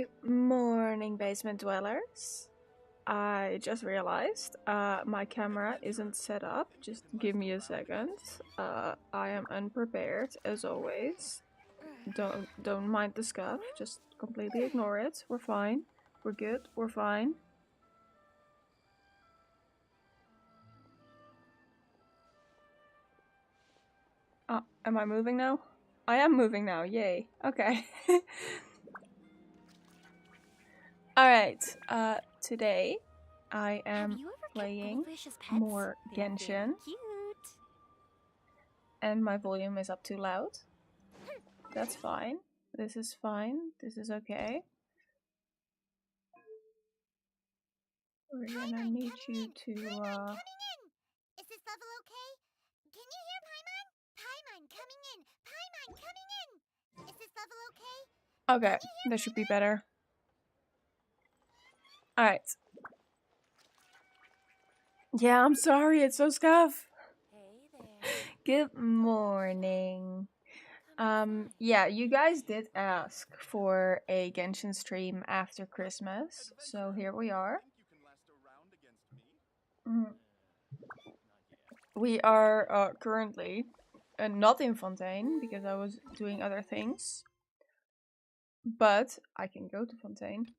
Good morning, basement dwellers. I just realized my camera isn't set up. Just give me a second. I am unprepared as always. Don't mind the scuff. Just completely ignore it. We're fine. We're good. We're fine. Am I moving now? I am moving now. Yay. Okay. Alright, today I am playing more Genshin. And my volume is up too loud. That's fine. This is fine. This is okay. We're gonna need you to, Is this level okay? Can you hear Paimon? Paimon coming in! Paimon coming in! Is this level okay? Okay, that should be better. Alright. Yeah, I'm sorry, it's so scuff. Hey there. Good morning. Yeah, you guys did ask for a Genshin stream after Christmas, so here we are. We are currently not in Fontaine because I was doing other things, but I can go to Fontaine.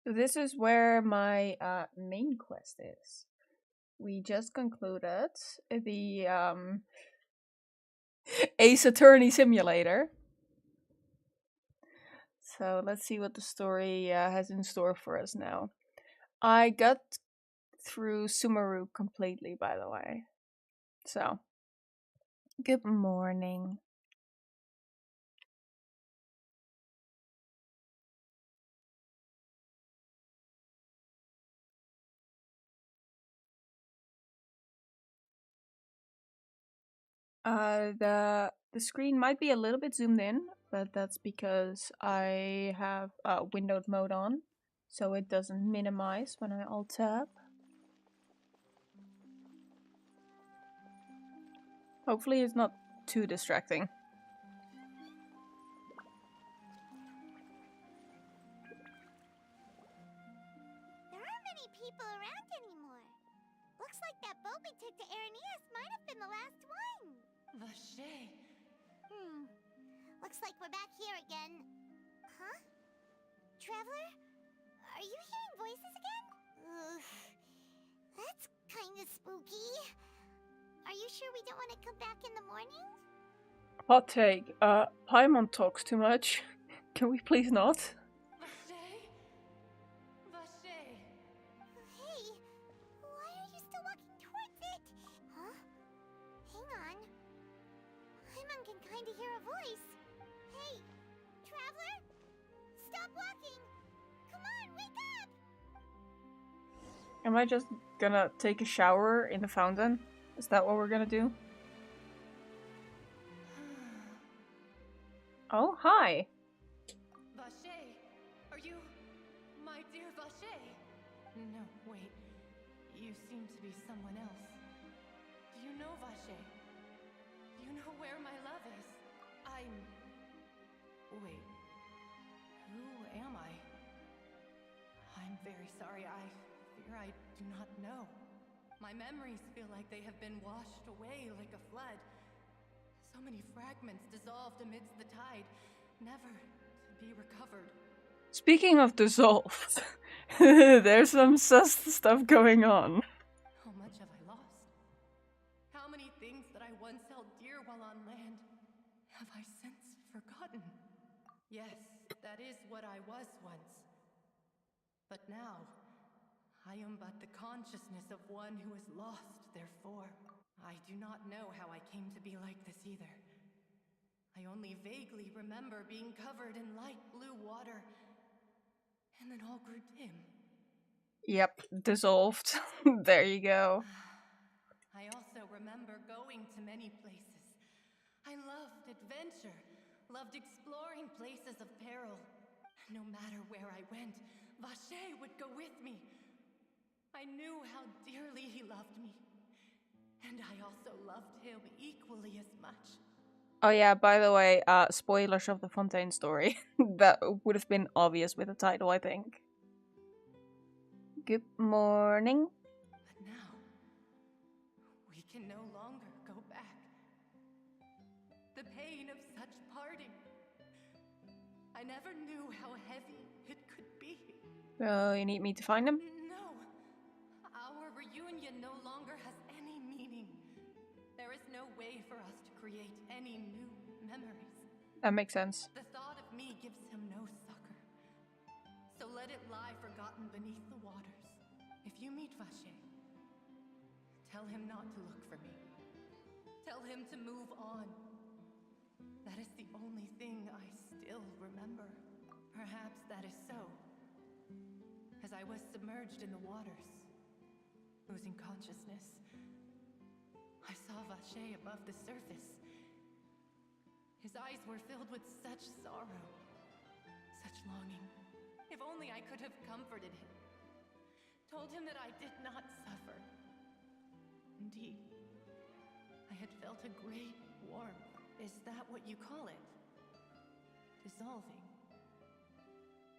This is where my main quest is. We just concluded the Ace Attorney Simulator. So let's see what the story has in store for us now. I got through Sumeru completely, by the way. So, good morning. The screen might be a little bit zoomed in, but that's because I have windowed mode on, so it doesn't minimize when I alt tab. Hopefully it's not too distracting. There aren't many people around anymore. Looks like that boat we took to Araneas might have been the last one. Vache. Looks like we're back here again. Huh? Traveler? Are you hearing voices again? Ugh. That's kinda spooky. Are you sure we don't want to come back in the morning? Hot take. Paimon talks too much. Can we please not? Vache? Vache. Hey, why are you still walking towards it? Huh? Hang on. Paimon can kinda hear a voice. Hey, Traveler? Stop walking! Come on, wake up! Am I just gonna take a shower in the fountain? Is that what we're gonna do? Oh, hi. Vache. Are you my dear Vache? No, wait. You seem to be someone else. Do you know Vache? Do you know where my love is? Wait. Who am I? I'm very sorry. I fear I do not know. My memories feel like they have been washed away like a flood. So many fragments dissolved amidst the tide, never to be recovered. Speaking of dissolved, there's some sus stuff going on. How much have I lost? How many things that I once held dear while on land have I since forgotten? Yes, that is what I was once. But now, I am but the consciousness of one who is lost, therefore. I do not know how I came to be like this either. I only vaguely remember being covered in light blue water, and then all grew dim. Yep, dissolved. There you go. I also remember going to many places. I loved adventure, loved exploring places of peril. No matter where I went, Vache would go with me. I knew how dearly he loved me. And I also loved him equally as much. Oh yeah, by the way, spoilers of the Fontaine story. That would have been obvious with the title, I think. Good morning. But now, we can no longer go back. The pain of such parting. I never knew how heavy it could be. You need me to find him? No. Our reunion no longer has any meaning. There is no way for us to create any new memories. That makes sense. The thought of me gives him no succor. So let it lie forgotten beneath the waters. If you meet Vache, tell him not to look for me. Tell him to move on. That is the only thing I still remember. Perhaps that is so. As I was submerged in the waters, losing consciousness, I saw Vache above the surface. His eyes were filled with such sorrow, such longing. If only I could have comforted him, told him that I did not suffer. Indeed, I had felt a great warmth. Is that what you call it? Dissolving.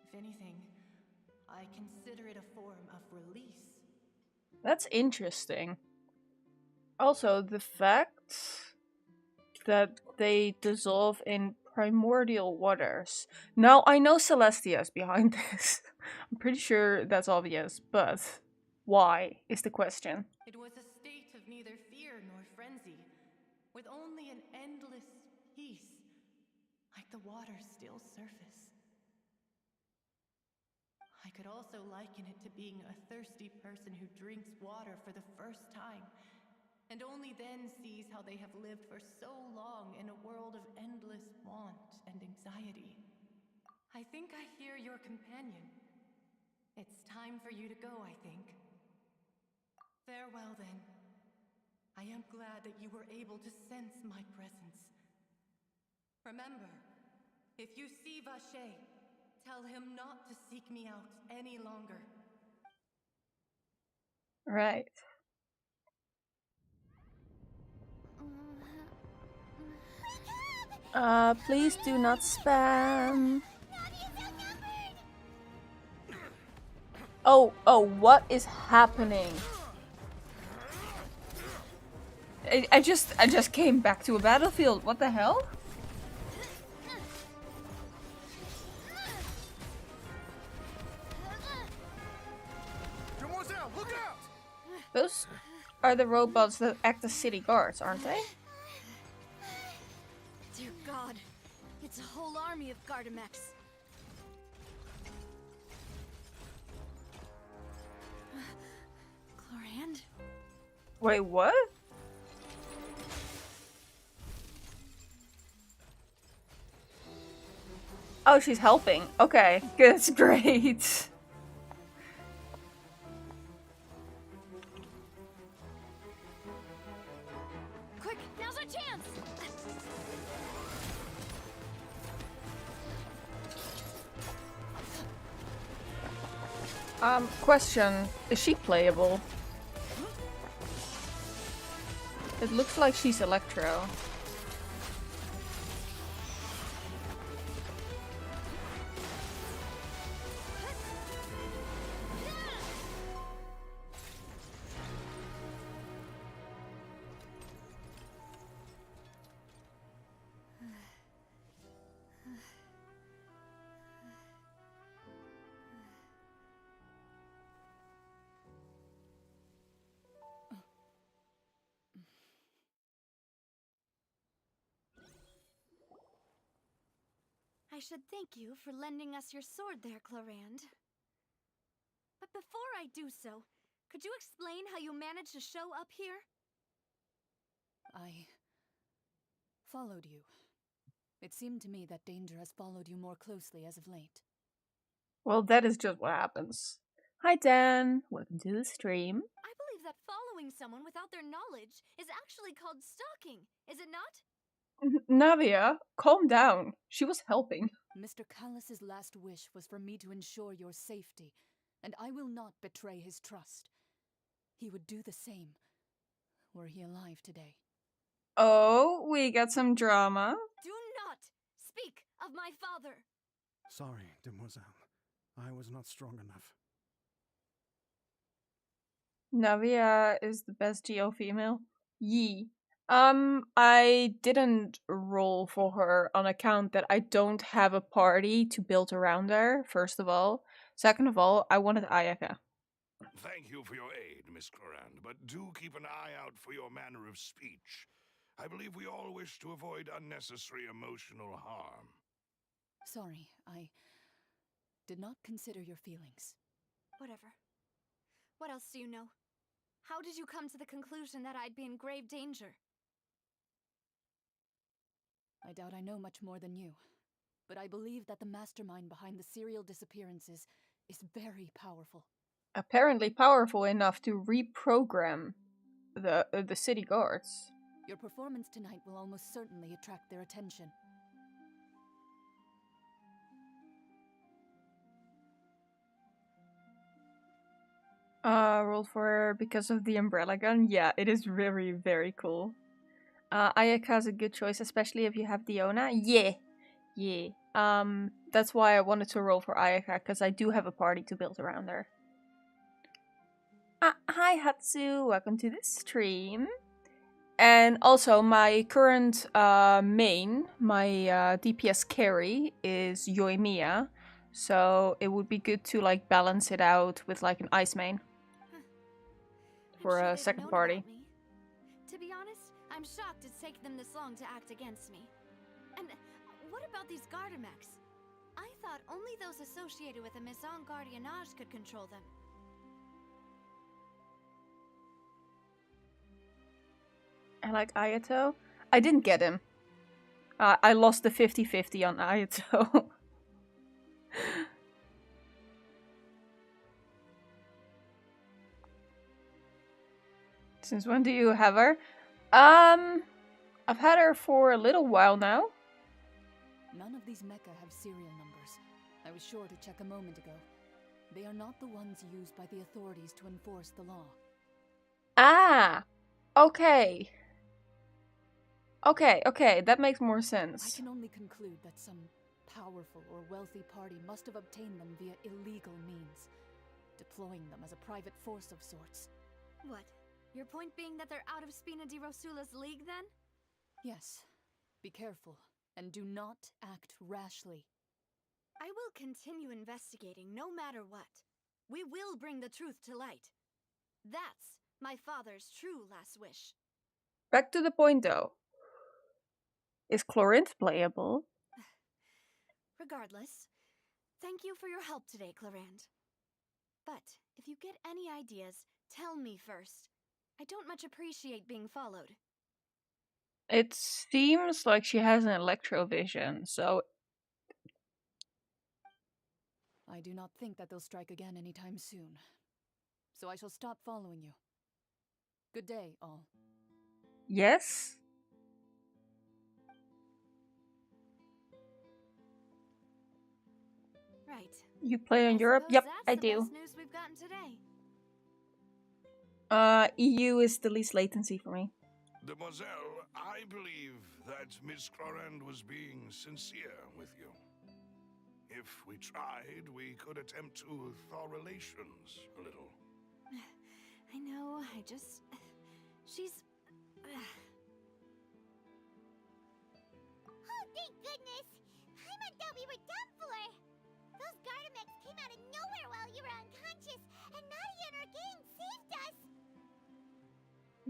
If anything, I consider it a form of release. That's interesting. Also, the fact that they dissolve in primordial waters. Now, I know Celestia is behind this. I'm pretty sure that's obvious, but why is the question. It was a state of neither fear nor frenzy, with only an endless peace, like the water's still surface. I could also liken it to being a thirsty person who drinks water for the first time, and only then sees how they have lived for so long in a world of endless want and anxiety. I think I hear your companion. It's time for you to go, I think. Farewell, then. I am glad that you were able to sense my presence. Remember, if you see Vache, tell him not to seek me out any longer. Right. Please do not spam. Oh, what is happening? I just came back to a battlefield. What the hell? Look out! Those are the robots that act as city guards, aren't they? Dear God, it's a whole army of Gardamex. Chlorand? Wait, what? Oh, she's helping. Okay, that's great. Quick, now's our chance! Question. Is she playable? It looks like she's Electro. I should thank you for lending us your sword there, Chlorand. But before I do so, could you explain how you managed to show up here? I followed you. It seemed to me that danger has followed you more closely as of late. Well, that is just what happens. Hi, Dan. Welcome to the stream. I believe that following someone without their knowledge is actually called stalking, is it not? Navia, calm down. She was helping. Mr. Callus's last wish was for me to ensure your safety, and I will not betray his trust. he would do the same, were he alive today. Oh, we got some drama. Do not speak of my father! Sorry, demoiselle. I was not strong enough. Navia is the best GL female. Yee. I didn't roll for her on account that I don't have a party to build around her, first of all. Second of all, I wanted Ayaka. Thank you for your aid, Miss Clorand, but do keep an eye out for your manner of speech. I believe we all wish to avoid unnecessary emotional harm. Sorry, I did not consider your feelings. Whatever. What else do you know? How did you come to the conclusion that I'd be in grave danger? I doubt I know much more than you, but I believe that the mastermind behind the serial disappearances is very powerful. Apparently powerful enough to reprogram the city guards. Your performance tonight will almost certainly attract their attention. Rolled for because of the umbrella gun. Yeah, it is very, very cool. Ayaka's a good choice, especially if you have Diona. Yeah. That's why I wanted to roll for Ayaka, because I do have a party to build around her. Hi Hatsu, welcome to the stream. And also, my current main, my DPS carry, is Yoimiya. So it would be good to like balance it out with like an ice main. For a second party. To be honest, I'm shocked it's taken them this long to act against me. And what about these Gardamex? I thought only those associated with a Maison Gardiennage could control them. I like Ayato. I didn't get him. I lost the 50-50 on Ayato. Since when do you have her? I've had her for a little while now. None of these mecha have serial numbers. I was sure to check a moment ago. They are not the ones used by the authorities to enforce the law. Ah! Okay. Okay, that makes more sense. I can only conclude that some powerful or wealthy party must have obtained them via illegal means, deploying them as a private force of sorts. What? Your point being that they're out of Spina di Rosula's league, then? Yes. Be careful, and do not act rashly. I will continue investigating no matter what. We will bring the truth to light. That's my father's true last wish. Back to the point, though. Is Clorinth playable? Regardless, thank you for your help today, Clorand. But if you get any ideas, tell me first. I don't much appreciate being followed. It seems like she has an electrovision, so... I do not think that they'll strike again anytime soon. So I shall stop following you. Good day, all. Yes? Right. You play in I Europe? suppose Yep, that's I the do. best news we've gotten today. EU is the least latency for me. Demoiselle, I believe that Miss Clorand was being sincere with you. If we tried, we could attempt to thaw relations a little. I know, she's... Oh, thank goodness! I thought we were done for! Those Gardamex came out of nowhere while you were unconscious, and Nadia and her gang saved us!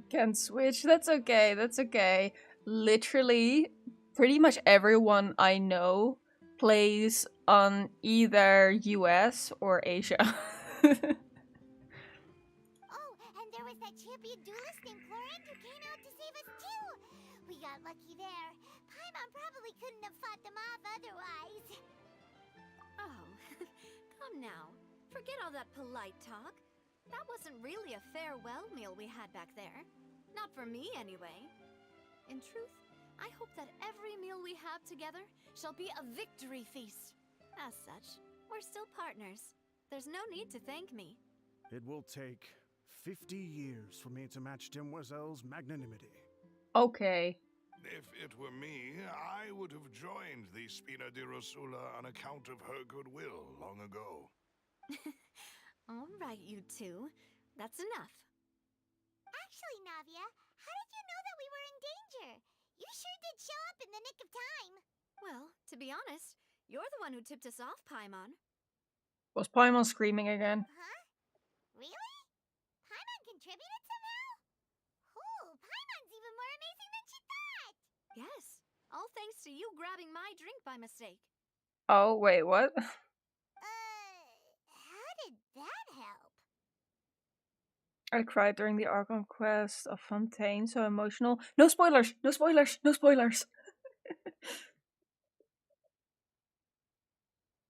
Can't switch. That's okay. Literally, pretty much everyone I know plays on either US or Asia. Oh, and there was that champion duelist named Clorand who came out to save us too! We got lucky there. Paimon probably couldn't have fought them off otherwise. Oh, come now. Forget all that polite talk. That wasn't really a farewell meal we had back there. Not for me, anyway. In truth, I hope that every meal we have together shall be a victory feast. As such, we're still partners. There's no need to thank me. It will take 50 years for me to match Demoiselle's magnanimity. Okay. If it were me, I would have joined the Spina di Rosula on account of her goodwill long ago. All right, you two. That's enough. Actually, Navia, how did you know that we were in danger? You sure did show up in the nick of time. Well, to be honest, you're the one who tipped us off, Paimon. Was Paimon screaming again? Huh? Really? Paimon contributed somehow? Ooh, Paimon's even more amazing than she thought! Yes, all thanks to you grabbing my drink by mistake. Oh, wait, what? How did that help? I cried during the Archon quest of Fontaine, so emotional. No spoilers! No spoilers! No spoilers!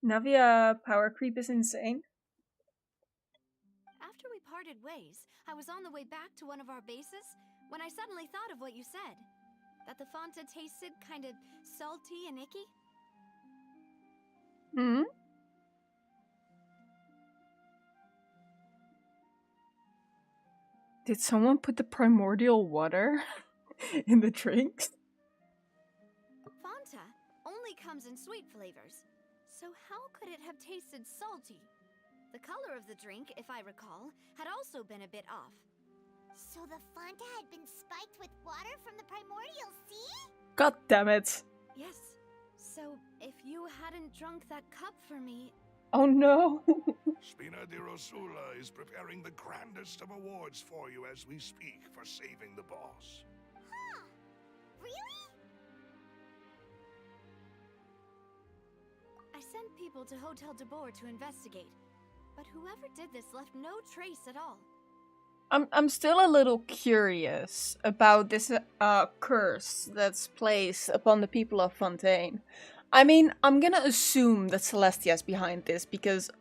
Navia power creep is insane. After we parted ways, I was on the way back to one of our bases when I suddenly thought of what you said. That the Fanta tasted kind of salty and icky. Hmm? Did someone put the primordial water in the drinks? Fanta only comes in sweet flavors, so how could it have tasted salty? The color of the drink, if I recall, had also been a bit off. So the Fanta had been spiked with water from the primordial sea? God damn it. Yes, so if you hadn't drunk that cup for me... Oh no. Spina di Rosula is preparing the grandest of awards for you as we speak for saving the boss. Huh. Really? I sent people to Hotel de Boer to investigate, but whoever did this left no trace at all. I'm still a little curious about this curse that's placed upon the people of Fontaine. I mean, I'm gonna assume that Celestia's behind this because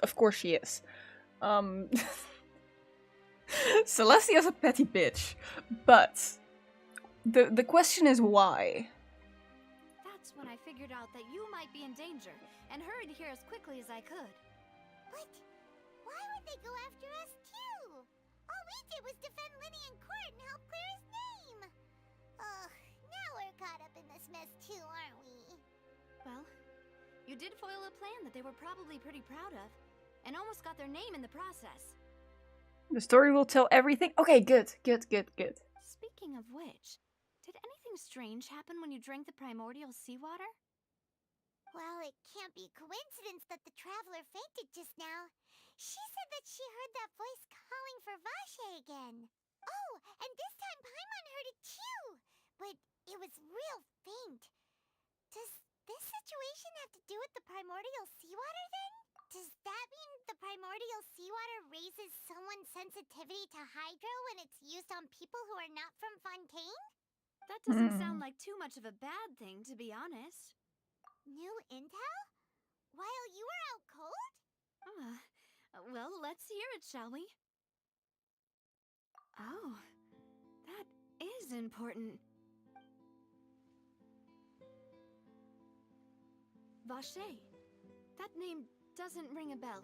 of course she is. Celestia's a petty bitch, but the question is why? That's when I figured out that you might be in danger and hurried here as quickly as I could. But why would they go after us too? All we did was defend Linny in court and help clear his name. Ugh, now we're caught up in this mess too, aren't we? Well, you did foil a plan that they were probably pretty proud of, and almost got their name in the process. The story will tell everything. Okay, good. Speaking of which, did anything strange happen when you drank the primordial seawater? Well, it can't be coincidence that the traveler fainted just now. She said that she heard that voice calling for Vache again. Oh, and this time Paimon heard it too, but it was real faint. Does this situation have to do with the primordial seawater then? Does that mean the primordial seawater raises someone's sensitivity to hydro when it's used on people who are not from Fontaine? That doesn't sound like too much of a bad thing, to be honest. New intel? While you were out cold? Well, let's hear it, shall we? Oh, that is important. Vache. That name doesn't ring a bell.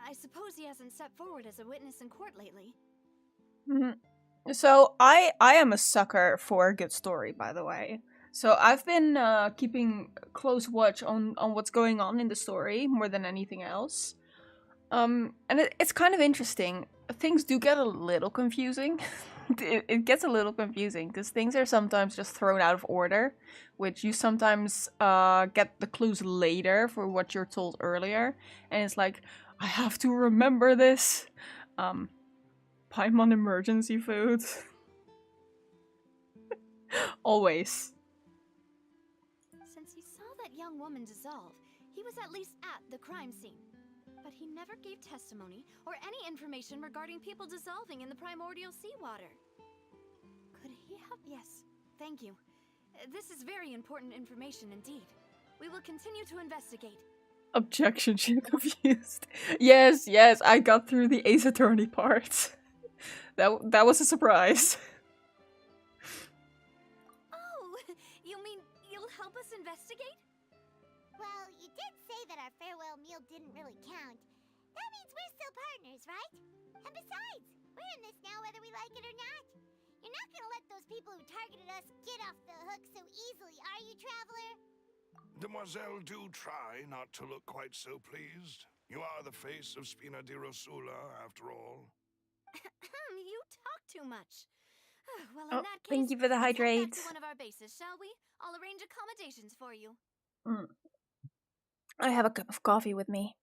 I suppose he hasn't stepped forward as a witness in court lately. So I am a sucker for a good story, by the way. So I've been keeping close watch on what's going on in the story more than anything else. And it's kind of interesting. Things do get a little confusing. It gets a little confusing because things are sometimes just thrown out of order, which you sometimes get the clues later for what you're told earlier. And it's like, I have to remember this. Paimon emergency food. Always. Since he saw that young woman dissolve, he was at least at the crime scene. But he never gave testimony or any information regarding people dissolving in the primordial seawater. Could he have... Yes, thank you. This is very important information indeed. We will continue to investigate. Objection, she's confused. Yes, I got through the Ace Attorney part. That was a surprise. Oh, you mean you'll help us investigate? Well, you did say that our farewell meal didn't really count. That means we're still part partners, right? And besides, we're in this now whether we like it or not. You're not gonna let those people who targeted us get off the hook so easily, are you, Traveler? Demoiselle, do try not to look quite so pleased. You are the face of Spina di Rosula, after all. You talk too much. Well, in Oh, that case, thank you for the let's head back hydrate. to one of our bases, shall we? I'll arrange accommodations for you. I have a cup of coffee with me.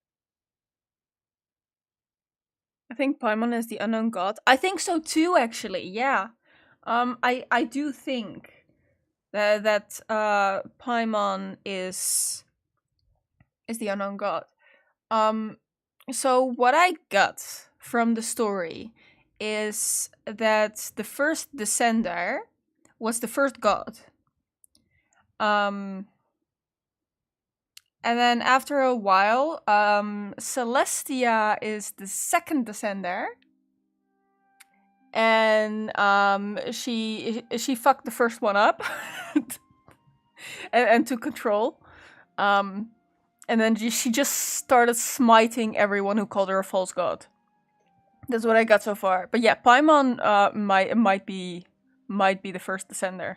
I think Paimon is the unknown god. I think so too, actually. Yeah. I do think that Paimon is the unknown god. So what I got from the story is that the first descender was the first god. And then after a while, Celestia is the second descender. And she fucked the first one up and took control. And then she just started smiting everyone who called her a false god. That's what I got so far. But yeah, Paimon might be the first descender.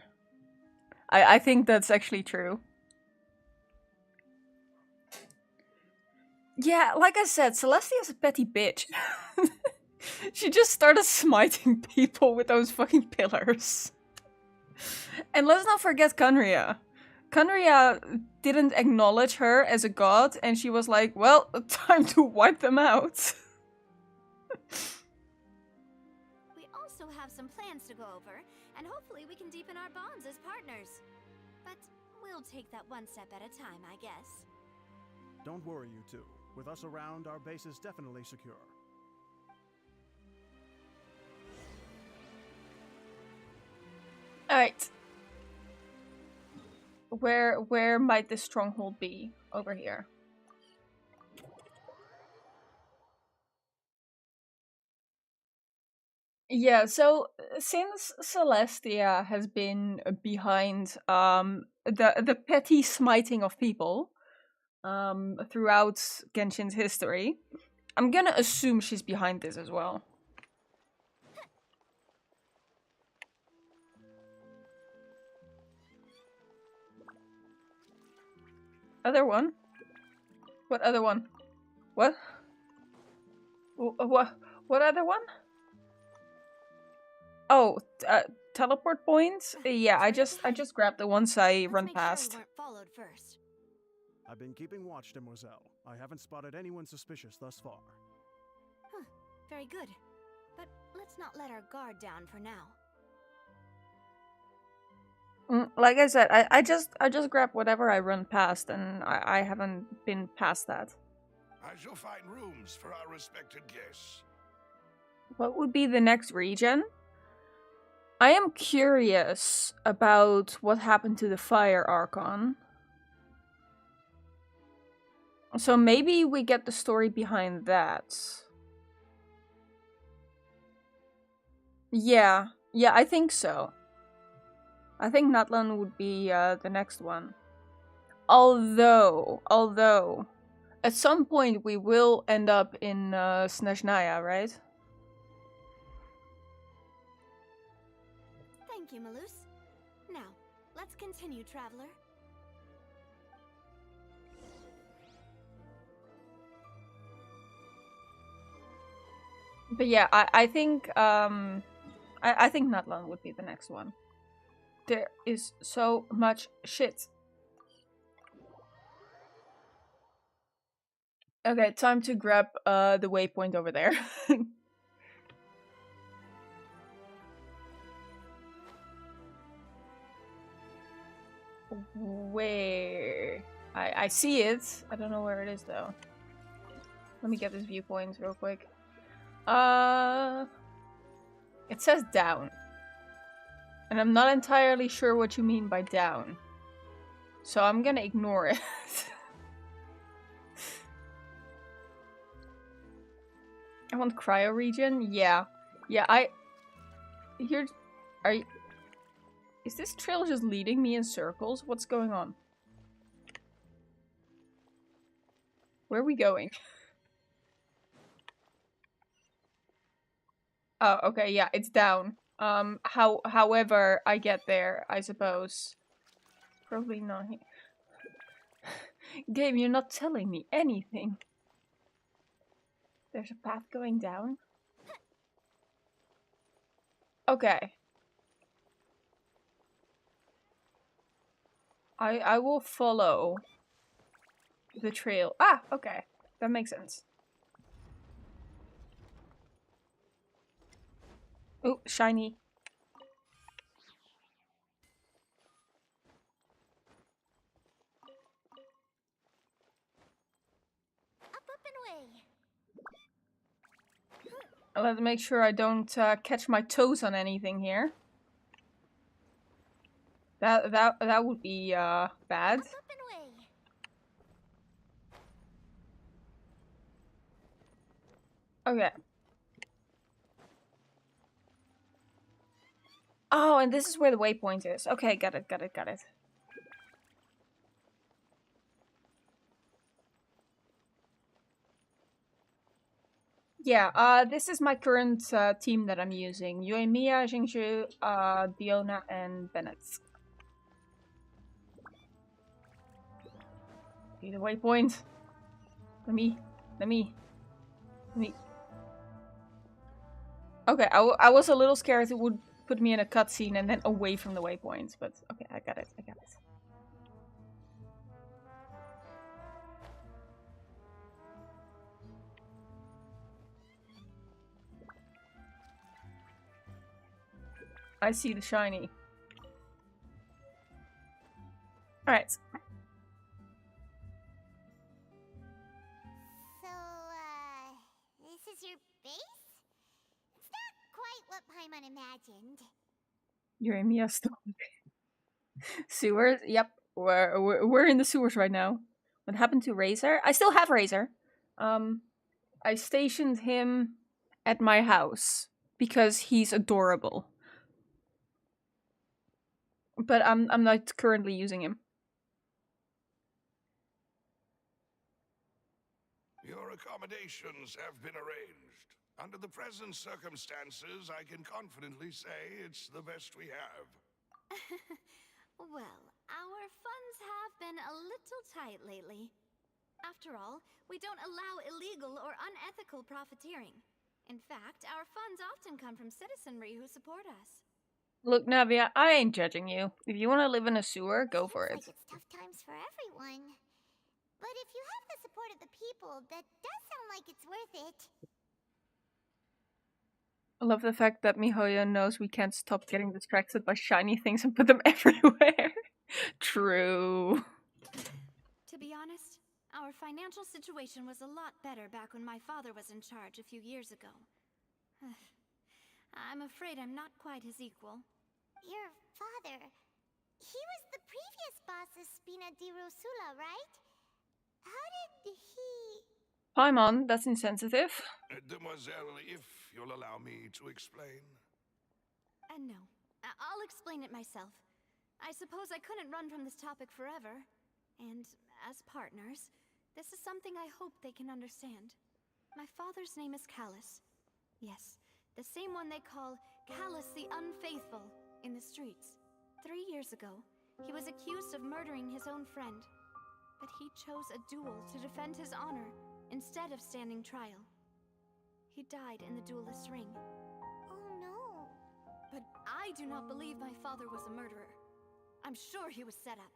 I think that's actually true. Yeah, like I said, Celestia is a petty bitch. She just started smiting people with those fucking pillars. And let's not forget Kanria. Kanria didn't acknowledge her as a god, and she was like, well, time to wipe them out. We also have some plans to go over, and hopefully we can deepen our bonds as partners. But we'll take that one step at a time, I guess. Don't worry, you two. With us around, our base is definitely secure. Alright. Where might this stronghold be? Over here. Yeah, so since Celestia has been behind the petty smiting of people throughout Genshin's history, I'm gonna assume she's behind this as well. Other one? What other one? What? What other one? Oh, teleport points? Yeah, I just grabbed the ones I run past. Sure we weren't followed first. I've been keeping watch, Demoiselle. I haven't spotted anyone suspicious thus far. Huh, very good. But let's not let our guard down for now. Like I said, I just grabbed whatever I run past, and I haven't been past that. I shall find rooms for our respected guests. What would be the next region? I am curious about what happened to the Fire Archon. So maybe we get the story behind that. Yeah, I think so. I think Natlan would be the next one. Although, at some point we will end up in Snezhnaya, right? Thank you, Malus. Now, let's continue, Traveler. But yeah, I think I think Natlan would be the next one. There is so much shit. Okay, time to grab the waypoint over there. Where? I see it. I don't know where it is though. Let me get this viewpoint real quick. It says down. And I'm not entirely sure what you mean by down. So I'm gonna ignore it. I want cryo region? Yeah. Yeah, Here... Are you... Is this trail just leading me in circles? What's going on? Where are we going? Oh, okay, yeah, it's down. However I get there, I suppose. Probably not here. Game, you're not telling me anything. There's a path going down. Okay. I will follow the trail. Ah, okay. That makes sense. Oh, shiny. Up and away. Let's make sure I don't catch my toes on anything here. That would be bad. Up and away. Okay. Oh, and this is where the waypoint is. Okay, got it. Yeah, this is my current team that I'm using. Yue Mia, Jingzhu, Diona, and Bennett. See the waypoint? Let me. Okay, I was a little scared it would put me in a cutscene and then away from the waypoint, but okay, I got it. I see the shiny. Alright. So, this is your base? It's not quite what Paimon imagined. You're in Mia story. Sewers? Yep. We're in the sewers right now. What happened to Razor? I still have Razor. I stationed him at my house because he's adorable. But I'm not currently using him. Your accommodations have been arranged. Under the present circumstances, I can confidently say it's the best we have. Well, our funds have been a little tight lately. After all, we don't allow illegal or unethical profiteering. In fact, our funds often come from citizenry who support us. Look, Navia, I ain't judging you. If you want to live in a sewer, go for it. Seems like it's tough times for everyone. But if you have the support of the people, that does sound like it's worth it. I love the fact that Mihoyo knows we can't stop getting distracted by shiny things and put them everywhere. True. To be honest, our financial situation was a lot better back when my father was in charge a few years ago. I'm afraid I'm not quite his equal. Your father, he was the previous boss of Spina di Rosula, right? How did he... Paimon, that's insensitive. Demoiselle, if you'll allow me to explain. No, I'll explain it myself. I suppose I couldn't run from this topic forever. And as partners, this is something I hope they can understand. My father's name is Callus. Yes, the same one they call Callus the Unfaithful in the streets. 3 years ago, he was accused of murdering his own friend. But he chose a duel to defend his honor instead of standing trial. He died in the duelist's ring. Oh no. But I do not believe my father was a murderer. I'm sure he was set up.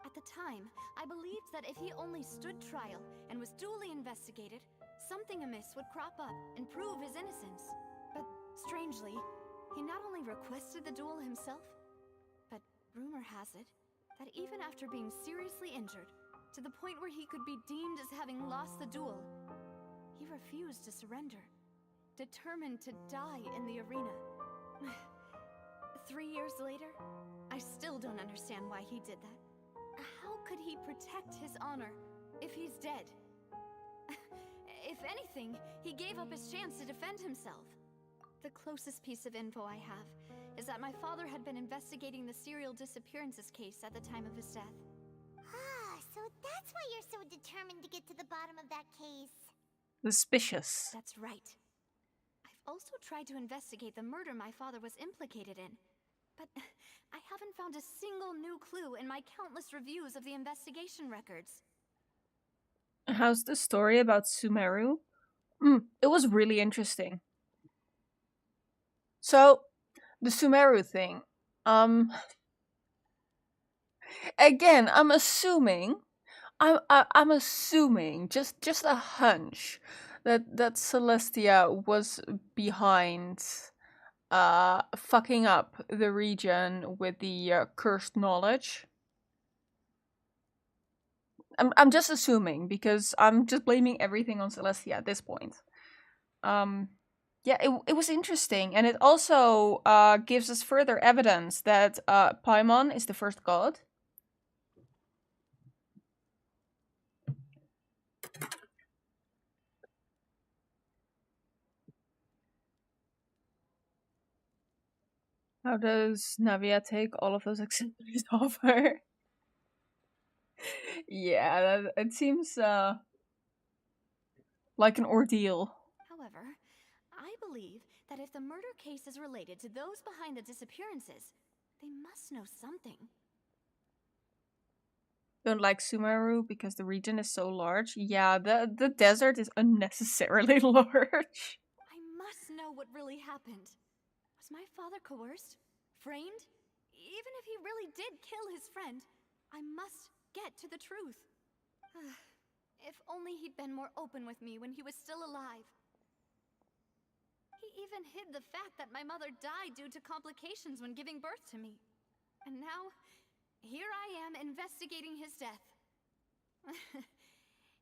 At the time, I believed that if he only stood trial and was duly investigated, something amiss would crop up and prove his innocence. But strangely, he not only requested the duel himself, but rumor has it that even after being seriously injured, to the point where he could be deemed as having lost the duel, he refused to surrender, determined to die in the arena. 3 years later, I still don't understand why he did that. How could he protect his honor if he's dead? If anything, he gave up his chance to defend himself. The closest piece of info I have is that my father had been investigating the serial disappearances case at the time of his death. Ah, so that's why you're so determined to get to the bottom of that case. Suspicious. That's right. I've also tried to investigate the murder my father was implicated in, but I haven't found a single new clue in my countless reviews of the investigation records. How's the story about Sumeru? It was really interesting. So, the Sumeru thing. Again, I'm assuming, I'm assuming, just a hunch, that Celestia was behind, fucking up the region with the cursed knowledge. I'm just assuming because I'm just blaming everything on Celestia at this point. Yeah, it was interesting, and it also gives us further evidence that Paimon is the first god. How does Navia take all of those accessories off her? Yeah, it seems like an ordeal. However, I believe that if the murder case is related to those behind the disappearances, they must know something. Don't like Sumeru because the region is so large. Yeah, the desert is unnecessarily large. I must know what really happened. Was my father coerced? Framed? Even if he really did kill his friend, I must get to the truth. If only he'd been more open with me when he was still alive. He even hid the fact that my mother died due to complications when giving birth to me. And now, here I am investigating his death.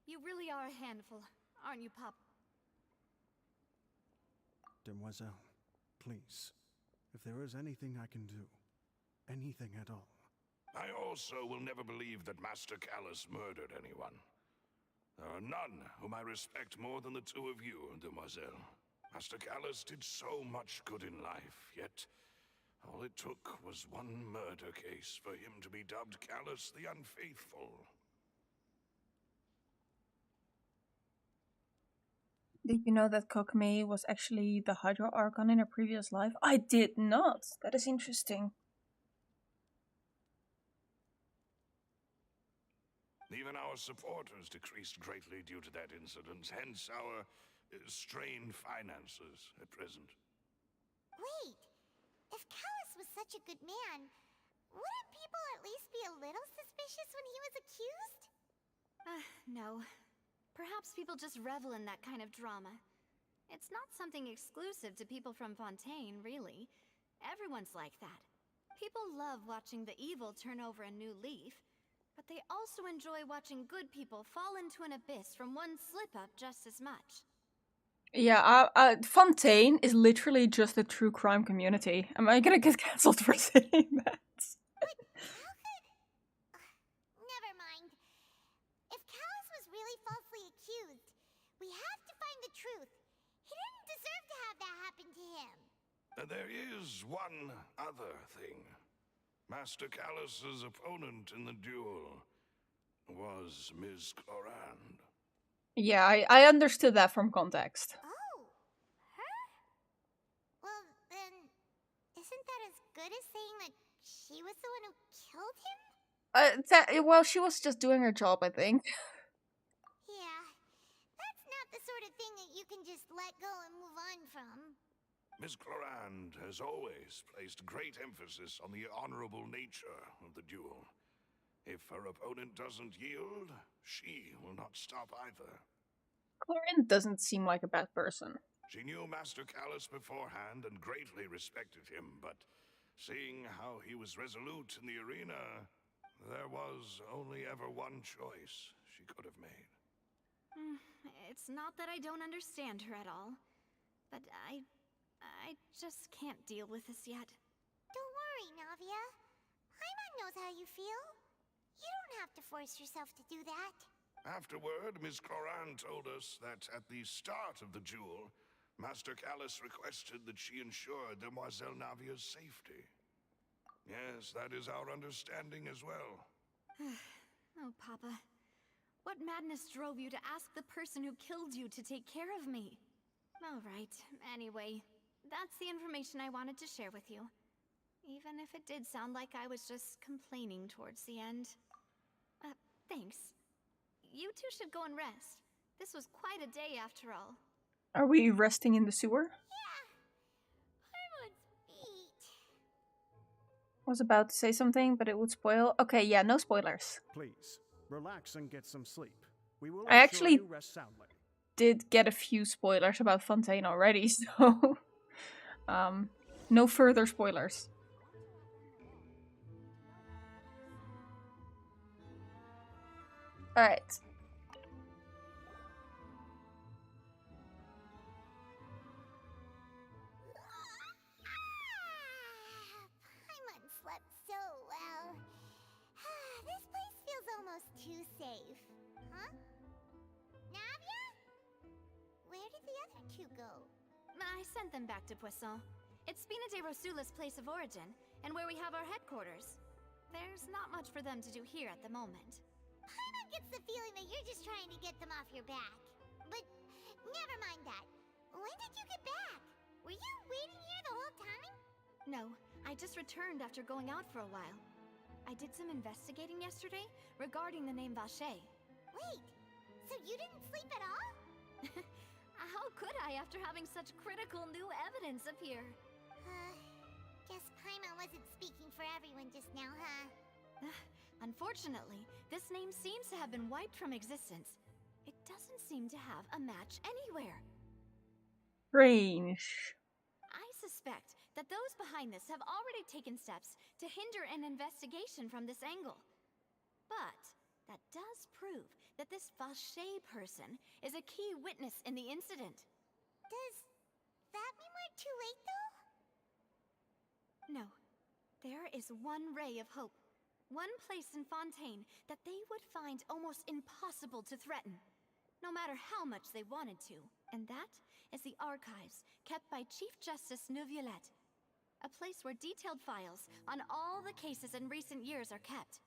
You really are a handful, aren't you, Pop? Demoiselle, please. If there is anything I can do, anything at all. I also will never believe that Master Callus murdered anyone. There are none whom I respect more than the two of you, Demoiselle. Master Callus did so much good in life, yet all it took was one murder case for him to be dubbed Callus the Unfaithful. Did you know that Kokomi was actually the Hydro Archon in a previous life? I did not. That is interesting. Even our supporters decreased greatly due to that incident, hence our strained finances at present. Wait, if Callus was such a good man, wouldn't people at least be a little suspicious when he was accused? No. Perhaps people just revel in that kind of drama. It's not something exclusive to people from Fontaine, really. Everyone's like that. People love watching the evil turn over a new leaf, but they also enjoy watching good people fall into an abyss from one slip-up just as much. Yeah, Fontaine is literally just a true crime community. Am I gonna get cancelled for saying that? But how could... never mind. If Callus was really falsely accused, we have to find the truth. He didn't deserve to have that happen to him. There is one other thing. Master Callus's opponent in the duel was Ms. Clorand. Yeah, I understood that from context. Oh, her? Well, then, isn't that as good as saying that she was the one who killed him? Well, she was just doing her job, I think. Yeah, that's not the sort of thing that you can just let go and move on from. Ms. Clorand has always placed great emphasis on the honorable nature of the duel. If her opponent doesn't yield, she will not stop either. Clorin doesn't seem like a bad person. She knew Master Callus beforehand and greatly respected him, but seeing how he was resolute in the arena, there was only ever one choice she could have made. It's not that I don't understand her at all, but I just can't deal with this yet. Don't worry, Navia. Paimon knows how you feel. You don't have to force yourself to do that. Afterward, Ms. Clorand told us that at the start of the duel, Master Callus requested that she ensure Demoiselle Navia's safety. Yes, that is our understanding as well. Oh, Papa. What madness drove you to ask the person who killed you to take care of me? Alright, anyway, that's the information I wanted to share with you. Even if it did sound like I was just complaining towards the end. Thanks. You two should go and rest. This was quite a day after all. Are we resting in the sewer? Paimon's feet. I was about to say something, but it would spoil. Okay, yeah, no spoilers. Please, relax and get some sleep. We will I ensure actually you rest soundly. did get a few spoilers about Fontaine already, so no further spoilers. Alright. Paimon slept so well. This place feels almost too safe. Huh? Navia? Where did the other two go? I sent them back to Poisson. It's Spina de Rosula's place of origin, and where we have our headquarters. There's not much for them to do here at the moment. Paimon gets the feeling that you're just trying to get them off your back. But never mind that. When did you get back? Were you waiting here the whole time? No, I just returned after going out for a while. I did some investigating yesterday regarding the name Vache. Wait, so you didn't sleep at all? How could I after having such critical new evidence appear? Guess Paimon wasn't speaking for everyone just now, huh? Unfortunately, this name seems to have been wiped from existence. It doesn't seem to have a match anywhere. Strange. I suspect that those behind this have already taken steps to hinder an investigation from this angle. But that does prove that this Vache person is a key witness in the incident. Does that mean we're too late, though? No. There is one ray of hope. One place in Fontaine that they would find almost impossible to threaten, no matter how much they wanted to. And that is the archives kept by Chief Justice Neuvillette. A place where detailed files on all the cases in recent years are kept.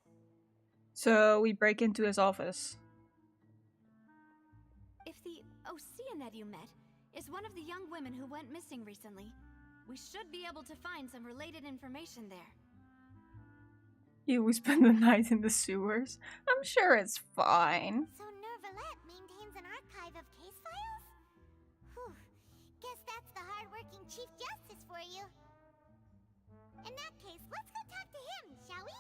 So we break into his office. If the Oceanette you met is one of the young women who went missing recently, we should be able to find some related information there. We spend the night in the sewers. I'm sure it's fine. So Neuvillette maintains an archive of case files? Whew. Guess that's the hard-working Chief Justice for you. In that case, let's go talk to him, shall we?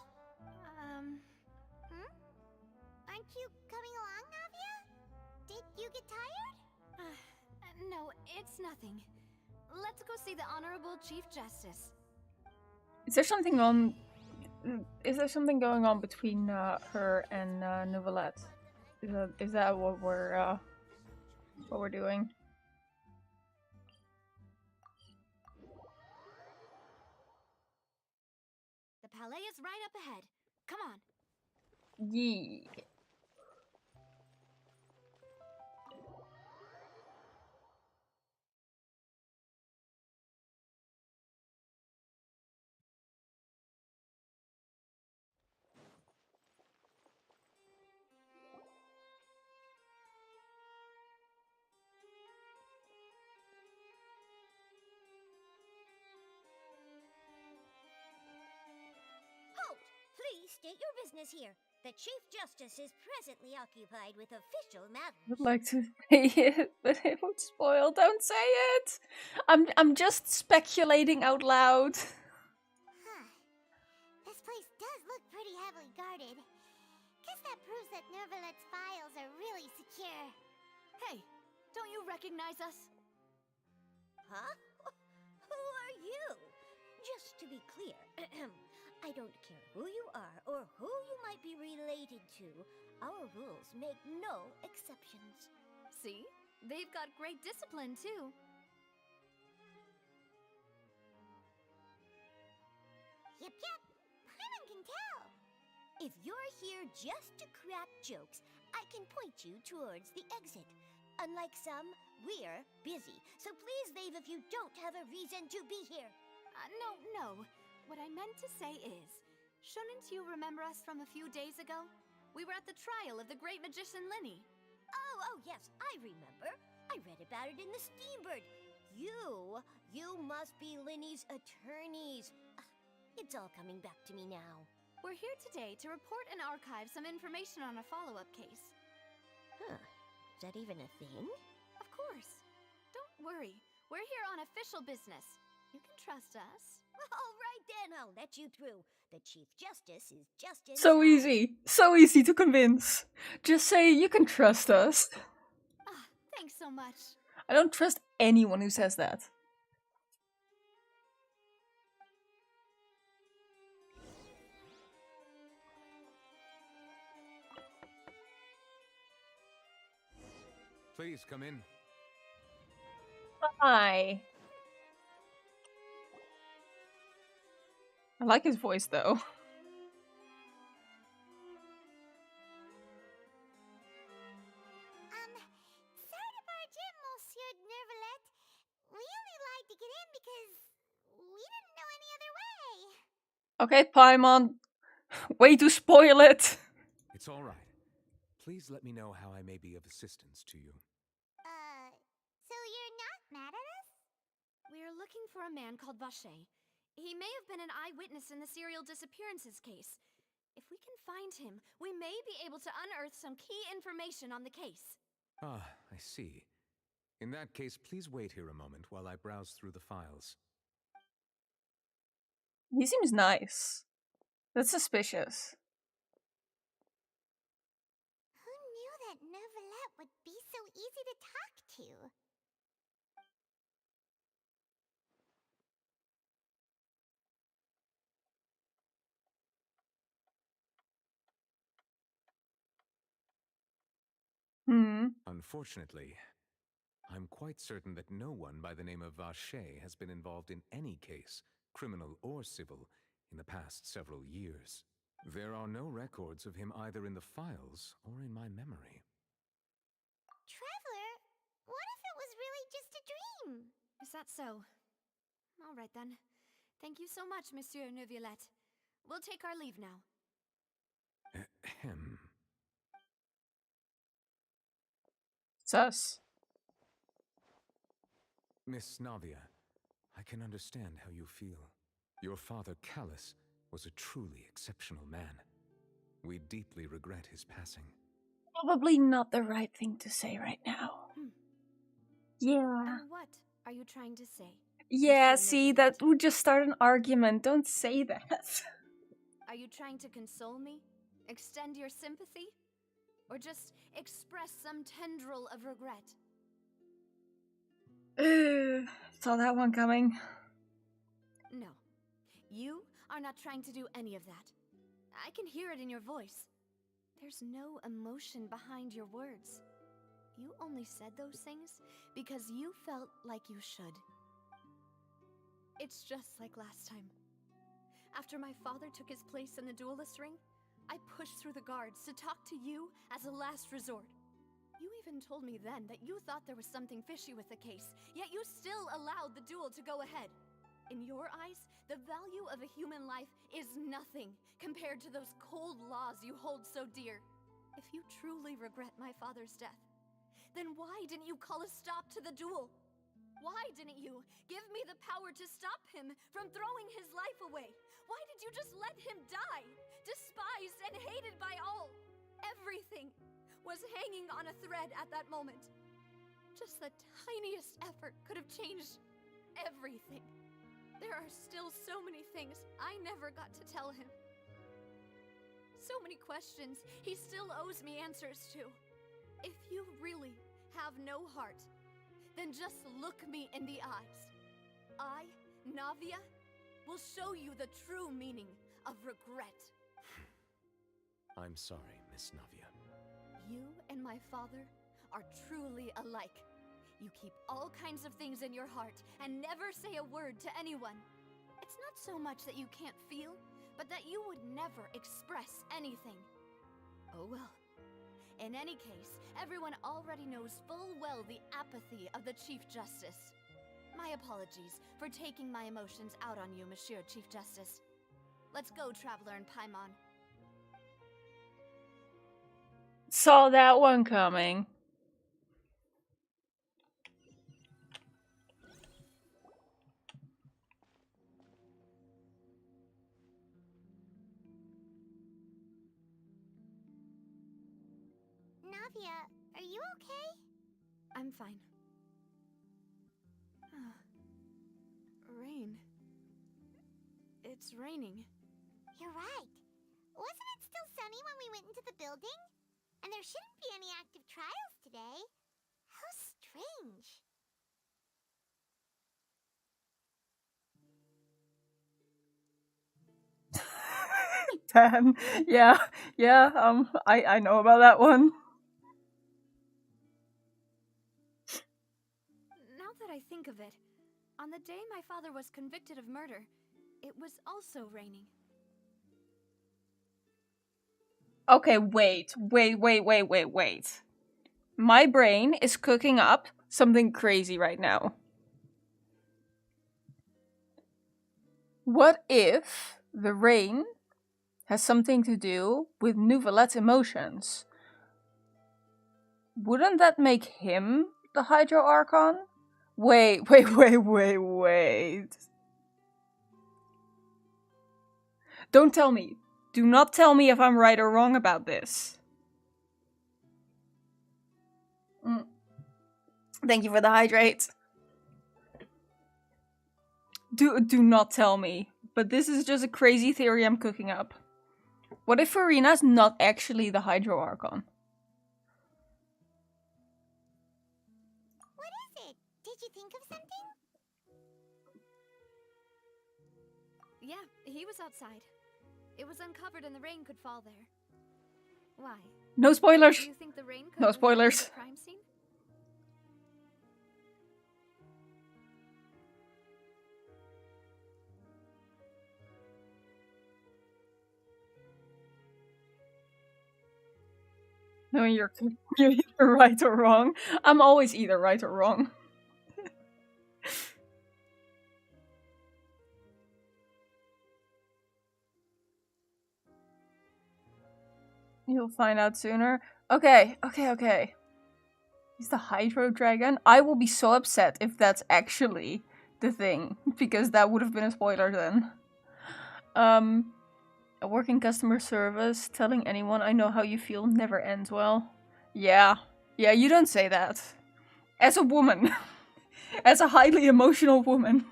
Aren't you coming along, Navia? Did you get tired? No, it's nothing. Let's go see the Honorable Chief Justice. Is there something on? Is there something going on between her and Neuvillette? Is that what we're doing? The Palais is right up ahead. Come on. Yee. Please state your business here. The Chief Justice is presently occupied with official matters. I would like to say it, but it would spoil. Don't say it. I'm just speculating out loud. This place does look pretty heavily guarded. Guess that proves that Neuvillette's files are really secure. Hey, don't you recognize us? Huh? Who are you? Just to be clear, I don't care who you are or who you might be related to. Our rules make no exceptions. See? They've got great discipline, too. Yep. Paimon can tell. If you're here just to crack jokes, I can point you towards the exit. Unlike some, we're busy, so please leave if you don't have a reason to be here. No. What I meant to say is, shouldn't you remember us from a few days ago? We were at the trial of the great magician Linny. Oh, yes, I remember. I read about it in the Steambird. You must be Linny's attorneys. It's all coming back to me now. We're here today to report and archive some information on a follow-up case. Huh. Is that even a thing? Of course. Don't worry. We're here on official business. You can trust us. All right then, I'll let you through. The Chief Justice is just in. So easy. So easy to convince. Just say you can trust us. Ah, thanks so much. I don't trust anyone who says that. Please come in. Hi. I like his voice though. Sorry to barge in, Monsieur Nervalet. We only lied to get in because we didn't know any other way. Okay, Paimon. Way to spoil it. It's all right. Please let me know how I may be of assistance to you. So you're not mad at us? We're looking for a man called Vache. He may have been an eyewitness in the serial disappearances case. If we can find him, we may be able to unearth some key information on the case. Ah, I see. In that case, please wait here a moment while I browse through the files. He seems nice. That's suspicious. Who knew that Nervalet would be so easy to talk to? Unfortunately, I'm quite certain that no one by the name of Vache has been involved in any case, criminal or civil, in the past several years. There are no records of him either in the files or in my memory. Traveler, what if it was really just a dream? Is that so? All right then. Thank you so much, Monsieur Neuvillette. We'll take our leave now. Ahem. Sus. Miss Navia, I can understand how you feel. Your father, Callus, was a truly exceptional man. We deeply regret his passing. Probably not the right thing to say right now. Yeah. What are you trying to say? Yeah, Monsieur see, Neuvillette? that would just start an argument. Don't say that. Are you trying to console me? Extend your sympathy? Or just express some tendril of regret? Saw that one coming. No. You are not trying to do any of that. I can hear it in your voice. There's no emotion behind your words. You only said those things because you felt like you should. It's just like last time. After my father took his place in the duelist ring, I pushed through the guards to talk to you as a last resort. You even told me then that you thought there was something fishy with the case, yet you still allowed the duel to go ahead. In your eyes, the value of a human life is nothing compared to those cold laws you hold so dear. If you truly regret my father's death, then why didn't you call a stop to the duel? Why didn't you give me the power to stop him from throwing his life away? Why did you just let him die, despised and hated by all? Everything was hanging on a thread at that moment. Just the tiniest effort could have changed everything. There are still so many things I never got to tell him. So many questions he still owes me answers to. If you really have no heart, then just look me in the eyes. I, Navia, will show you the true meaning of regret. I'm sorry, Miss Navia. You and my father are truly alike. You keep all kinds of things in your heart and never say a word to anyone. It's not so much that you can't feel, but that you would never express anything. Oh well. In any case, everyone already knows full well the apathy of the Chief Justice. My apologies for taking my emotions out on you, Monsieur Chief Justice. Let's go, Traveler and Paimon. Saw that one coming. Navia, are you okay? I'm fine. Rain. It's raining. You're right. Wasn't it still sunny when we went into the building? And there shouldn't be any active trials today. How strange. Damn. Yeah, I know about that one. Now that I think of it, on the day my father was convicted of murder, it was also raining. Okay, wait. My brain is cooking up something crazy right now. What if the rain has something to do with Nouvelette's emotions? Wouldn't that make him the Hydro Archon? Wait. Don't tell me. Do not tell me if I'm right or wrong about this. Thank you for the hydrate. Do not tell me. But this is just a crazy theory I'm cooking up. What if Farina's not actually the Hydro Archon? What is it? Did you think of something? Yeah, he was outside. It was uncovered and the rain could fall there. Why? No spoilers! Do you think the rain could No have affected spoilers. the crime scene? No, you're either right or wrong. I'm always either right or wrong. You'll find out sooner. Okay. He's the Hydro Dragon? I will be so upset if that's actually the thing, because that would have been a spoiler then. A working customer service, telling anyone I know how you feel never ends well. Yeah, you don't say that. As a woman. As a highly emotional woman.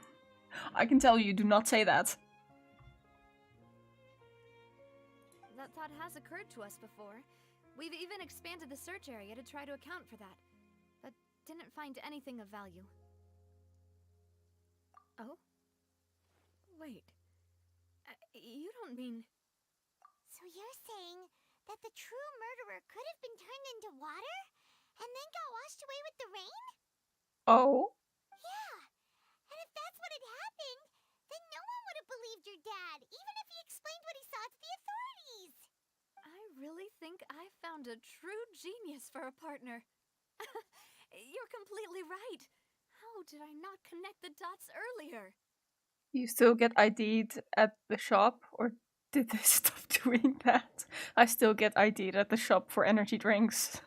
I can tell you, do not say that. That thought has occurred to us before. We've even expanded the search area to try to account for that, but didn't find anything of value. Oh? Wait. You don't mean... So you're saying that the true murderer could have been turned into water? And then got washed away with the rain? Oh? Yeah. And if that's what had happened, then no one would have believed your dad, even if he explained what he saw to the authorities. I really think I found a true genius for a partner. You're completely right. How did I not connect the dots earlier? You still get ID'd at the shop, or did they stop doing that? I still get ID'd at the shop for energy drinks.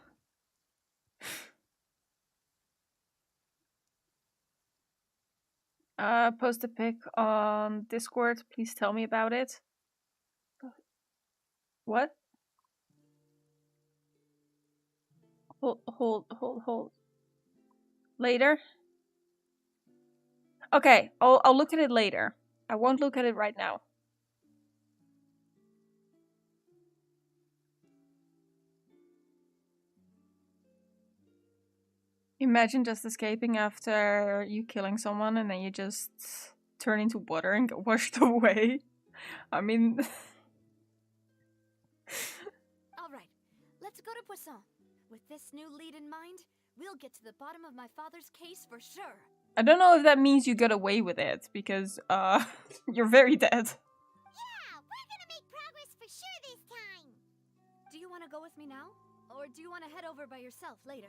Post a pic on Discord. Please tell me about it. What? Hold. Later? Okay, I'll look at it later. I won't look at it right now. Imagine just escaping after you killing someone and then you just turn into water and get washed away. I mean... Alright, let's go to Poisson. With this new lead in mind, we'll get to the bottom of my father's case for sure. I don't know if that means you get away with it, because, you're very dead. Yeah, we're gonna make progress for sure this time. Do you want to go with me now? Or do you want to head over by yourself later?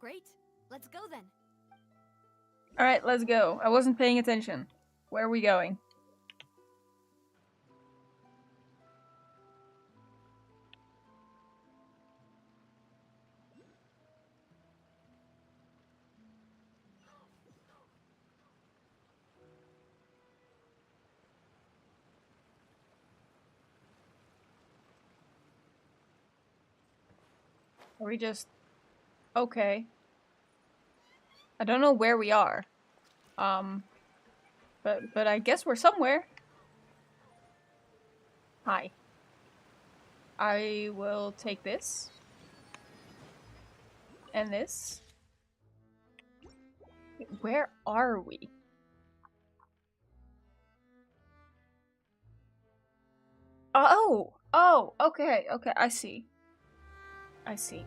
Great. Let's go then. Alright, let's go. I wasn't paying attention. Where are we going? Are we just... Okay. I don't know where we are. But I guess we're somewhere. Hi. I will take this. And this. Where are we? Oh! Oh! Okay, okay, I see. I see.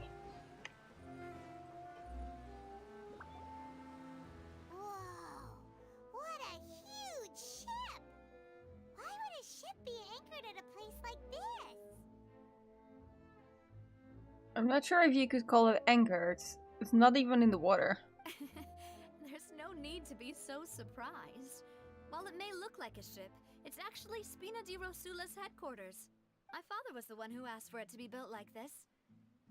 Whoa! What a huge ship! Why would a ship be anchored at a place like this? I'm not sure if you could call it anchored. It's not even in the water. There's no need to be so surprised. While it may look like a ship, it's actually Spina di Rosula's headquarters. My father was the one who asked for it to be built like this.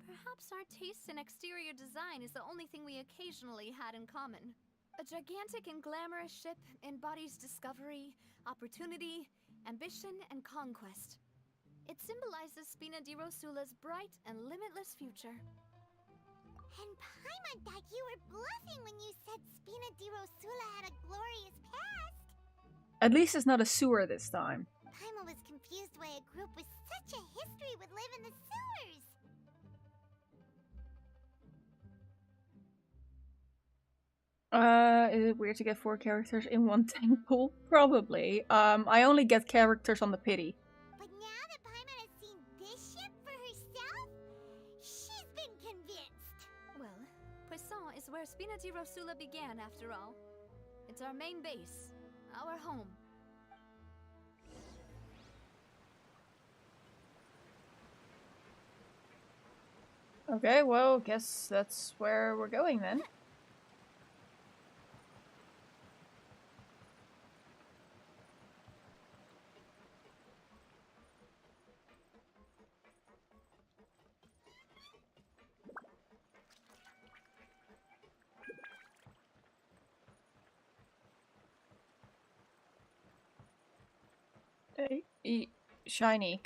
Perhaps our taste in exterior design is the only thing we occasionally had in common. A gigantic and glamorous ship embodies discovery, opportunity, ambition, and conquest. It symbolizes Spina di Rosula's bright and limitless future. And Paimon thought you were bluffing when you said Spina di Rosula had a glorious past. At least it's not a sewer this time. Paimon was confused why a group with such a history would live in the sewers. Is it weird to get 4 characters in one tank pool? Probably. I only get characters on the pity. But now that Paimon has seen this ship for herself, she's been convinced. Well, Poisson is where Spina di Rosula began, after all. It's our main base, our home. Okay, well, guess that's where we're going then. Hey, shiny.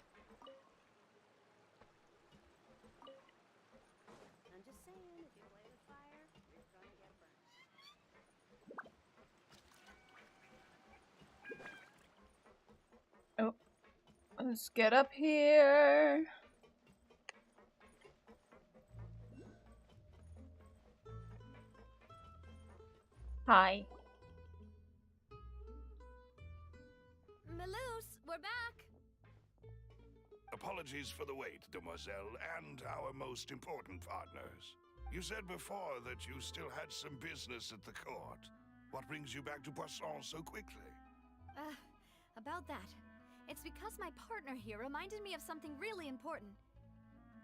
I'm just saying, if you play with fire, you're gonna get burned. Oh, let's get up here. Hi. Melus, we're back! Apologies for the wait, demoiselle, and our most important partners. You said before that you still had some business at the court. What brings you back to Poisson so quickly? About that. It's because my partner here reminded me of something really important.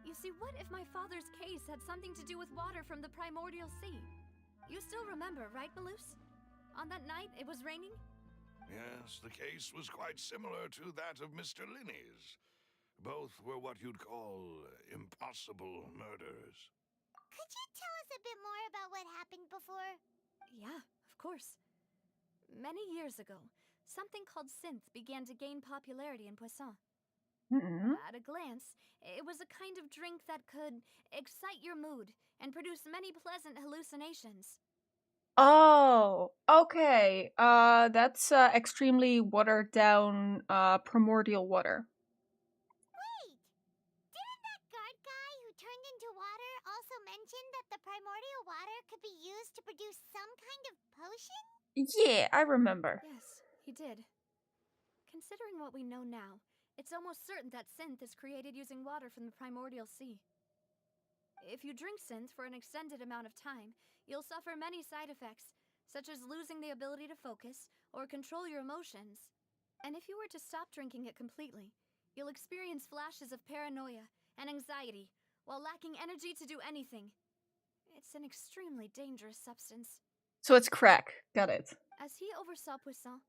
You see, what if my father's case had something to do with water from the primordial sea? You still remember, right, Melus? On that night, it was raining? Yes, the case was quite similar to that of Mr. Linney's. Both were what you'd call impossible murders. Could you tell us a bit more about what happened before? Yeah, of course. Many years ago, something called synth began to gain popularity in Poisson. At a glance, it was a kind of drink that could excite your mood and produce many pleasant hallucinations. Oh, okay. That's extremely watered down primordial water. Wait! Didn't that guard guy who turned into water also mention that the primordial water could be used to produce some kind of potion? Yeah, I remember. Yes, he did. Considering what we know now, it's almost certain that synth is created using water from the primordial sea. If you drink synth for an extended amount of time, you'll suffer many side effects, such as losing the ability to focus or control your emotions. And if you were to stop drinking it completely, you'll experience flashes of paranoia and anxiety while lacking energy to do anything. It's an extremely dangerous substance. So it's crack. Got it. As he oversaw Poisson,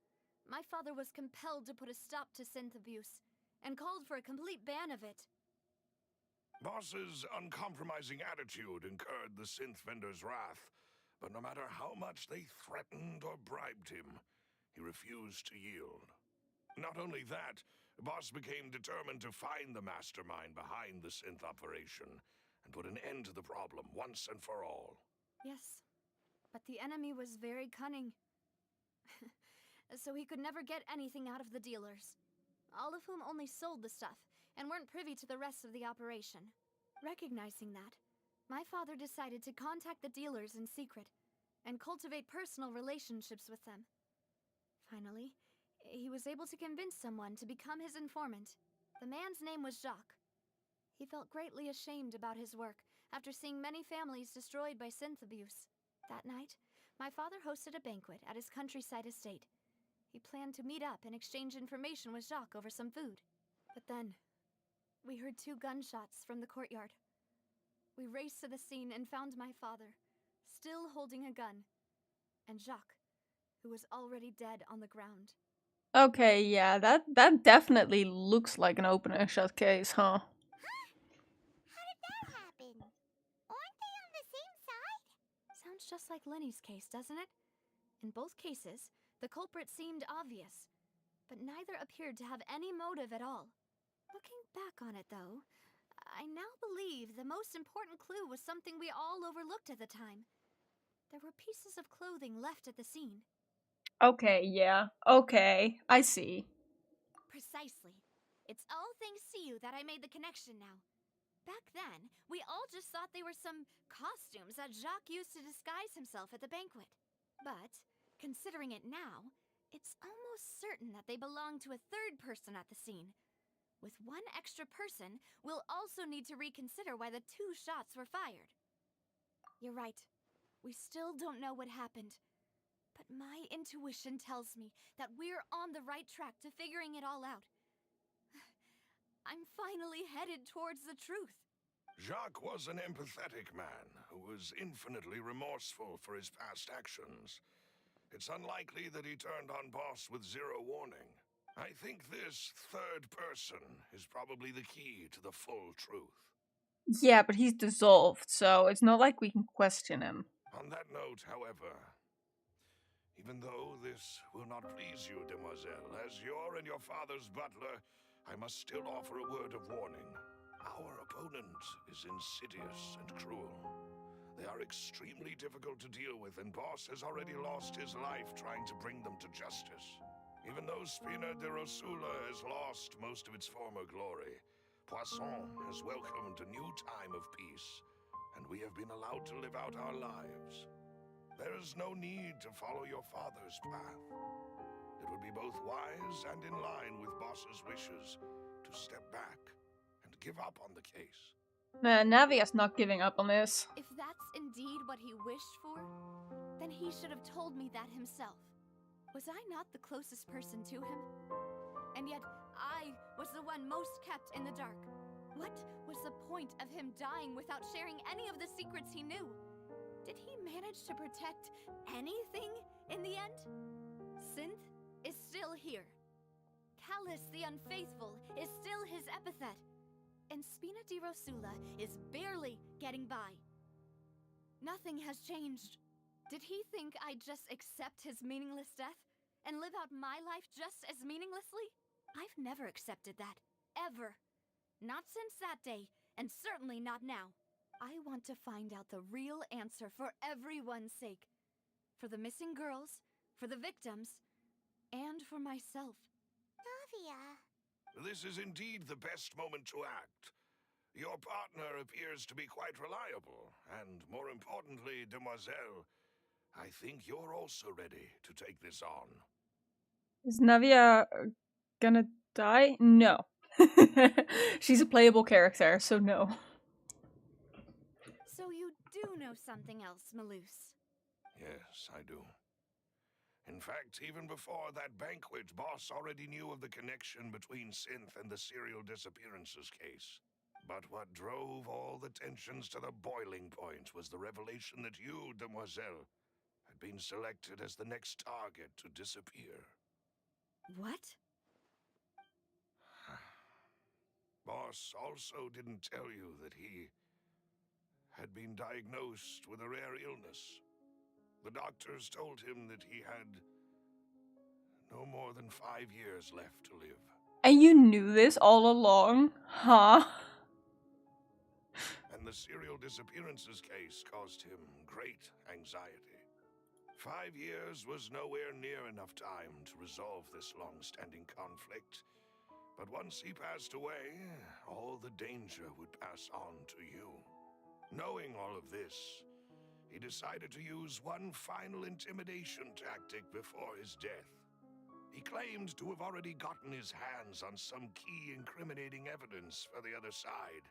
my father was compelled to put a stop to synth abuse and called for a complete ban of it. Boss's uncompromising attitude incurred the synth vendor's wrath, but no matter how much they threatened or bribed him, he refused to yield. Not only that, Boss became determined to find the mastermind behind the synth operation and put an end to the problem once and for all. Yes, but the enemy was very cunning. So he could never get anything out of the dealers, all of whom only sold the stuff and weren't privy to the rest of the operation. Recognizing that, my father decided to contact the dealers in secret and cultivate personal relationships with them. Finally, he was able to convince someone to become his informant. The man's name was Jacques. He felt greatly ashamed about his work after seeing many families destroyed by synth abuse. That night, my father hosted a banquet at his countryside estate. He planned to meet up and exchange information with Jacques over some food. But then, we heard 2 gunshots from the courtyard. We raced to the scene and found my father, still holding a gun, and Jacques, who was already dead on the ground. Okay, yeah, that definitely looks like an open and shut case, huh? How did that happen? Aren't they on the same side? Sounds just like Lenny's case, doesn't it? In both cases, the culprit seemed obvious, but neither appeared to have any motive at all. Looking back on it, though, I now believe the most important clue was something we all overlooked at the time. There were pieces of clothing left at the scene. Okay, yeah. Okay, I see. Precisely. It's all thanks to you that I made the connection now. Back then, we all just thought they were some costumes that Jacques used to disguise himself at the banquet. But, considering it now, it's almost certain that they belong to a third person at the scene. With one extra person, we'll also need to reconsider why the 2 shots were fired. You're right. We still don't know what happened. But my intuition tells me that we're on the right track to figuring it all out. I'm finally headed towards the truth. Jacques was an empathetic man who was infinitely remorseful for his past actions. It's unlikely that he turned on Boss with 0 warning. I think this third person is probably the key to the full truth. Yeah, but he's dissolved, so it's not like we can question him. On that note, however, even though this will not please you, demoiselle, as your and your father's butler, I must still offer a word of warning. Our opponent is insidious and cruel. They are extremely difficult to deal with, and Boss has already lost his life trying to bring them to justice. Even though Spina de Rosula has lost most of its former glory, Poisson has welcomed a new time of peace, and we have been allowed to live out our lives. There is no need to follow your father's path. It would be both wise and in line with Boss's wishes to step back and give up on the case. Navia's not giving up on this. If that's indeed what he wished for, then he should have told me that himself. Was I not the closest person to him? And yet, I was the one most kept in the dark. What was the point of him dying without sharing any of the secrets he knew? Did he manage to protect anything in the end? Synth is still here. Callus the Unfaithful is still his epithet. And Spina di Rosula is barely getting by. Nothing has changed. Did he think I'd just accept his meaningless death and live out my life just as meaninglessly? I've never accepted that. Ever. Not since that day, and certainly not now. I want to find out the real answer for everyone's sake. For the missing girls, for the victims, and for myself. Navia. This is indeed the best moment to act. Your partner appears to be quite reliable, and more importantly, demoiselle, I think you're also ready to take this on. Is Navia gonna die? No. She's a playable character, so no. So you do know something else, Maloose? Yes, I do. In fact, even before that banquet, Boss already knew of the connection between Synth and the serial disappearances case. But what drove all the tensions to the boiling point was the revelation that you, demoiselle, had been selected as the next target to disappear. What? Boss also didn't tell you that he had been diagnosed with a rare illness. The doctors told him that he had no more than 5 years left to live. And you knew this all along? Huh? And the the serial disappearances case caused him great anxiety. 5 years was nowhere near enough time to resolve this long-standing conflict. But once he passed away, all the danger would pass on to you. Knowing all of this, he decided to use one final intimidation tactic before his death. He claimed to have already gotten his hands on some key incriminating evidence for the other side,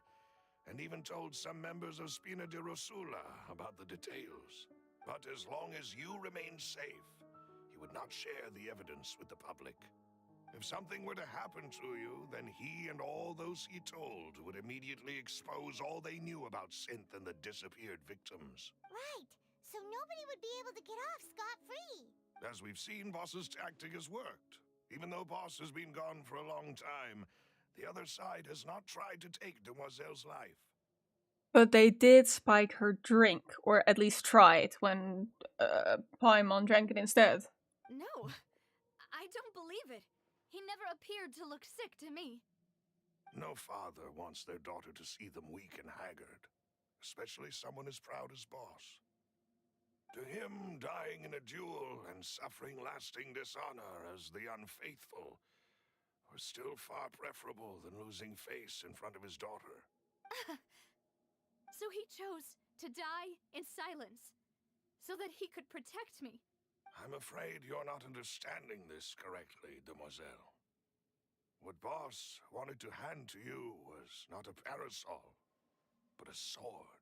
and even told some members of Spina di Rosula about the details. But as long as you remained safe, he would not share the evidence with the public. If something were to happen to you, then he and all those he told would immediately expose all they knew about Synth and the disappeared victims. Right, so nobody would be able to get off scot-free. As we've seen, Boss's tactic has worked. Even though Boss has been gone for a long time, the other side has not tried to take Demoiselle's life. But they did spike her drink, or at least tried, when Paimon drank it instead. No, I don't believe it. He never appeared to look sick to me. No father wants their daughter to see them weak and haggard, especially someone as proud as Boss. To him, dying in a duel and suffering lasting dishonor as the unfaithful was still far preferable than losing face in front of his daughter. So he chose to die in silence, so that he could protect me. I'm afraid you're not understanding this correctly, Demoiselle. What Boss wanted to hand to you was not a parasol, but a sword.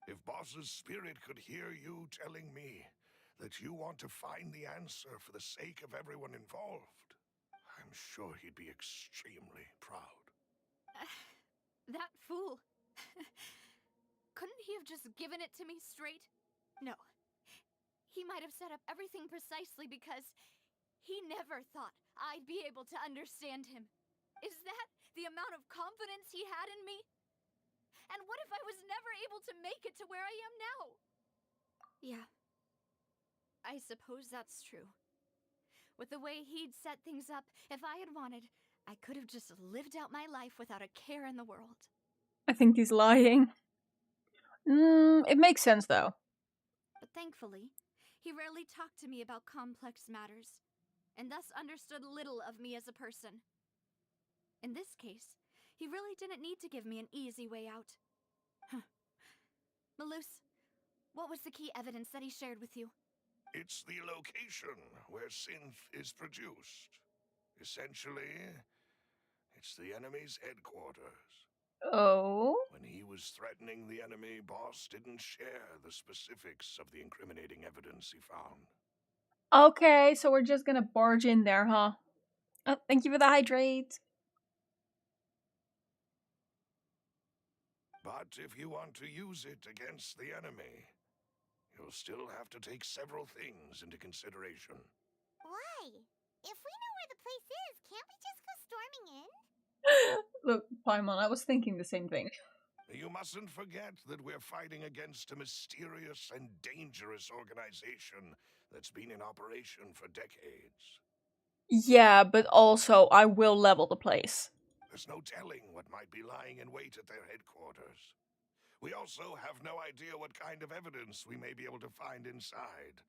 If Boss's spirit could hear you telling me that you want to find the answer for the sake of everyone involved, I'm sure he'd be extremely proud. That fool. Couldn't he have just given it to me straight? No. He might have set up everything precisely because he never thought I'd be able to understand him. Is that the amount of confidence he had in me? And what if I was never able to make it to where I am now? Yeah. I suppose that's true. With the way he'd set things up, if I had wanted, I could have just lived out my life without a care in the world. I think he's lying. It makes sense, though. But thankfully, he rarely talked to me about complex matters, and thus understood little of me as a person. In this case, he really didn't need to give me an easy way out. Malus, what was the key evidence that he shared with you? It's the location where Synth is produced. Essentially, it's the enemy's headquarters. Oh? When he was threatening the enemy, Boss didn't share the specifics of the incriminating evidence he found. Okay, so we're just gonna barge in there, huh? Oh, thank you for the hydrate. But if you want to use it against the enemy, you'll still have to take several things into consideration. Why? If we know where the place is, can't we just go storming in? Look, Paimon, I was thinking the same thing. You mustn't forget that we're fighting against a mysterious and dangerous organization that's been in operation for decades. Yeah, but also, I will level the place. There's no telling what might be lying in wait at their headquarters. We also have no idea what kind of evidence we may be able to find inside,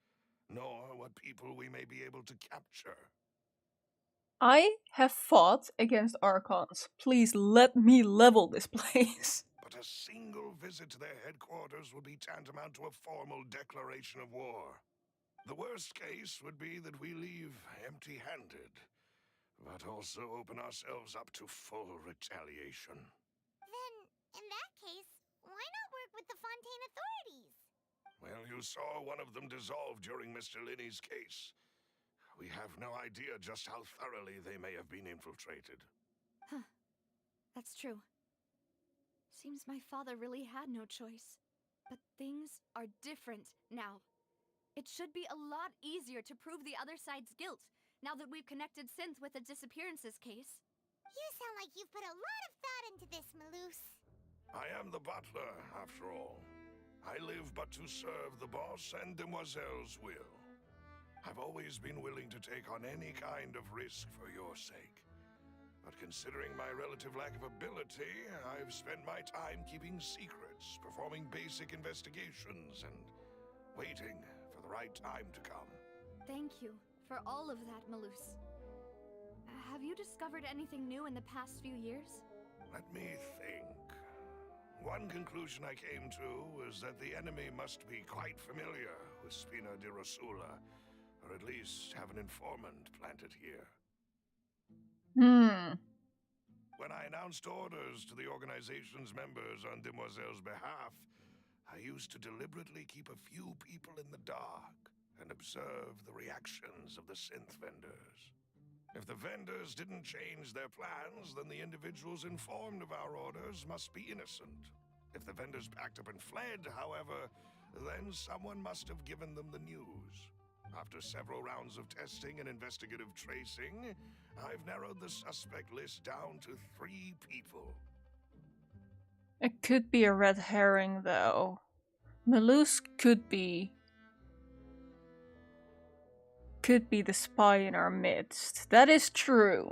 nor what people we may be able to capture. I have fought against Archons. Please let me level this place. But a single visit to their headquarters would be tantamount to a formal declaration of war. The worst case would be that we leave empty-handed, but also open ourselves up to full retaliation. Then, in that case, why not work with the Fontaine authorities? Well, you saw one of them dissolve during Mr. Linney's case. We have no idea just how thoroughly they may have been infiltrated. Huh. That's true. Seems my father really had no choice. But things are different now. It should be a lot easier to prove the other side's guilt, now that we've connected Synth with the disappearances case. You sound like you've put a lot of thought into this, Malus. I am the butler, after all. I live but to serve the boss and Demoiselle's will. I've always been willing to take on any kind of risk for your sake. But considering my relative lack of ability, I've spent my time keeping secrets, performing basic investigations, and waiting for the right time to come. Thank you for all of that, Malus. Have you discovered anything new in the past few years? Let me think. One conclusion I came to was that the enemy must be quite familiar with Spina di Rosula, or at least have an informant planted here. When I announced orders to the organization's members on Demoiselle's behalf, I used to deliberately keep a few people in the dark and observe the reactions of the synth vendors. If the vendors didn't change their plans, then the individuals informed of our orders must be innocent. If the vendors packed up and fled, however, then someone must have given them the news. After several rounds of testing and investigative tracing, I've narrowed the suspect list down to 3 people. It could be a red herring, though. Malus could be the spy in our midst. That is true.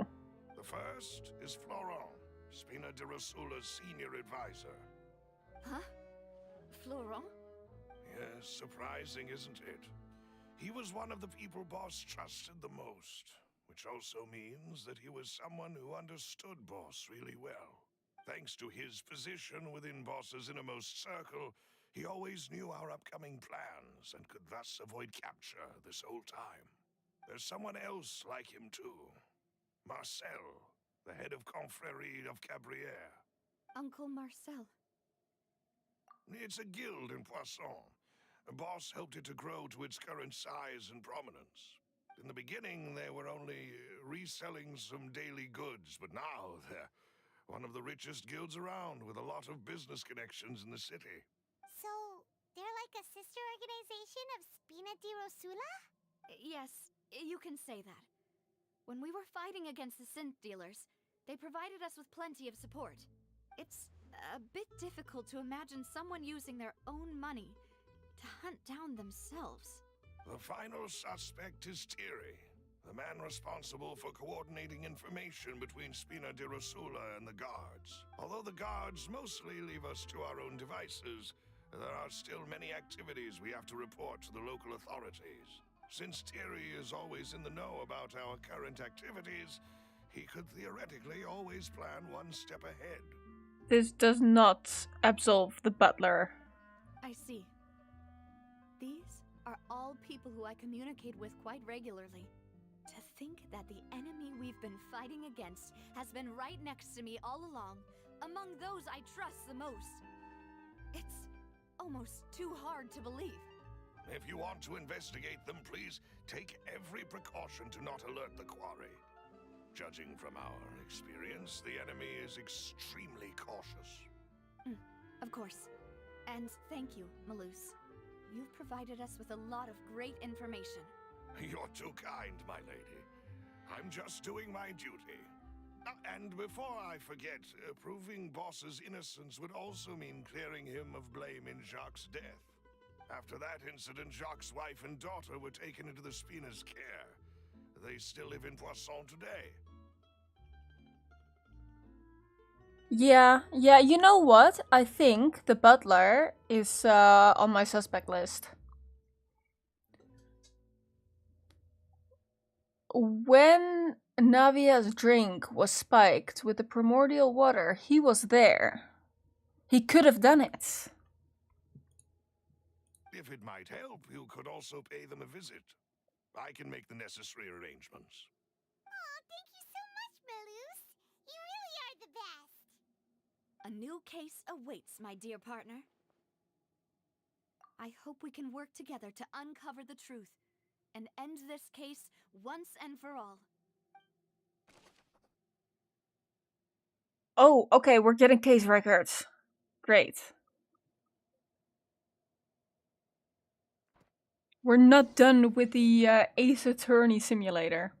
The first is Florent, Spina di Rosula's senior advisor. Huh? Florent? Yes, surprising, isn't it? He was one of the people Boss trusted the most, which also means that he was someone who understood Boss really well. Thanks to his position within Boss's innermost circle, he always knew our upcoming plans and could thus avoid capture this whole time. There's someone else like him too. Marcel, the head of Confrérie of Cabrières. Uncle Marcel. It's a guild in Poisson. Boss helped it to grow to its current size and prominence. In the beginning, they were only reselling some daily goods, but now they're one of the richest guilds around with a lot of business connections in the city. So, they're like a sister organization of Spina di Rosula? Yes, you can say that. When we were fighting against the synth dealers, they provided us with plenty of support. It's a bit difficult to imagine someone using their own money to hunt down themselves. The final suspect is Thierry, the man responsible for coordinating information between Spina di Rosula and the guards. Although the guards mostly leave us to our own devices, there are still many activities we have to report to the local authorities. Since Thierry is always in the know about our current activities, he could theoretically always plan one step ahead. This does not absolve the butler. I see. These are all people who I communicate with quite regularly. To think that the enemy we've been fighting against has been right next to me all along, among those I trust the most. It's almost too hard to believe. If you want to investigate them, please take every precaution to not alert the quarry. Judging from our experience, the enemy is extremely cautious. Of course. And thank you, Malus. You've provided us with a lot of great information. You're too kind, my lady. I'm just doing my duty. And before I forget, proving Boss's innocence would also mean clearing him of blame in Jacques' death. After that incident, Jacques' wife and daughter were taken into the Spina's care. They still live in Poisson today. Yeah, you know what? I think the butler is on my suspect list. When Navia's drink was spiked with the primordial water, he was there. He could have done it. If it might help, you could also pay them a visit. I can make the necessary arrangements. Oh, thank you so much, Malus. You really are the best. A new case awaits, my dear partner. I hope we can work together to uncover the truth and end this case once and for all. Oh, okay, we're getting case records. Great. We're not done with the Ace Attorney simulator.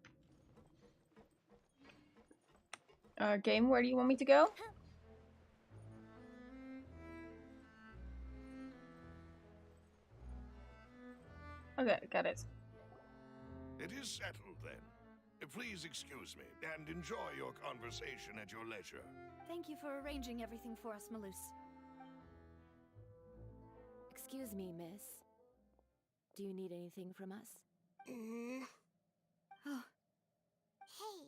Game, where do you want me to go? Okay, got it. It is settled then. Please excuse me, and enjoy your conversation at your leisure. Thank you for arranging everything for us, Malus. Excuse me, miss. Do you need anything from us? Oh, Hey,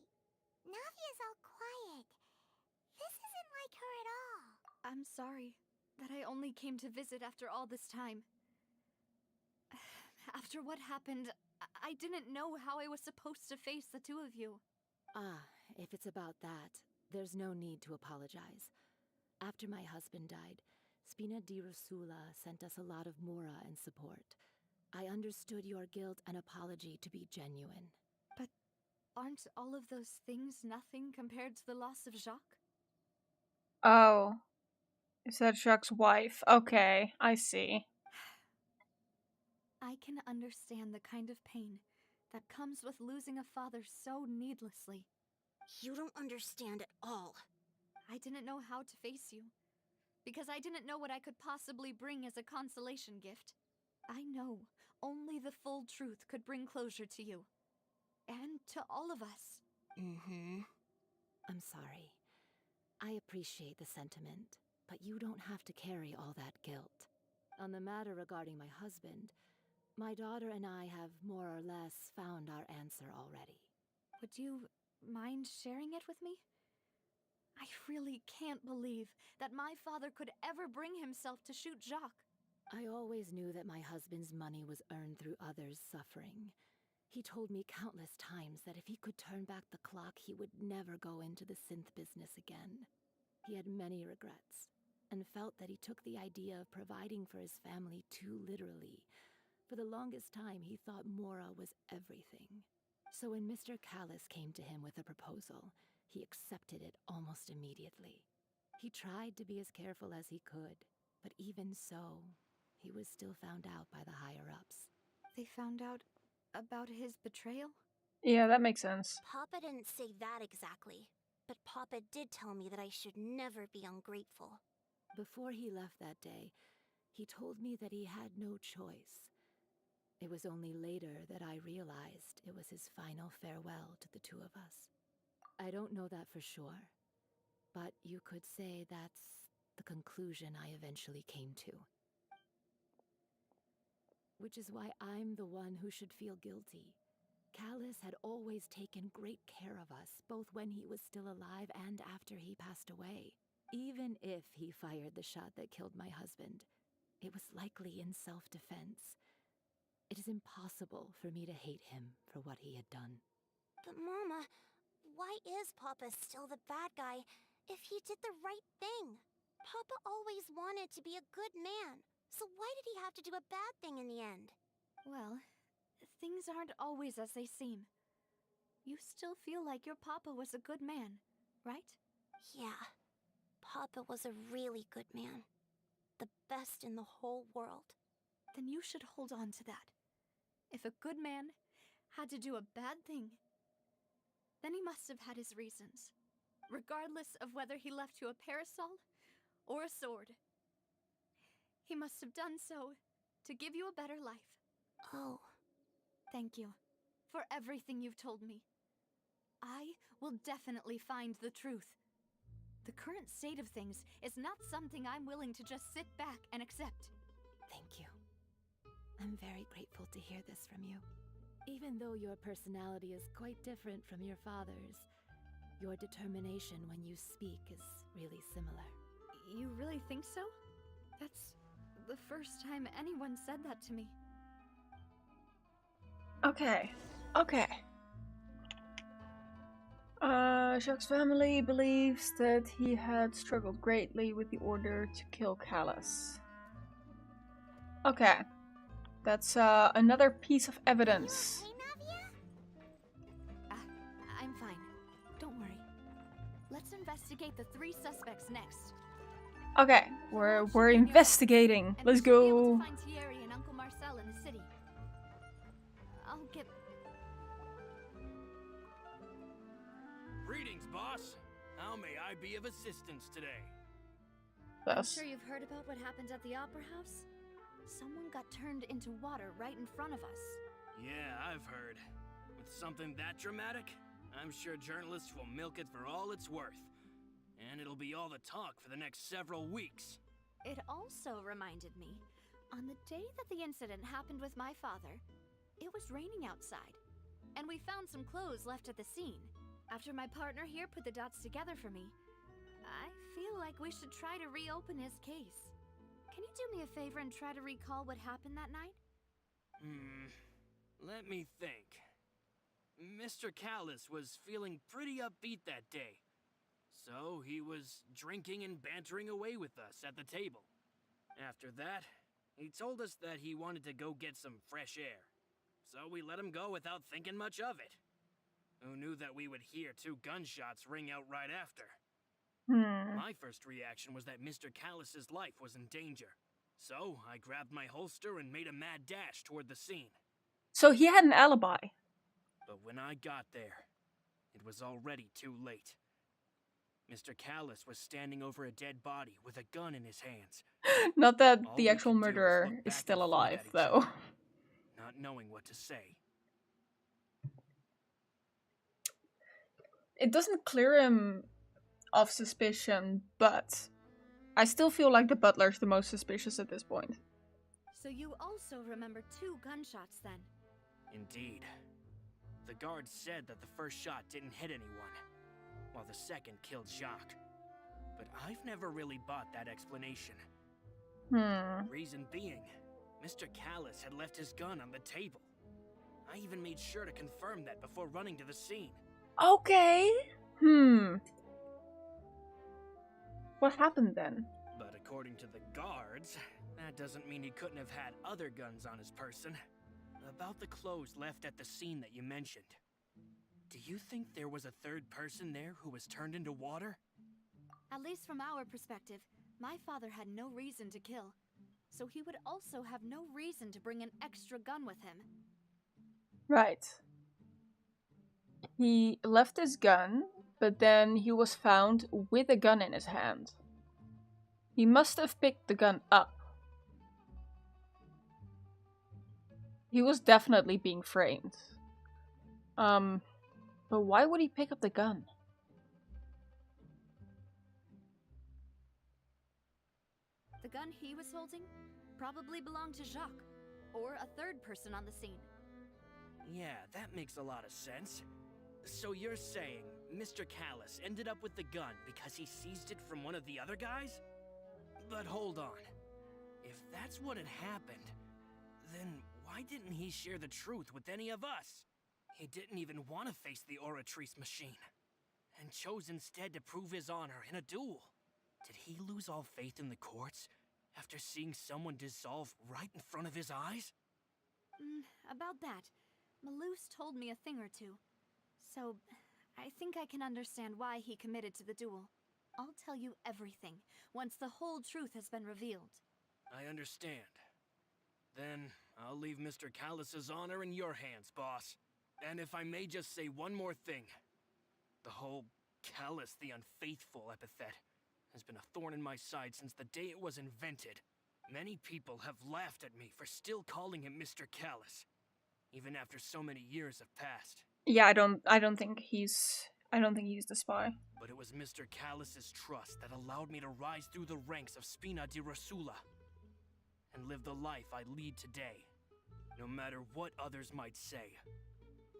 Navia's all quiet. This isn't like her at all. I'm sorry that I only came to visit after all this time. After what happened, I didn't know how I was supposed to face the two of you. Ah, if it's about that, there's no need to apologize. After my husband died, Spina di Rosula sent us a lot of mora and support. I understood your guilt and apology to be genuine. But aren't all of those things nothing compared to the loss of Jacques? Oh. Is that Jacques' wife? Okay, I see. I can understand the kind of pain that comes with losing a father so needlessly. You don't understand at all. I didn't know how to face you, because I didn't know what I could possibly bring as a consolation gift. I know only the full truth could bring closure to you. And to all of us. I'm sorry. I appreciate the sentiment, but you don't have to carry all that guilt. On the matter regarding my husband, my daughter and I have more or less found our answer already. Would you mind sharing it with me? I really can't believe that my father could ever bring himself to shoot Jacques. I always knew that my husband's money was earned through others' suffering. He told me countless times that if he could turn back the clock, he would never go into the synth business again. He had many regrets, and felt that he took the idea of providing for his family too literally. For the longest time, he thought Mora was everything. So when Mr. Callis came to him with a proposal, he accepted it almost immediately. He tried to be as careful as he could, but even so, he was still found out by the higher-ups. They found out about his betrayal? Yeah, that makes sense. Papa didn't say that exactly, but Papa did tell me that I should never be ungrateful. Before he left that day, he told me that he had no choice. It was only later that I realized it was his final farewell to the two of us. I don't know that for sure, but you could say that's the conclusion I eventually came to. Which is why I'm the one who should feel guilty. Callis had always taken great care of us, both when he was still alive and after he passed away. Even if he fired the shot that killed my husband, it was likely in self-defense. It is impossible for me to hate him for what he had done. But Mama, why is Papa still the bad guy if he did the right thing? Papa always wanted to be a good man, so why did he have to do a bad thing in the end? Well, things aren't always as they seem. You still feel like your papa was a good man, right? Yeah, Papa was a really good man. The best in the whole world. Then you should hold on to that. If a good man had to do a bad thing, then he must have had his reasons, regardless of whether he left you a parasol or a sword. He must have done so to give you a better life. Oh. Thank you for everything you've told me. I will definitely find the truth. The current state of things is not something I'm willing to just sit back and accept. Thank you. I'm very grateful to hear this from you. Even though your personality is quite different from your father's, your determination when you speak is really similar. You really think so? That's the first time anyone said that to me. Okay. Jacques' family believes that he had struggled greatly with the order to kill Callis. Okay. That's another piece of evidence. Are you okay, Navia? I'm fine. Don't worry. Let's investigate the 3 suspects next. Okay, we're investigating. Let's go. Be able to find Thierry and Uncle Marcel in the city. I'll get... Greetings, boss. How may I be of assistance today? I'm sure you've heard about what happened at the Opera House? Someone got turned into water right in front of us. Yeah, I've heard. With something that dramatic, I'm sure journalists will milk it for all it's worth. And it'll be all the talk for the next several weeks. It also reminded me, on the day that the incident happened with my father, it was raining outside, and we found some clothes left at the scene. After my partner here put the dots together for me, I feel like we should try to reopen his case. Can you do me a favor and try to recall what happened that night? Let me think. Mr. Callus was feeling pretty upbeat that day. So he was drinking and bantering away with us at the table. After that, he told us that he wanted to go get some fresh air. So we let him go without thinking much of it. Who knew that we would hear 2 gunshots ring out right after? My first reaction was that Mr. Callus's life was in danger. So I grabbed my holster and made a mad dash toward the scene. So he had an alibi. But when I got there, it was already too late. Mr. Callus was standing over a dead body with a gun in his hands. Not that All the we actual could do was murderer look is back still and forth alive, at each though. other, not knowing what to say. It doesn't clear him of suspicion, but I still feel like the butler's the most suspicious at this point. So you also remember 2 gunshots then? Indeed. The guard said that the first shot didn't hit anyone, while the second killed Jacques. But I've never really bought that explanation. Reason being, Mr. Callus had left his gun on the table. I even made sure to confirm that before running to the scene. Okay. What happened then? But according to the guards, that doesn't mean he couldn't have had other guns on his person. About the clothes left at the scene that you mentioned. Do you think there was a third person there who was turned into water? At least from our perspective, my father had no reason to kill. So he would also have no reason to bring an extra gun with him. Right. He left his gun, but then he was found with a gun in his hand. He must have picked the gun up. He was definitely being framed. But why would he pick up the gun? The gun he was holding probably belonged to Jacques, or a third person on the scene. Yeah, that makes a lot of sense. So you're saying Mr. Callus ended up with the gun because he seized it from one of the other guys? But hold on. If that's what had happened, then why didn't he share the truth with any of us? He didn't even want to face the Oratrice machine, and chose instead to prove his honor in a duel. Did he lose all faith in the courts after seeing someone dissolve right in front of his eyes? About that, Malus told me a thing or two. So, I think I can understand why he committed to the duel. I'll tell you everything, once the whole truth has been revealed. I understand. Then, I'll leave Mr. Callus's honor in your hands, boss. And if I may just say one more thing. The whole Callus the Unfaithful epithet has been a thorn in my side since the day it was invented. Many people have laughed at me for still calling him Mr. Callus, even after so many years have passed. Yeah, I don't think he's the spy. But it was Mr. Callus's trust that allowed me to rise through the ranks of Spina di Rosula and live the life I lead today. No matter what others might say,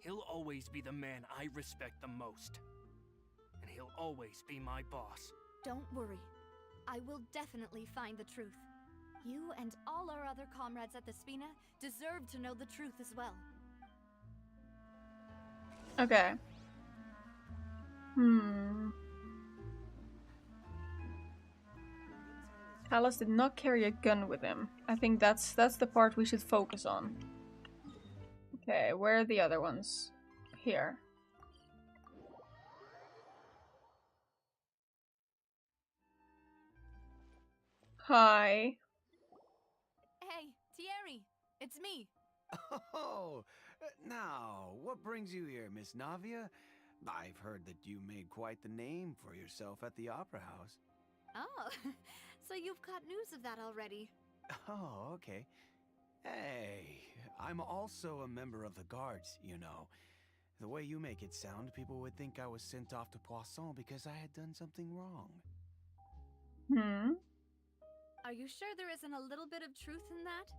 he'll always be the man I respect the most. And he'll always be my boss. Don't worry. I will definitely find the truth. You and all our other comrades at the Spina deserve to know the truth as well. Okay. Callus did not carry a gun with him. I think that's the part we should focus on. Okay, where are the other ones? Here. Hi. Hey, Thierry! It's me! Oh, now, what brings you here, Miss Navia? I've heard that you made quite the name for yourself at the Opera House. Oh, so you've got news of that already. Oh, okay. Hey, I'm also a member of the Guards, you know. The way you make it sound, people would think I was sent off to Poisson because I had done something wrong. Are you sure there isn't a little bit of truth in that?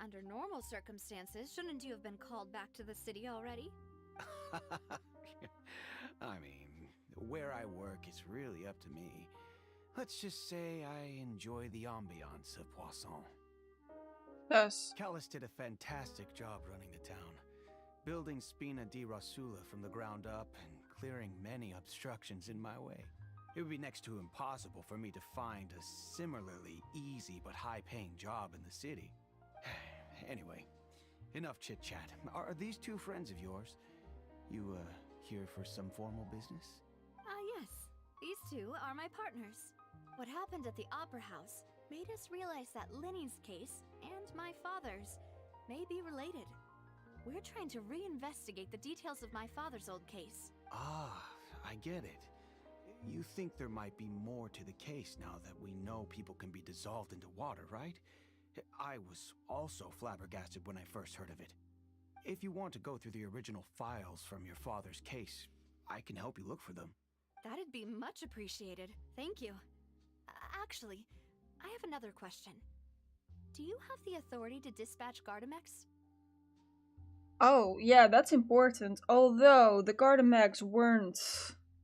Under normal circumstances, shouldn't you have been called back to the city already? I mean, where I work is really up to me. Let's just say I enjoy the ambiance of Poisson. Yes. Callus did a fantastic job running the town, building Spina di Rasula from the ground up and clearing many obstructions in my way. It would be next to impossible for me to find a similarly easy but high-paying job in the city. Anyway, enough chit-chat. Are these two friends of yours? You, here for some formal business? Yes. These two are my partners. What happened at the Opera House made us realize that Linny's case and my father's may be related. We're trying to reinvestigate the details of my father's old case. Ah, I get it. You think there might be more to the case now that we know people can be dissolved into water, right? I was also flabbergasted when I first heard of it. If you want to go through the original files from your father's case, I can help you look for them. That'd be much appreciated. Thank you. Actually, I have another question. Do you have the authority to dispatch Gardamex? Oh, yeah, that's important. Although the Gardamex weren't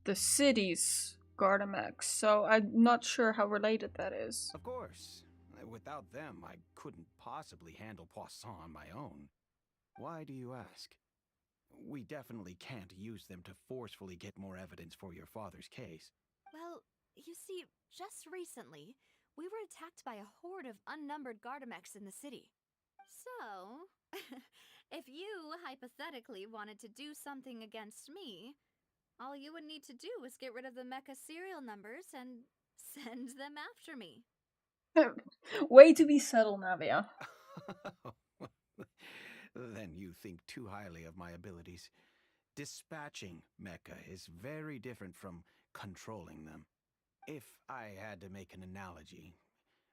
the city's Gardamex, so I'm not sure how related that is. Of course. Without them, I couldn't possibly handle Poisson on my own. Why do you ask? We definitely can't use them to forcefully get more evidence for your father's case. Well, you see, just recently, we were attacked by a horde of unnumbered Gardamex in the city. So, if you hypothetically wanted to do something against me, all you would need to do is get rid of the mecha serial numbers and send them after me. Way to be subtle, Navia. Then you think too highly of my abilities. Dispatching mecha is very different from controlling them. If I had to make an analogy,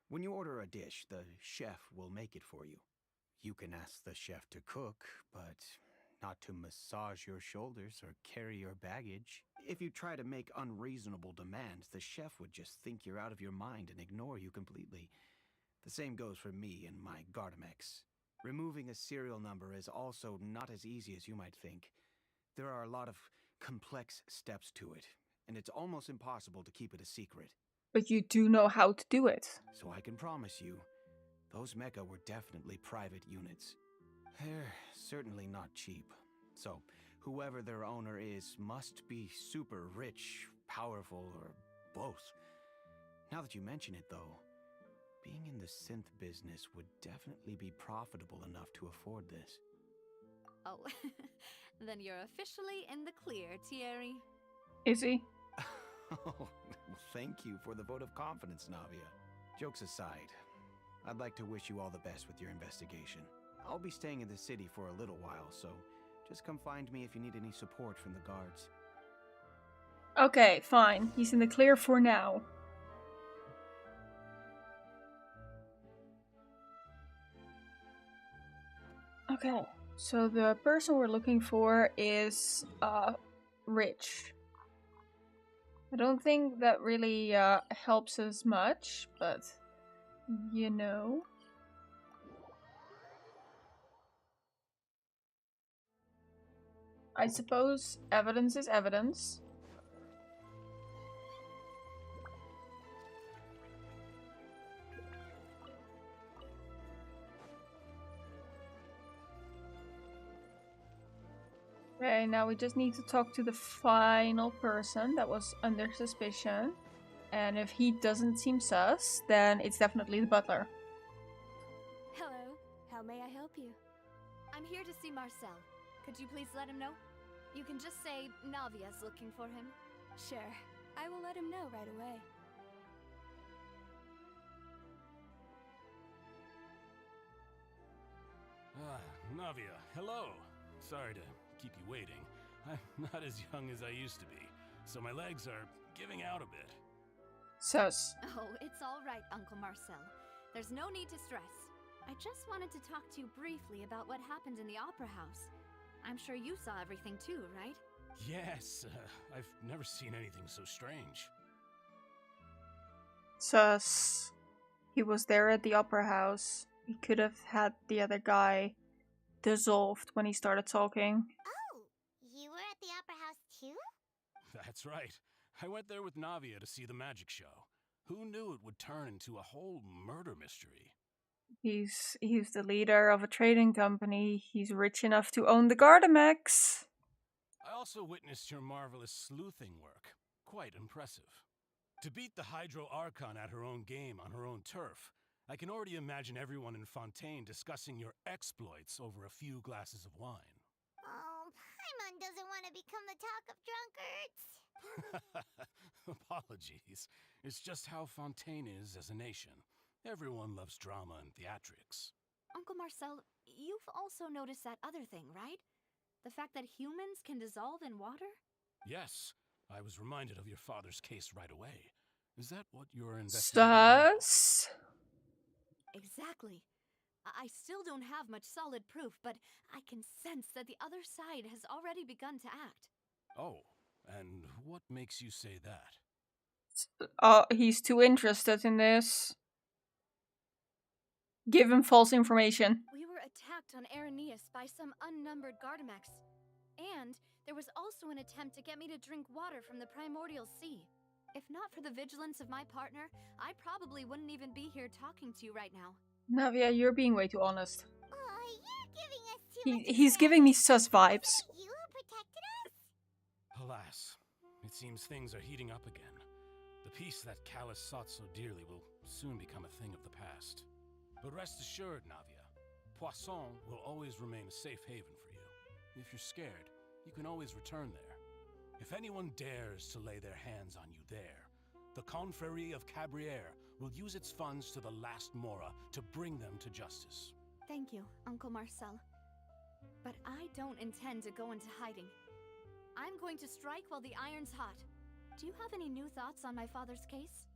when you order a dish, the chef will make it for you. You can ask the chef to cook, but not to massage your shoulders or carry your baggage. If you try to make unreasonable demands, the chef would just think you're out of your mind and ignore you completely. The same goes for me and my Gardamex. Removing a serial number is also not as easy as you might think. There are a lot of complex steps to it, and it's almost impossible to keep it a secret. But you do know how to do it. So I can promise you, those mecha were definitely private units. They're certainly not cheap. So, whoever their owner is must be super rich, powerful, or both. Now that you mention it, though, being in the synth business would definitely be profitable enough to afford this. Oh, then you're officially in the clear, Thierry. Is he? Oh, thank you for the vote of confidence, Navia. Jokes aside, I'd like to wish you all the best with your investigation. I'll be staying in the city for a little while, so just come find me if you need any support from the guards. Okay, fine. He's in the clear for now. Okay, so the person we're looking for is rich. I don't think that really helps us much, but you know. I suppose evidence is evidence. Okay, now we just need to talk to the final person that was under suspicion. And if he doesn't seem sus, then it's definitely the butler. Hello, how may I help you? I'm here to see Marcel. Could you please let him know? You can just say Navia's looking for him. Sure, I will let him know right away. Navia, hello. Sorry to keep you waiting. I'm not as young as I used to be, so my legs are giving out a bit. Sus. Oh, it's all right, Uncle Marcel. There's no need to stress. I just wanted to talk to you briefly about what happened in the Opera House. I'm sure you saw everything too, right? Yes, I've never seen anything so strange. Sus. He was there at the opera house. He could have had the other guy dissolved when he started talking. Oh, you were at the opera house too? That's right. I went there with Navia to see the magic show. Who knew it would turn into a whole murder mystery? He's the leader of a trading company. He's rich enough to own the Gardamex. I also witnessed your marvelous sleuthing work. Quite impressive. To beat the Hydro Archon at her own game on her own turf, I can already imagine everyone in Fontaine discussing your exploits over a few glasses of wine. Oh, Paimon doesn't want to become the talk of drunkards. Apologies. It's just how Fontaine is as a nation. Everyone loves drama and theatrics. Uncle Marcel, you've also noticed that other thing, right? The fact that humans can dissolve in water? Yes, I was reminded of your father's case right away. Is that what you're investigating now? Sus. Exactly. I still don't have much solid proof, but I can sense that the other side has already begun to act. Oh, and what makes you say that? He's too interested in this. Give him false information. We were attacked on Araneus by some unnumbered Gardamex. And there was also an attempt to get me to drink water from the primordial sea. If not for the vigilance of my partner, I probably wouldn't even be here talking to you right now. Navia, you're being way too honest. Oh, you're giving us too much He's giving me sus vibes. You who protected us? Alas, it seems things are heating up again. The peace that Callus sought so dearly will soon become a thing of the past. But rest assured, Navia, Poisson will always remain a safe haven for you. If you're scared, you can always return there. If anyone dares to lay their hands on you there, the Confrérie of Cabriere will use its funds to the last Mora to bring them to justice. Thank you, Uncle Marcel. But I don't intend to go into hiding. I'm going to strike while the iron's hot. Do you have any new thoughts on my father's case?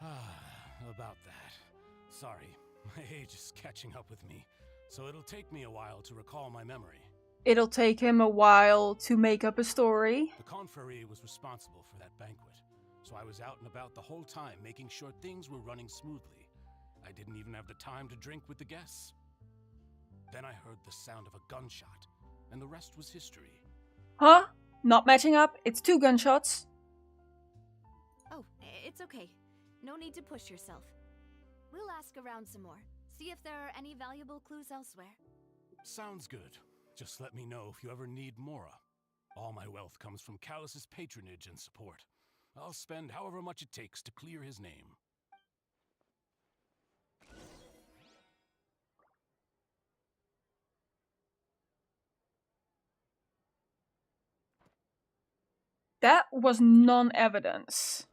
About that. Sorry, my age is catching up with me, so it'll take me a while to recall my memory. It'll take him a while to make up a story. The Confrérie was responsible for that banquet, so I was out and about the whole time making sure things were running smoothly. I didn't even have the time to drink with the guests. Then I heard the sound of a gunshot, and the rest was history. Huh? Not matching up? It's 2 gunshots. Oh, it's okay. No need to push yourself. We'll ask around some more. See if there are any valuable clues elsewhere. Sounds good. Just let me know if you ever need Mora. All my wealth comes from Callus's patronage and support. I'll spend however much it takes to clear his name. That was non-evidence.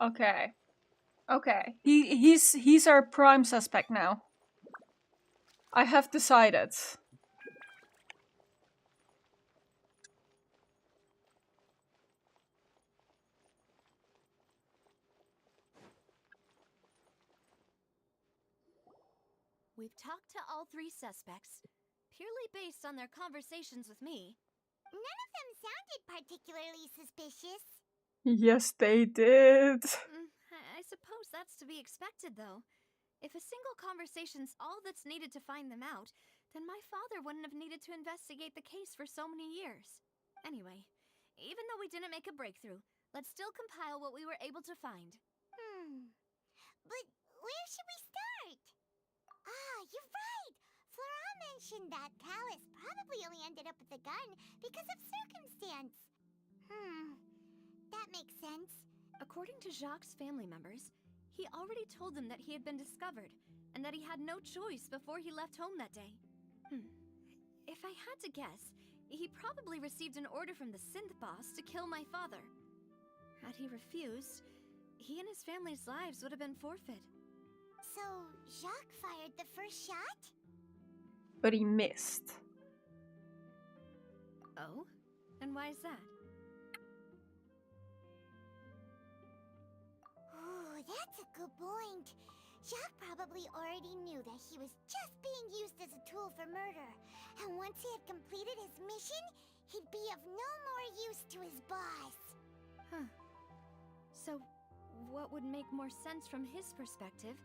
Okay. Okay. He's our prime suspect now. I have decided. We've talked to all 3 suspects, purely based on their conversations with me. None of them sounded particularly suspicious. Yes, they did. I suppose that's to be expected, though. If a single conversation's all that's needed to find them out, then my father wouldn't have needed to investigate the case for so many years. Anyway, even though we didn't make a breakthrough, let's still compile what we were able to find. But where should we start? Ah, you're right! Flora mentioned that Callus probably only ended up with the gun because of circumstance. That makes sense. According to Jacques' family members, he already told them that he had been discovered, and that he had no choice before he left home that day. If I had to guess, he probably received an order from the synth boss to kill my father. Had he refused, he and his family's lives would have been forfeit. So, Jacques fired the first shot? But he missed. Oh? And why is that? Ooh, that's a good point. Jack probably already knew that he was just being used as a tool for murder. And once he had completed his mission, he'd be of no more use to his boss. Huh. So, what would make more sense from his perspective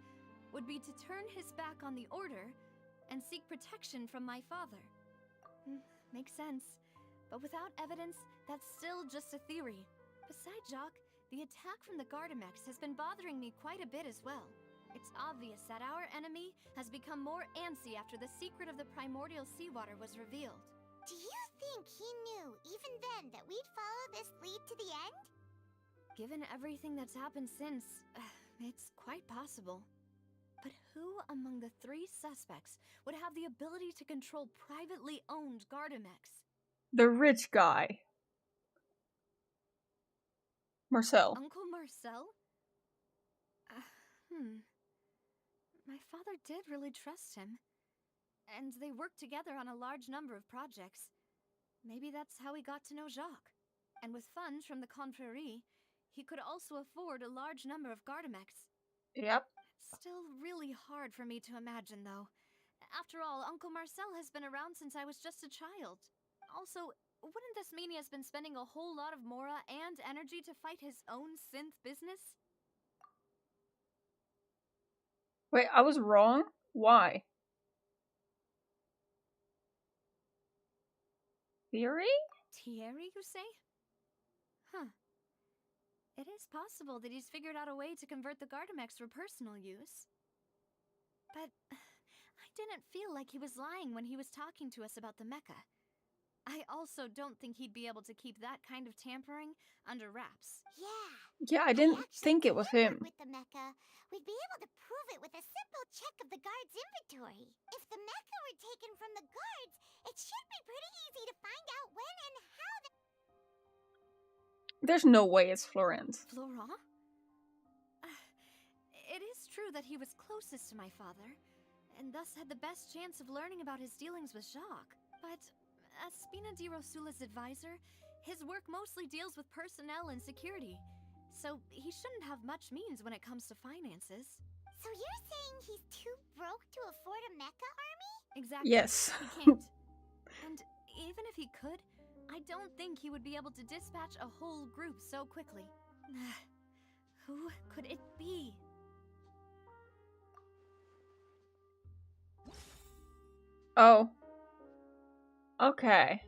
would be to turn his back on the Order and seek protection from my father. Makes sense. But without evidence, that's still just a theory. Besides, Jacques, the attack from the Gardamex has been bothering me quite a bit as well. It's obvious that our enemy has become more antsy after the secret of the primordial seawater was revealed. Do you think he knew, even then, that we'd follow this lead to the end? Given everything that's happened since, it's quite possible. But who among the three suspects would have the ability to control privately owned Gardamex? The rich guy. Marcel. Uncle Marcel? My father did really trust him. And they worked together on a large number of projects. Maybe that's how he got to know Jacques. And with funds from the Confrérie, he could also afford a large number of Gardamex. Yep. It's still really hard for me to imagine, though. After all, Uncle Marcel has been around since I was just a child. Also, wouldn't this mean he has been spending a whole lot of mora and energy to fight his own synth business? Wait, I was wrong? Why? Theory? Thierry, you say? Huh. It is possible that he's figured out a way to convert the Gardamex for personal use. But I didn't feel like he was lying when he was talking to us about the mecha. I also don't think he'd be able to keep that kind of tampering under wraps. Yeah, I didn't think it was him. With the mecha, we'd be able to prove it with a simple check of the guard's inventory. If the mecha were taken from the guards, it should be pretty easy to find out when and how the... There's no way it's Florent. Florent? It is true that he was closest to my father, and thus had the best chance of learning about his dealings with Jacques. But as Spina di Rosula's advisor, his work mostly deals with personnel and security, so he shouldn't have much means when it comes to finances. So you're saying he's too broke to afford a mecha army? Exactly. Yes. He can't. And even if he could, I don't think he would be able to dispatch a whole group so quickly. Who could it be? Oh. Okay.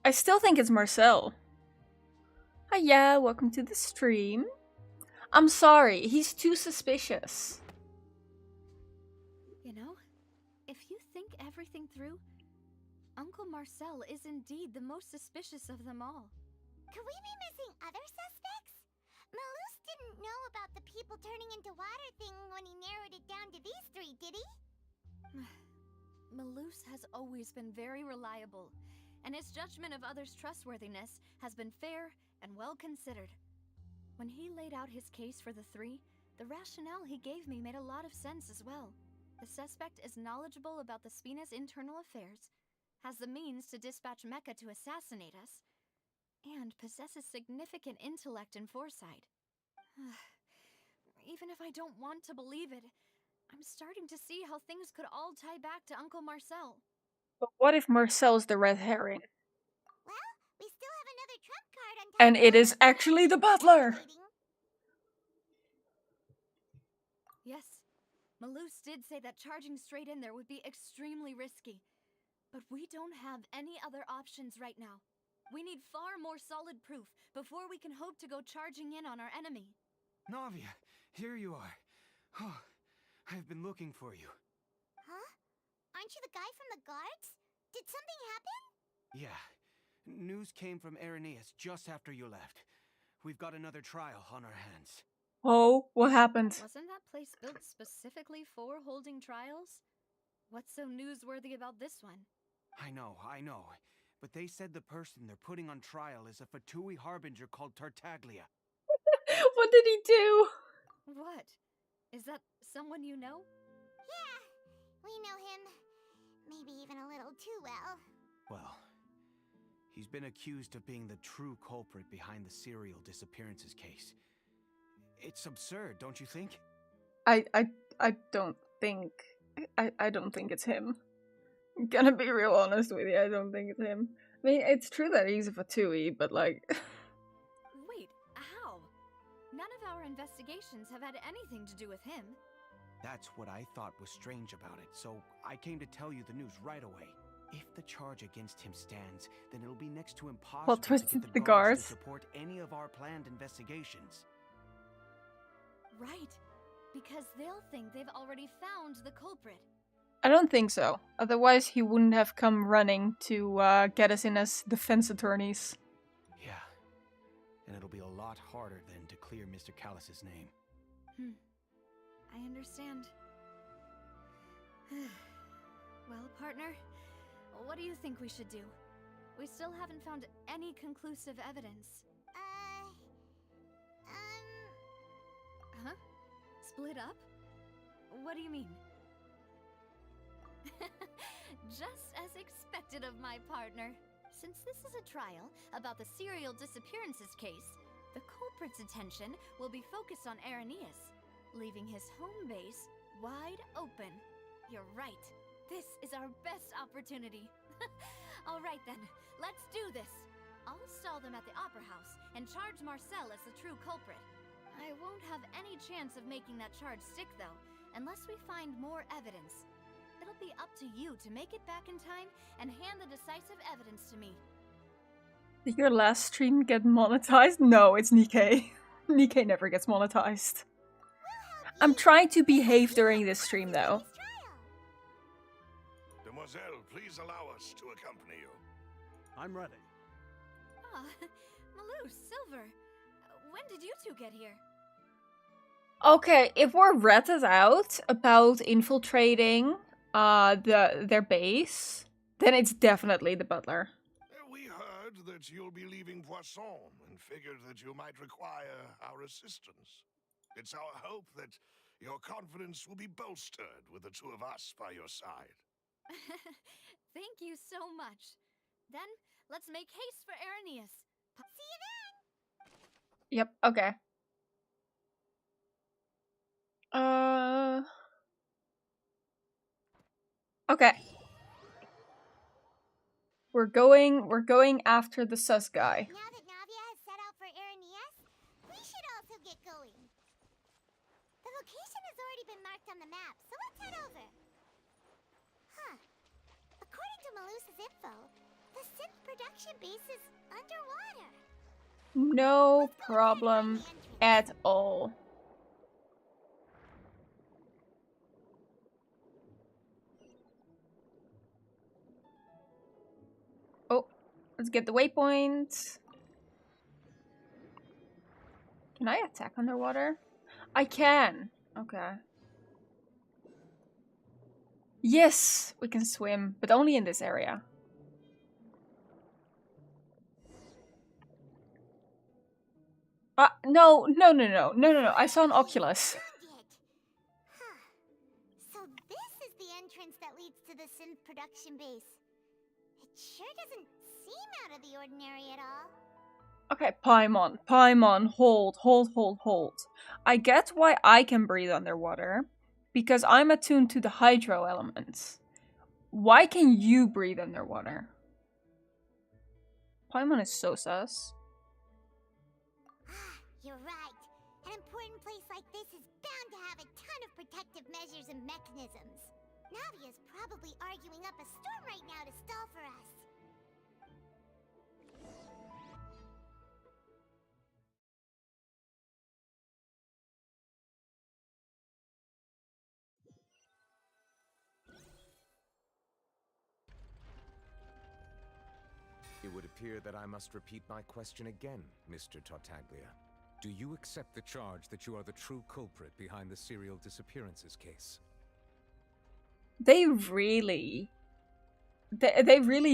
I still think it's Marcel. Hiya, welcome to the stream. I'm sorry, he's too suspicious. You know, if you think everything through, Uncle Marcel is indeed the most suspicious of them all. Could we be missing other suspects? Malus didn't know about the people turning into water thing when he narrowed it down to these three, did he? Malus has always been very reliable, and his judgment of others' trustworthiness has been fair and well considered. When he laid out his case for the three, the rationale he gave me made a lot of sense as well. The suspect is knowledgeable about the Spina's internal affairs, has the means to dispatch Mecha to assassinate us, and possesses significant intellect and foresight. Even if I don't want to believe it, I'm starting to see how things could all tie back to Uncle Marcel. But what if Marcel's the red herring? Well, we still have another trump card on top. And it is actually the butler! Yes, Malus did say that charging straight in there would be extremely risky. But we don't have any other options right now. We need far more solid proof before we can hope to go charging in on our enemy. Navia, here you are. Oh, I've been looking for you. Huh? Aren't you the guy from the guards? Did something happen? Yeah. News came from Irenaeus just after you left. We've got another trial on our hands. Oh, what happened? Wasn't that place built specifically for holding trials? What's so newsworthy about this one? I know. But they said the person they're putting on trial is a Fatui harbinger called Tartaglia. What did he do? What? Is that someone you know? Yeah, we know him. Maybe even a little too well. Well, he's been accused of being the true culprit behind the serial disappearances case. It's absurd, don't you think? I don't think I don't think it's him. I'm gonna be real honest with you, I don't think it's him. I mean, it's true that he's a Fatui, but like Wait, how? None of our investigations have had anything to do with him. That's what I thought was strange about it, so I came to tell you the news right away. If the charge against him stands, then it'll be next to impossible What to twisted get the the guards to guards? support any of our planned investigations. Right. Because they'll think they've already found the culprit. I don't think so. Otherwise he wouldn't have come running to get us in as defense attorneys. Yeah. And it'll be a lot harder then to clear Mr. Callus's name. I understand. Well, partner, what do you think we should do? We still haven't found any conclusive evidence. Huh? Split up? What do you mean? Just as expected of my partner. Since this is a trial about the serial disappearances case, the culprit's attention will be focused on Irenaeus, leaving his home base wide open. You're right. This is our best opportunity. All right then, let's do this. I'll stall them at the Opera House and charge Marcel as the true culprit. I won't have any chance of making that charge stick though, unless we find more evidence. It'll be up to you to make it back in time and hand the decisive evidence to me. Did your last stream get monetized? No, it's Nikkei. Nikkei never gets monetized. I'm trying to behave during this stream though. Demoiselle, please allow us to accompany you. I'm ready. Ah, Malou, Silver, when did you two get here? Okay, if we're ratted out about infiltrating their base, then it's definitely the butler. We heard that you'll be leaving Poisson and figured that you might require our assistance. It's our hope that your confidence will be bolstered with the two of us by your side. Thank you so much. Then, let's make haste for Irenaeus. See you then! Yep, okay. Okay. We're going after the sus guy. Now that Navia has set out for Irenaeus, we should also get going. The location has already been marked on the map, so let's head over. Huh. According to Malus's info, the synth production base is underwater. No problem at all. Oh, let's get the waypoint. Can I attack underwater? I can. Okay. Yes, we can swim, but only in this area. No. I saw an Oculus. Huh. So this is the entrance that leads to the synth production base. It sure doesn't seem out of the ordinary at all. Okay, Paimon, hold. I get why I can breathe underwater, because I'm attuned to the hydro elements. Why can you breathe underwater? Paimon is so sus. You're right. An important place like this is bound to have a ton of protective measures and mechanisms. Navia's probably arguing up a storm right now to stall for us. It would appear that I must repeat my question again, Mr. Tartaglia. Do you accept the charge that you are the true culprit behind the serial disappearances case? They really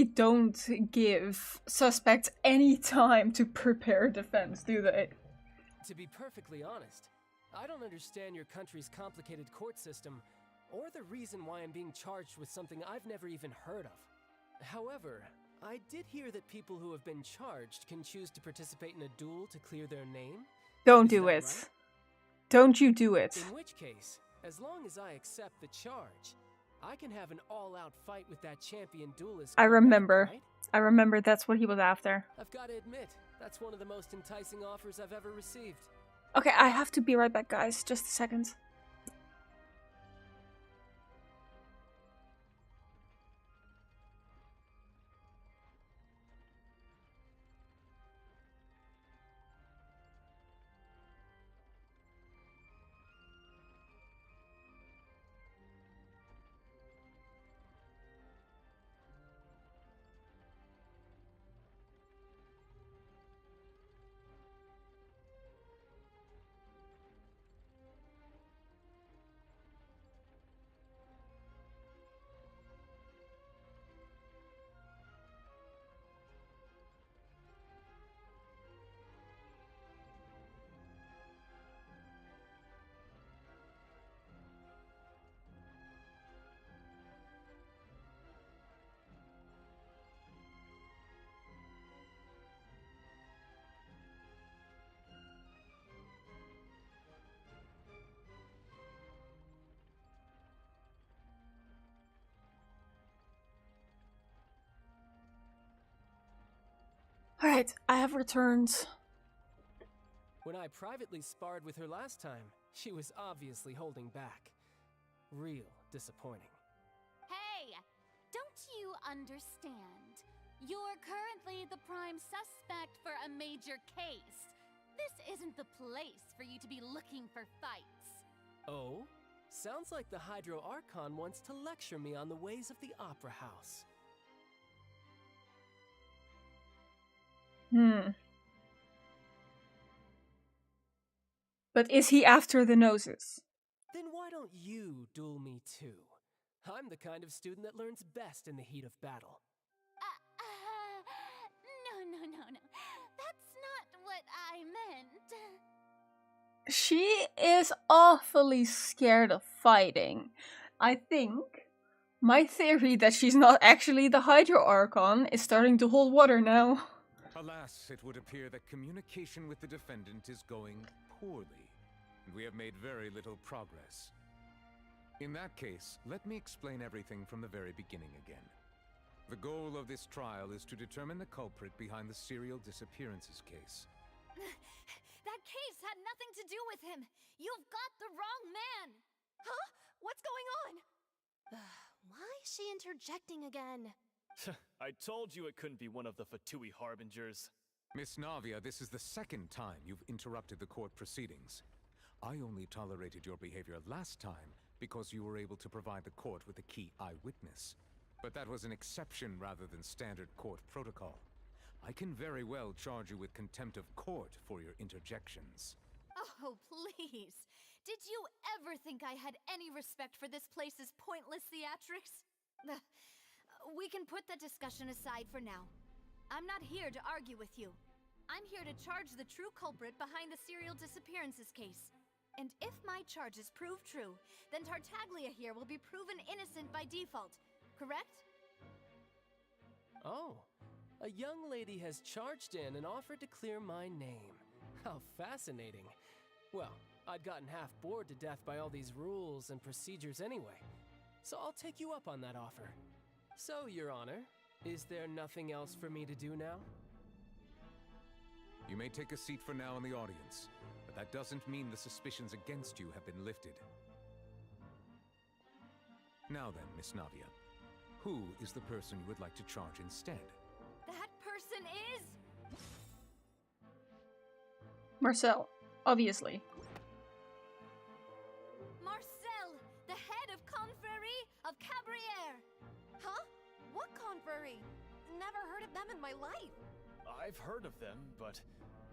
don't give suspects any time to prepare defense, do they? To be perfectly honest, I don't understand your country's complicated court system, or the reason why I'm being charged with something I've never even heard of. However, I did hear that people who have been charged can choose to participate in a duel to clear their name. Don't do it. Right? Don't you do it. In which case, as long as I accept the charge, I can have an all-out fight with that champion duelist. I remember. Right? I remember that's what he was after. I've got to admit, that's one of the most enticing offers I've ever received. Okay, I have to be right back, guys. Just a second. Alright, I have returned. When I privately sparred with her last time, she was obviously holding back. Real disappointing. Hey! Don't you understand? You're currently the prime suspect for a major case. This isn't the place for you to be looking for fights. Oh? Sounds like the Hydro Archon wants to lecture me on the ways of the Opera House. But is he after the noses? Then why don't you duel me too? I'm the kind of student that learns best in the heat of battle. No. That's not what I meant. She is awfully scared of fighting. I think my theory that she's not actually the Hydro Archon is starting to hold water now. Alas, it would appear that communication with the defendant is going poorly, and we have made very little progress. In that case, let me explain everything from the very beginning again. The goal of this trial is to determine the culprit behind the serial disappearances case. That case had nothing to do with him! You've got the wrong man! Huh? What's going on? Why is she interjecting again? I told you it couldn't be one of the Fatui harbingers. Miss Navia, this is the second time you've interrupted the court proceedings. I only tolerated your behavior last time because you were able to provide the court with a key eyewitness. But that was an exception rather than standard court protocol. I can very well charge you with contempt of court for your interjections. Oh, please. Did you ever think I had any respect for this place's pointless theatrics? We can put that discussion aside for now. I'm not here to argue with you. I'm here to charge the true culprit behind the serial disappearances case. And if my charges prove true, then Tartaglia here will be proven innocent by default, correct? Oh, a young lady has charged in and offered to clear my name. How fascinating. Well, I'd gotten half bored to death by all these rules and procedures anyway, so I'll take you up on that offer. So, Your Honor, is there nothing else for me to do now? You may take a seat for now in the audience, but that doesn't mean the suspicions against you have been lifted. Now then, Miss Navia, who is the person you would like to charge instead? That person is... Marcel, obviously. Marcel, the head of Confrérie of Cabrières! Huh? What confrérie? Never heard of them in my life. I've heard of them, but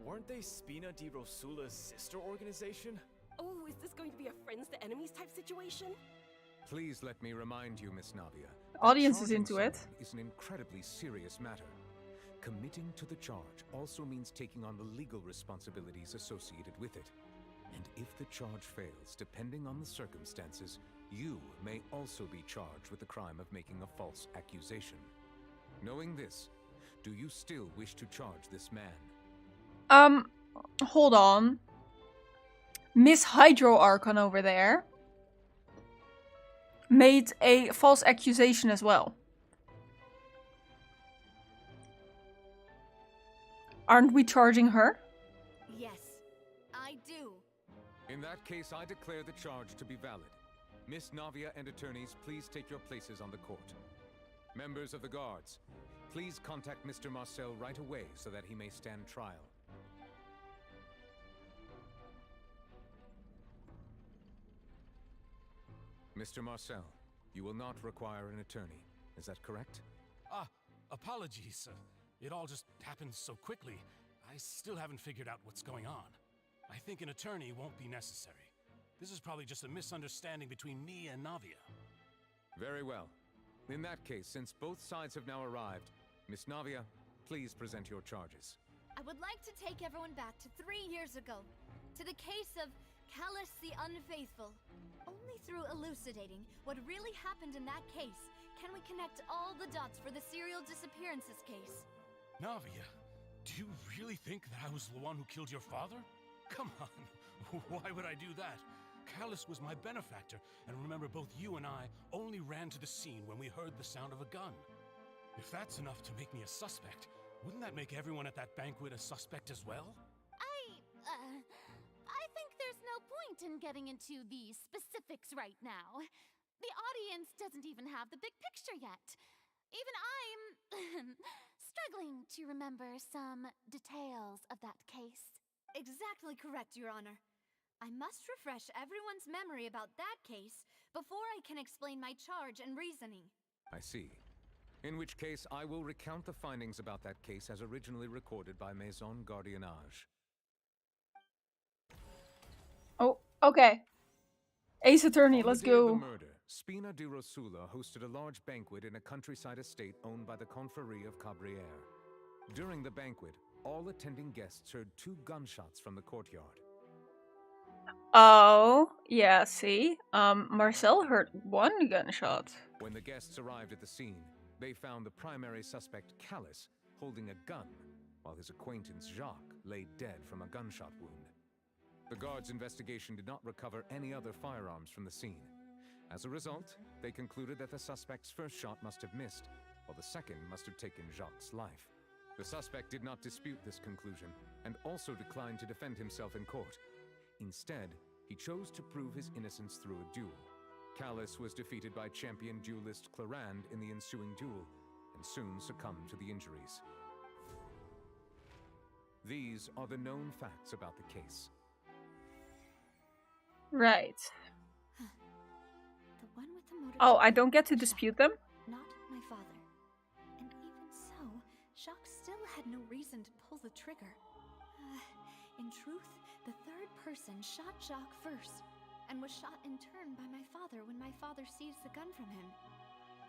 weren't they Spina di Rosula's sister organization? Oh, is this going to be a friends to enemies type situation? Please let me remind you, Miss Navia. Audience is into it. Is an incredibly serious matter. Committing to the charge also means taking on the legal responsibilities associated with it. And if the charge fails, depending on the circumstances, you may also be charged with the crime of making a false accusation. Knowing this, do you still wish to charge this man? Hold on. Miss Hydro Archon over there made a false accusation as well. Aren't we charging her? Yes, I do. In that case, I declare the charge to be valid. Miss Navia and attorneys, please take your places on the court. Members of the guards, please contact Mr. Marcel right away so that he may stand trial. Mr. Marcel, you will not require an attorney. Is that correct? Apologies. It all just happened so quickly. I still haven't figured out what's going on. I think an attorney won't be necessary. This is probably just a misunderstanding between me and Navia. Very well. In that case, since both sides have now arrived, Miss Navia, please present your charges. I would like to take everyone back to 3 years ago, to the case of Callus the Unfaithful. Only through elucidating what really happened in that case can we connect all the dots for the serial disappearances case. Navia, do you really think that I was the one who killed your father? Come on, why would I do that? Callus was my benefactor, and remember both you and I only ran to the scene when we heard the sound of a gun. If that's enough to make me a suspect, wouldn't that make everyone at that banquet a suspect as well? I think there's no point in getting into the specifics right now. The audience doesn't even have the big picture yet. Even I'm struggling to remember some details of that case. Exactly correct, Your Honor. I must refresh everyone's memory about that case before I can explain my charge and reasoning. I see. In which case, I will recount the findings about that case as originally recorded by Maison Gardiennage. Oh, okay. Ace Attorney, let's go. On the day of the murder, Spina di Rosula hosted a large banquet in a countryside estate owned by the Confrérie of Cabrières. During the banquet, all attending guests heard 2 gunshots from the courtyard. Oh, yeah, see? Marcel heard 1 gunshot. When the guests arrived at the scene, they found the primary suspect, Callus, holding a gun, while his acquaintance, Jacques, lay dead from a gunshot wound. The guards' investigation did not recover any other firearms from the scene. As a result, they concluded that the suspect's first shot must have missed, while the second must have taken Jacques' life. The suspect did not dispute this conclusion, and also declined to defend himself in court. Instead, he chose to prove his innocence through a duel. Callus was defeated by champion duelist Clarande in the ensuing duel, and soon succumbed to the injuries. These are the known facts about the case. Right. The one with the motor. Oh, I don't get to dispute them? Not my father. And even so, Jacques still had no reason to pull the trigger. In truth, the third person shot Jacques first, and was shot in turn by my father when my father seized the gun from him.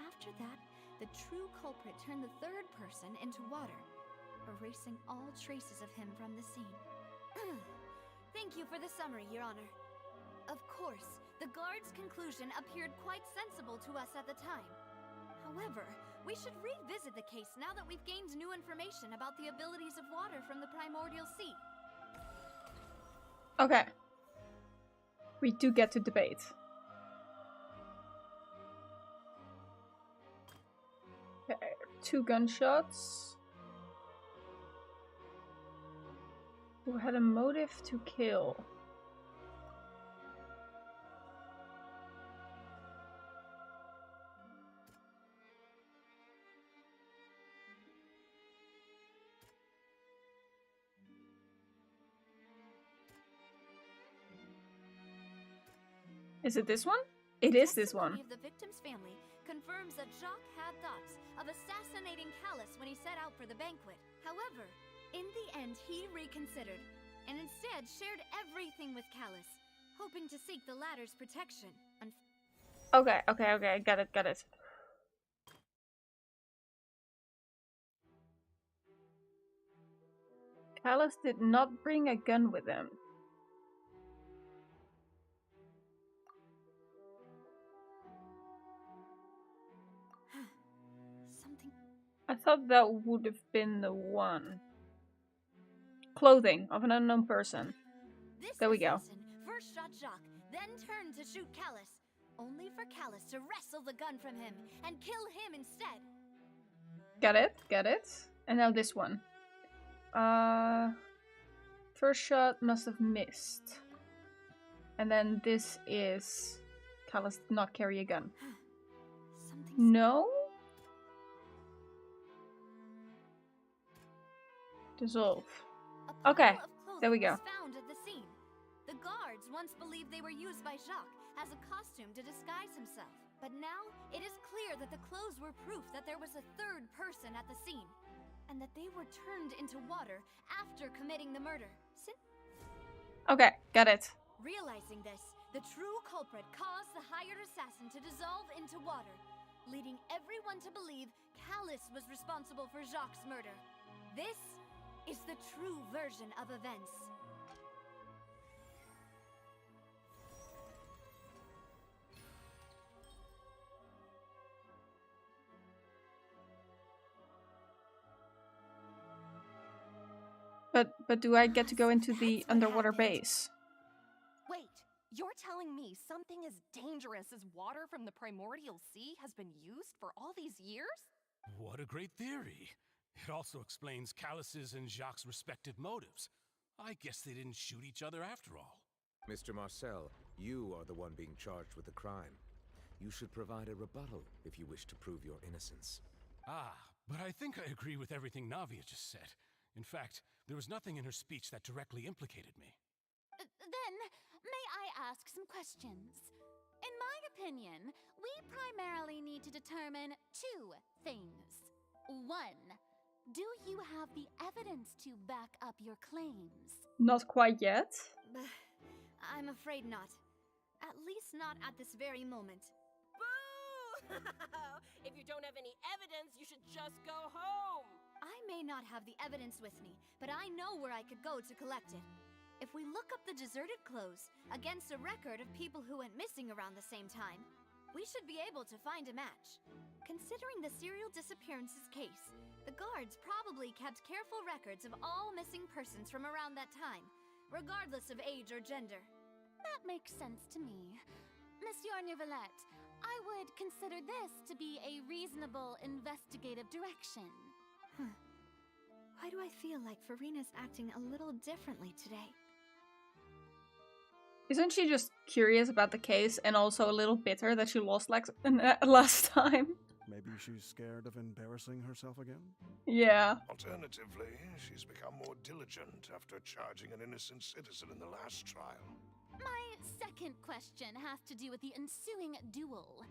After that, the true culprit turned the third person into water, erasing all traces of him from the scene. Thank you for the summary, Your Honor. Of course, the guard's conclusion appeared quite sensible to us at the time. However, we should revisit the case now that we've gained new information about the abilities of water from the primordial sea. Okay. We do get to debate. Okay, 2 gunshots. Who had a motive to kill? Is it this one? It is this one. The victim's family confirms that Jacques had thoughts of assassinating Callus when he set out for the banquet. However, in the end, he reconsidered, and instead shared everything with Callus, hoping to seek the latter's protection. Okay, got it. Callus did not bring a gun with him. I thought that would have been the one. Clothing of an unknown person. There we go. First shot Jacques, then turned to shoot Callus, only for Callus to wrestle the gun from him and kill him instead. Got it. And now this one. First shot must have missed. And then this is... Callus did not carry a gun. No? Dissolve. Okay, there we go. Found at the scene. The guards once believed they were used by Jacques as a costume to disguise himself. But now, it is clear that the clothes were proof that there was a third person at the scene, and that they were turned into water after committing the murder. Okay, got it. Realizing this, the true culprit caused the hired assassin to dissolve into water, leading everyone to believe Callus was responsible for Jacques' murder. This is the true version of events. But do I get to go into the underwater base? Wait, you're telling me something as dangerous as water from the primordial sea has been used for all these years? What a great theory. It also explains Callus's and Jacques' respective motives. I guess they didn't shoot each other after all. Mr. Marcel, you are the one being charged with the crime. You should provide a rebuttal if you wish to prove your innocence. Ah, but I think I agree with everything Navia just said. In fact, there was nothing in her speech that directly implicated me. Then, may I ask some questions? In my opinion, we primarily need to determine two things. One, do you have the evidence to back up your claims? Not quite yet. I'm afraid not. At least not at this very moment. Boo! If you don't have any evidence, you should just go home! I may not have the evidence with me, but I know where I could go to collect it. If we look up the deserted clothes against a record of people who went missing around the same time, we should be able to find a match. Considering the serial disappearances case, the guards probably kept careful records of all missing persons from around that time, regardless of age or gender. That makes sense to me. Monsieur Neuvillette, I would consider this to be a reasonable investigative direction. Why do I feel like Farina's acting a little differently today? Isn't she just curious about the case and also a little bitter that she lost like last time? Maybe she's scared of embarrassing herself again? Yeah. Alternatively, she's become more diligent after charging an innocent citizen in the last trial. My second question has to do with the ensuing duel.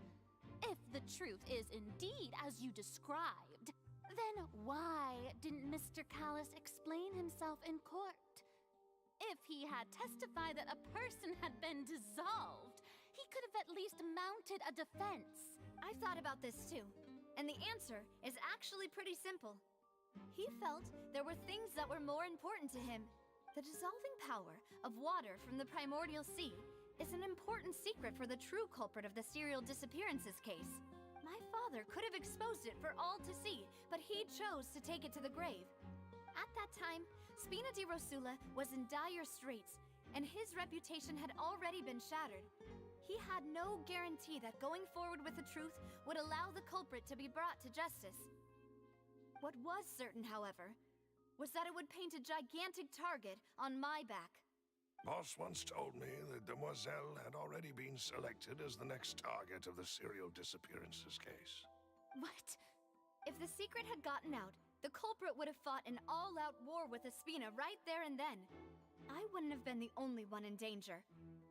If the truth is indeed as you described, then why didn't Mr. Callus explain himself in court? If he had testified that a person had been dissolved, he could have at least mounted a defense. I thought about this too, and the answer is actually pretty simple. He felt there were things that were more important to him. The dissolving power of water from the primordial sea is an important secret for the true culprit of the serial disappearances case. My father could have exposed it for all to see, but he chose to take it to the grave. At that time, Spina di Rosula was in dire straits, and his reputation had already been shattered. He had no guarantee that going forward with the truth would allow the culprit to be brought to justice. What was certain, however, was that it would paint a gigantic target on my back. Boss once told me that Demoiselle had already been selected as the next target of the serial disappearances case. What? If the secret had gotten out, the culprit would have fought an all-out war with Espina right there and then. I wouldn't have been the only one in danger.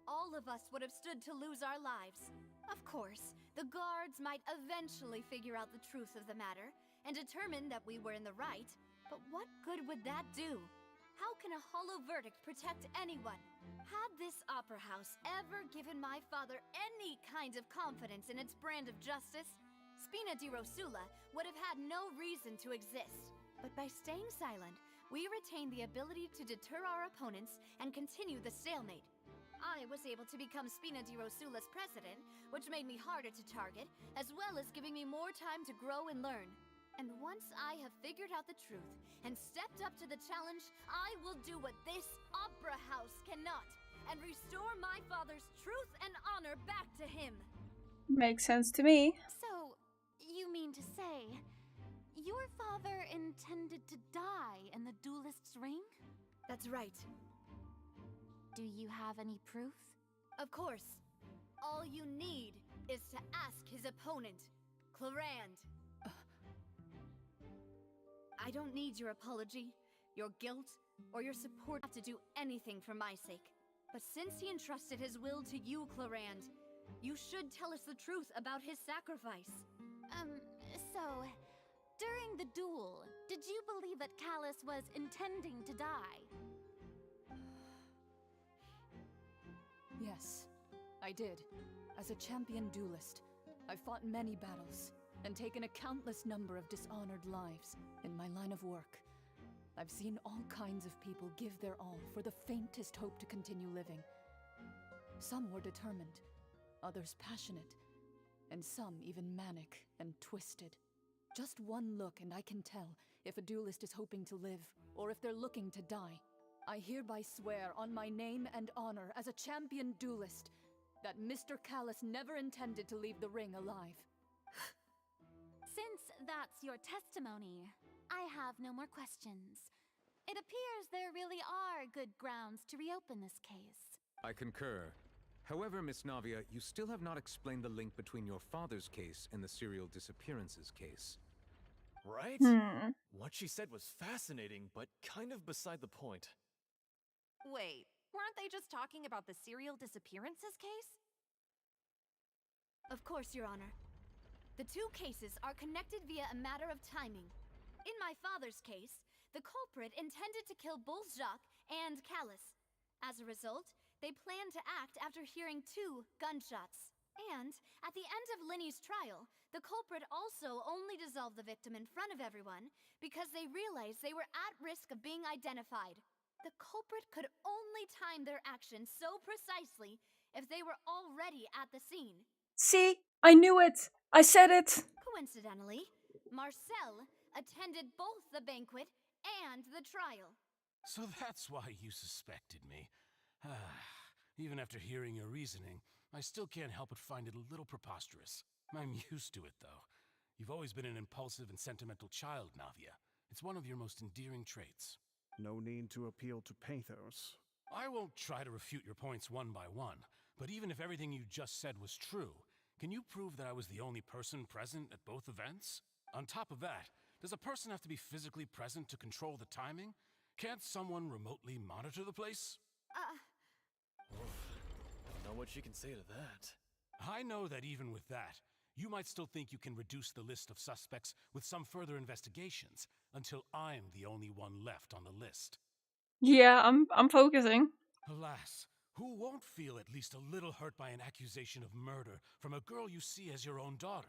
All of us would have stood to lose our lives. Of course, the guards might eventually figure out the truth of the matter and determine that we were in the right. But what good would that do? How can a hollow verdict protect anyone? Had this opera house ever given my father any kind of confidence in its brand of justice, Spina di Rosula would have had no reason to exist. But by staying silent, we retained the ability to deter our opponents and continue the stalemate. I was able to become Spina di Rosula's president, which made me harder to target, as well as giving me more time to grow and learn. And once I have figured out the truth and stepped up to the challenge, I will do what this opera house cannot, and restore my father's truth and honor back to him. Makes sense to me. So, you mean to say, your father intended to die in the duelist's ring? That's right. Do you have any proof? Of course. All you need is to ask his opponent, Clarand. I don't need your apology, your guilt, or your support to do anything for my sake. But since he entrusted his will to you, Clarand, you should tell us the truth about his sacrifice. So, during the duel, did you believe that Callus was intending to die? Yes, I did. As a champion duelist, I've fought many battles and taken a countless number of dishonored lives in my line of work. I've seen all kinds of people give their all for the faintest hope to continue living. Some were determined, others passionate, and some even manic and twisted. Just one look and I can tell if a duelist is hoping to live or if they're looking to die. I hereby swear on my name and honor as a champion duelist that Mr. Callus never intended to leave the ring alive. Since that's your testimony, I have no more questions. It appears there really are good grounds to reopen this case. I concur. However, Miss Navia, you still have not explained the link between your father's case and the serial disappearances case. Right? What she said was fascinating, but kind of beside the point. Wait, weren't they just talking about the serial disappearances case? Of course, Your Honor. The two cases are connected via a matter of timing. In my father's case, the culprit intended to kill both Jacques and Callus. As a result, they planned to act after hearing 2 gunshots. And, at the end of Linny's trial, the culprit also only dissolved the victim in front of everyone because they realized they were at risk of being identified. The culprit could only time their actions so precisely if they were already at the scene. See? I knew it! I said it! Coincidentally, Marcel attended both the banquet and the trial. So that's why you suspected me. Even after hearing your reasoning, I still can't help but find it a little preposterous. I'm used to it, though. You've always been an impulsive and sentimental child, Navia. It's one of your most endearing traits. No need to appeal to pathos. I won't try to refute your points one by one, but even if everything you just said was true, can you prove that I was the only person present at both events? On top of that, does a person have to be physically present to control the timing? Can't someone remotely monitor the place? Don't know what you can say to that. I know that even with that, you might still think you can reduce the list of suspects with some further investigations, until I'm the only one left on the list. Yeah, I'm focusing. Alas, who won't feel at least a little hurt by an accusation of murder from a girl you see as your own daughter?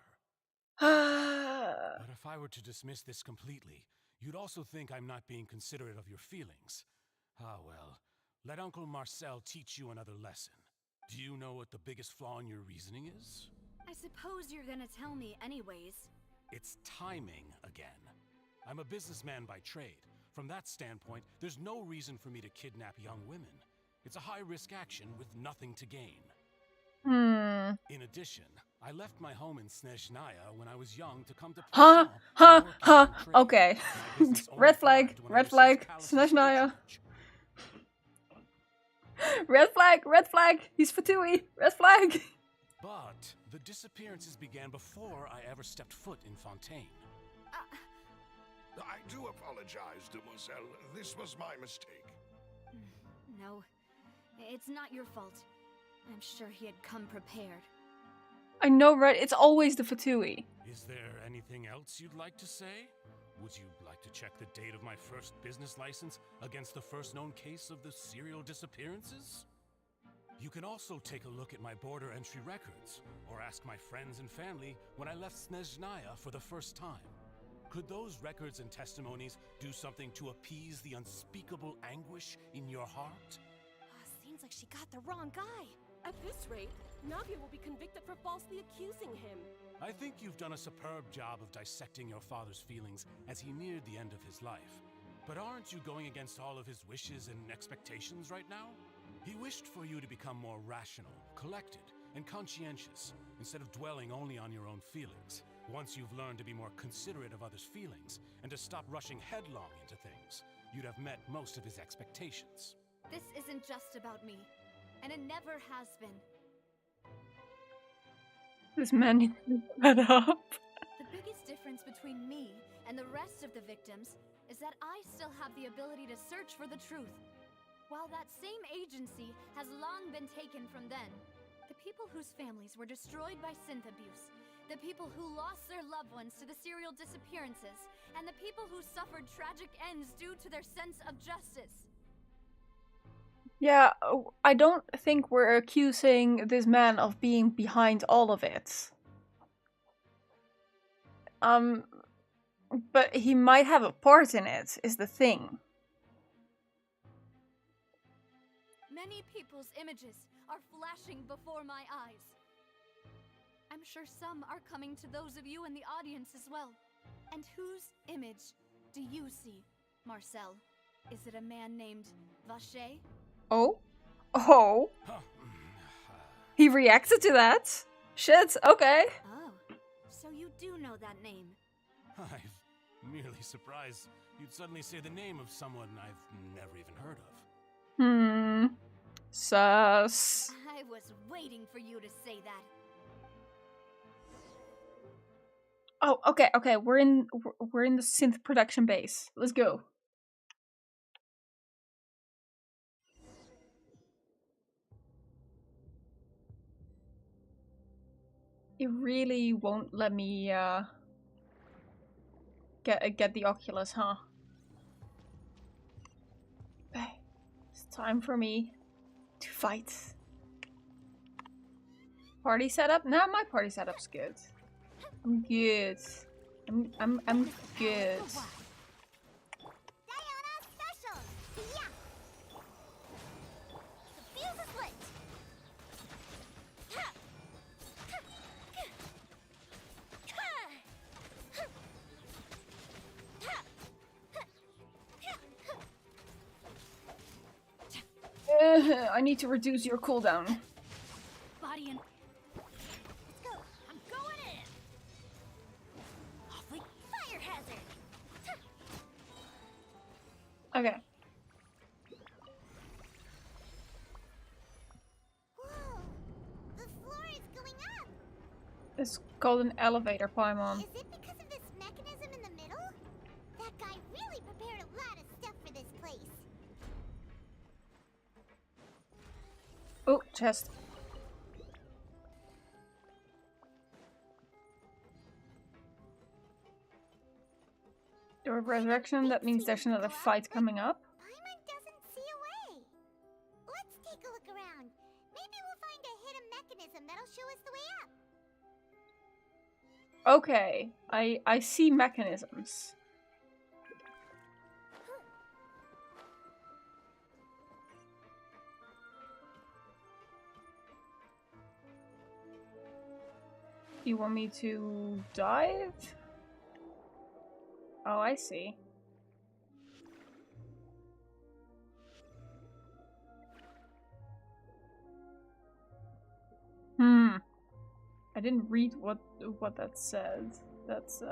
But if I were to dismiss this completely, you'd also think I'm not being considerate of your feelings. Ah well, let Uncle Marcel teach you another lesson. Do you know what the biggest flaw in your reasoning is? I suppose you're gonna tell me anyways. It's timing again. I'm a businessman by trade. From that standpoint, there's no reason for me to kidnap young women. It's a high-risk action with nothing to gain. In addition, I left my home in Snezhnaya when I was young to come to Poisson. Okay. Red flag, Snezhnaya. Red flag, he's Fatui, red flag. But the disappearances began before I ever stepped foot in Fontaine. I do apologize, demoiselle. This was my mistake. No, it's not your fault. I'm sure he had come prepared. I know, right? It's always the Fatui. Is there anything else you'd like to say? Would you like to check the date of my first business license against the first known case of the serial disappearances? You can also take a look at my border entry records, or ask my friends and family when I left Snezhnaya for the first time. Could those records and testimonies do something to appease the unspeakable anguish in your heart? Seems like she got the wrong guy. At this rate, Navia will be convicted for falsely accusing him. I think you've done a superb job of dissecting your father's feelings as he neared the end of his life. But aren't you going against all of his wishes and expectations right now? He wished for you to become more rational, collected, and conscientious, instead of dwelling only on your own feelings. Once you've learned to be more considerate of others' feelings, and to stop rushing headlong into things, you'd have met most of his expectations. This isn't just about me, and it never has been. This man needs to shut up. The biggest difference between me and the rest of the victims is that I still have the ability to search for the truth. While that same agency has long been taken from them, the people whose families were destroyed by synth abuse, the people who lost their loved ones to the serial disappearances, and the people who suffered tragic ends due to their sense of justice. Yeah, I don't think we're accusing this man of being behind all of it. But he might have a part in it, is the thing. Many people's images are flashing before my eyes. I'm sure some are coming to those of you in the audience as well. And whose image do you see, Marcel? Is it a man named Vache? Oh? Oh? He reacted to that? Shit, okay. Oh, so you do know that name. I'm merely surprised you'd suddenly say the name of someone I've never even heard of. Sus. I was waiting for you to say that. Oh, okay, we're in the synth production base. Let's go. It really won't let me get the Oculus, huh? Okay, it's time for me to fight. Party setup? Nah, my party setup's good. I'm good. I'm good. I need to reduce your cooldown. Body and let's go. I'm going in. Awfully fire hazard. Okay. Whoa! The floor is going up! It's called an elevator, Paimon. Is it because of this mechanism in the middle? That guy really prepared a lot of stuff for this place. Oh, chest. The resurrection, that means there's another fight coming up. Paimon doesn't see a way. Let's take a look around. Maybe we'll find a hidden mechanism that'll show us the way up. Okay, I see mechanisms. You want me to dive? Oh, I see. I didn't read what that said. That's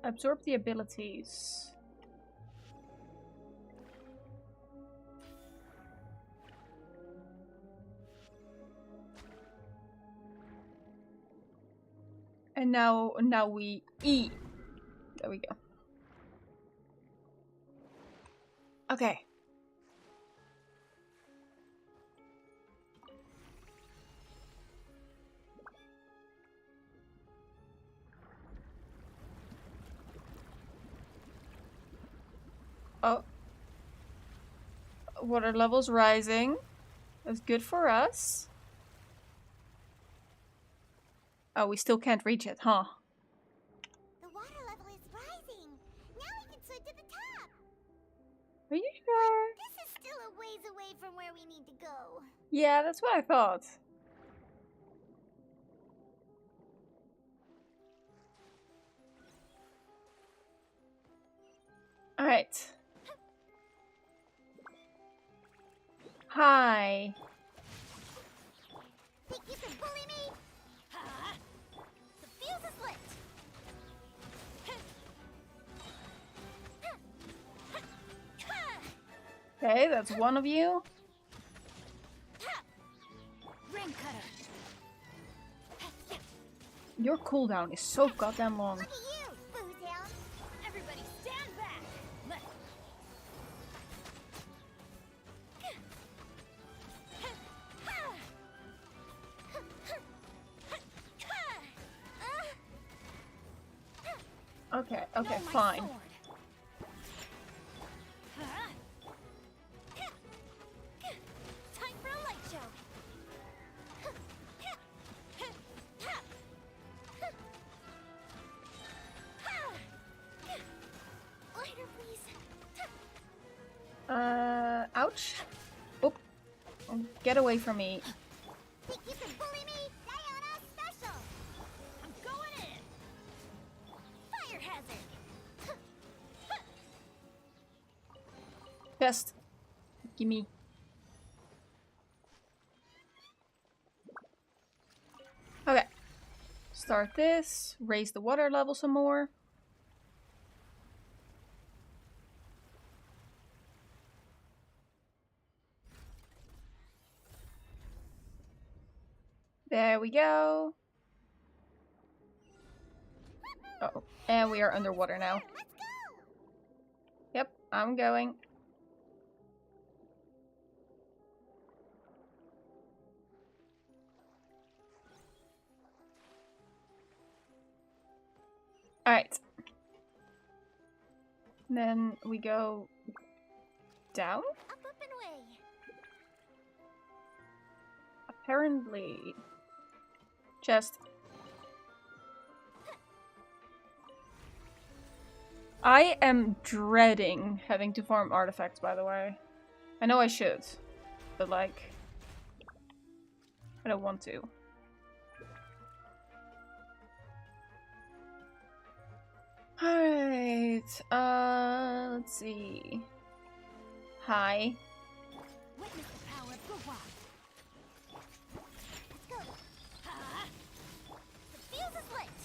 absorb the abilities. And now we eat. There we go. Okay. oh. Water level's rising. That's good for us. Oh, we still can't reach it, huh? The water level is rising. Now we can swim to the top. Are you sure? This is still a ways away from where we need to go. Yeah, that's what I thought. Alright. Hi. Think you can bully me? The fuse is lit. Okay, that's one of you. Ring cutter. Your cooldown is so goddamn long. Look at you, Fontaine. Everybody stand back. Okay, okay, fine. Time for a light show. Lighter, please. Ouch. Oop. Get away from me. Think you can bully me? Diana special. I'm going in. Fire hazard. Chest. Gimme. Okay. Start this. Raise the water level some more. There we go. Uh-oh. And we are underwater now. Yep, I'm going. Alright. Then we go down? Up and away. Apparently. Chest. I am dreading having to farm artifacts, by the way. I know I should, but like, I don't want to. Alright, let's see. Hi. Witness the power of Gua. Let's go. The fuse is lit.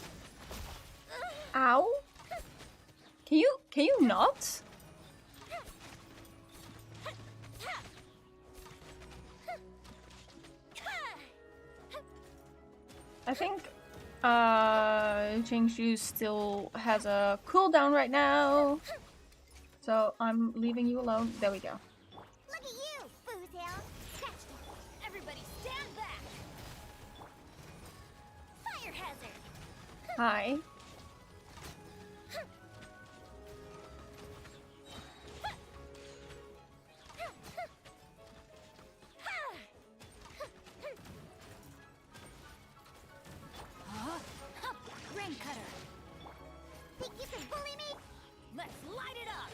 Ow? Can you not? I think Jingshu still has a cooldown right now. So I'm leaving you alone. There we go. Look at you, Fontaine. Catch me. Everybody stand back. Fire hazard. Hi. Ring cutter. Think you can bully me? Let's light it up.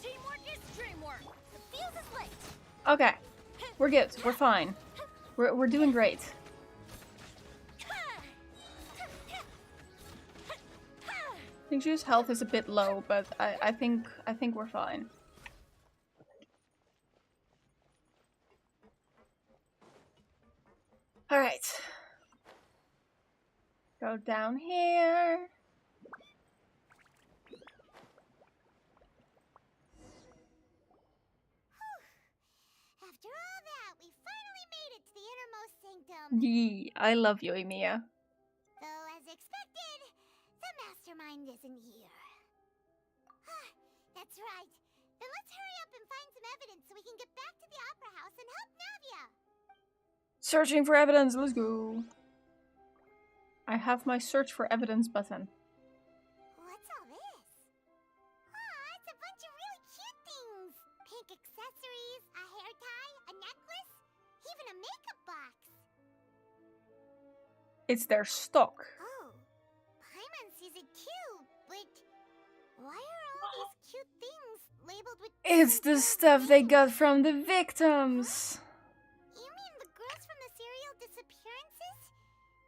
Teamwork is dreamwork. The fuse is lit. Okay. We're good. We're fine. We're doing great. Jingshu's health is a bit low, but I think we're fine. All right. Go down here. After all that, we finally made it to the innermost sanctum. Yee, I love you, Emiya. Though, as expected, the mastermind isn't here. That's right. Then let's hurry up and find some evidence so we can get back to the opera house and help Navia. Searching for evidence. Let's go. I have my search for evidence button. What's all this? Aw, it's a bunch of really cute things. It's their stock. Oh, Paimon sees it too, but why are all these cute things labeled with It's the stuff they got from the victims. You mean the girls from the serial disappearances?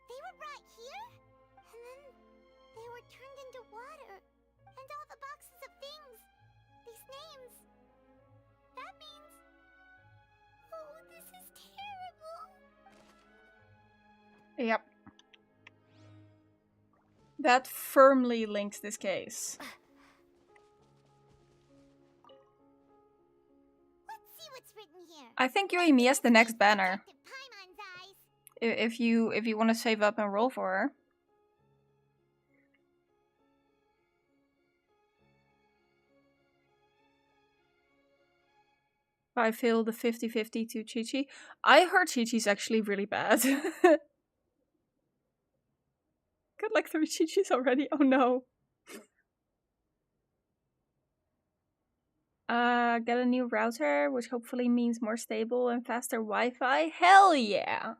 They were brought here? And then they were turned into water. And all the boxes of things. These names. That means... Oh, this is terrible. Yep. That firmly links this case. Let's see what's written here. I think Yoimiya is the next banner. If you want to save up and roll for her. I failed the 50-50 to Chi-Chi. I heard Chi-Chi's actually really bad. Got like 3 Chi-Chis already? Oh no. Get a new router, which hopefully means more stable and faster Wi-Fi. Hell yeah!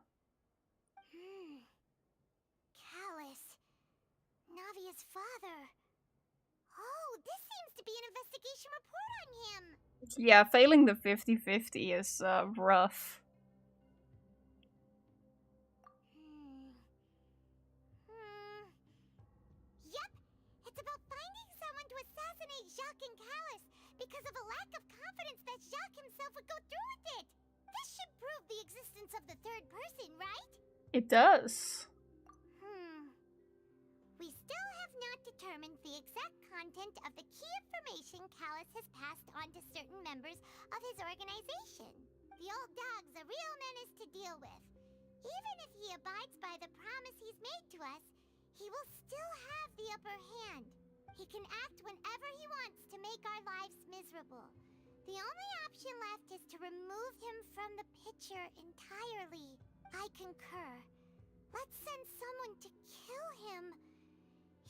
Callus. Navia's father. Oh, this seems to be an investigation report on him. Yeah, failing the 50-50 is rough. Yep, it's about finding someone to assassinate Jacques and Callus because of a lack of confidence that Jacques himself would go through with it. This should prove the existence of the third person, right? It does. We still have not determined the exact content of the key information Callus has passed on to certain members of his organization. The old dog's a real menace to deal with. Even if he abides by the promise he's made to us, he will still have the upper hand. He can act whenever he wants to make our lives miserable. The only option left is to remove him from the picture entirely. I concur. Let's send someone to kill him.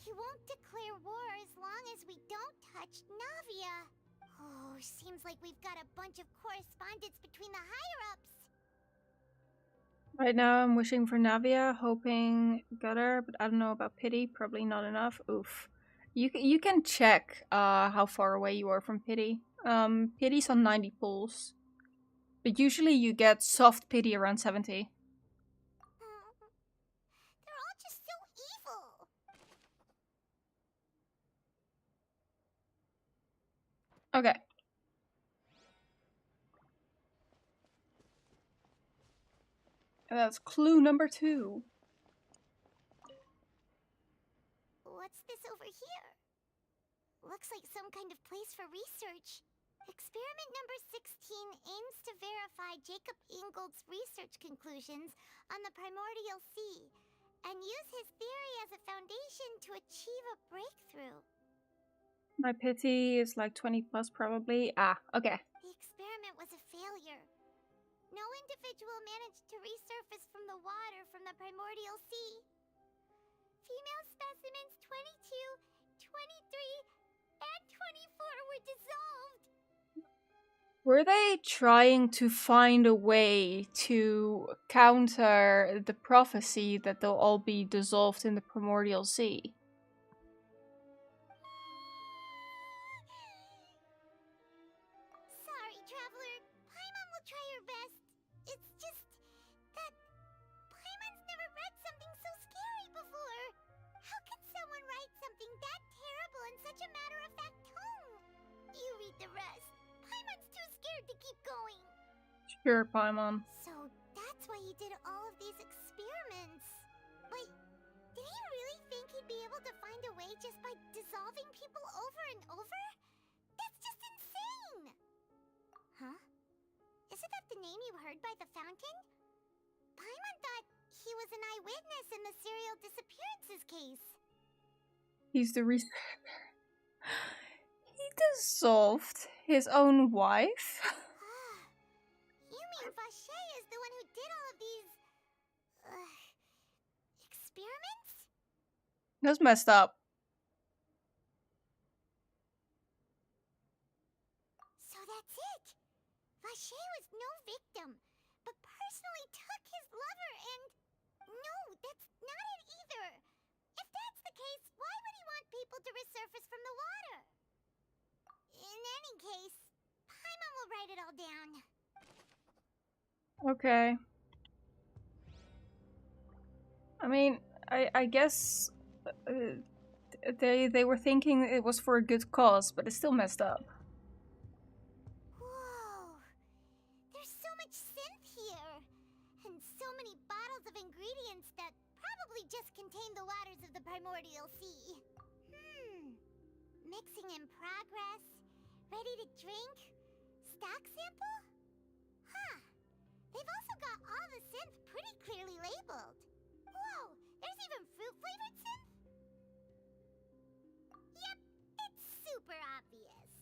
He won't declare war as long as we don't touch Navia. Oh, seems like we've got a bunch of correspondence between the higher-ups. Right now I'm wishing for Navia, hoping Gutter, but I don't know about Pity. Probably not enough. Oof. You can check how far away you are from Pity. Pity's on 90 pulls. But usually you get soft Pity around 70. They're all just so evil. Okay. And that's clue number 2. What's this over here? Looks like some kind of place for research. Experiment number 16 aims to verify Jacob Ingold's research conclusions on the primordial sea and use his theory as a foundation to achieve a breakthrough. My Pity is like 20 plus probably. Ah, okay. The experiment was a failure. No individual managed to resurface from the water from the primordial sea. Female specimens 22, 23, and 24 were dissolved. Were they trying to find a way to counter the prophecy that they'll all be dissolved in the primordial sea? Sorry, Traveler. Paimon will try her best. It's just that Paimon's never read something so scary before. How could someone write something that terrible in such a matter-of-fact tone? You read the rest. Paimon's too scared to keep going. Sure, Paimon. So that's why he did all of these experiments. But did he really think he'd be able to find a way just by dissolving people over and over? That's just insane! Huh? Isn't that the name you heard by the fountain? Paimon thought he was an eyewitness in the serial disappearances case. He's the reason. He dissolved his own wife? You mean Vache is the one who did all of these... experiments? That's messed up. So that's it. Vache was no victim, but personally took his lover and No, that's not it either. If that's the case, why would he want people to resurface from the water? In any case, Paimon will write it all down. Okay. I mean, I guess they were thinking it was for a good cause, but it's still messed up. Whoa. There's so much synth here. And so many bottles of ingredients that probably just contain the waters of the primordial sea. Mixing in progress. Ready to drink? Stock sample? Huh. They've also got all the synth pretty clearly labeled. Whoa, there's even fruit-flavored synth? Yep, it's super obvious.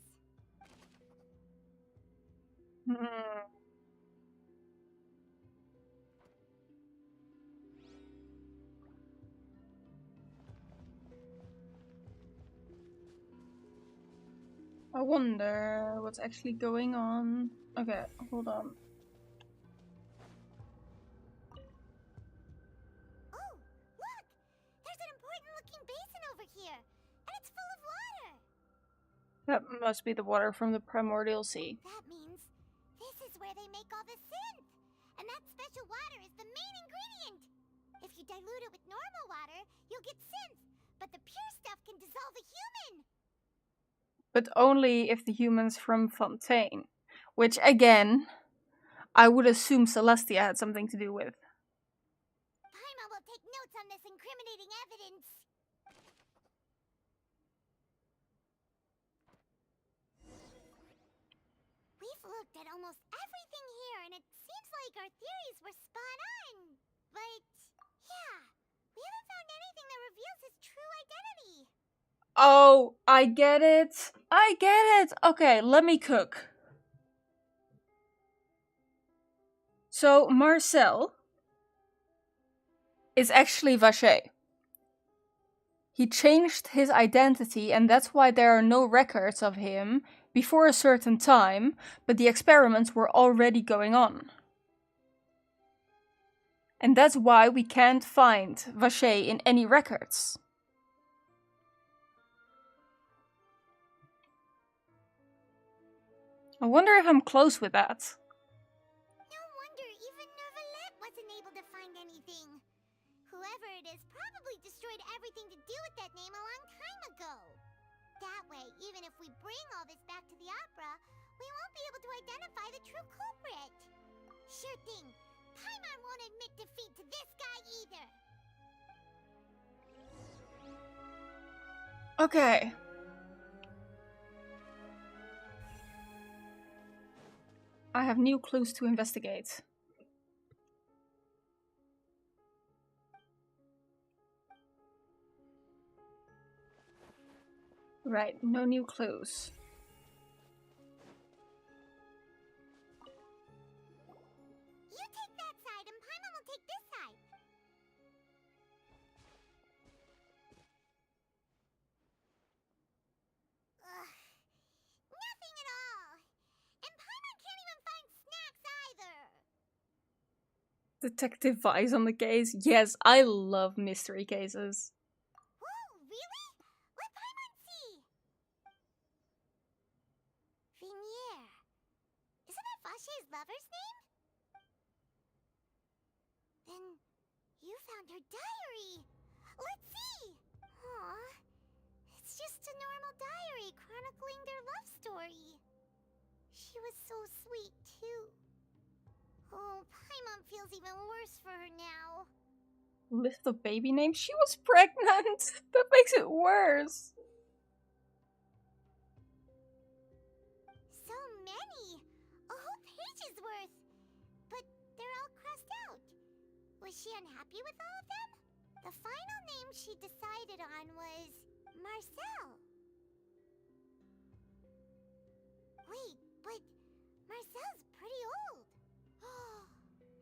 I wonder what's actually going on. Okay, hold on. Oh, look! There's an important-looking basin over here, and it's full of water. That must be the water from the primordial sea. That means this is where they make all the synth. And that special water is the main ingredient. If you dilute it with normal water, you'll get synth. But the pure stuff can dissolve a human. But only if the humans from Fontaine. Which, again, I would assume Celestia had something to do with. Paimon will take notes on this incriminating evidence. We've looked at almost everything here, and it seems like our theories were spot on. But, yeah, we haven't found anything that reveals his true identity. Oh, I get it. I get it. Okay, let me cook. So, Marcel is actually Vacher. He changed his identity, and that's why there are no records of him before a certain time, but the experiments were already going on. And that's why we can't find Vacher in any records. I wonder if I'm close with that. No wonder even Nervalette wasn't able to find anything. Whoever it is probably destroyed everything to do with that name a long time ago. That way, even if we bring all this back to the opera, we won't be able to identify the true culprit. Sure thing. Paimon won't admit defeat to this guy either. Okay. I have new clues to investigate. Right, no new clues. You take that side and Paimon will take this side. Ugh. Nothing at all. And Paimon can't even find snacks either. Detective Vyris on the case. Yes, I love mystery cases. Whoa, really? Let Paimon see. Vinier. Isn't that Vacher's lover's name? Then you found her diary. Let's see. Aw. It's just a normal diary chronicling their love story. She was so sweet, too. Oh, Paimon feels even worse for her now. List of baby names? She was pregnant! That makes it worse. So many! A whole page's worth! But they're all crossed out. Was she unhappy with all of them? The final name she decided on was Marcel. Wait, but Marcel's pretty old.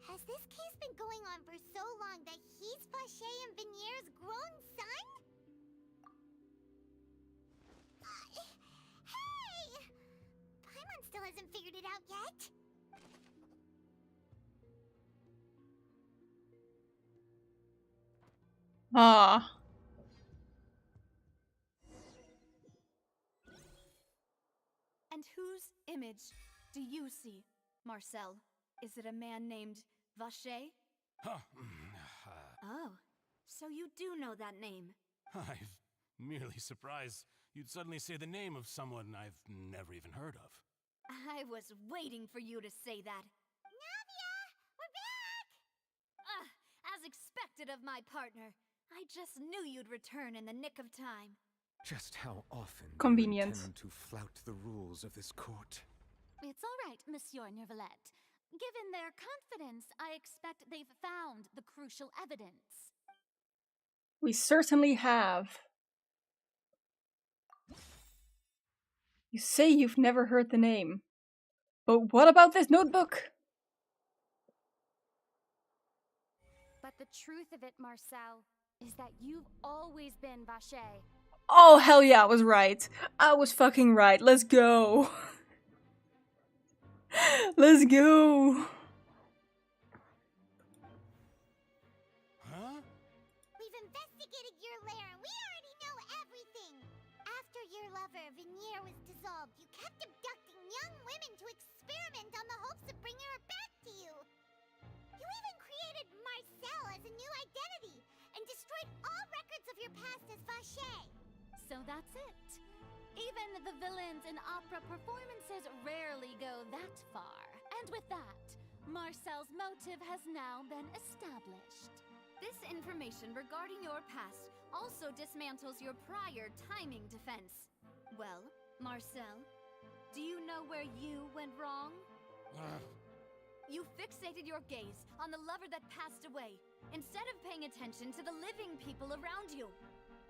Has this case been going on for so long that he's Vacher and Vinier's grown son? Hey! Paimon still hasn't figured it out yet. Ah. And whose image do you see, Marcel? Is it a man named Vache? Huh. Oh, so you do know that name. I'm merely surprised you'd suddenly say the name of someone I've never even heard of. I was waiting for you to say that. Navia! We're back! As expected of my partner. I just knew you'd return in the nick of time. Just how often Convenient. do you intend to flout the rules of this court? It's all right, Monsieur Neuvillette. Given their confidence, I expect they've found the crucial evidence. We certainly have. You say you've never heard the name. But what about this notebook? But the truth of it, Marcel, is that you've always been Vache. Oh, hell yeah, I was right. I was fucking right. Let's go. Let's go. Huh? We've investigated your lair and we already know everything. After your lover, Veneer, was dissolved, you kept abducting young women to experiment on the hopes of bringing her back to you. You even created Marcel as a new identity and destroyed all records of your past as Vache. So that's it. Even the villains in opera performances rarely go that far. And with that, Marcel's motive has now been established. This information regarding your past also dismantles your prior timing defense. Well, Marcel, do you know where you went wrong? You fixated your gaze on the lover that passed away, instead of paying attention to the living people around you.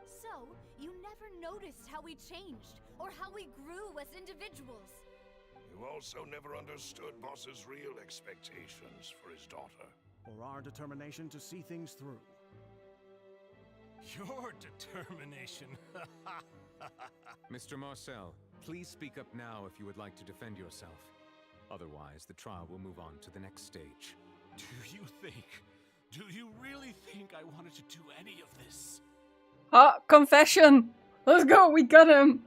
So, you never noticed how we changed, or how we grew as individuals. You also never understood Boss's real expectations for his daughter. Or our determination to see things through. Your determination. Mr. Marcel, please speak up now if you would like to defend yourself. Otherwise, the trial will move on to the next stage. Do you really think I wanted to do any of this? Confession! Let's go, we got him!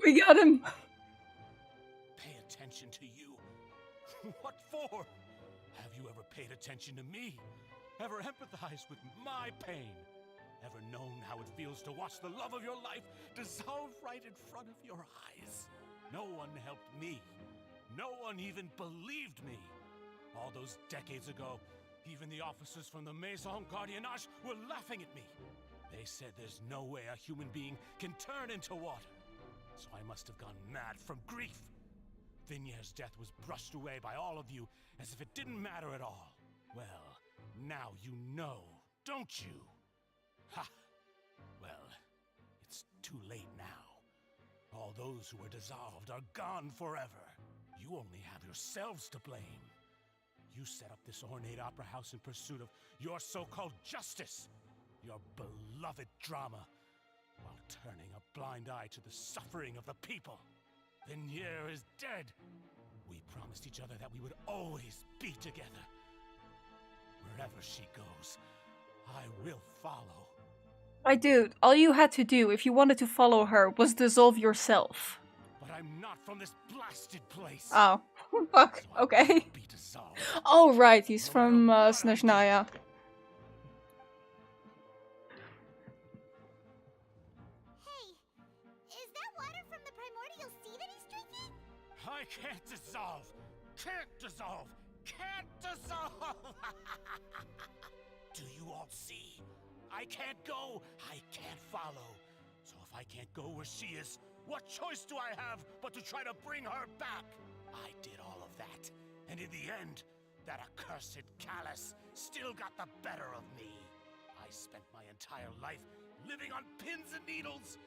We got him! Pay attention to you? What for? Have you ever paid attention to me? Ever empathized with my pain? Ever known how it feels to watch the love of your life dissolve right in front of your eyes? No one helped me. No one even believed me. All those decades ago, even the officers from the Maison Gardiennage were laughing at me. They said there's no way a human being can turn into water. So I must have gone mad from grief. Vignere's death was brushed away by all of you as if it didn't matter at all. Well, now you know, don't you? Ha! Well, it's too late now. All those who were dissolved are gone forever. You only have yourselves to blame. You set up this ornate opera house in pursuit of your so-called justice, your beloved drama, while turning a blind eye to the suffering of the people. Vignere is dead. We promised each other that we would always be together. Wherever she goes, I will follow. My dude, all you had to do if you wanted to follow her was dissolve yourself. But I'm not from this blasted place. Oh, fuck, okay. Oh, right, he's from Snezhnaya. Hey, is that water from the primordial sea that he's drinking? I can't dissolve! Can't dissolve! Can't dissolve! Do you all see? I can't go, I can't follow. So if I can't go where she is, what choice do I have but to try to bring her back? I did all of that, and in the end, that accursed Callus still got the better of me. I spent my entire life living on pins and needles,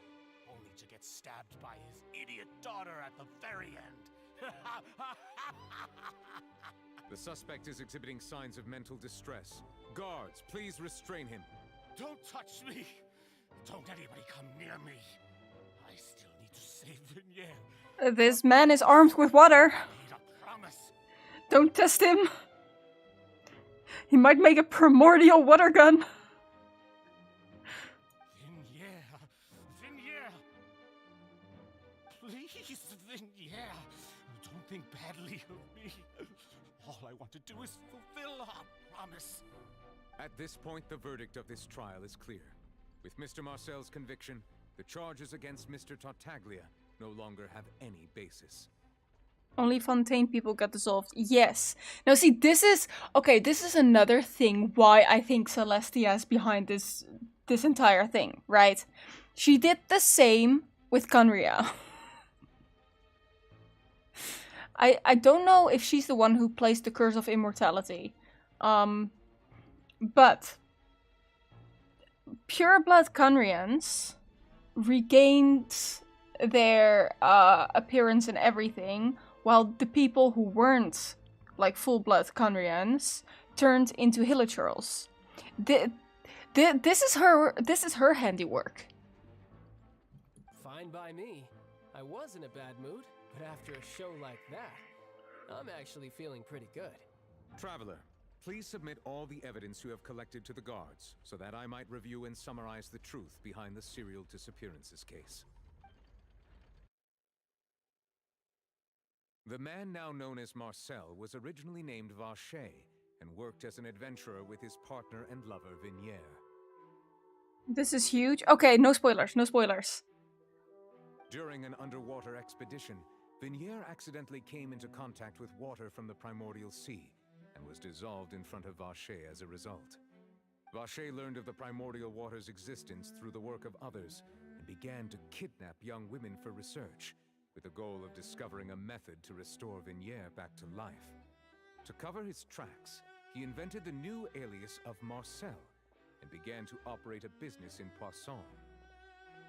only to get stabbed by his idiot daughter at the very end. The suspect is exhibiting signs of mental distress. Guards, please restrain him. Don't touch me! Don't anybody come near me. I still need to save Vignere. This man is armed with water. I made a promise. Don't test him. He might make a primordial water gun. Vinyere! Please, Vinyere! Don't think badly of me. All I want to do is fulfill our promise. At this point, the verdict of this trial is clear. With Mr. Marcel's conviction, the charges against Mr. Tartaglia no longer have any basis. Only Fontaine people got dissolved. Yes. Now see, this is another thing why I think Celestia is behind this entire thing, right? She did the same with Conria. I don't know if she's the one who placed the Curse of Immortality. But pureblood Conrians regained their appearance and everything, while the people who weren't like full-blood Conrians turned into Hilichurls. This is her handiwork. Fine by me. I was in a bad mood, but after a show like that, I'm actually feeling pretty good. Traveler, please submit all the evidence you have collected to the guards, so that I might review and summarize the truth behind the serial disappearances case. The man now known as Marcel was originally named Vache and worked as an adventurer with his partner and lover Vinyere. This is huge. Okay, no spoilers, no spoilers. During an underwater expedition, Vinyere accidentally came into contact with water from the primordial sea and was dissolved in front of Vache as a result. Vache learned of the primordial water's existence through the work of others and began to kidnap young women for research, with the goal of discovering a method to restore Vinyere back to life. To cover his tracks, he invented the new alias of Marcel and began to operate a business in Poisson.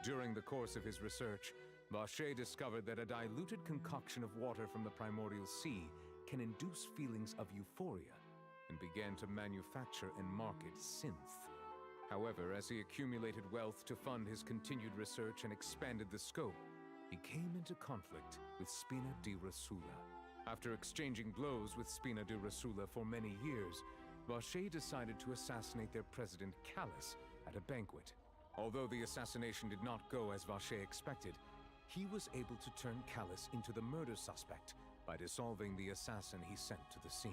During the course of his research, Vache discovered that a diluted concoction of water from the primordial sea can induce feelings of euphoria, and began to manufacture and market synth. However, as he accumulated wealth to fund his continued research and expanded the scope, he came into conflict with Spina di Rasula. After exchanging blows with Spina di Rasula for many years, Vache decided to assassinate their president Callus at a banquet. Although the assassination did not go as Vache expected, he was able to turn Callus into the murder suspect by dissolving the assassin he sent to the scene.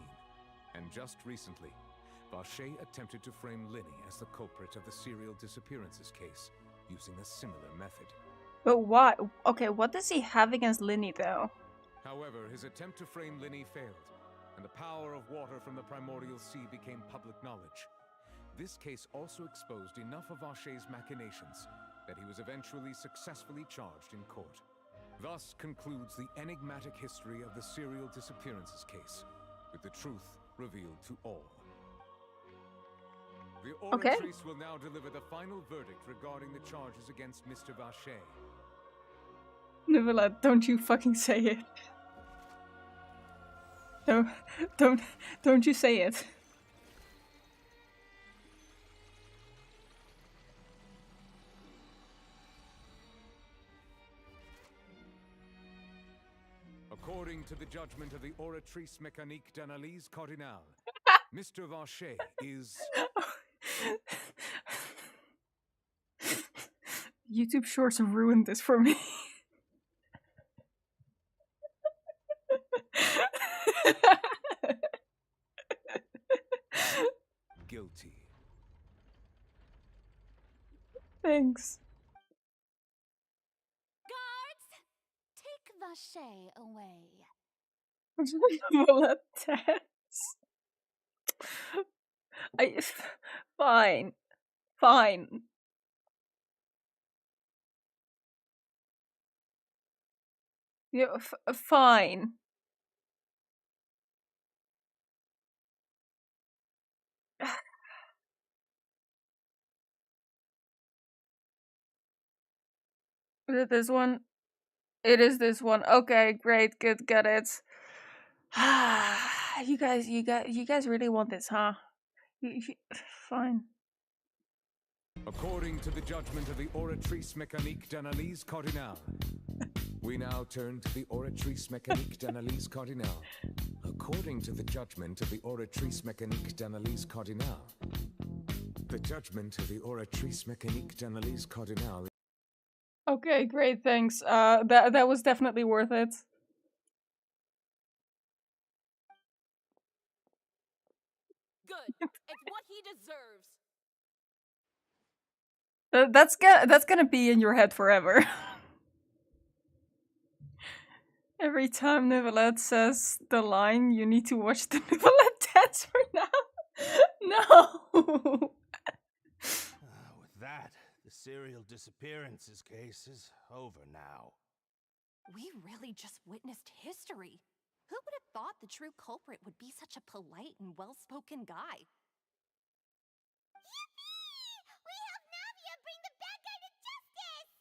And just recently, Vache attempted to frame Linny as the culprit of the serial disappearances case, using a similar method. But why? Okay, what does he have against Linny, though? However, his attempt to frame Linny failed, and the power of water from the primordial sea became public knowledge. This case also exposed enough of Vache's machinations that he was eventually successfully charged in court. Thus concludes the enigmatic history of the serial disappearances case, with the truth revealed to all. The oratrice will now deliver the final verdict regarding the charges against Mr. Vache. Nivela, don't you fucking say it. Don't you say it. According to the judgment of the oratrice mécanique d'analyse cardinale, Mr. Vache is... YouTube Shorts ruined this for me. Guilty. Thanks. Guards, take Vache away. Well, that's... Fine. Fine. Yeah, fine. Is it this one? It is this one. Okay, great, good, got it. You guys really want this, huh? Fine. According to the judgment of the oratrice mécanique d'analyse cardinale, we now turn to the oratrice mécanique d'analyse cardinale. According to the judgment of the Oratrice Mécanique d'Analyse Cardinale, the judgment of the Oratrice Mécanique d'Analyse Cardinale. Okay, great, thanks. That was definitely worth it. Good. It's what he deserves. That's gonna be in your head forever. Every time Nivelette says the line, you need to watch the Nivelette dance for now. No. With that, the serial disappearances case is over now. We really just witnessed history. Who would have thought the true culprit would be such a polite and well-spoken guy? Yippee! We helped Navia bring the bad guy to justice!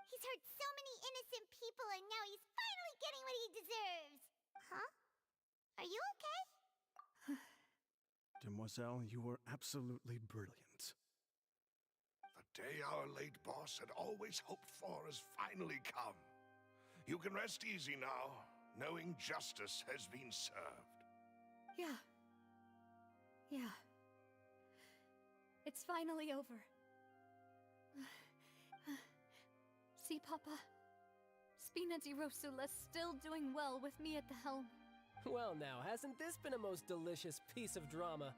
He's hurt so many innocent people and now he's finally getting what he deserves! Huh? Are you okay? Demoiselle, you were absolutely brilliant. The day our late boss had always hoped for has finally come. You can rest easy now, knowing justice has been served. Yeah. Yeah. It's finally over. See, Papa? Spina di Rosula's still doing well with me at the helm. Well now, hasn't this been a most delicious piece of drama?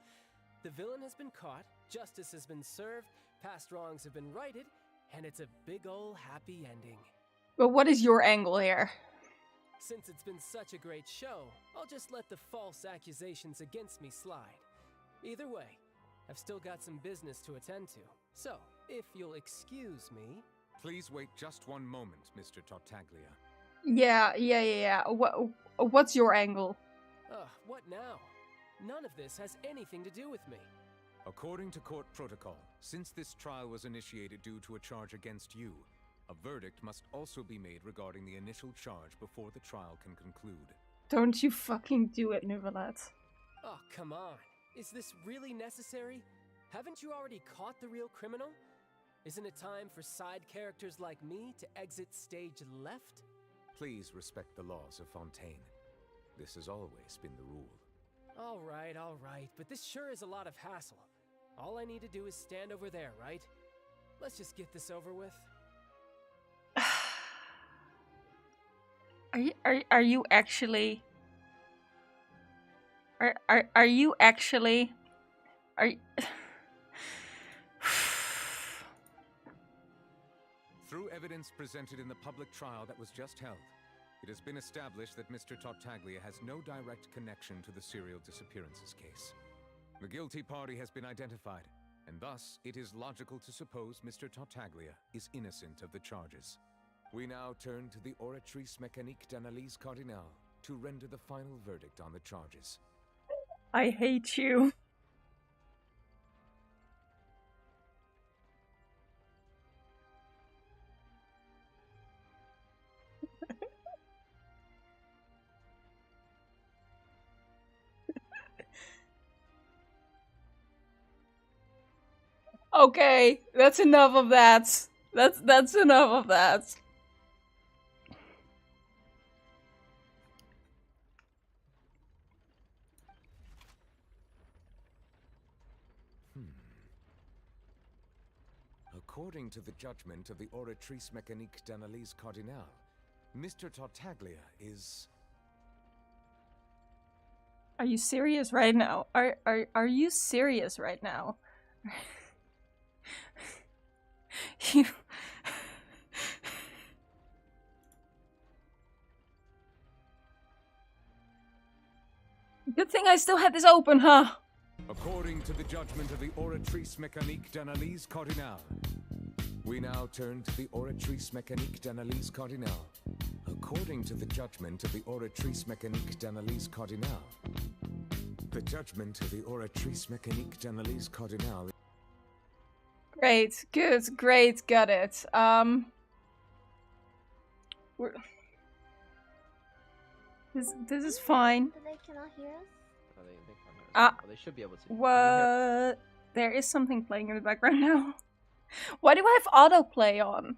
The villain has been caught, justice has been served, past wrongs have been righted, and it's a big ol' happy ending. But what is your angle here? Since it's been such a great show, I'll just let the false accusations against me slide. Either way, I've still got some business to attend to. So, if you'll excuse me... Please wait just one moment, Mr. Tartaglia. Yeah. What's your angle? What now? None of this has anything to do with me. According to court protocol, since this trial was initiated due to a charge against you, a verdict must also be made regarding the initial charge before the trial can conclude. Don't you fucking do it, Nivelette. Oh, come on. Is this really necessary? Haven't you already caught the real criminal? Isn't it time for side characters like me to exit stage left? Please respect the laws of Fontaine. This has always been the rule. All right, but this sure is a lot of hassle. All I need to do is stand over there, right? Let's just get this over with. Are you actually? Are you actually? Are you... Through evidence presented in the public trial that was just held, it has been established that Mr. Tartaglia has no direct connection to the serial disappearances case. The guilty party has been identified, and thus it is logical to suppose Mr. Tartaglia is innocent of the charges. We now turn to the Oratrice Mécanique d'Analyse Cardinale to render the final verdict on the charges. I hate you. Okay, that's enough of that. That's enough of that. According to the judgment of the Oratrice Mécanique d'Analyse Cardinale, Mr. Tartaglia is... Are you serious right now? Are you serious right now? You... Good thing I still had this open, huh? According to the judgment of the Oratrice Mécanique d'Analyse Cardinale, we now turn to the Oratrice Mécanique d'Analyse Cardinale. According to the judgment of the Oratrice Mécanique d'Analyse Cardinale, the judgment of the Oratrice Mécanique d'Analyse Cardinale. Great, good, great, got it. This is fine. They cannot hear us? Oh, they can't hear us. Well, they should be able to. What? There is something playing in the background now. Why do I have autoplay on?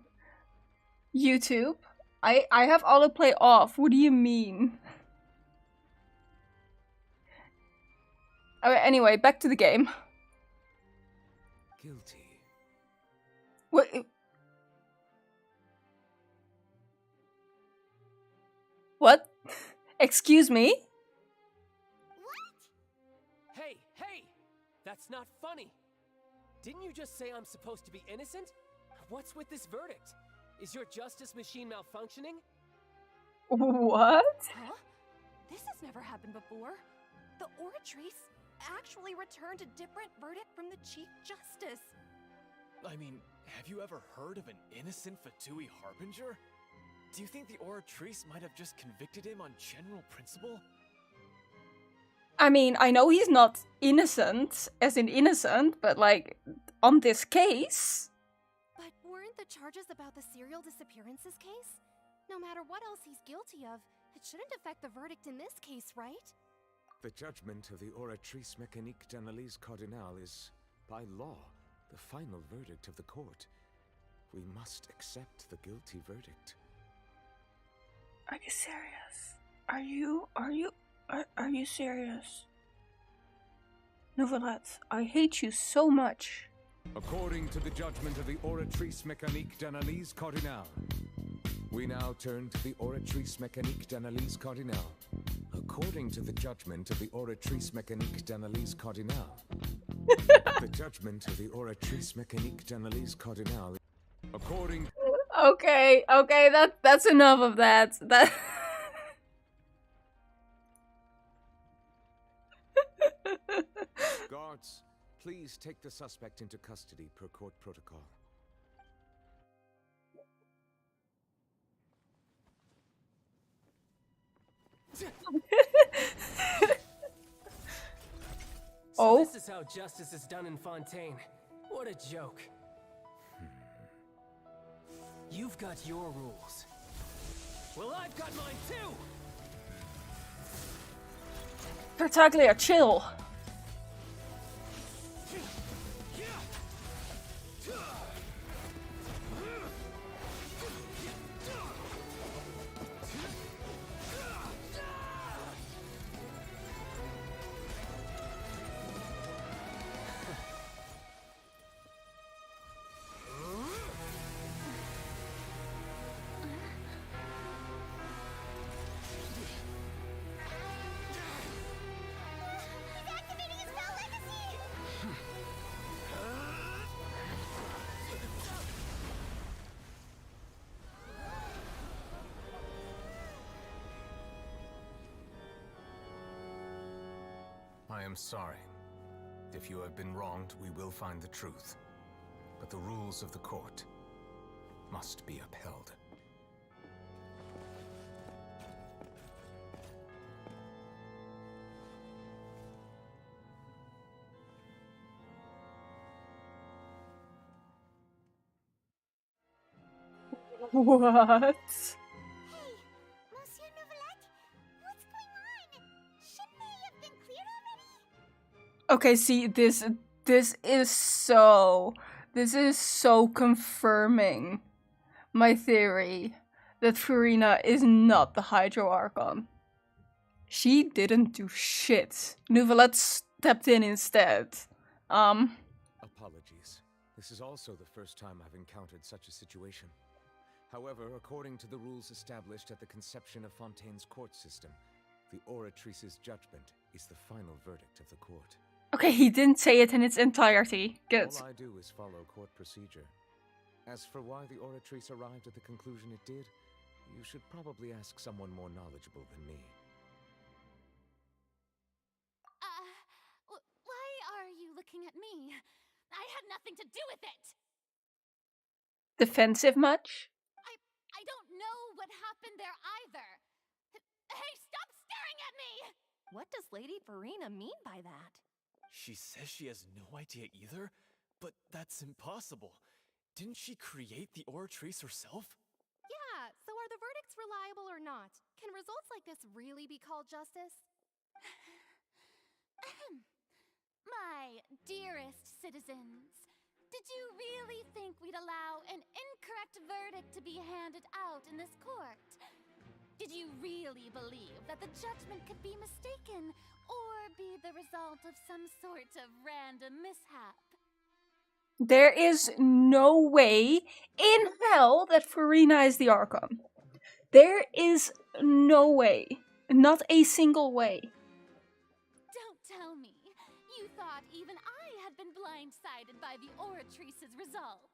YouTube? I have autoplay off. What do you mean? Okay, anyway, back to the game. Guilty. What? What? Excuse me? Hey, hey! That's not funny! Didn't you just say I'm supposed to be innocent? What's with this verdict? Is your justice machine malfunctioning? What? Huh? This has never happened before. The Oratrice actually returned a different verdict from the Chief Justice. I mean, have you ever heard of an innocent Fatui Harbinger? Do you think the Oratrice might have just convicted him on general principle? I mean, I know he's not innocent, as in innocent, but like, on this case... But weren't the charges about the serial disappearances case? No matter what else he's guilty of, it shouldn't affect the verdict in this case, right? The judgment of the Oratrice Mécanique d'Analyse Cardinal is, by law, the final verdict of the court. We must accept the guilty verdict. Are you serious? Are you serious? Novelette, I hate you so much. According to the judgment of the Oratrice Mécanique d'Analyse Cardinal, we now turn to the Oratrice Mécanique d'Analyse Cardinal. According to the judgment of the Oratrice Mécanique d'Analyse Cardinal, the judgment of the Oratrice Mécanique d'Analyse Cardinal, according... Okay, that's enough of that. Guards, please take the suspect into custody per court protocol. So this is how justice is done in Fontaine. What a joke. You've got your rules. Well, I've got mine too! Tartaglia, chill. I am sorry. If you have been wronged, we will find the truth. But the rules of the court must be upheld. What? Okay, see, this is so confirming my theory that Furina is not the Hydro Archon. She didn't do shit. Novelette stepped in instead. Apologies. This is also the first time I've encountered such a situation. However, according to the rules established at the conception of Fontaine's court system, the Oratrice's judgment is the final verdict of the court. Okay, he didn't say it in its entirety. Good. All I do is follow court procedure. As for why the Oratrice arrived at the conclusion it did, you should probably ask someone more knowledgeable than me. Why are you looking at me? I had nothing to do with it! Defensive much? I don't know what happened there either. Hey, stop staring at me! What does Lady Furina mean by that? She says she has no idea either, but that's impossible. Didn't she create the Oratrice herself? Yeah, so are the verdicts reliable or not? Can results like this really be called justice? My dearest citizens, did you really think we'd allow an incorrect verdict to be handed out in this court? Did you really believe that the judgment could be mistaken or be the result result of some sort of random mishap. There is no way in hell that Farina is the Archon. There is no way. Not a single way. Don't tell me. You thought even I had been blindsided by the Oratrice's result.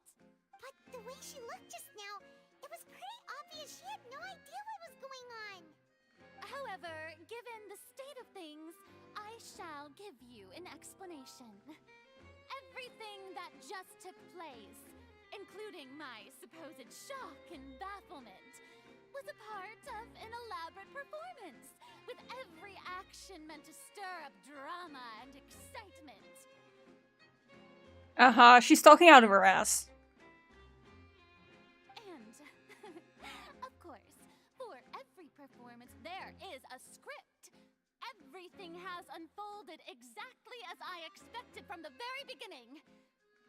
But the way she looked just now, it was pretty obvious she had no idea what was going on. However, given the state of things, I shall give you an explanation. Everything that just took place, including my supposed shock and bafflement, was a part of an elaborate performance, with every action meant to stir up drama and excitement. She's talking out of her ass. And, of course, for every performance there is a script. Everything has unfolded exactly as I expected from the very beginning.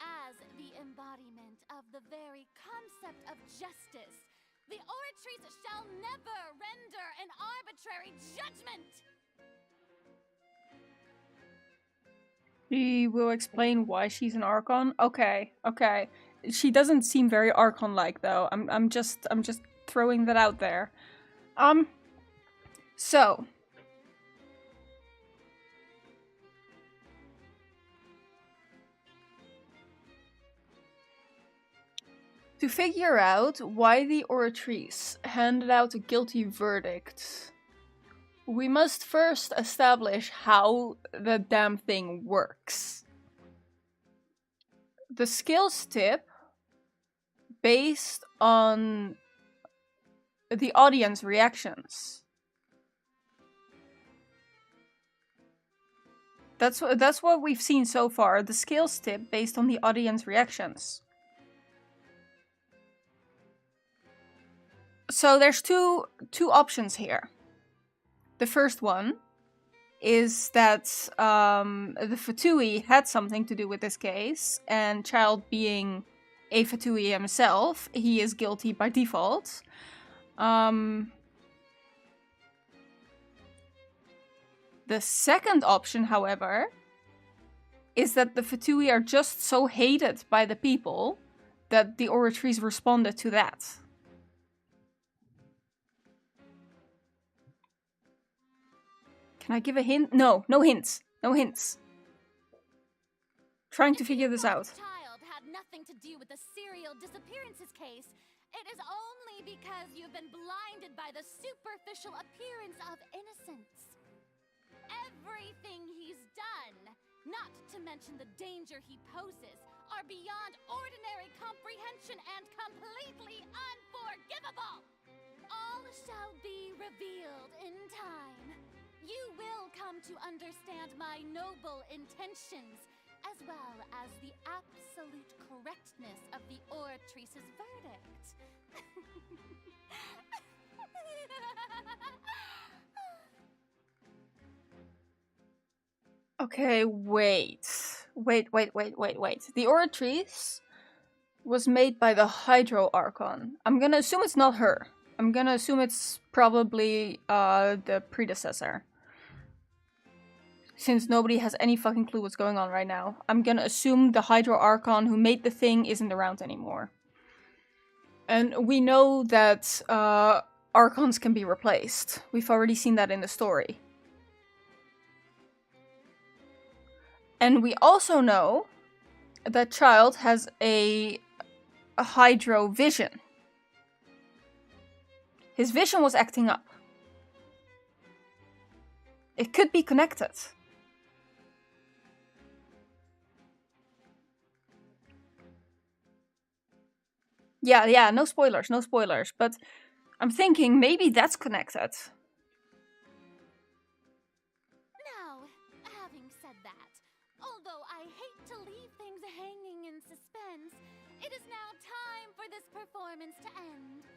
As the embodiment of the very concept of justice, the Oratrice shall never render an arbitrary judgment! She will explain why she's an Archon. Okay. She doesn't seem very Archon-like though. I'm just throwing that out there. So to figure out why the Oratrice handed out a guilty verdict, we must first establish how the damn thing works. The skills tip, based on the audience reactions. That's what we've seen so far, the skills tip based on the audience reactions. So there's two options here. The first one is that the Fatui had something to do with this case, and Child being a Fatui himself, he is guilty by default. The second option, however, is that the Fatui are just so hated by the people that the Oratrice responded to that. Can I give a hint? No hints. No hints. Trying to figure this out. Child had nothing to do with the serial disappearances case. It is only because you've been blinded by the superficial appearance of innocence. Everything he's done, not to mention the danger he poses, are beyond ordinary comprehension and completely unforgivable. All shall be revealed in time. You will come to understand my noble intentions, as well as the absolute correctness of the Oratrice's verdict. Okay, wait. The Oratrice was made by the Hydro Archon. I'm gonna assume it's not her. I'm gonna assume it's probably the predecessor. Since nobody has any fucking clue what's going on right now, I'm gonna assume the Hydro Archon who made the thing isn't around anymore. And we know that Archons can be replaced. We've already seen that in the story. And we also know that Child has a Hydro vision. His vision was acting up. It could be connected. Yeah, no spoilers, but I'm thinking maybe that's connected. Now, having said that, although I hate to leave things hanging in suspense, it is now time for this performance to end.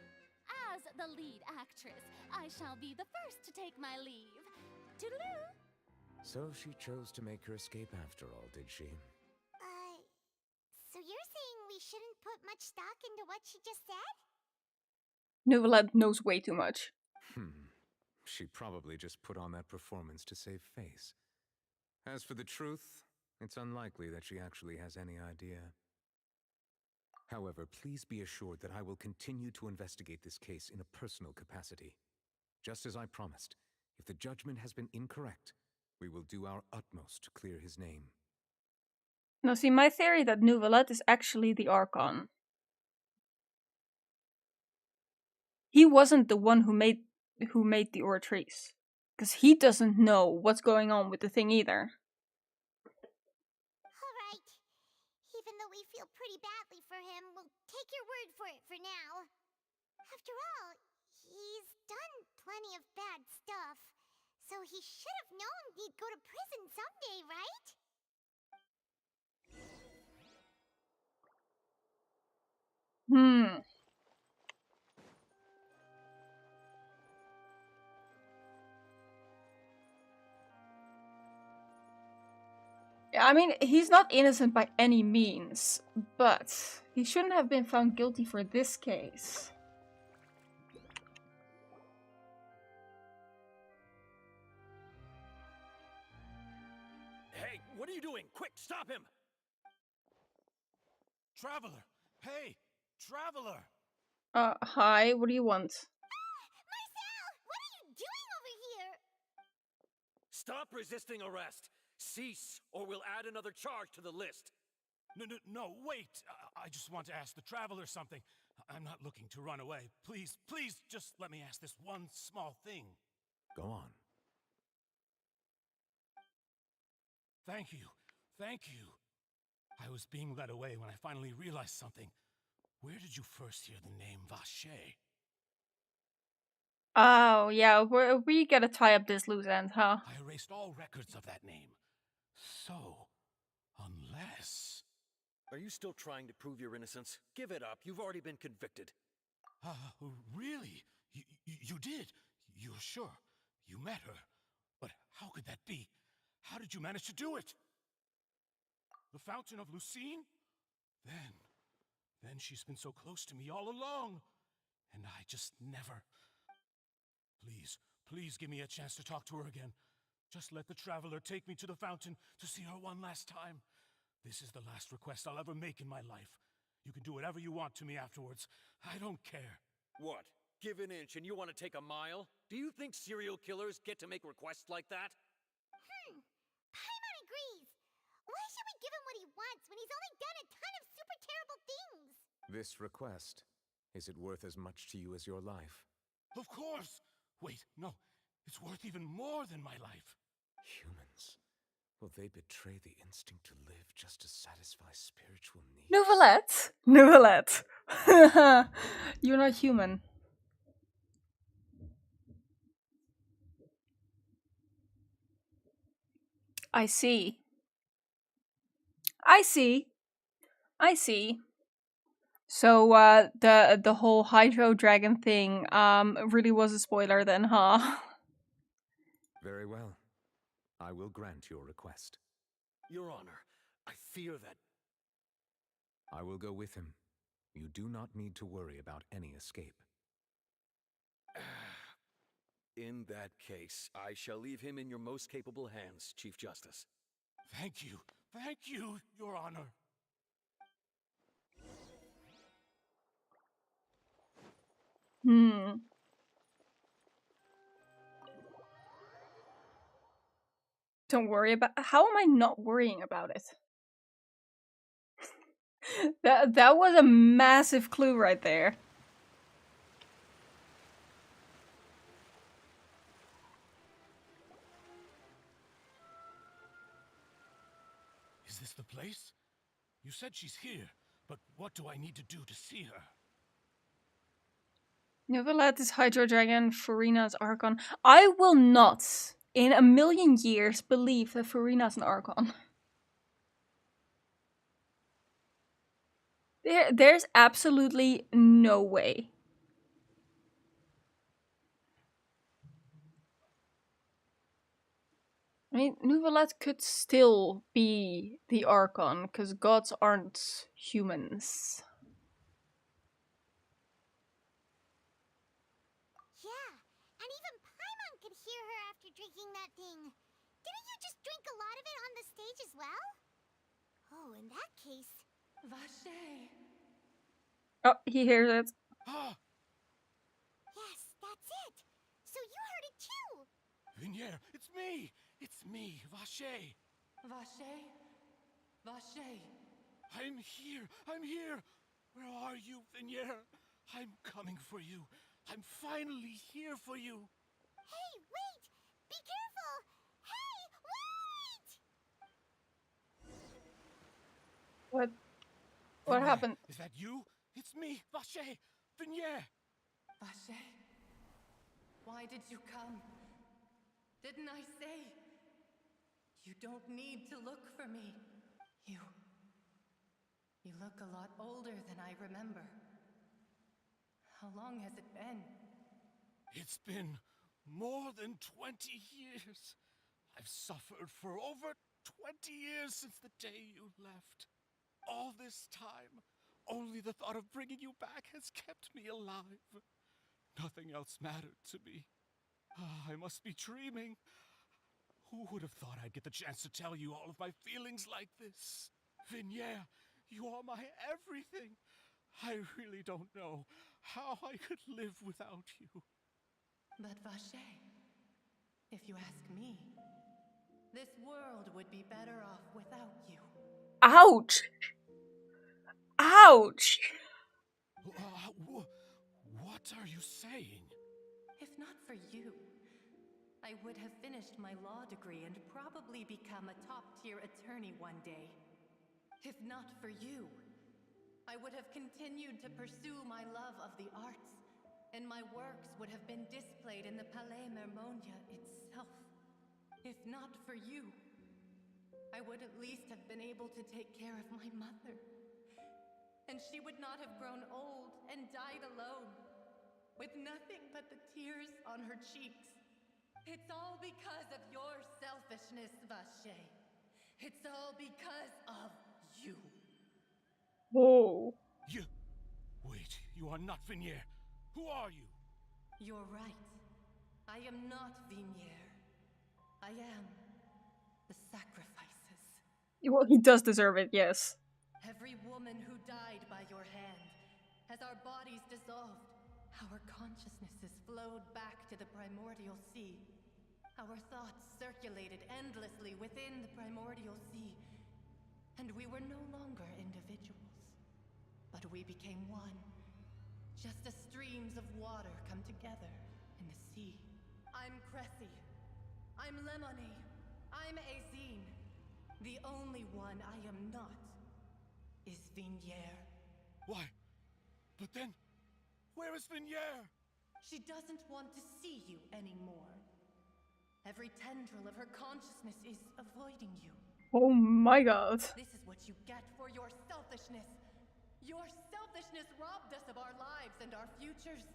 As the lead actress, I shall be the first to take my leave. Toodaloo! So she chose to make her escape after all, did she? So you're saying we shouldn't put much stock into what she just said? Novelette knows way too much. She probably just put on that performance to save face. As for the truth, it's unlikely that she actually has any idea. However, please be assured that I will continue to investigate this case in a personal capacity. Just as I promised, if the judgment has been incorrect, we will do our utmost to clear his name. Now see, my theory that Nouvelette is actually the Archon. He wasn't the one who made the Oratrice. Because he doesn't know what's going on with the thing either. Alright. Even though we feel pretty badly for him, we'll take your word for it for now. After all, he's done plenty of bad stuff. So he should have known he'd go to prison someday, right? I mean, he's not innocent by any means, but he shouldn't have been found guilty for this case. Hey, what are you doing? Quick, stop him! Traveler! Hey! Traveler! Hi, what do you want? Marcel! What are you doing over here? Stop resisting arrest! Cease, or we'll add another charge to the list. No, wait! I just want to ask the Traveler something. I'm not looking to run away. Please, just let me ask this one small thing. Go on. Thank you. I was being led away when I finally realized something. Where did you first hear the name Vache? Oh, yeah, we gotta tie up this loose end, huh? I erased all records of that name. So, unless... Are you still trying to prove your innocence? Give it up. You've already been convicted. Really? You did? You're sure? You met her? But how could that be? How did you manage to do it? The Fountain of Lucine? Then she's been so close to me all along. And I just never... Please give me a chance to talk to her again. Just let the Traveler take me to the fountain to see her one last time. This is the last request I'll ever make in my life. You can do whatever you want to me afterwards. I don't care. What? Give an inch and you want to take a mile? Do you think serial killers get to make requests like that? Paimon agrees. Why should we give him what he wants when he's only done a ton of super terrible things? This request, is it worth as much to you as your life? Of course! Wait, no. It's worth even more than my life. Humans. Will they betray the instinct to live just to satisfy spiritual needs? Nouvelette! You're not human. I see. So, the whole Hydro Dragon thing, really was a spoiler then, huh? Very well. I will grant your request. Your Honor, I fear that... I will go with him. You do not need to worry about any escape. In that case, I shall leave him in your most capable hands, Chief Justice. Thank you, Your Honor. Don't worry about... How am I not worrying about it? That was a massive clue right there. Is this the place? You said she's here, but what do I need to do to see her? Nouvelette is Hydro Dragon, Furina's Archon. I will not, in a million years, believe that Furina's an Archon. There's absolutely no way. I mean, Nouvelette could still be the Archon, because gods aren't humans. Yeah, and even Paimon could hear her after drinking that thing. Didn't you just drink a lot of it Oh, in that case... Vache! Oh, he hears it. Yes, that's it! So you heard it too! Vinier, it's me! It's me, Vache! Vache? Vache! I'm here! I'm here! Where are you, Vinier? I'm coming for you. I'm finally here for you. Hey, wait! Be careful! Hey, wait! What Vinier, happened? Is that you? It's me, Vache! Vinier! Vache? Why did you come? Didn't I say? You don't need to look for me. You look a lot older than I remember. How long has it been? It's been more than 20 years. I've suffered for over 20 years since the day you left. All this time, only the thought of bringing you back has kept me alive. Nothing else mattered to me. I must be dreaming. Who would have thought I'd get the chance to tell you all of my feelings like this? Vinier, you are my everything. I really don't know how I could live without you. But Vache, if you ask me, this world would be better off without you. Ouch! Ouch! What are you saying? If not for you, I would have finished my law degree and probably become a top-tier attorney one day. If not for you, I would have continued to pursue my love of the arts, and my works would have been displayed in the Palais Mermonia itself. If not for you, I would at least have been able to take care of my mother. And she would not have grown old and died alone, with nothing but the tears on her cheeks. It's all because of your selfishness, Vache. It's all because of you. Whoa. Wait, you are not Vinier. Who are you? You're right. I am not Vinier. I am the sacrifices. Well, he does deserve it, yes. Every woman who died by your hand, as our bodies dissolved, our consciousnesses flowed back to the primordial sea. Our thoughts circulated endlessly within the primordial sea, and we were no longer individuals, but we became one, just as streams of water come together in the sea. I'm Cressy. I'm Lemony. I'm Azine. The only one I am not is Vinier. Why? But then, where is Vinier? She doesn't want to see you anymore. Every tendril of her consciousness is avoiding you. Oh my god. This is what you get for your selfishness. Your selfishness robbed us of our lives and our futures.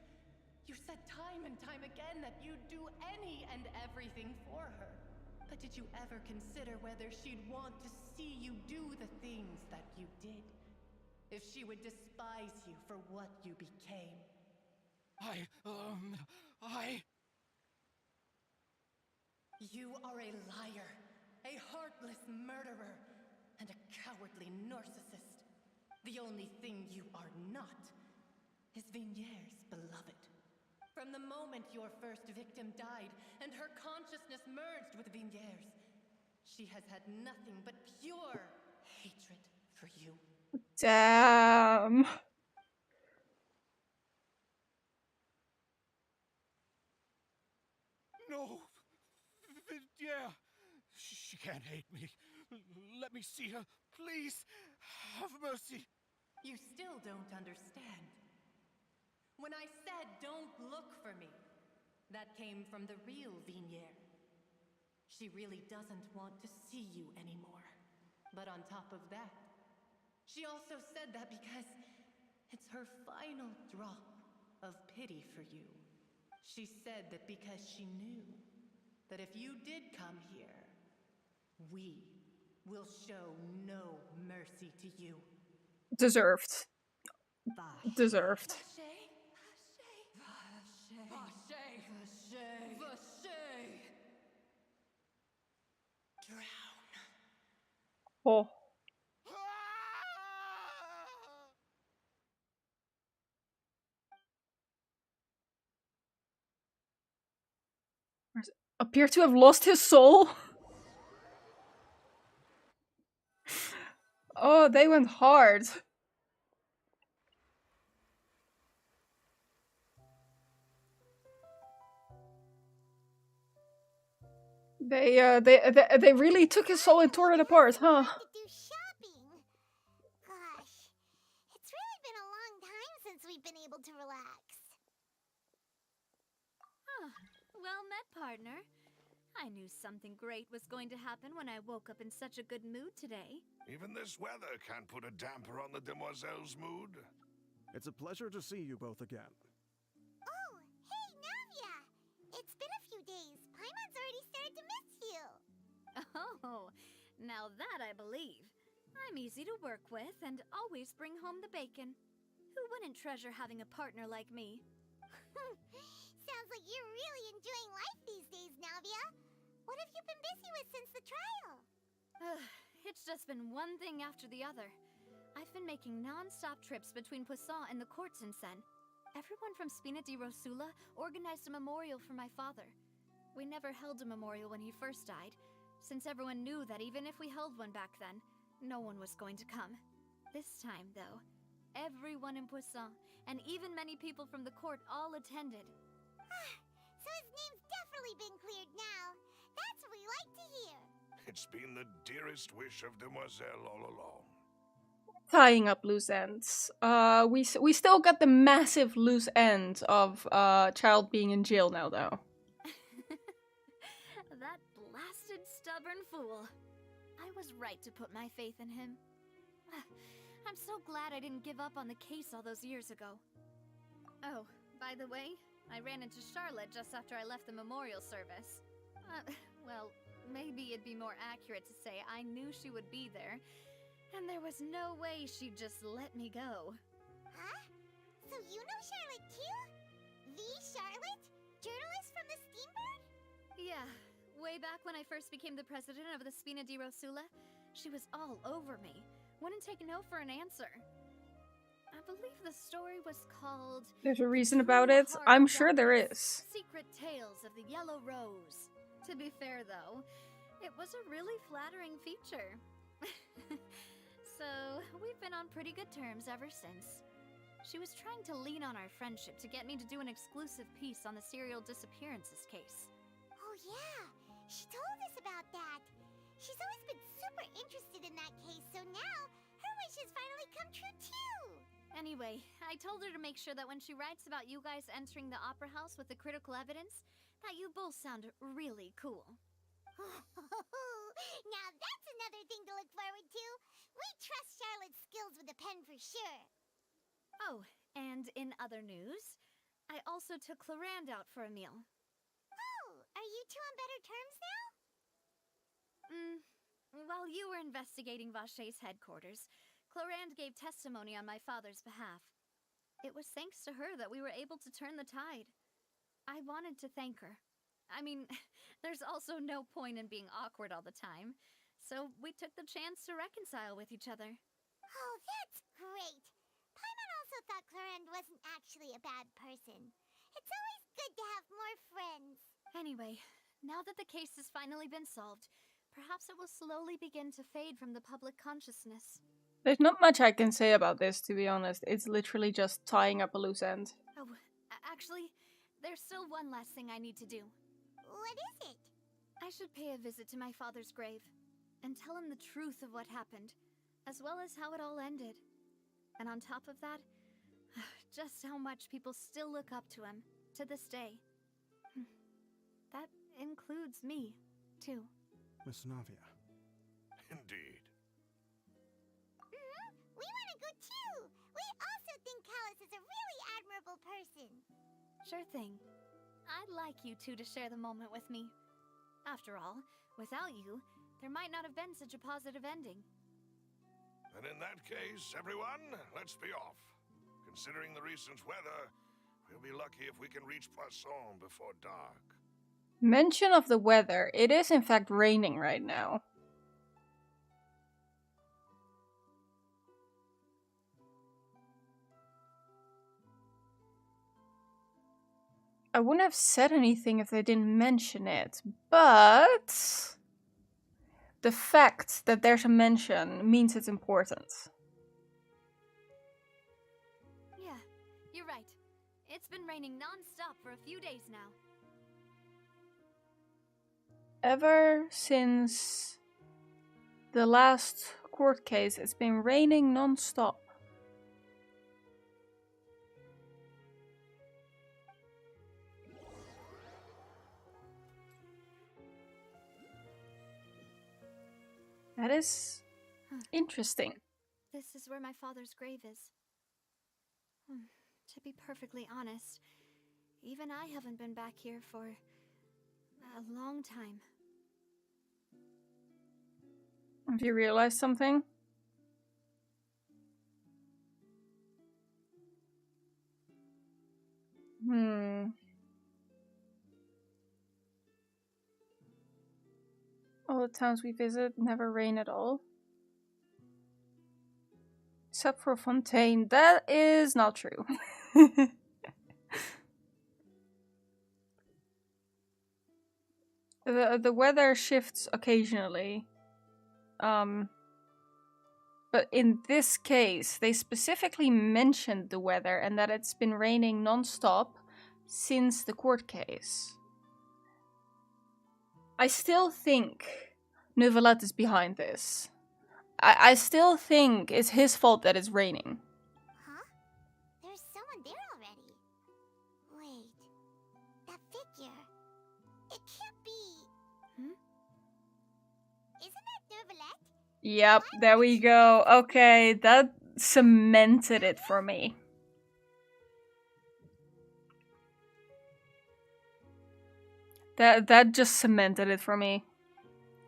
You said time and time again that you'd do any and everything for her. But did you ever consider whether she'd want to see you do the things that you did? If she would despise you for what you became? You are a liar, a heartless murderer, and a cowardly narcissist. The only thing you are not is Vinier's beloved. From the moment your first victim died and her consciousness merged with Vinier's, she has had nothing but pure hatred for you. Damn. No! Vinier! She can't hate me. Let me see her, please. Have mercy. You still don't understand. When I said don't look for me, that came from the real Vinier. She really doesn't want to see you anymore. But on top of that, she also said that because it's her final drop of pity for you. She said that because she knew that if you did come here, we will show no mercy to you. Deserved. Vache. Deserved. Vache. Vache. Vache. Vache. Vache. Drown. Oh. appear to have lost his soul. Oh, they went hard. They really took his soul and tore it apart, huh? Gosh, it's really been a long time since we've been able to relax. Oh, well met, partner. I knew something great was going to happen when I woke up in such a good mood today. Even this weather can't put a damper on the demoiselle's mood. It's a pleasure to see you both again. Oh, hey, Navia! It's been a few days. Paimon's already started to miss you. Oh, now that I believe. I'm easy to work with and always bring home the bacon. Who wouldn't treasure having a partner like me? Sounds like you're really enjoying life these days, Navia. What have you been busy with since the trial? It's just been one thing after the other. I've been making non-stop trips between Poisson and the courts in Seine. Everyone from Spina di Rosula organized a memorial for my father. We never held a memorial when he first died, since everyone knew that even if we held one back then, no one was going to come. This time, though, everyone in Poisson, and even many people from the court, all attended. So his name's definitely been cleared now. That's what we like to hear. It's been the dearest wish of Demoiselle all along. Tying up loose ends. We still got the massive loose end of child being in jail now, though. That blasted stubborn fool. I was right to put my faith in him. I'm so glad I didn't give up on the case all those years ago. Oh, by the way, I ran into Charlotte just after I left the memorial service. Well, maybe it'd be more accurate to say I knew she would be there, and there was no way she'd just let me go. Huh? So you know Charlotte too? The Charlotte? Journalist from the Steambird? Yeah, way back when I first became the president of the Spina di Rosula, she was all over me. Wouldn't take no for an answer. I believe the story was called... There's a reason about it. I'm sure there is. Secret Tales of the Yellow Rose. To be fair, though, it was a really flattering feature. So, we've been on pretty good terms ever since. She was trying to lean on our friendship to get me to do an exclusive piece on the serial disappearances case. Oh yeah, she told us about that. She's always been super interested in that case, so now her wish has finally come true too. Anyway, I told her to make sure that when she writes about you guys entering the opera house with the critical evidence, that you both sound really cool. Now that's another thing to look forward to. We trust Charlotte's skills with a pen for sure. Oh, and in other news, I also took Clarand out for a meal. Oh, are you two on better terms now? While you were investigating Vacher's headquarters, Clarand gave testimony on my father's behalf. It was thanks to her that we were able to turn the tide. I wanted to thank her. I mean, there's also no point in being awkward all the time, so we took the chance to reconcile with each other. Oh, that's great! Paimon also thought Clarand wasn't actually a bad person. It's always good to have more friends. Anyway, now that the case has finally been solved, perhaps it will slowly begin to fade from the public consciousness. There's not much I can say about this, to be honest. It's literally just tying up a loose end. Oh, actually, there's still one last thing I need to do. What is it? I should pay a visit to my father's grave and tell him the truth of what happened, as well as how it all ended. And on top of that, just how much people still look up to him to this day. That includes me, too. Miss Navia. Indeed. We want to go too! We also think Callus is a really admirable person. Sure thing. I'd like you two to share the moment with me. After all, without you, there might not have been such a positive ending. And in that case, everyone, let's be off. Considering the recent weather, we'll be lucky if we can reach Poisson before dark. Mention of the weather. It is in fact raining right now. I wouldn't have said anything if they didn't mention it, but the fact that there's a mention means it's important. Yeah, you're right. It's been raining non-stop for a few days now. Ever since the last court case, it's been raining non-stop. That is interesting. This is where my father's grave is. To be perfectly honest, even I haven't been back here for a long time. Have you realized something? All the towns we visit never rain at all. Except for Fontaine. That is not true. The weather shifts occasionally. But in this case, they specifically mentioned the weather and that it's been raining non-stop since the court case. I still think Neuvillette is behind this. I still think it's his fault that it's raining. Huh? There's someone there already. Wait, that figure. It can't be. Isn't that Neuvillette? Yep, there we go. Okay, that cemented it for me. That just cemented it for me.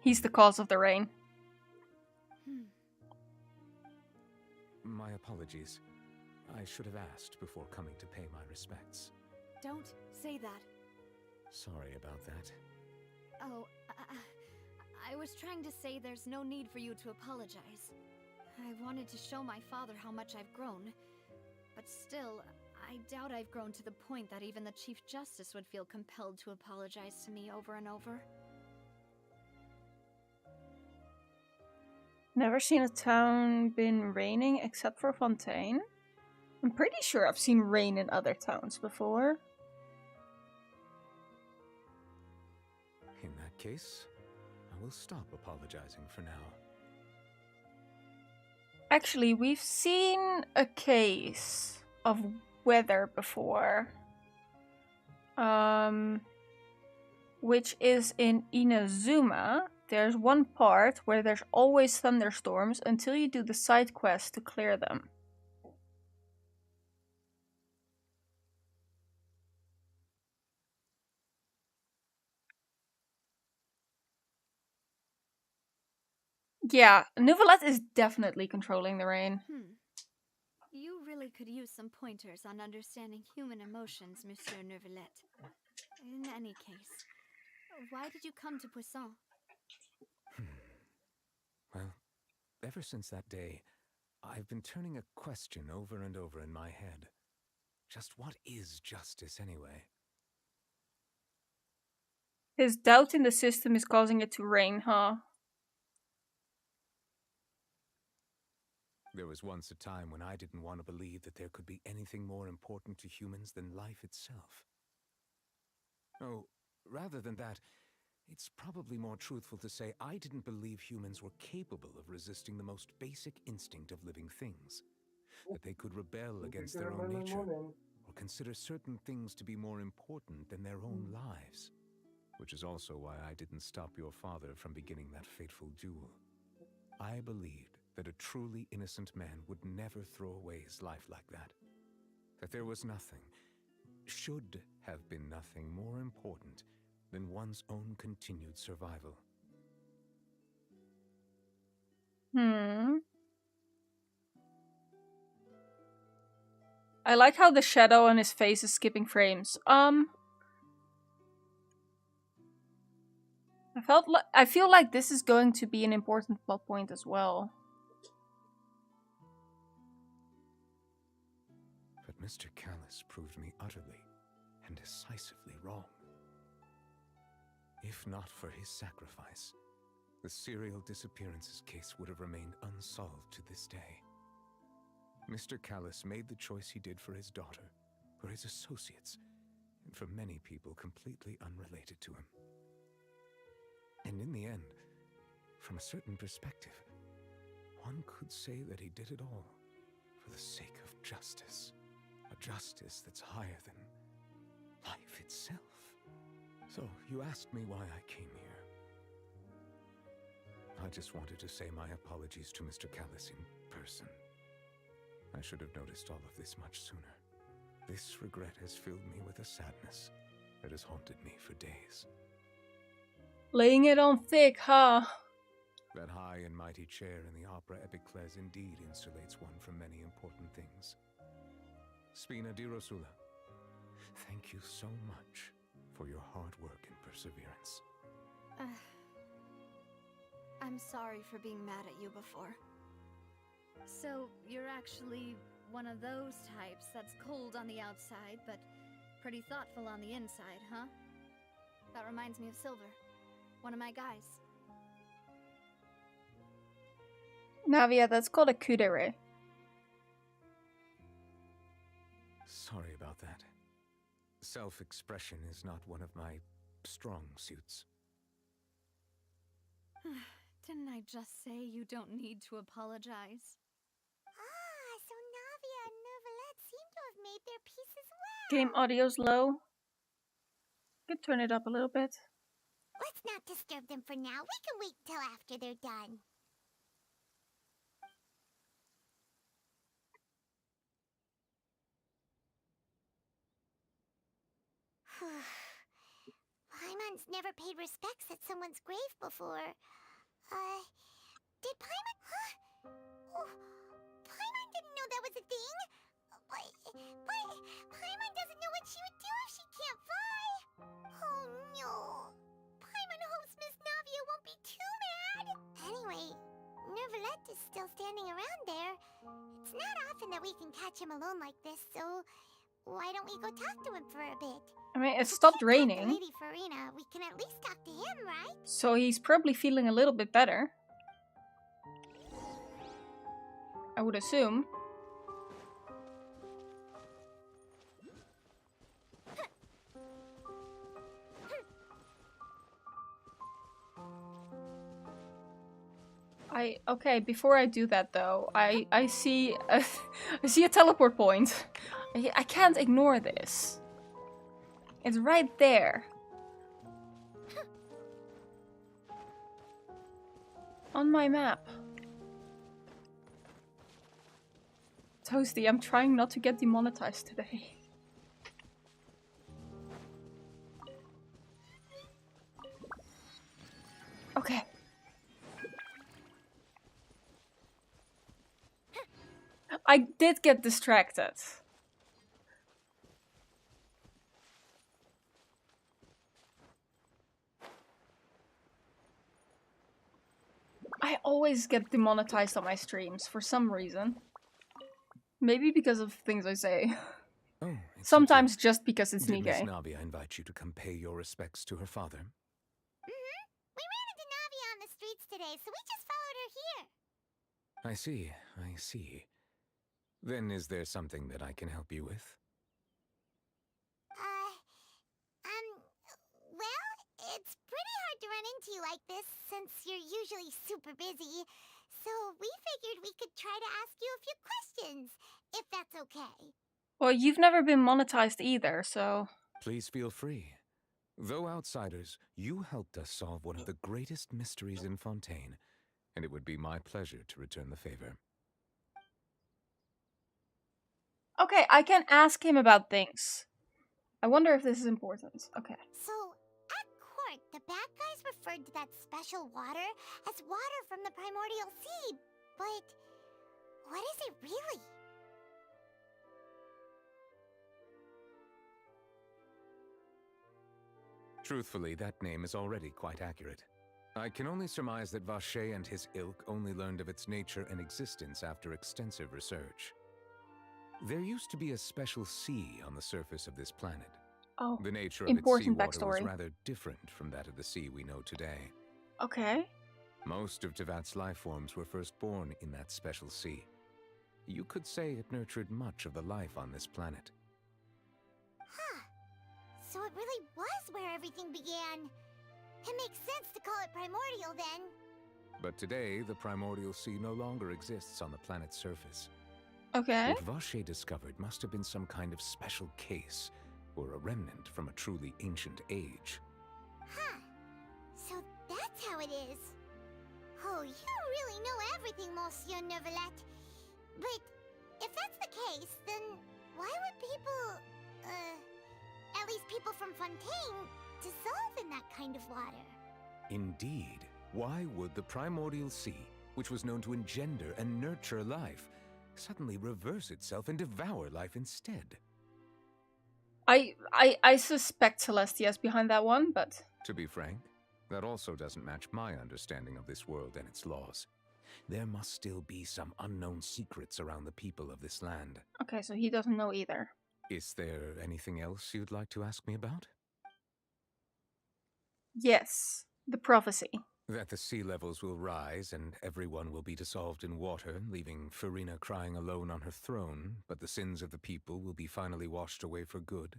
He's the cause of the rain. My apologies. I should have asked before coming to pay my respects. Don't say that. Sorry about that. Oh, I was trying to say there's no need for you to apologize. I wanted to show my father how much I've grown. But still, I doubt I've grown to the point that even the Chief Justice would feel compelled to apologize to me over and over. Never seen a town been raining except for Fontaine. I'm pretty sure I've seen rain in other towns before. In that case, I will stop apologizing for now. Actually, we've seen a case of weather before. Which is in Inazuma. There's one part where there's always thunderstorms until you do the side quest to clear them. Yeah, Neuvillette is definitely controlling the rain. You really could use some pointers on understanding human emotions, Monsieur Neuvillette. In any case, why did you come to Poisson? Well, ever since that day, I've been turning a question over and over in my head. Just what is justice anyway? His doubt in the system is causing it to rain, huh? There was once a time when I didn't want to believe that there could be anything more important to humans than life itself. Oh, rather than that, it's probably more truthful to say I didn't believe humans were capable of resisting the most basic instinct of living things. That they could rebel against their own nature, or consider certain things to be more important than their own lives. Which is also why I didn't stop your father from beginning that fateful duel. I believed that a truly innocent man would never throw away his life like that. That there was nothing, should have been nothing more important than one's own continued survival. I like how the shadow on his face is skipping frames. I feel like this is going to be an important plot point as well. But Mr. Callis proved me utterly and decisively wrong. If not for his sacrifice, the serial disappearances case would have remained unsolved to this day. Mr. Callis made the choice he did for his daughter, for his associates, and for many people completely unrelated to him. And in the end, from a certain perspective, one could say that he did it all for the sake of justice. A justice that's higher than life itself. So, you asked me why I came here. I just wanted to say my apologies to Mr. Callis in person. I should have noticed all of this much sooner. This regret has filled me with a sadness that has haunted me for days. Laying it on thick, huh? That high and mighty chair in the opera Epiclese indeed insulates one from many important things. Spina di Rosula, thank you so much for your hard work and perseverance. I'm sorry for being mad at you before. So, you're actually one of those types that's cold on the outside, but pretty thoughtful on the inside, huh? That reminds me of Silver, one of my guys. Navia, that's called a kudere. Sorry about that. Self-expression is not one of my strong suits. Didn't I just say you don't need to apologize? Ah, so Navia and Neuvillette seem to have made their peace as well. Game audio's low. You can turn it up a little bit. Let's not disturb them for now. We can wait till after they're done. Paimon's never paid respects at someone's grave before. Did Paimon... Huh? Oh, Paimon didn't know that was a thing. But Paimon doesn't know what she would do if she can't fly. Oh no. Paimon hopes Miss Navia won't be too mad. Anyway, Neuvillette is still standing around there. It's not often that we can catch him alone like this, so why don't we go talk to him for a bit? I mean, it stopped raining. Lady Farina, we can at least talk to him, right? So he's probably feeling a little bit better. I would assume. Okay, before I do that though, I see I see a teleport point. I can't ignore this. It's right there. On my map. Toasty, I'm trying not to get demonetized today. Okay. I did get distracted. I always get demonetized on my streams for some reason. Maybe because of things I say. Oh, sometimes just because it's Did Miss Nikkei. Navia invite you to come pay your respects to her father? Mm-hmm. We ran into Navia on the streets today, so we just followed her here. I see. Then is there something that I can help you with? Well, it's pretty hard to run into you like this since you're usually super busy. So we figured we could try to ask you a few questions, if that's okay. Well, you've never been monetized either, so... Please feel free. Though outsiders, you helped us solve one of the greatest mysteries in Fontaine, and it would be my pleasure to return the favor. Okay, I can ask him about things. I wonder if this is important. Okay. So, at court, the bad guys referred to that special water as water from the primordial sea. But what is it really? Truthfully, that name is already quite accurate. I can only surmise that Vacher and his ilk only learned of its nature and existence after extensive research. There used to be a special sea on the surface of this planet. Oh, The nature of important its seawater was backstory. rather different from that of the sea we know today. Okay. Most of Tevat's life forms were first born in that special sea. You could say it nurtured much of the life on this planet. Huh. So it really was where everything began. It makes sense to call it primordial then. But today, the primordial sea no longer exists on the planet's surface. Okay. What Vache discovered must have been some kind of special case, or a remnant from a truly ancient age. Huh. So that's how it is. Oh, you really know everything, Monsieur Neuvillette. But if that's the case, then why would people, at least people from Fontaine, dissolve in that kind of water? Indeed. Why would the primordial sea, which was known to engender and nurture life, suddenly reverse itself and devour life instead? I suspect Celestia's behind that one, but... To be frank, that also doesn't match my understanding of this world and its laws. There must still be some unknown secrets around the people of this land. Okay, so he doesn't know either. Is there anything else you'd like to ask me about? Yes, the prophecy. That the sea levels will rise and everyone will be dissolved in water, leaving Farina crying alone on her throne, but the sins of the people will be finally washed away for good.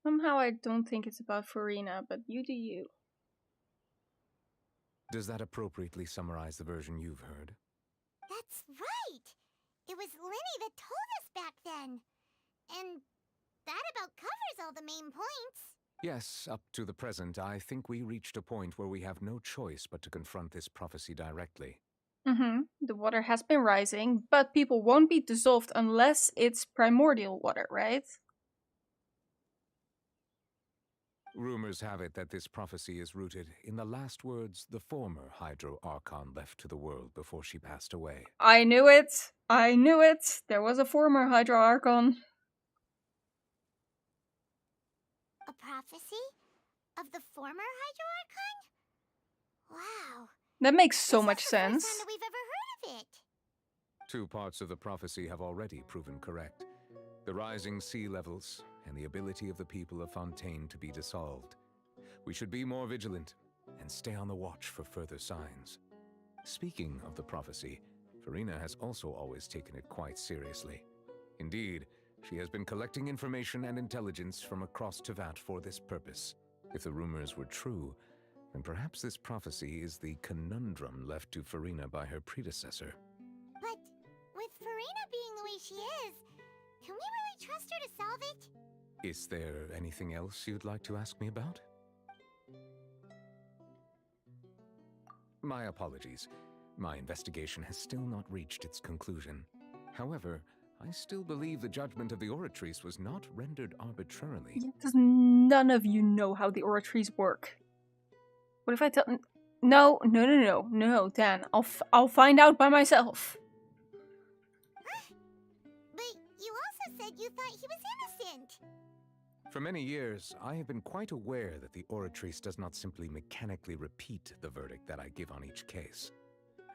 Somehow I don't think it's about Farina, but you do you. Does that appropriately summarize the version you've heard? That's right! It was Linny that told us back then. And that about covers all the main points. Yes, up to the present, I think we reached a point where we have no choice but to confront this prophecy directly. The water has been rising, but people won't be dissolved unless it's primordial water, right? Rumors have it that this prophecy is rooted in the last words the former Hydro Archon left to the world before she passed away. I knew it! I knew it! There was a former Hydro Archon. A prophecy? Of the former Hydro Archon? Wow. That makes so much sense. This is the first time that we've ever heard of it. 2 parts of the prophecy have already proven correct. The rising sea levels, and the ability of the people of Fontaine to be dissolved. We should be more vigilant, and stay on the watch for further signs. Speaking of the prophecy, Farina has also always taken it quite seriously. Indeed, she has been collecting information and intelligence from across Tevat for this purpose. If the rumors were true, then perhaps this prophecy is the conundrum left to Farina by her predecessor. But with Farina being the way she is, can we really trust her to solve it? Is there anything else you'd like to ask me about? My apologies. My investigation has still not reached its conclusion. However, I still believe the judgment of the Oratrice was not rendered arbitrarily. Because none of you know how the Oratrices work. What if I tell... No, Dan. I'll find out by myself. But you also said you thought he was innocent. For many years, I have been quite aware that the Oratrice does not simply mechanically repeat the verdict that I give on each case.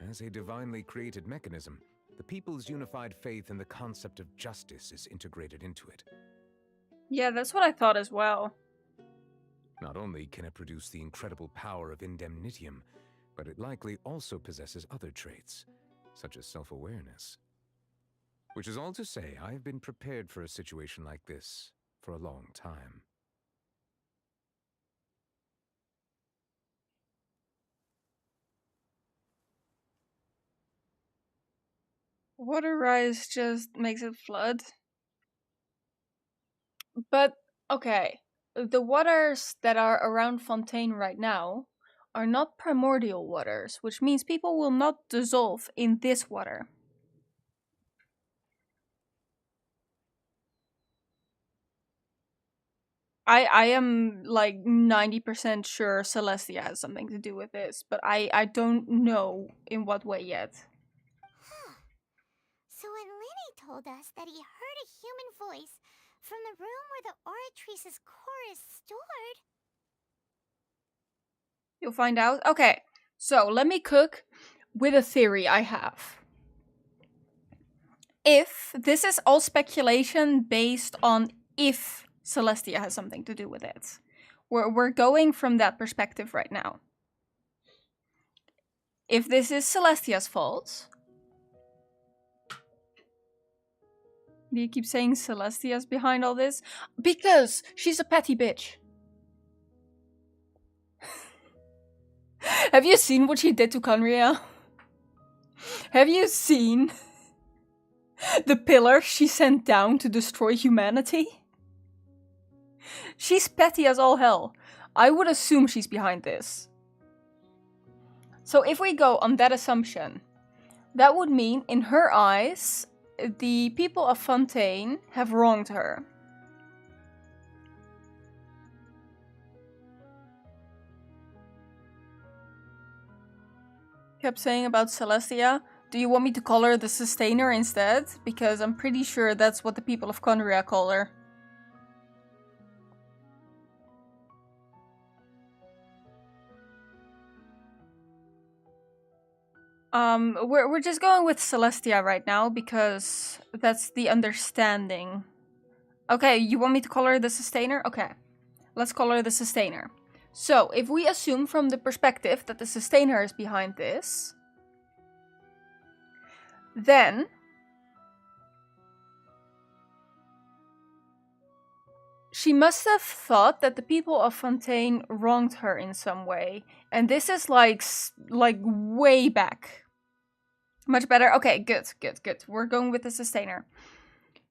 As a divinely created mechanism, the people's unified faith in the concept of justice is integrated into it. Yeah, that's what I thought as well. Not only can it produce the incredible power of indemnitium, but it likely also possesses other traits, such as self-awareness. Which is all to say, I have been prepared for a situation like this for a long time. Water rise just makes it flood. But, okay, the waters that are around Fontaine right now are not primordial waters, which means people will not dissolve in this water. I am like 90% sure Celestia has something to do with this, but I don't know in what way yet. Huh. So when Linny told us that he heard a human voice from the room where the Oratrice's core is stored... You'll find out? Okay, so let me cook with a theory I have. If this is all speculation based on if Celestia has something to do with it. We're going from that perspective right now. If this is Celestia's fault... Do you keep saying Celestia's behind all this? Because she's a petty bitch. Have you seen what she did to Conria? Have you seen the pillar she sent down to destroy humanity? She's petty as all hell. I would assume she's behind this. So if we go on that assumption, that would mean, in her eyes, the people of Fontaine have wronged her. Kept saying about Celestia, do you want me to call her the Sustainer instead? Because I'm pretty sure that's what the people of Conria call her. We're just going with Celestia right now because that's the understanding. Okay, you want me to call her the Sustainer? Okay, let's call her the Sustainer. So, if we assume from the perspective that the Sustainer is behind this, then she must have thought that the people of Fontaine wronged her in some way. And this is like way back. Much better. Okay, good. We're going with the Sustainer.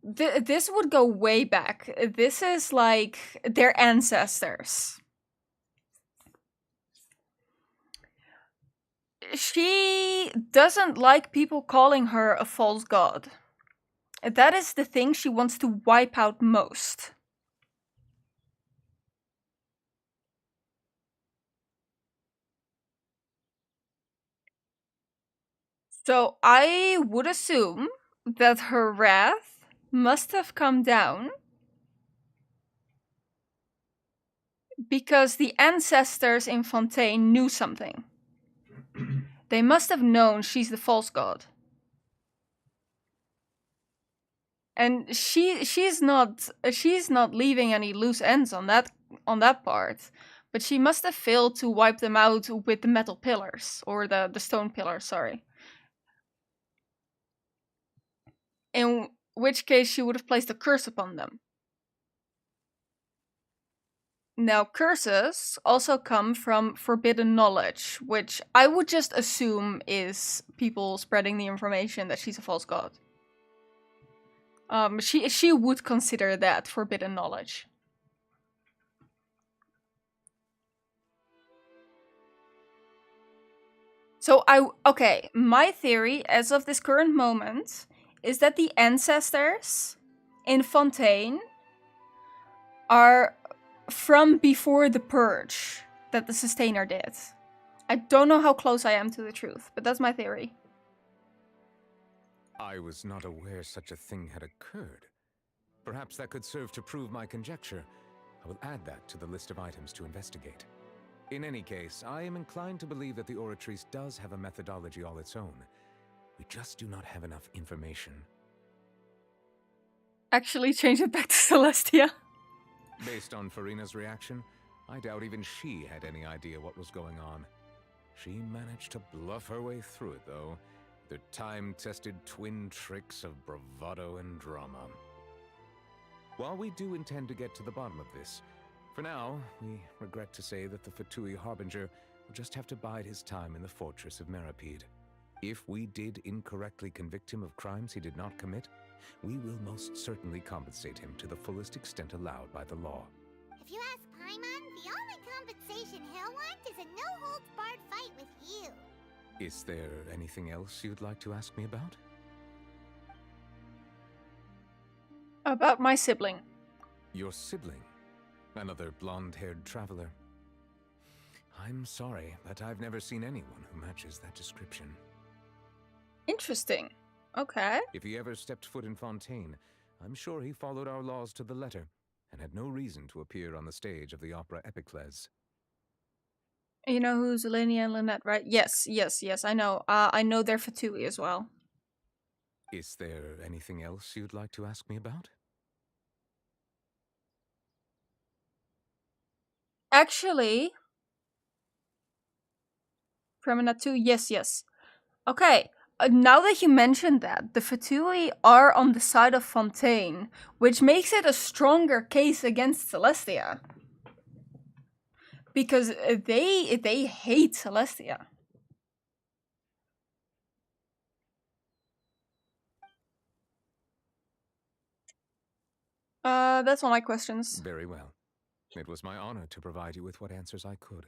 This would go way back. This is like their ancestors. She doesn't like people calling her a false god. That is the thing she wants to wipe out most. So I would assume that her wrath must have come down because the ancestors in Fontaine knew something. They must have known she's the false god. And she's not leaving any loose ends on that part. But she must have failed to wipe them out with the metal pillars, or the stone pillars, sorry. In which case she would have placed a curse upon them. Now, curses also come from forbidden knowledge, which I would just assume is people spreading the information that she's a false god. She would consider that forbidden knowledge. So okay, my theory as of this current moment is that the ancestors in Fontaine are from before the purge that the Sustainer did. I don't know how close I am to the truth, but that's my theory. I was not aware such a thing had occurred. Perhaps that could serve to prove my conjecture. I will add that to the list of items to investigate. In any case, I am inclined to believe that the Oratrice does have a methodology all its own. We just do not have enough information. Actually, change it back to Celestia. Based on Farina's reaction, I doubt even she had any idea what was going on. She managed to bluff her way through it, though. The time-tested twin tricks of bravado and drama. While we do intend to get to the bottom of this, for now, we regret to say that the Fatui Harbinger will just have to bide his time in the fortress of Meripede. If we did incorrectly convict him of crimes he did not commit, we will most certainly compensate him to the fullest extent allowed by the law. If you ask Paimon, the only compensation he'll want is a no-holds-barred fight with you. Is there anything else you'd like to ask me about? About my sibling. Your sibling? Another blonde-haired traveler? I'm sorry, but I've never seen anyone who matches that description. Interesting. Okay. If he ever stepped foot in Fontaine, I'm sure he followed our laws to the letter, and had no reason to appear on the stage of the opera Epicles. You know who's Elenia and Lynette, right? Yes, I know. I know they're Fatui as well. Is there anything else you'd like to ask me about? Actually, Promenade 2, yes. Okay, now that you mentioned that, the Fatui are on the side of Fontaine, which makes it a stronger case against Celestia. Because they hate Celestia. That's all my questions. Very well. It was my honor to provide you with what answers I could.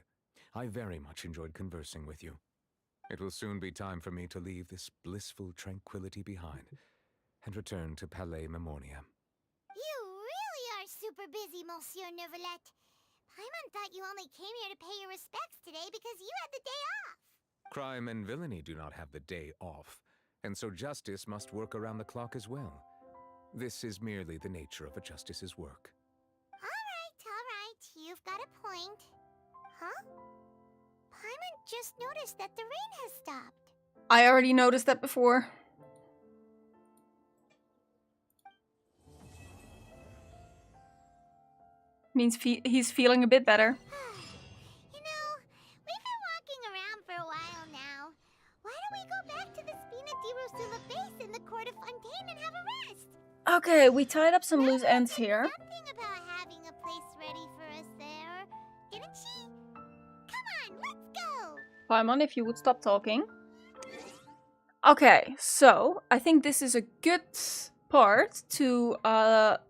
I very much enjoyed conversing with you. It will soon be time for me to leave this blissful tranquility behind and return to Palais Memornia. You really are super busy, Monsieur Neuvillette. Paimon thought you only came here to pay your respects today because you had the day off. Crime and villainy do not have the day off, and so justice must work around the clock as well. This is merely the nature of a justice's work. Alright. You've got a point. Huh? Paimon just noticed that the rain has stopped. I already noticed that before. Means he's feeling a bit better. You know, we've been walking around for a while now. Why don't we go back to the Spina di Rosula base in the court of Fontaine and have a rest? Okay, we tied up some loose ends here. Something about having a place ready for us there, didn't she? Come on, let's go! Paimon, if you would stop talking. Okay, so I think this is a good part to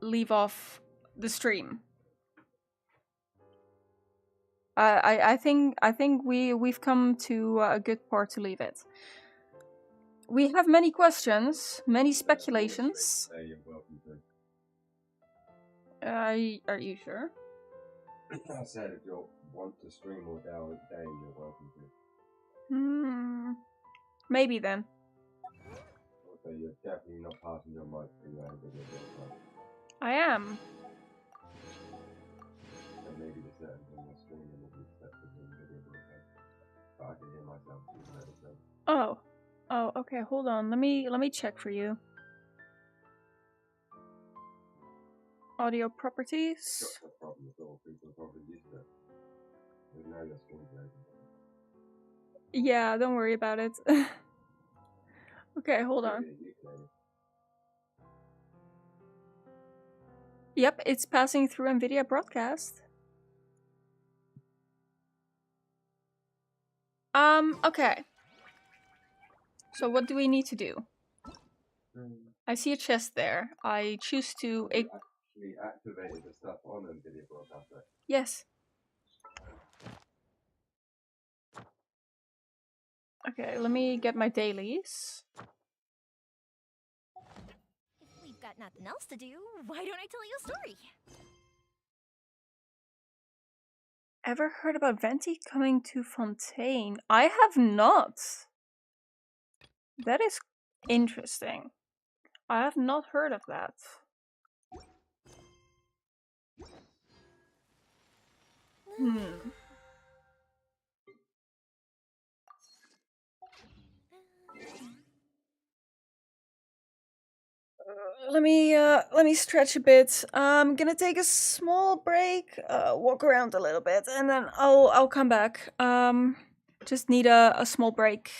leave off the stream. I think we've come to a good part to leave it. We have many questions, many speculations. Are you sure? I said if you want to stream all day, you're welcome to. Maybe then. So you're definitely not passing your mic through your video broadcast. I am. So maybe the certain thing you're streaming will be set to the video broadcast. But I can hear myself even at the same. Oh, okay, hold on. Let me check for you. Audio properties. Got no problem at all. People are probably used to it. There's no your screen's open. Yeah, don't worry about it. Okay, hold on. Yep, it's passing through NVIDIA Broadcast. Okay. So what do we need to do? I see a chest there. I choose to... actually activated the stuff on NVIDIA Broadcast, right? Yes. Okay, let me get my dailies. If we've got nothing else to do, why don't I tell you a story? Ever heard about Venti coming to Fontaine? I have not. That is interesting. I have not heard of that. Let me stretch a bit. I'm gonna take a small break, walk around a little bit, and then I'll come back. Just need a small break.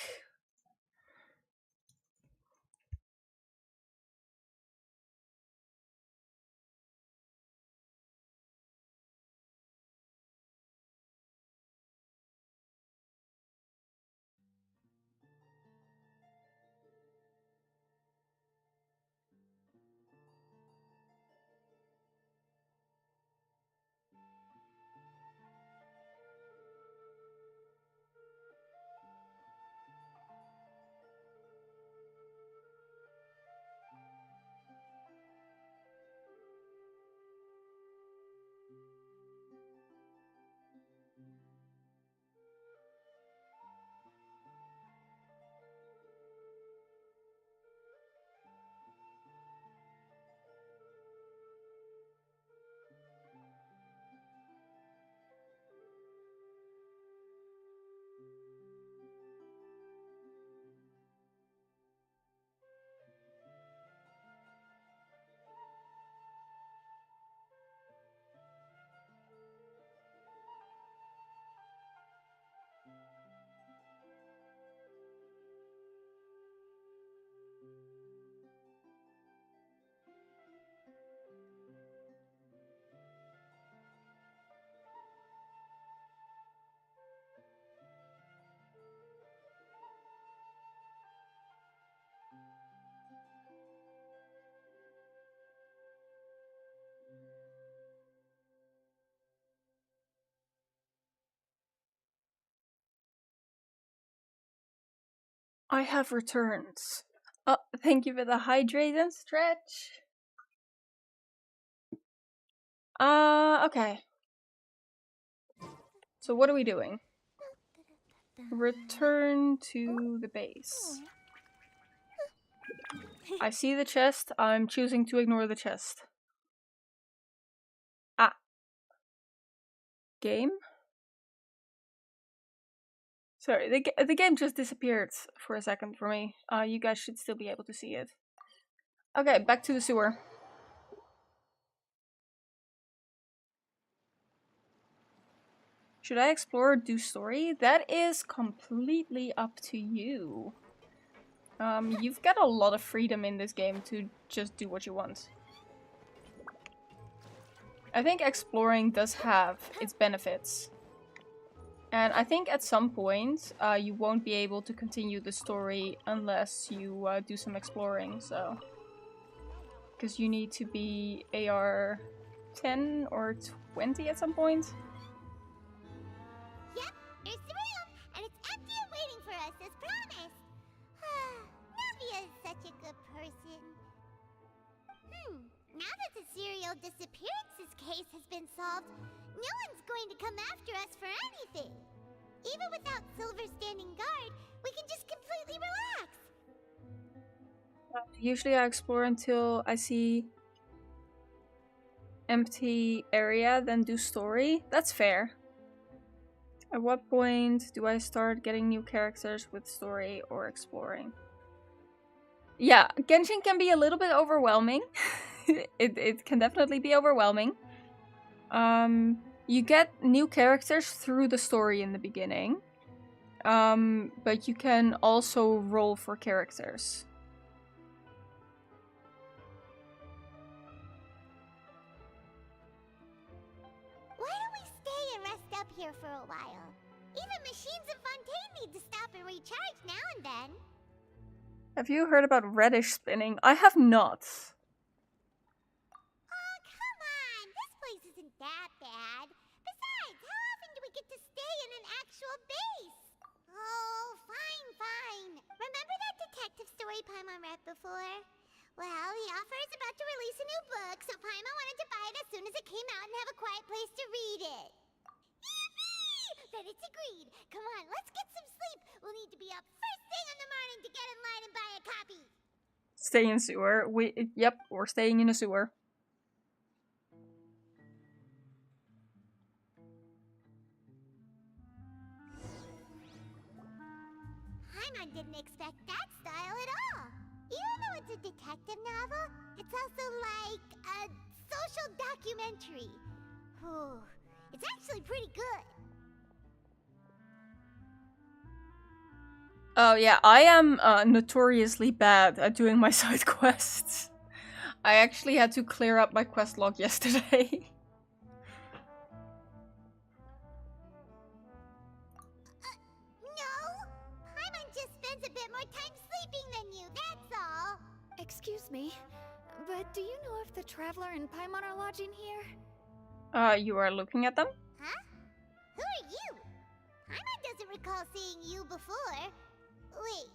I have returned. Oh, thank you for the hydrate and stretch. Okay. So what are we doing? Return to the base. I see the chest. I'm choosing to ignore the chest. Ah. Game? Sorry, the game just disappeared for a second for me. You guys should still be able to see it. Okay, back to the sewer. Should I explore or do story? That is completely up to you. You've got a lot of freedom in this game to just do what you want. I think exploring does have its benefits. And I think at some point, you won't be able to continue the story unless you do some exploring, so... Because you need to be AR 10 or 20 at some point. Yep, there's the room, and it's empty and waiting for us as promised. Navia is such a good person. Now that the serial disappearances case has been solved, no one's going to come after us for anything. Even without Silver standing guard, we can just completely relax. Usually I explore until I see empty area, then do story. That's fair. At what point do I start getting new characters with story or exploring? Yeah, Genshin can be a little bit overwhelming. it can definitely be overwhelming. You get new characters through the story in the beginning. But you can also roll for characters. Why don't we stay and rest up here for a while? Even machines in Fontaine need to stop and recharge now and then. Have you heard about radish spinning? I have not. Oh, come on! This place isn't that bad. Besides, how often do we get to stay in an actual base? Oh, fine. Remember that detective story Paimon read before? Well, the author is about to release a new book, so Paimon wanted to buy it as soon as it came out and have a quiet place to read it. Yippee! Then it's agreed. Come on, let's get some sleep. We'll need to be up first thing in the morning to get in line and buy a copy. Stay in sewer. Yep, we're staying in a sewer. Paimon didn't expect that style at all. Even though it's a detective novel, it's also like a social documentary. It's actually pretty good. Oh yeah, I am notoriously bad at doing my side quests. I actually had to clear up my quest log yesterday. No! Paimon just spends a bit more time sleeping than you, that's all. Excuse me, but do you know if the Traveler and Paimon are lodging here? You are looking at them? Huh? Who are you? Paimon doesn't recall seeing you before. Wait,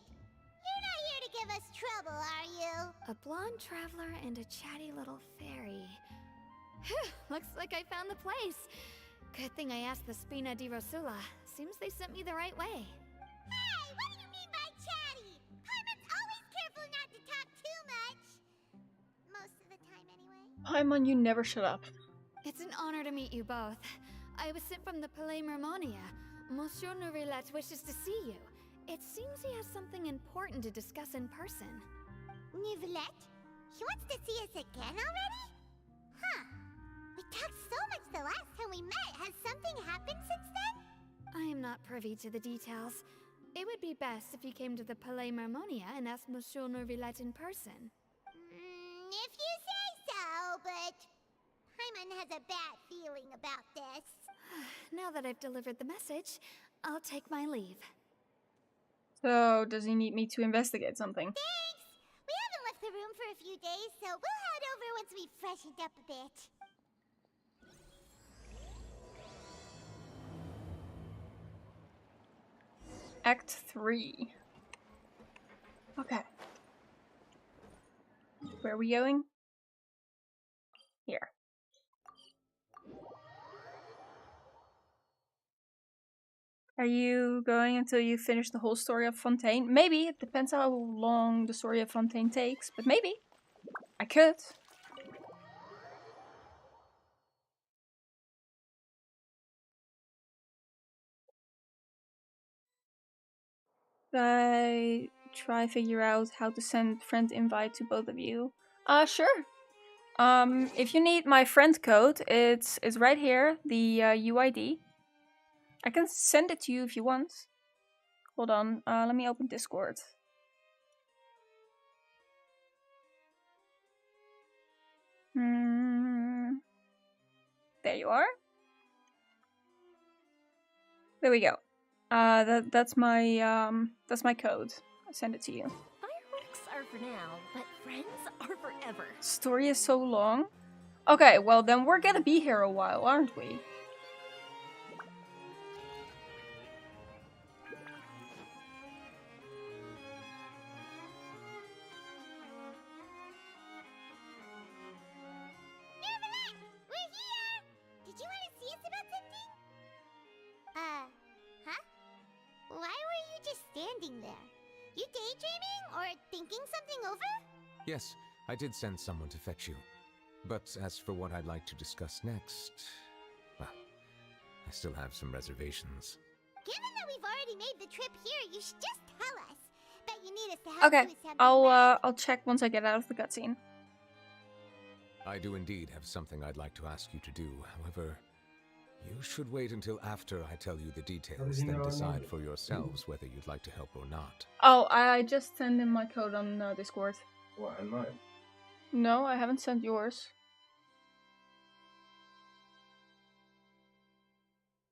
you're not here to give us trouble, are you? A blonde traveler and a chatty little fairy. Phew, looks like I found the place. Good thing I asked the Spina di Rosula. Seems they sent me the right way. Hey, what do you mean by chatty? Paimon's always careful not to talk too much. Most of the time, anyway. Paimon, you never shut up. It's an honor to meet you both. I was sent from the Palais Mermonia. Monsieur Nourilette wishes to see you. It seems he has something important to discuss in person. Nourilette? He wants to see us again already? Huh. We talked so much the last time we met. Has something happened since then? I am not privy to the details. It would be best if you came to the Palais Mermonia and asked Monsieur Nourilette in person. If you say so, but Paimon has a bad feeling about this. Now that I've delivered the message, I'll take my leave. So, does he need me to investigate something? Thanks! We haven't left the room for a few days, so we'll head over once we've freshened up a bit. Act 3. Okay. Where are we going? Here. Are you going until you finish the whole story of Fontaine? Maybe. It depends how long the story of Fontaine takes, but maybe. I could. I try figure out how to send friend invite to both of you. Sure. If you need my friend code, it's right here, the UID. I can send it to you if you want. Hold on, let me open Discord. There you are. There we go. That's my code. I send it to you. Fireworks are for now, but friends are forever. Story is so long. Okay, well then we're gonna be here a while, aren't we? We're here! Did you want to see us about something? Huh? Why were you just standing there? You daydreaming or thinking something over? Yes, I did send someone to fetch you. But as for what I'd like to discuss next, well, I still have some reservations. Given that we've already made the trip here, you should just tell us. Bet you need us to help Okay, you with something. I'll check once I get out of the cutscene. I do indeed have something I'd like to ask you to do. However, you should wait until after I tell you the details, then decide for yourselves whether you'd like to help or not. Oh, I just sent in my code on Discord. What, and mine? No, I haven't sent yours.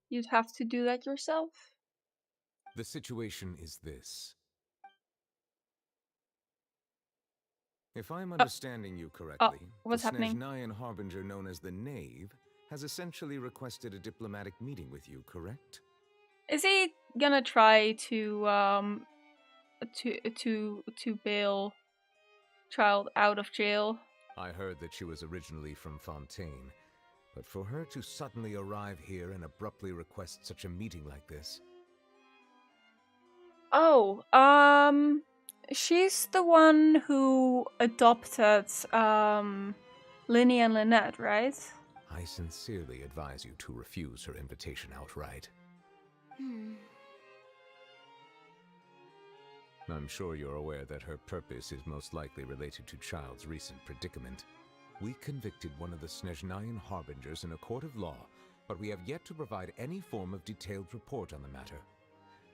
You'd have to do that yourself. The situation is this. If I'm understanding you correctly, what's the happening? Snezhnayan Harbinger known as the Knave has essentially requested a diplomatic meeting with you, correct? Is he gonna try to bail child out of jail? I heard that she was originally from Fontaine, but for her to suddenly arrive here and abruptly request such a meeting like this... Oh, she's the one who adopted Linny and Lynette, right? I sincerely advise you to refuse her invitation outright. I'm sure you're aware that her purpose is most likely related to Child's recent predicament. We convicted one of the Snezhnayan Harbingers in a court of law, but we have yet to provide any form of detailed report on the matter.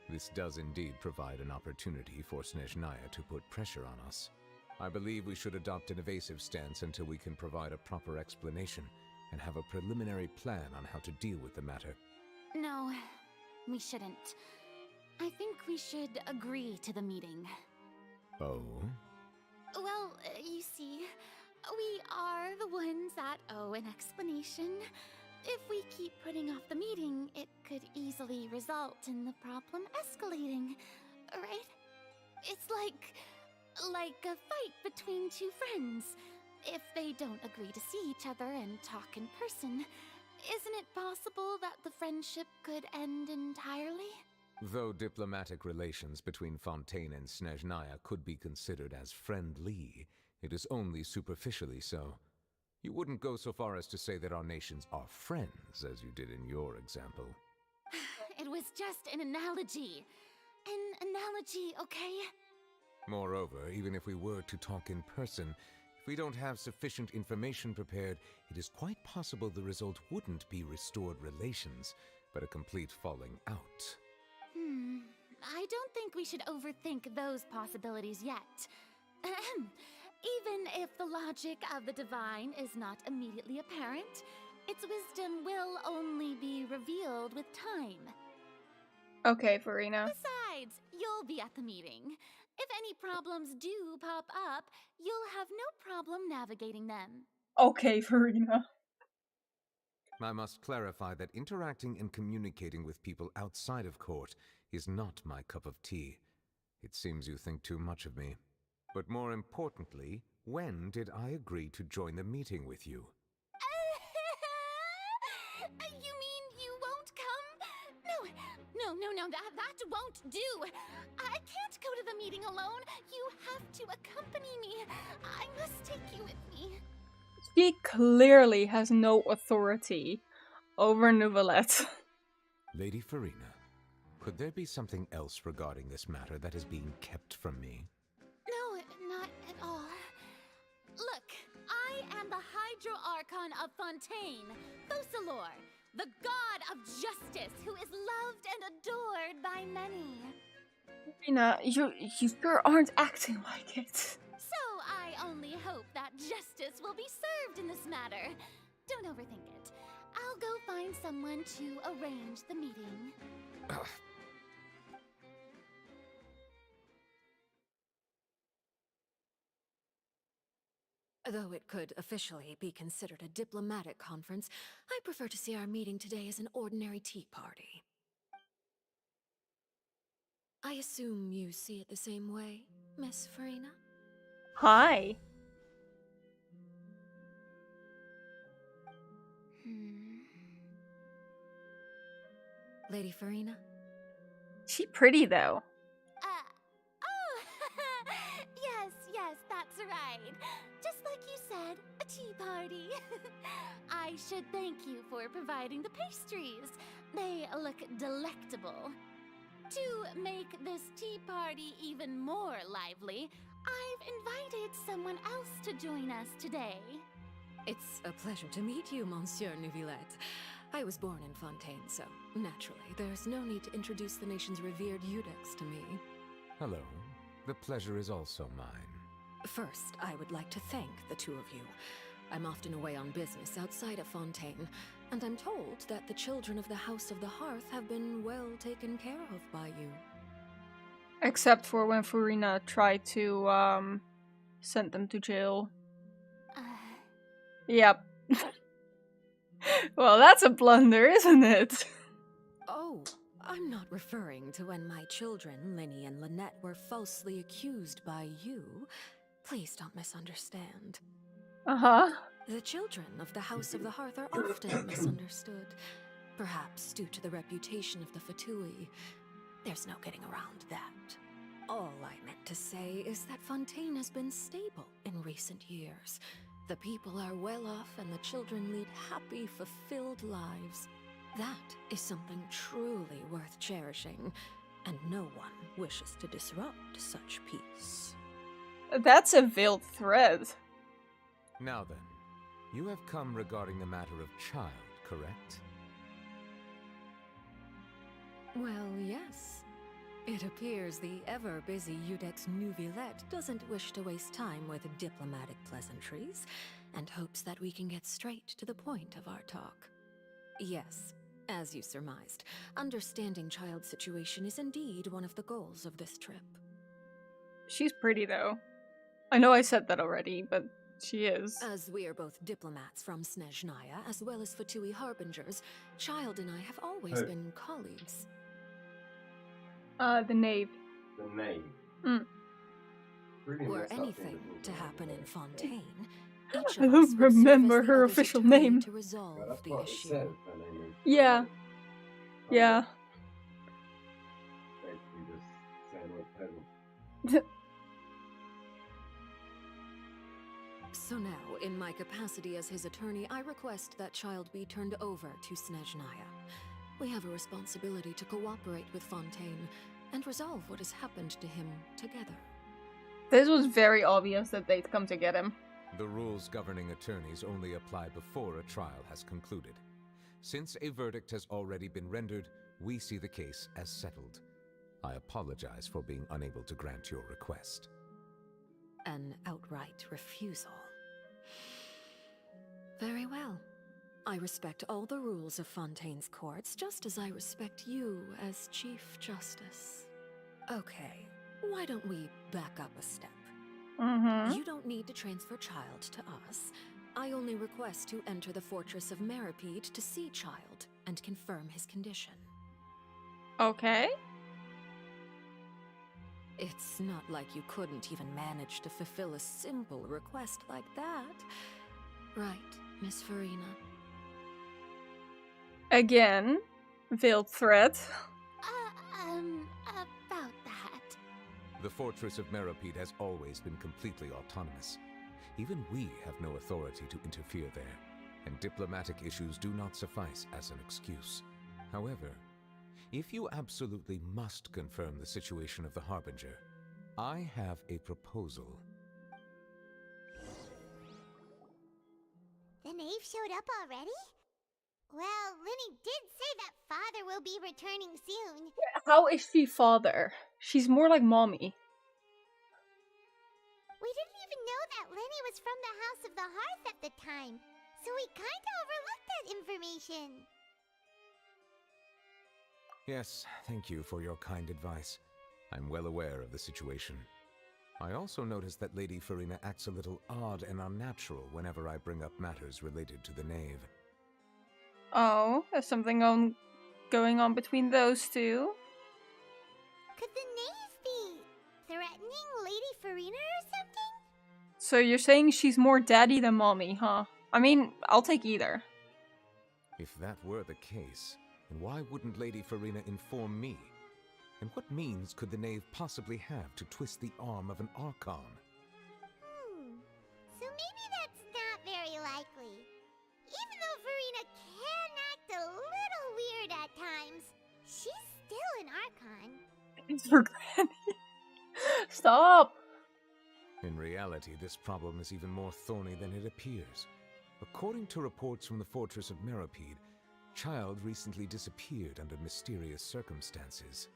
This does indeed provide an opportunity for Snezhnaya to put pressure on us. I believe we should adopt an evasive stance until we can provide a proper explanation and have a preliminary plan on how to deal with the matter. No, we shouldn't. I think we should agree to the meeting. Oh? Well, you see, we are the ones that owe an explanation. If we keep putting off the meeting, it could easily result in the problem escalating, right? It's like a fight between two friends. If they don't agree to see each other and talk in person, isn't it possible that the friendship could end entirely? Though diplomatic relations between Fontaine and Snezhnaya could be considered as friendly, it is only superficially so. You wouldn't go so far as to say that our nations are friends, as you did in your example. It was just an analogy. An analogy, okay? Moreover, even if we were to talk in person, if we don't have sufficient information prepared, it is quite possible the result wouldn't be restored relations, but a complete falling out. I don't think we should overthink those possibilities yet. Even if the logic of the divine is not immediately apparent, its wisdom will only be revealed with time. Okay, Verena. Besides, you'll be at the meeting. If any problems do pop up, you'll have no problem navigating them. Okay, Verena. I must clarify that interacting and communicating with people outside of court is not my cup of tea. It seems you think too much of me. But more importantly, when did I agree to join the meeting with you? You mean you won't come? No, that won't do. I can't go to the meeting alone. You have to accompany me. I must take you with me. She clearly has no authority over Nouvellette. Lady Farina, could there be something else regarding this matter that is being kept from me? No, not at all. Look, I am the Hydro Archon of Fontaine, Focalor, the god of justice who is loved and adored by many. Farina, you sure aren't acting like it. So I only hope that justice will be served in this matter. Don't overthink it. I'll go find someone to arrange the meeting. Though it could officially be considered a diplomatic conference, I prefer to see our meeting today as an ordinary tea party. I assume you see it the same way, Miss Farina? Hi. Lady Farina? She pretty though. Yes, that's right. Just like you said, a tea party. I should thank you for providing the pastries. They look delectable. To make this tea party even more lively, I've invited someone else to join us today. It's a pleasure to meet you, Monsieur Neuvillette. I was born in Fontaine, so naturally, there's no need to introduce the nation's revered Eudex to me. Hello. The pleasure is also mine. First, I would like to thank the two of you. I'm often away on business outside of Fontaine, and I'm told that the children of the House of the Hearth have been well taken care of by you. Except for when Farina tried to, send them to jail. Yep. Well, that's a blunder, isn't it? Oh, I'm not referring to when my children, Linny and Lynette, were falsely accused by you. Please don't misunderstand. Uh-huh. The children of the House of the Hearth are often misunderstood. Perhaps due to the reputation of the Fatui. There's no getting around that. All I meant to say is that Fontaine has been stable in recent years. The people are well off and the children lead happy, fulfilled lives. That is something truly worth cherishing, and no one wishes to disrupt such peace. That's a veiled threat. Now then, you have come regarding the matter of child, correct? Well, yes. It appears the ever-busy Eudex Neuvillette doesn't wish to waste time with diplomatic pleasantries, and hopes that we can get straight to the point of our talk. Yes, as you surmised, understanding child's situation is indeed one of the goals of this trip. She's pretty though. I know I said that already, but she is. As we are both diplomats from Snezhnaya, as well as Fatui harbingers, Child and I have always been colleagues. The knave. The knave. Were anything to happen in Fontaine, I don't remember her official name. To resolve the issue. Yeah. Yeah. Basically just saying we're peasants. So now, in my capacity as his attorney, I request that Child be turned over to Snezhnaya. We have a responsibility to cooperate with Fontaine and resolve what has happened to him together. This was very obvious that they'd come to get him. The rules governing attorneys only apply before a trial has concluded. Since a verdict has already been rendered, we see the case as settled. I apologize for being unable to grant your request. An outright refusal. Very well. I respect all the rules of Fontaine's courts, just as I respect you as Chief Justice. Okay, why don't we back up a step? You don't need to transfer Child to us. I only request to enter the fortress of Meripede to see Child and confirm his condition. Okay. It's not like you couldn't even manage to fulfill a simple request like that. Right, Miss Farina? Again, veiled threat. About that. The Fortress of Meropide has always been completely autonomous. Even we have no authority to interfere there, and diplomatic issues do not suffice as an excuse. However, if you absolutely must confirm the situation of the Harbinger, I have a proposal. The knave showed up already? Well, Linny did say that father will be returning soon. How is she father? She's more like mommy. We didn't even know that Linny was from the House of the Hearth at the time, so we kinda overlooked that information. Yes, thank you for your kind advice. I'm well aware of the situation. I also noticed that Lady Farina acts a little odd and unnatural whenever I bring up matters related to the knave. Oh, there's something going on between those two? Could the knave be threatening Lady Farina or something? So you're saying she's more daddy than mommy, huh? I mean, I'll take either. If that were the case, then why wouldn't Lady Farina inform me? And what means could the knave possibly have to twist the arm of an Archon? So maybe that's not very likely. Even though Farina can act a little weird at times, she's still an Archon. It's for Granny. Stop! In reality, this problem is even more thorny than it appears. According to reports from the Fortress of Meropide, Child recently disappeared under mysterious circumstances.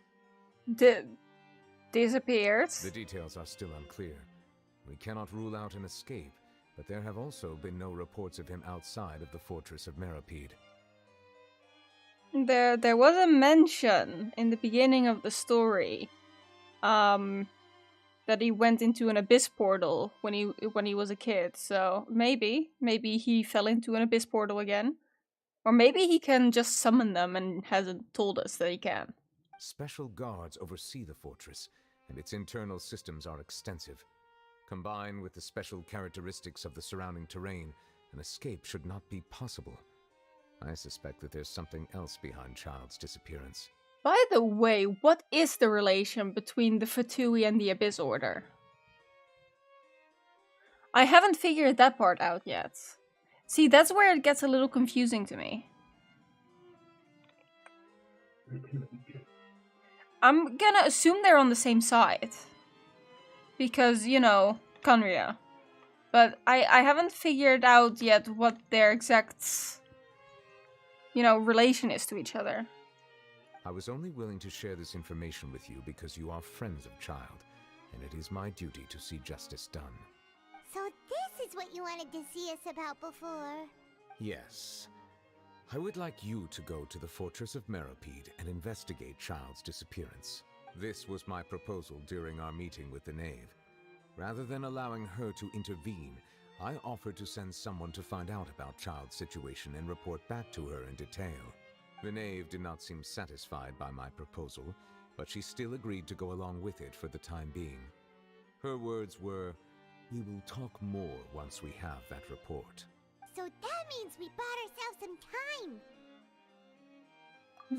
Disappeared? The details are still unclear. We cannot rule out an escape, but there have also been no reports of him outside of the Fortress of Meropide. There was a mention in the beginning of the story, that he went into an abyss portal when he was a kid. So maybe he fell into an abyss portal again, or maybe he can just summon them and hasn't told us that he can. Special guards oversee the fortress, and its internal systems are extensive. Combined with the special characteristics of the surrounding terrain, an escape should not be possible. I suspect that there's something else behind Child's disappearance. By the way, what is the relation between the Fatui and the Abyss Order? I haven't figured that part out yet. See, that's where it gets a little confusing to me. I'm gonna assume they're on the same side. Because, you know, Conria. But I haven't figured out yet what their exact, you know, relation is to each other. I was only willing to share this information with you because you are friends of Child, and it is my duty to see justice done. So this is what you wanted to see us about before. Yes. I would like you to go to the Fortress of Meropide and investigate Child's disappearance. This was my proposal during our meeting with the knave. Rather than allowing her to intervene, I offered to send someone to find out about Child's situation and report back to her in detail. The knave did not seem satisfied by my proposal, but she still agreed to go along with it for the time being. Her words were, "We will talk more once we have that report." So that means we bought ourselves some time.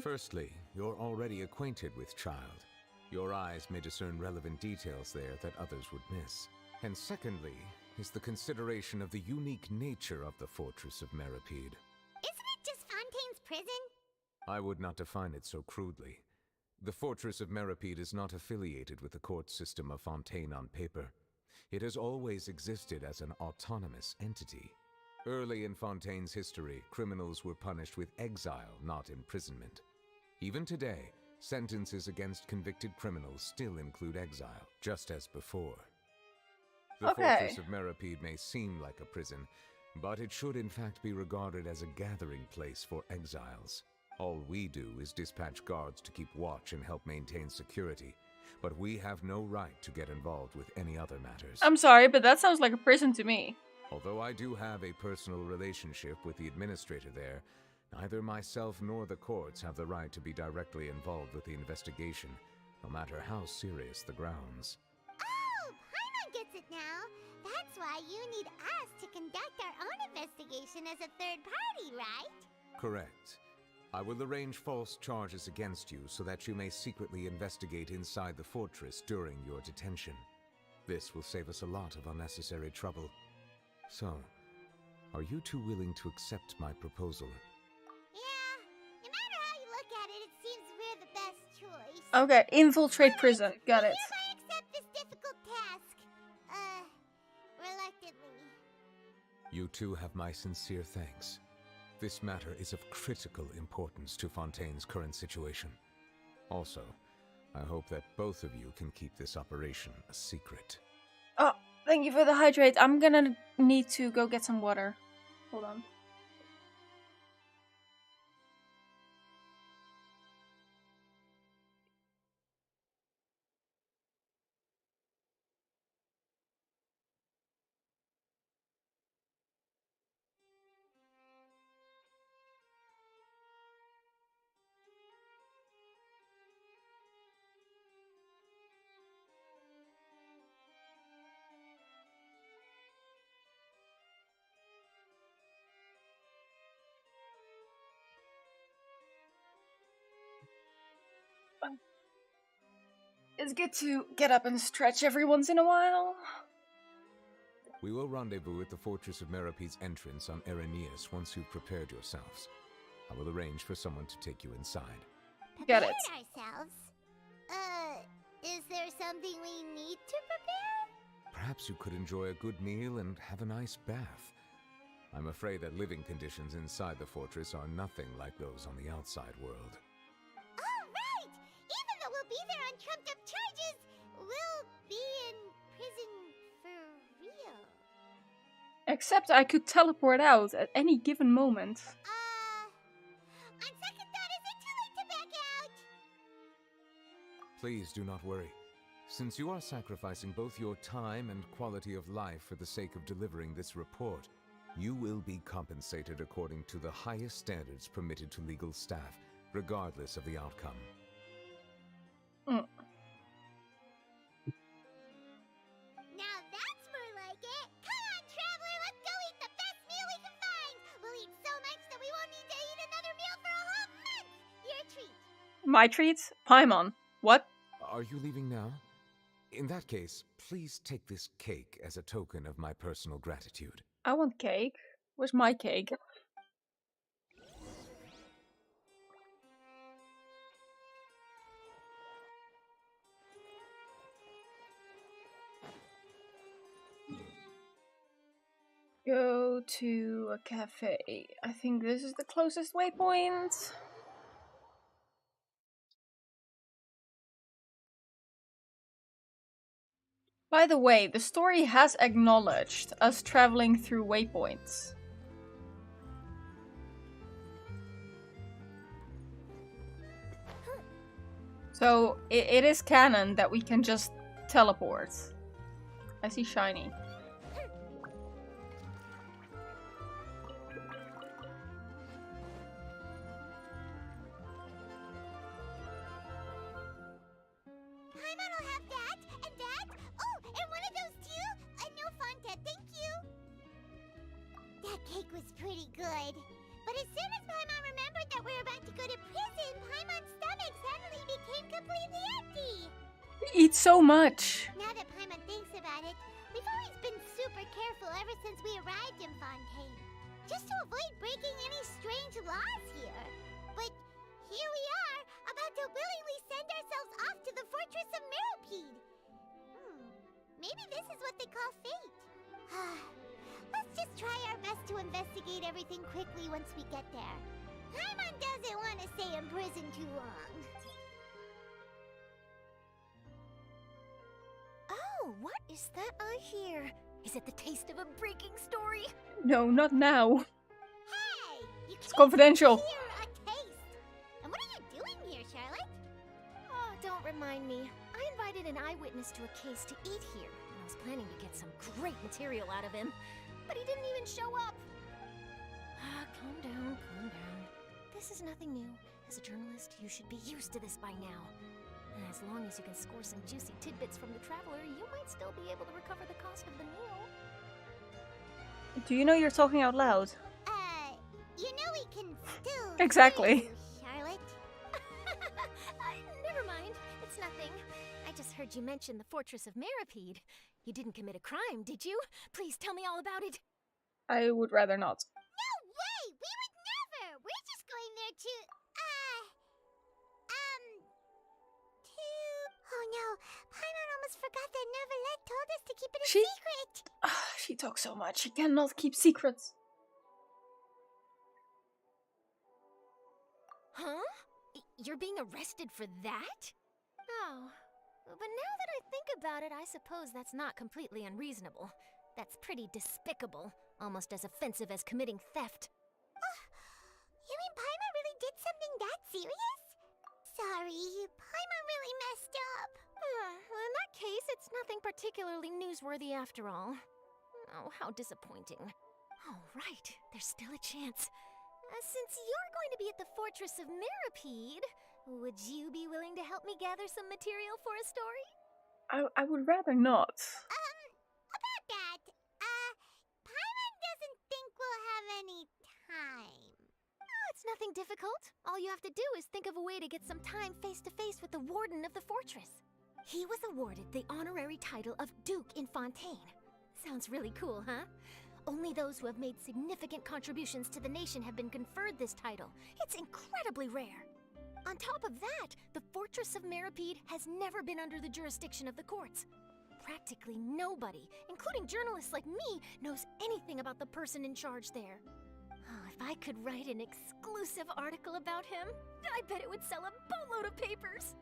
Firstly, you're already acquainted with Child. Your eyes may discern relevant details there that others would miss. And secondly, is the consideration of the unique nature of the Fortress of Meropide. Isn't it just Fontaine's prison? I would not define it so crudely. The Fortress of Meropide is not affiliated with the court system of Fontaine on paper. It has always existed as an autonomous entity. Early in Fontaine's history, criminals were punished with exile, not imprisonment. Even today, sentences against convicted criminals still include exile, just as before. The Fortress of Meropide may seem like a prison, but it should in fact be regarded as a gathering place for exiles. All we do is dispatch guards to keep watch and help maintain security, but we have no right to get involved with any other matters. I'm sorry, but that sounds like a prison to me. Although I do have a personal relationship with the administrator there, neither myself nor the courts have the right to be directly involved with the investigation, no matter how serious the grounds. Oh, Paimon gets it now. That's why you need us to conduct our own investigation as a third party, right? Correct. I will arrange false charges against you so that you may secretly investigate inside the fortress during your detention. This will save us a lot of unnecessary trouble. So, are you two willing to accept my proposal? Yeah, no matter how you look at it, it seems we're the best choice. Okay, infiltrate prison. Got it. I accept this difficult task. Reluctantly. You two have my sincere thanks. This matter is of critical importance to Fontaine's current situation. Also, I hope that both of you can keep this operation a secret. Oh, thank you for the hydrate. I'm gonna need to go get some water. Hold on. It's good to get up and stretch every once in a while. We will rendezvous at the Fortress of Merope's entrance on Eraneus once you've prepared yourselves. I will arrange for someone to take you inside. Got it. Ourselves? Is there something we need to prepare? Perhaps you could enjoy a good meal and have a nice bath. I'm afraid that living conditions inside the fortress are nothing like those on the outside world. Oh, right! Even though we'll be there on trumped-up charges, we'll be in prison for real. Except I could teleport out at any given moment. On second thought, is it too late to back out? Please do not worry. Since you are sacrificing both your time and quality of life for the sake of delivering this report, you will be compensated according to the highest standards permitted to legal staff, regardless of the outcome. Now that's more like it! Come on, traveler, let's go eat the best meal we can find! We'll eat so much that we won't need to eat another meal for a whole month! Your treat! My treat? Paimon. What? Are you leaving now? In that case, please take this cake as a token of my personal gratitude. I want cake. Where's my cake? Go to a cafe. I think this is the closest waypoint. By the way, the story has acknowledged us traveling through waypoints. So it is canon that we can just teleport. I see shiny. Paimon will have that, and that. Oh, and one of those too? No, Fontaine, thank you. That cake was pretty good. But as soon as Paimon remembered that we were about to go to prison, Paimon's stomach suddenly became completely empty. We eat so much. Now that Paimon thinks about it, we've always been super careful ever since we arrived in Fontaine. Just to avoid breaking any strange laws here. But here we are, about to willingly send ourselves off to the Fortress of Merope. Maybe this is what they call fate. Let's just try our best to investigate everything quickly once we get there. Paimon doesn't want to stay in prison too long. Oh, what is that I hear? Is it the taste of a breaking story? No, not now. Hey! It's confidential. Hear a taste. And what are you doing here, Charlotte? Oh, don't remind me. I invited an eyewitness to a case to eat here, and I was planning to get some great material out of him. But he didn't even show up. Calm down, calm down. This is nothing new. As a journalist, you should be used to this by now. As long as you can score some juicy tidbits from the traveler, you might still be able to recover the cost of the meal. Do you know you're talking out loud? You know we can still Exactly. hear you, Charlotte. Never mind. It's nothing. I just heard you mention the Fortress of Meripede. You didn't commit a crime, did you? Please tell me all about it. I would rather not. No way! We would never! We're just going there to... Oh no, Paimon almost forgot that Neverlet told us to keep it a secret! She talks so much. She cannot keep secrets. Huh? You're being arrested for that? Oh. But now that I think about it, I suppose that's not completely unreasonable. That's pretty despicable. Almost as offensive as committing theft. You mean Paimon really did something that serious? Sorry, Paimon really messed up. Well, in that case, it's nothing particularly newsworthy after all. Oh, how disappointing. Oh, right. There's still a chance. Since you're going to be at the Fortress of Meripede, would you be willing to help me gather some material for a story? I would rather not. About that, Paimon doesn't think we'll have any time. Oh, it's nothing difficult. All you have to do is think of a way to get some time face-to-face with the warden of the fortress. He was awarded the honorary title of Duke in Fontaine. Sounds really cool, huh? Only those who have made significant contributions to the nation have been conferred this title. It's incredibly rare. On top of that, the Fortress of Meripede has never been under the jurisdiction of the courts. Practically nobody, including journalists like me, knows anything about the person in charge there. Oh, if I could write an exclusive article about him, I bet it would sell a boatload of papers.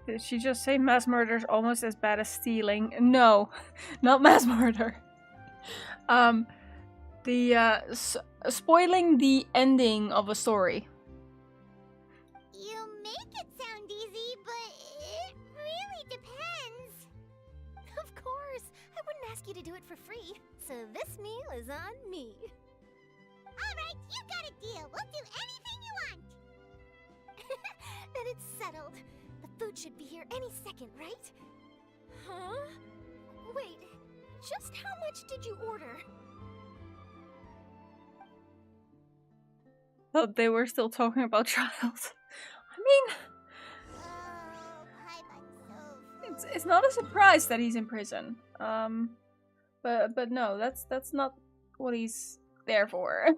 Did she just say mass murder is almost as bad as stealing? No, not mass murder. Spoiling the ending of a story. You make it sound easy, but it really depends. Of course, I wouldn't ask you to do it for free, so this meal is on me. Alright, you got a deal. We'll do anything you want. Then it's settled. The food should be here any second, right? Huh? Wait, just how much did you order? Thought they were still talking about child. I mean, it's not a surprise that he's in prison. But no, that's not what he's there for.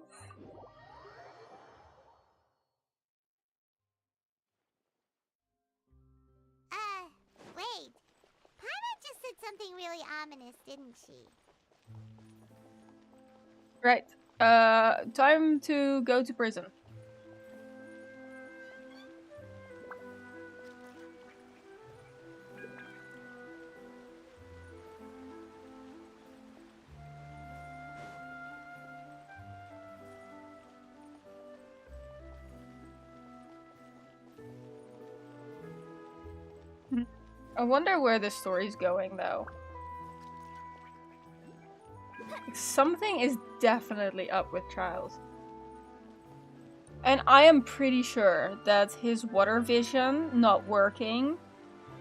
Wait. Paimon just said something really ominous, didn't she? Right. Time to go to prison. I wonder where this story's going, though. Something is definitely up with Childs. And I am pretty sure that his water vision not working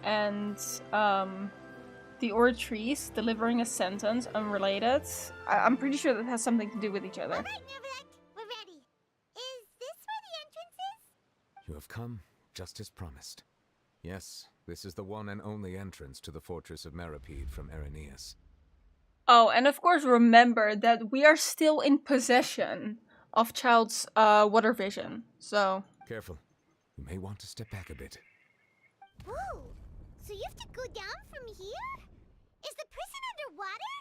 and the oratrice delivering a sentence unrelated, I'm pretty sure that has something to do with each other. Alright, Neverlet, we're ready. Is this where the entrance is? You have come, just as promised. Yes, this is the one and only entrance to the Fortress of Meripede from Irenaeus. Oh, and of course remember that we are still in possession of Child's water vision, so... Careful. You may want to step back a bit. Whoa! So you have to go down from here? Is the prison underwater?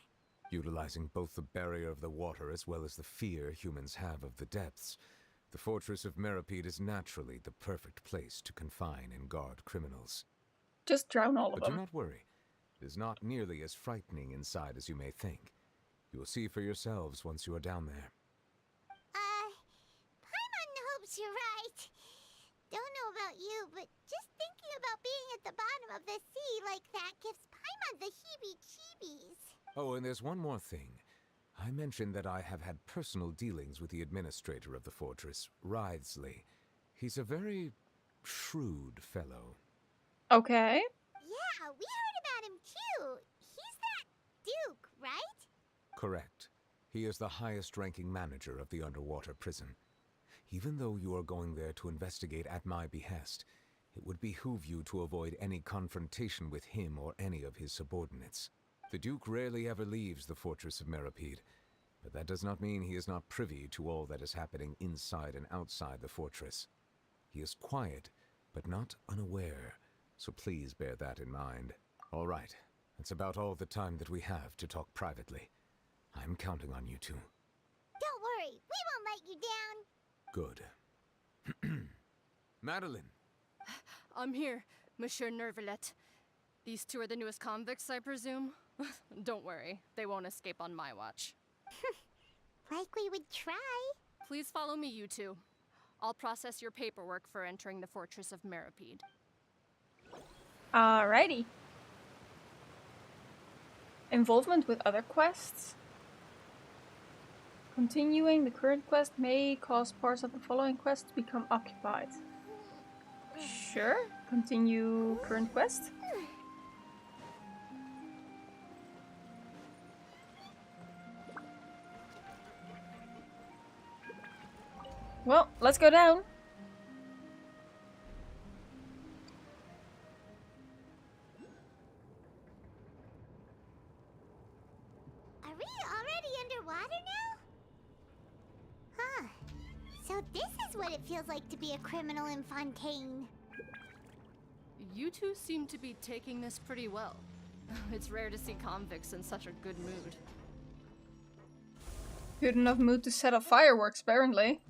Utilizing both the barrier of the water as well as the fear humans have of the depths, the Fortress of Meripede is naturally the perfect place to confine and guard criminals. Just drown all of them. But do not worry. It is not nearly as frightening inside as you may think. You will see for yourselves once you are down there. Paimon hopes you're right. Don't know about you, but just thinking about being at the bottom of the sea like that gives Paimon the heebie-jeebies. Oh, and there's one more thing. I mentioned that I have had personal dealings with the administrator of the fortress, Writhsley. He's a very shrewd fellow. Okay. Yeah, we heard about him too. He's that Duke, right? Correct. He is the highest-ranking manager of the underwater prison. Even though you are going there to investigate at my behest, it would behoove you to avoid any confrontation with him or any of his subordinates. The Duke rarely ever leaves the fortress of Meripede, but that does not mean he is not privy to all that is happening inside and outside the fortress. He is quiet, but not unaware, so please bear that in mind. All right, that's about all the time that we have to talk privately. I'm counting on you two. Don't worry, we won't let you down. Good. Madeline! I'm here, Monsieur Nervalet. These two are the newest convicts, I presume? Don't worry, they won't escape on my watch. Like we would try. Please follow me, you two. I'll process your paperwork for entering the fortress of Meripede. Alrighty. Involvement with other quests. Continuing the current quest may cause parts of the following quest to become occupied. Sure. Continue current quest. Well, let's go down. Are we already underwater now? Huh. So this is what it feels like to be a criminal in Fontaine. You two seem to be taking this pretty well. It's rare to see convicts in such a good mood. Good enough mood to set off fireworks, apparently.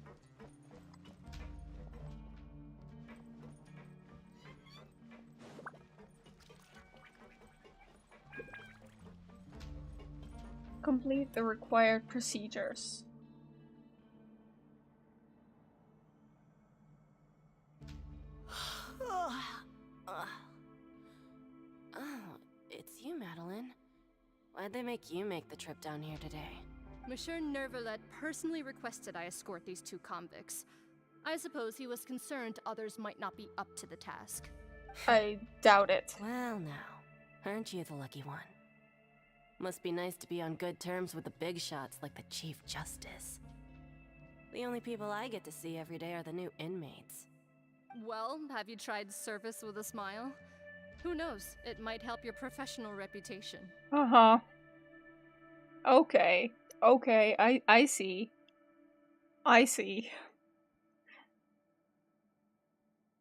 Complete the required procedures. Oh, it's you, Madeline. Why'd they make you make the trip down here today? Monsieur Nervalet personally requested I escort these two convicts. I suppose he was concerned others might not be up to the task. I doubt it. Well now, aren't you the lucky one? Must be nice to be on good terms with the big shots like the Chief Justice. The only people I get to see every day are the new inmates. Well, have you tried service with a smile? Who knows, it might help your professional reputation. Uh-huh. Okay. Okay, I see. I see.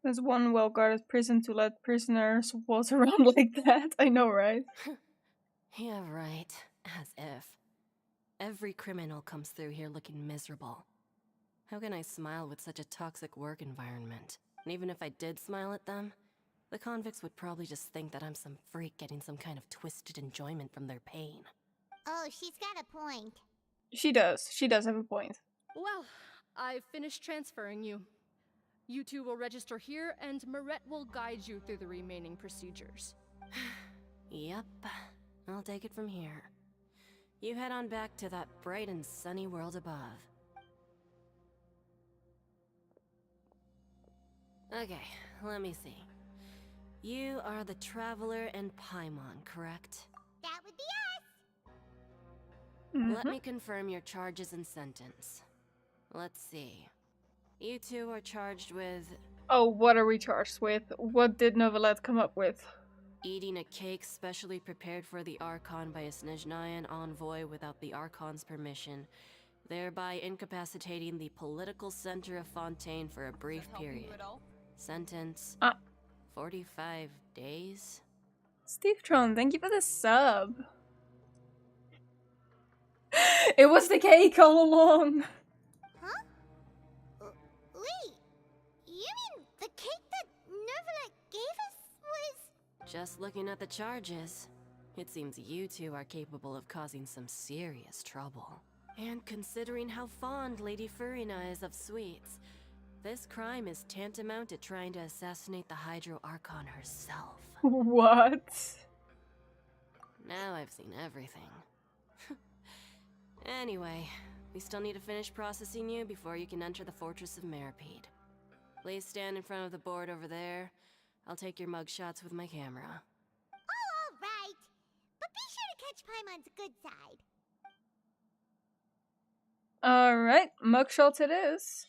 There's one well-guarded prison to let prisoners waltz around like that. I know, right? Yeah, right. As if. Every criminal comes through here looking miserable. How can I smile with such a toxic work environment? And even if I did smile at them, the convicts would probably just think that I'm some freak getting some kind of twisted enjoyment from their pain. Oh, she's got a point. She does. She does have a point. Well, I've finished transferring you. You two will register here, and Maret will guide you through the remaining procedures. Yep. I'll take it from here. You head on back to that bright and sunny world above. Okay, let me see. You are the Traveler and Paimon, correct? That would be us! Let me confirm your charges and sentence. Let's see. You two are charged with... Oh, what are we charged with? What did Novelet come up with? Eating a cake specially prepared for the Archon by a Snezhnayan envoy without the Archon's permission, thereby incapacitating the political center of Fontaine for a brief period. Sentence... 45 days? Steve Tron, thank you for the sub. It was the cake all along. Huh? Wait, you mean the cake that Nervalet gave us was... Just looking at the charges, it seems you two are capable of causing some serious trouble. And considering how fond Lady Furina is of sweets, this crime is tantamount to trying to assassinate the Hydro Archon herself. What? Now I've seen everything. Anyway, we still need to finish processing you before you can enter the Fortress of Meripede. Please stand in front of the board over there. I'll take your mug shots with my camera. Oh, all right. But be sure to catch Paimon's good side. Alright, mugshots it is.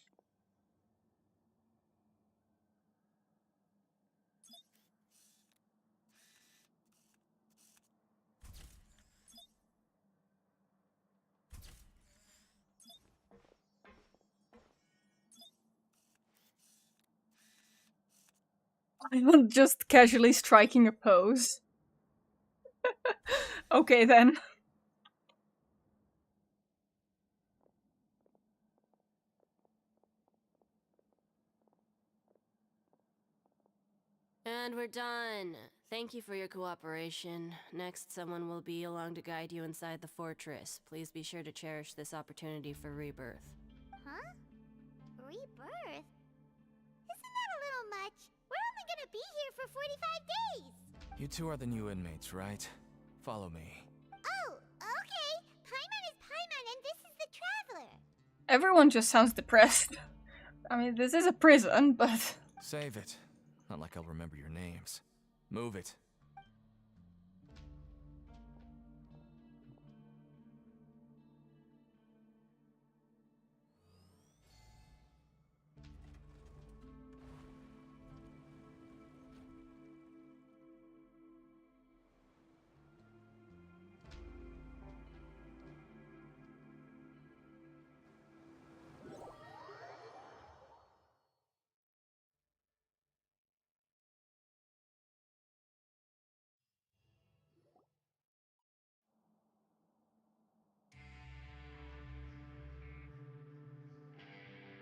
I'm just casually striking a pose. Okay then. And we're done. Thank you for your cooperation. Next, someone will be along to guide you inside the fortress. Please be sure to cherish this opportunity for rebirth. Huh? Rebirth? Isn't that a little much? We're only gonna be here for 45 days! You two are the new inmates, right? Follow me. Oh, okay. Paimon is Paimon and this is the Traveler. Everyone just sounds depressed. I mean, this is a prison, but... Save it. Not like I'll remember your names. Move it.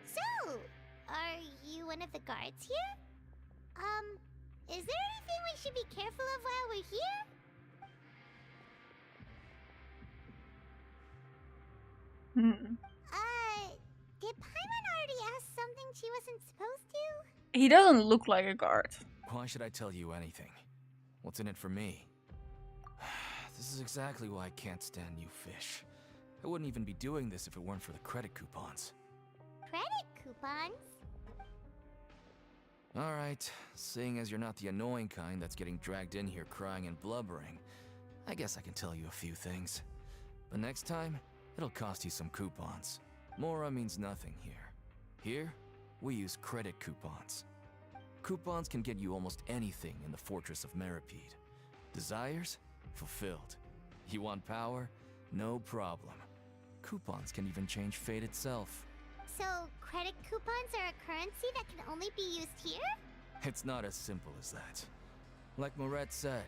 So, are you one of the guards here? Is there anything we should be careful of while we're here? Did Paimon already ask something she wasn't supposed to? He doesn't look like a guard. Why should I tell you anything? What's in it for me? This is exactly why I can't stand you fish. I wouldn't even be doing this if it weren't for the credit coupons. Credit coupons? Alright, seeing as you're not the annoying kind that's getting dragged in here crying and blubbering, I guess I can tell you a few things. But next time, it'll cost you some coupons. Mora means nothing here. Here, we use credit coupons. Coupons can get you almost anything in the Fortress of Meripede. Desires? Fulfilled. You want power? No problem. Coupons can even change fate itself. So, credit coupons are a currency that can only be used here? It's not as simple as that. Like Moret said,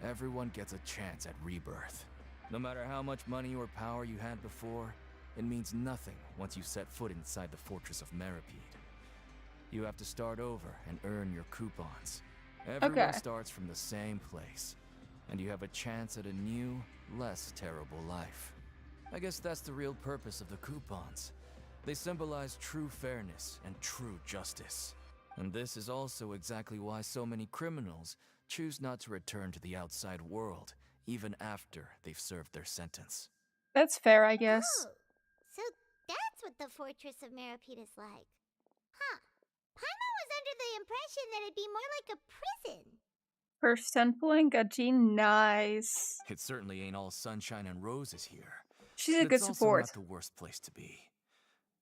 everyone gets a chance at rebirth. No matter how much money or power you had before, it means nothing once you set foot inside the Fortress of Meripede. You have to start over and earn your coupons. Everyone starts from the same place, and you have a chance at a new, less terrible life. I guess that's the real purpose of the coupons. They symbolize true fairness and true justice. And this is also exactly why so many criminals choose not to return to the outside world, even after they've served their sentence. That's fair, I guess. Oh, so that's what the Fortress of Meripede is like. Huh. Paimon was under the impression that it'd be more like a prison. First 10 point, Gajin, nice. It certainly ain't all sunshine and roses here. She's a good support. It's also not the worst place to be.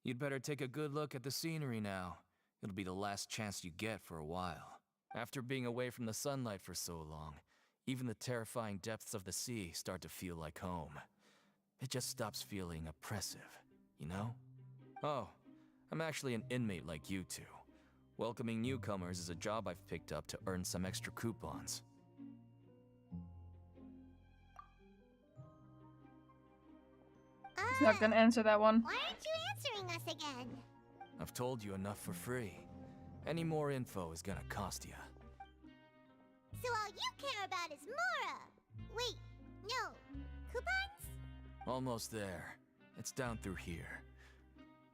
You'd better take a good look at the scenery now. It'll be the last chance you get for a while. After being away from the sunlight for so long, even the terrifying depths of the sea start to feel like home. It just stops feeling oppressive, you know? Oh, I'm actually an inmate like you two. Welcoming newcomers is a job I've picked up to earn some extra coupons. He's not gonna answer that one. Why aren't you answering us again? I've told you enough for free. Any more info is gonna cost you. So all you care about is Mora! Wait, no. Coupons? Almost there. It's down through here.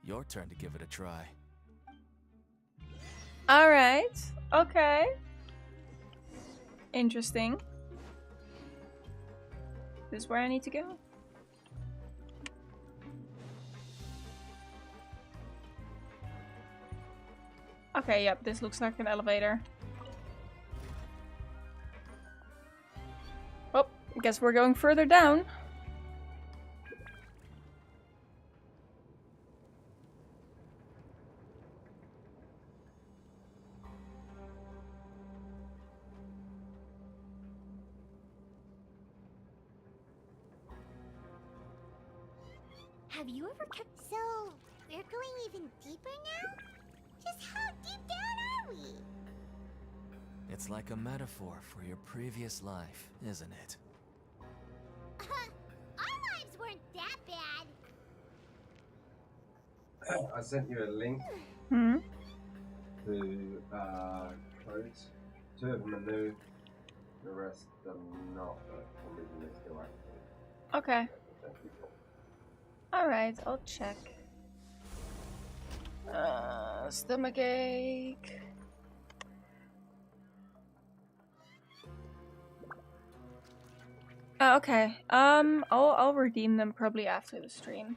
Your turn to give it a try. Alright, okay. Interesting. This is where I need to go. Okay, yep, this looks like an elevator. Guess we're going further down. Have you ever kept... So, we're going even deeper now? Just how deep down are we? It's like a metaphor for your previous life, isn't it? Our lives weren't that bad. I sent you a link Hmm? to codes. 2 of them are new, the rest are not, but for some reason they're still active. Okay. Alright, I'll check. Stomachache. Okay. I'll redeem them probably after the stream.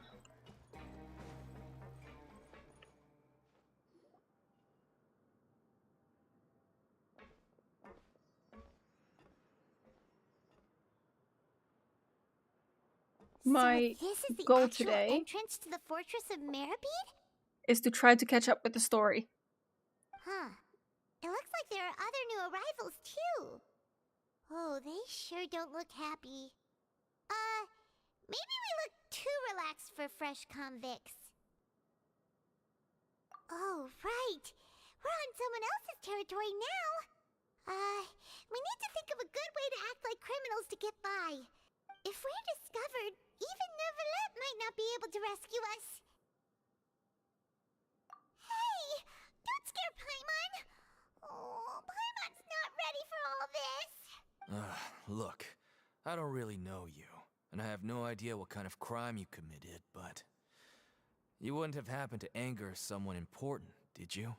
My So this is the goal actual today entrance to the Fortress of Meribed? is to try to catch up with the story. Huh. It looks like there are other new arrivals too. Oh, they sure don't look happy. Maybe we look too relaxed for fresh convicts. Oh, right. We're on someone else's territory now. We need to think of a good way to act like criminals to get by. If we're discovered, even Neuvillette might not be able to rescue us. Hey! Don't scare Paimon! Oh, Paimon's not ready for all this! Look, I don't really know you, and I have no idea what kind of crime you committed, but... You wouldn't have happened to anger someone important, did you?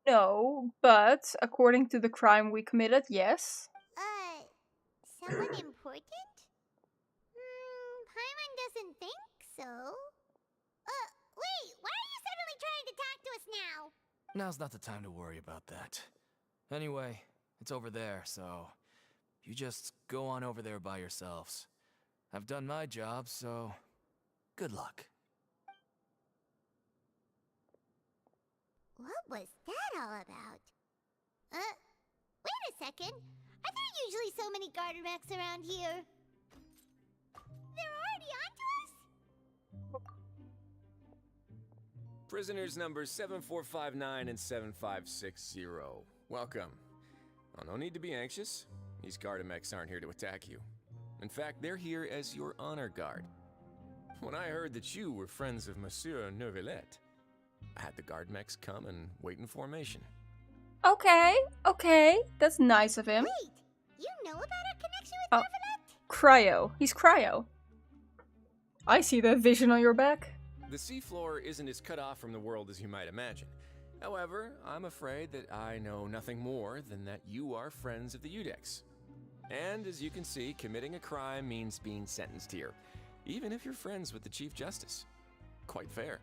No, but according to the crime we committed, yes. Someone important? Paimon doesn't think so. Wait, why are you suddenly trying to talk to us now? Now's not the time to worry about that. Anyway, it's over there, so... You just go on over there by yourselves. I've done my job, so... Good luck. What was that all about? Wait a second. Are there usually so many Gardermechs around here? They're already onto us? Prisoners numbers 7459 and 7560. Welcome. Oh, no need to be anxious. These Gardermechs aren't here to attack you. In fact, they're here as your honor guard. When I heard that you were friends of Monsieur Neuvillette, I had the Gardermechs come and wait in formation. Okay, that's nice of him. Wait, you know about our connection with Neuvillette? Cryo. He's Cryo. I see the vision on your back. The seafloor isn't as cut off from the world as you might imagine. However, I'm afraid that I know nothing more than that you are friends of the Udex. And as you can see, committing a crime means being sentenced here, even if you're friends with the Chief Justice. Quite fair.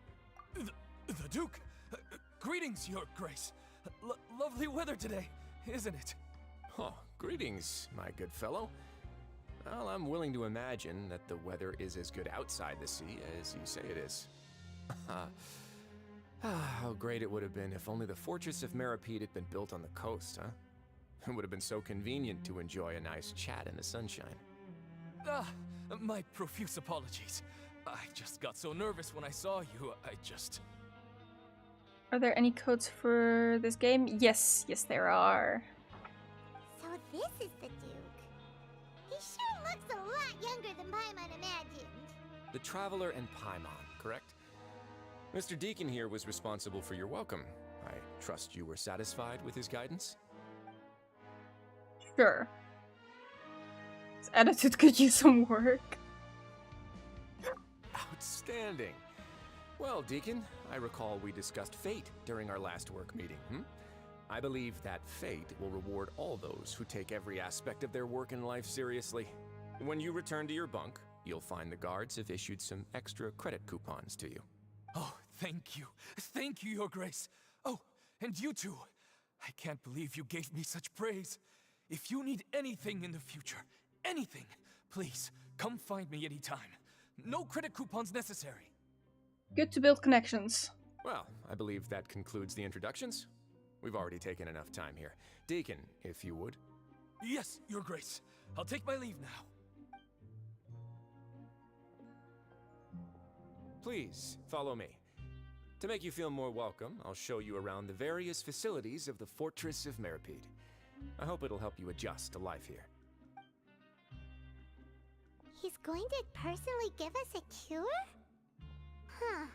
The Duke! Greetings, Your Grace! Lovely weather today, isn't it? Oh, greetings, my good fellow. Well, I'm willing to imagine that the weather is as good outside the sea as you say it is. How great it would have been if only the Fortress of Meribed had been built on the coast, huh? It would have been so convenient to enjoy a nice chat in the sunshine. My profuse apologies. I just got so nervous when I saw you, Are there any codes for this game? Yes, there are. So this is the Duke. He sure looks a lot younger than Paimon imagined. The Traveler and Paimon, correct? Mr. Deacon here was responsible for your welcome. I trust you were satisfied with his guidance? Sure. His attitude could use some work. Outstanding. Well, Deacon, I recall we discussed fate during our last work meeting, I believe that fate will reward all those who take every aspect of their work and life seriously. When you return to your bunk, you'll find the guards have issued some extra credit coupons to you. Oh, thank you. Thank you, Your Grace. Oh, and you too. I can't believe you gave me such praise. If you need anything in the future, anything. Please, come find me anytime. No credit coupons necessary. Good to build connections. Well, I believe that concludes the introductions. We've already taken enough time here. Deacon, if you would. Yes, Your Grace. I'll take my leave now. Please, follow me. To make you feel more welcome, I'll show you around the various facilities of the Fortress of Meripede. I hope it'll help you adjust to life here. He's going to personally give us a cure? Huh.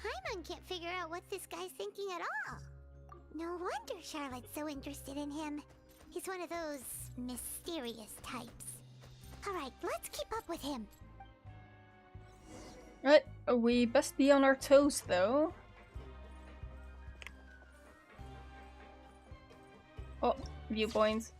Paimon can't figure out what this guy's thinking at all. No wonder Charlotte's so interested in him. He's one of those mysterious types. Alright, let's keep up with him. Right, we best be on our toes though. Oh, viewpoints.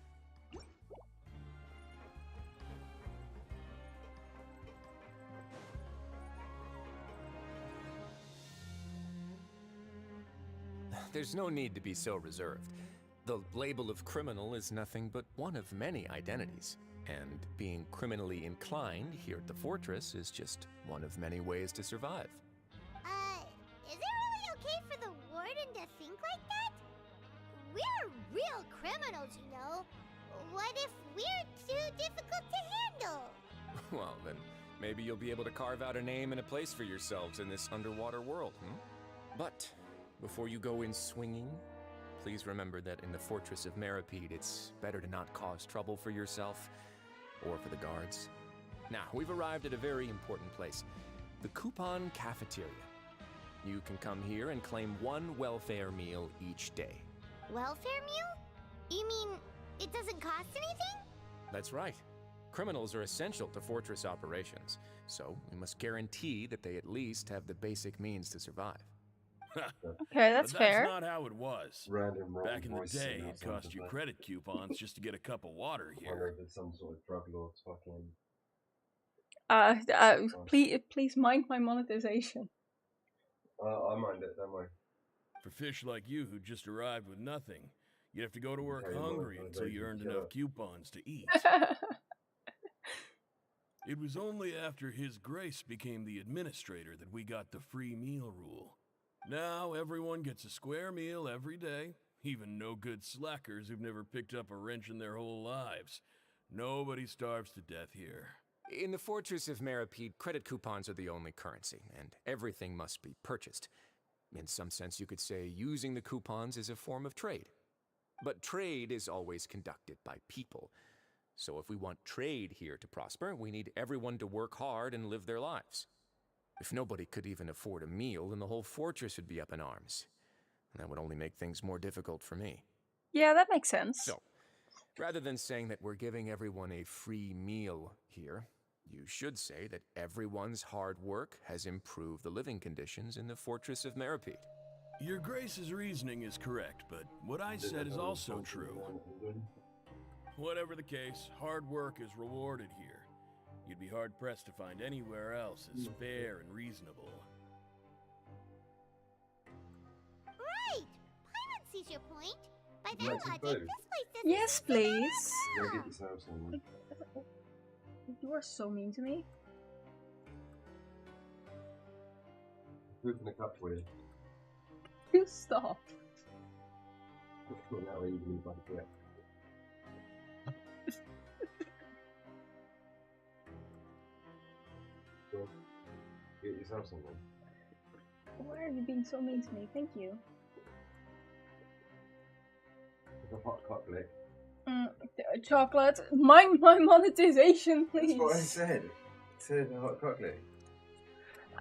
There's no need to be so reserved. The label of criminal is nothing but one of many identities. And being criminally inclined here at the Fortress is just one of many ways to survive. Is it really okay for the warden to think like that? We're real criminals, you know. What if we're too difficult to handle? Well, then maybe you'll be able to carve out a name and a place for yourselves in this underwater world, But before you go in swinging, please remember that in the Fortress of Meripede, it's better to not cause trouble for yourself or for the guards. Now, we've arrived at a very important place, the Coupon Cafeteria. You can come here and claim one welfare meal each day. Welfare meal? You mean it doesn't cost anything? That's right. Criminals are essential to Fortress operations, so we must guarantee that they at least have the basic means to survive. Okay, that's fair. That's not how it was. Back in the day, it cost you credit coupons just to get a cup of water here. Some sort of drug lord's fucking... please mind my monetization. I mind it, don't worry. For fish like you who just arrived with nothing, you'd have to go to work hungry until you earned enough coupons to eat. It was only after His Grace became the administrator that we got the free meal rule. Now everyone gets a square meal every day, even no-good slackers who've never picked up a wrench in their whole lives. Nobody starves to death here. In the Fortress of Meripede, credit coupons are the only currency, and everything must be purchased. In some sense, you could say using the coupons is a form of trade. But trade is always conducted by people. So if we want trade here to prosper, we need everyone to work hard and live their lives. If nobody could even afford a meal, then the whole fortress would be up in arms. And that would only make things more difficult for me. Yeah, that makes sense. So, rather than saying that we're giving everyone a free meal here, you should say that everyone's hard work has improved the living conditions in the Fortress of Meripede. Your Grace's reasoning is correct, but what I said is also true. Whatever the case, hard work is rewarded here. You'd be hard-pressed to find anywhere else as fair and reasonable. Right! Paimon sees your point. By that logic, this place doesn't... Yes, please. Go get yourself some. You are so mean to me. Who's in the cup for you? You stop. Well, that way you can eat like that. Get yourself something. Why are you being so mean to me? Thank you. It's a hot chocolate. Chocolate. Mind my monetization, please. That's what I said. It said a hot chocolate.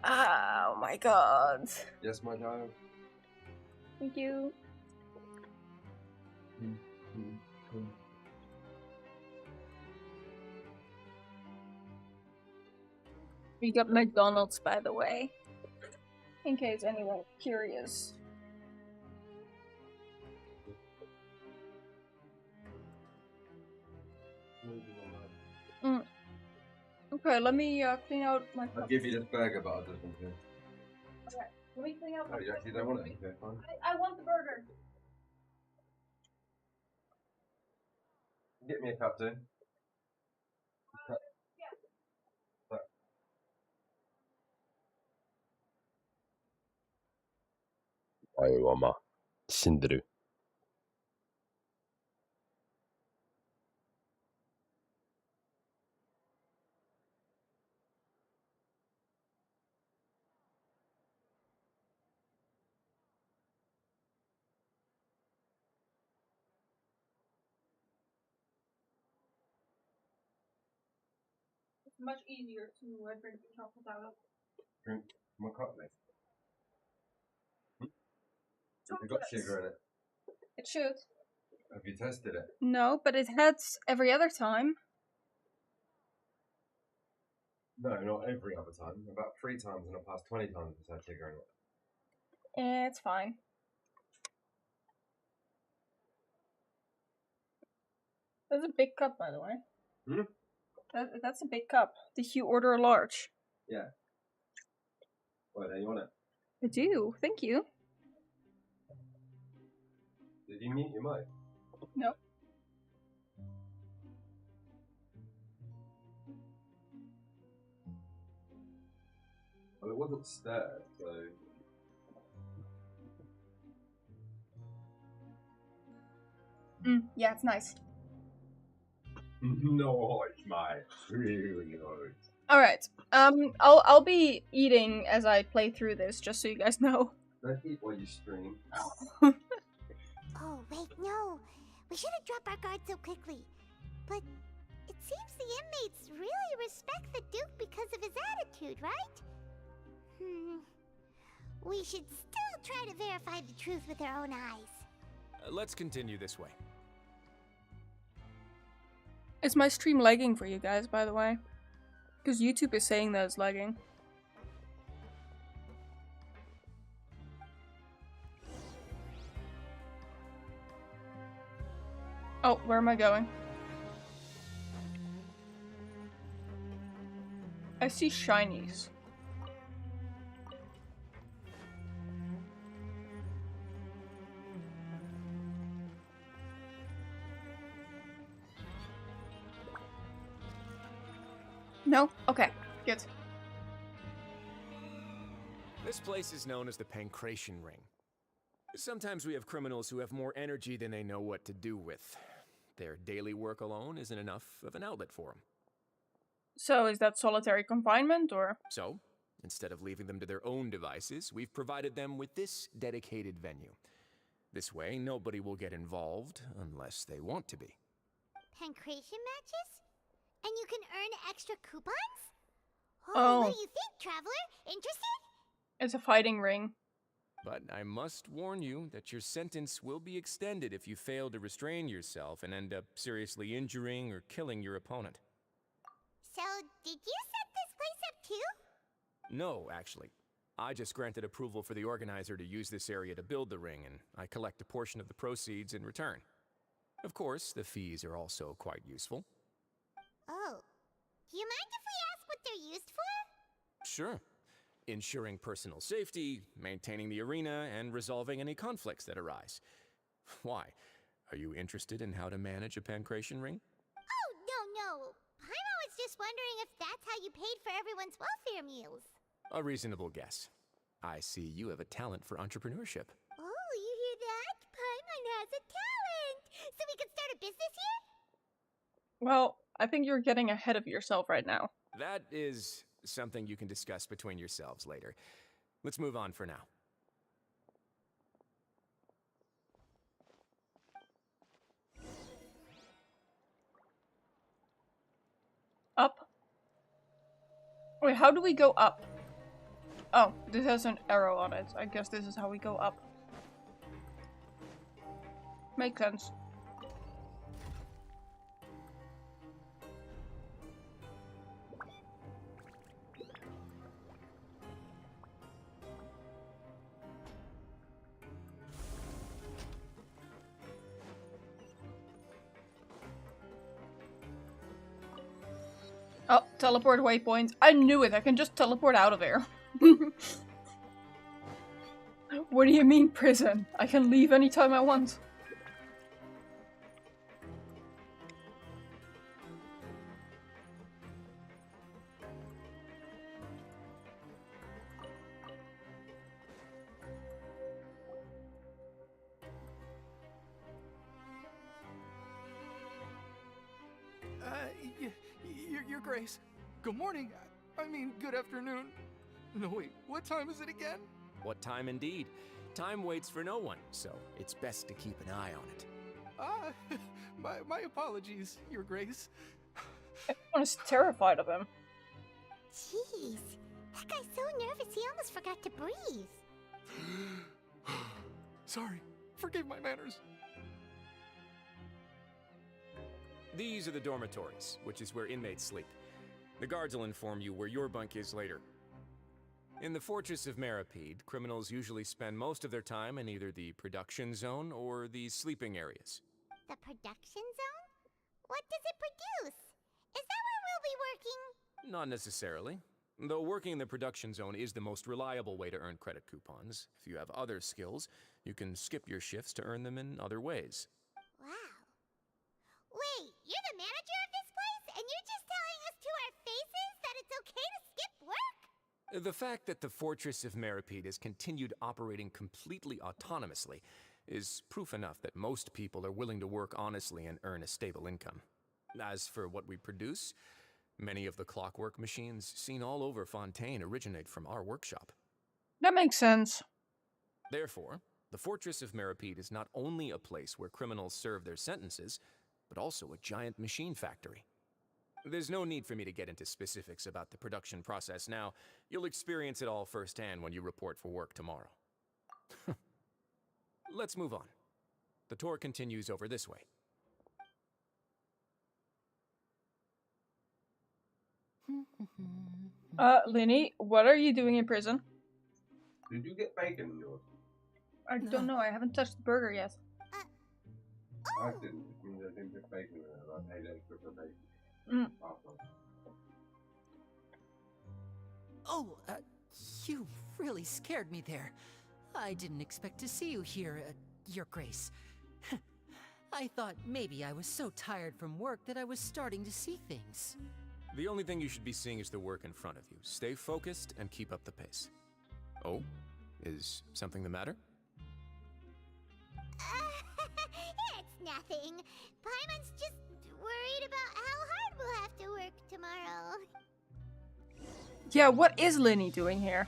Oh my god. Yes, my child. Thank you. We got McDonald's, by the way. In case anyone's curious. Okay, let me clean out my... I'll give you this burger, but I'll just want to. Okay, let me clean out my... Oh, you actually don't want it? Okay, fine. I want the burger. Get me a cup too. あれはまあ、死んでる。It's much easier to drink the chocolate out of. Drink my cup, mate. Has it got sugar in it? It should. Have you tested it? No, but it has every other time. No, not every other time. About 3 times in the past 20 times it's had sugar in it. It's fine. That's a big cup, by the way. Hmm? That's a big cup. Did you order a large? Yeah. Well, then you want it? I do. Thank you. Did you mute your mic? No. Well, it wasn't stirred, so... Yeah, it's nice. No, it's my really nice. Alright. I'll be eating as I play through this, just so you guys know. Don't eat while you stream. Oh, wait, no. We shouldn't drop our guard so quickly. But it seems the inmates really respect the Duke because of his attitude, right? We should still try to verify the truth with our own eyes. Let's continue this way. Is my stream lagging for you guys, by the way? Because YouTube is saying that it's lagging. Oh, where am I going? I see shinies. No? Okay, good. This place is known as the Pancration Ring. Sometimes we have criminals who have more energy than they know what to do with. Their daily work alone isn't enough of an outlet for them. So, is that solitary confinement, or? So, instead of leaving them to their own devices, we've provided them with this dedicated venue. This way, nobody will get involved unless they want to be. Pancration matches? And you can earn extra coupons? Oh. What do you think, Traveler? Interested? It's a fighting ring. But I must warn you that your sentence will be extended if you fail to restrain yourself and end up seriously injuring or killing your opponent. So, did you set this place up too? No, actually. I just granted approval for the organizer to use this area to build the ring, and I collect a portion of the proceeds in return. Of course, the fees are also quite useful. Oh. Do you mind if we ask what they're used for? Sure. Ensuring personal safety, maintaining the arena, and resolving any conflicts that arise. Why? Are you interested in how to manage a pancration ring? Oh, no. Paimon was just wondering if that's how you paid for everyone's welfare meals. A reasonable guess. I see you have a talent for entrepreneurship. Oh, you hear that? Paimon has a talent! So we can start a business here? Well, I think you're getting ahead of yourself right now. That is something you can discuss between yourselves later. Let's move on for now. Up? Wait, how do we go up? Oh, this has an arrow on it. I guess this is how we go up. Makes sense. Oh, teleport waypoints. I knew it. I can just teleport out of here. What do you mean, prison? I can leave anytime I want. Your Grace. Good morning. I mean, good afternoon. No, wait, what time is it again? What time indeed? Time waits for no one, so it's best to keep an eye on it. My apologies, Your Grace. Everyone is terrified of him. Jeez, that guy's so nervous he almost forgot to breathe. Sorry, forgive my manners. These are the dormitories, which is where inmates sleep. The guards will inform you where your bunk is later. In the Fortress of Meripede, criminals usually spend most of their time in either the production zone or the sleeping areas. The production zone? What does it produce? Is that where we'll be working? Not necessarily. Though working in the production zone is the most reliable way to earn credit coupons. If you have other skills, you can skip your shifts to earn them in other ways. Wow. Wait, you're the manager of this place, and you're just telling us to our faces that it's okay to skip work? The fact that the Fortress of Meripede has continued operating completely autonomously is proof enough that most people are willing to work honestly and earn a stable income. As for what we produce, many of the clockwork machines seen all over Fontaine originate from our workshop. That makes sense. Therefore, the Fortress of Meripede is not only a place where criminals serve their sentences, but also a giant machine factory. There's no need for me to get into specifics about the production process now. You'll experience it all firsthand when you report for work tomorrow. Let's move on. The tour continues over this way. Linny, what are you doing in prison? Did you get bacon in yours? I don't know, I haven't touched the burger yet. I didn't. It means I didn't get bacon in it. I paid extra for bacon. Oh, you really scared me there. I didn't expect to see you here, Your Grace. I thought maybe I was so tired from work that I was starting to see things. The only thing you should be seeing is the work in front of you. Stay focused and keep up the pace. Oh? Is something the matter? It's nothing. Paimon's just worried about how hard we'll have to work tomorrow. Yeah, what is Linny doing here?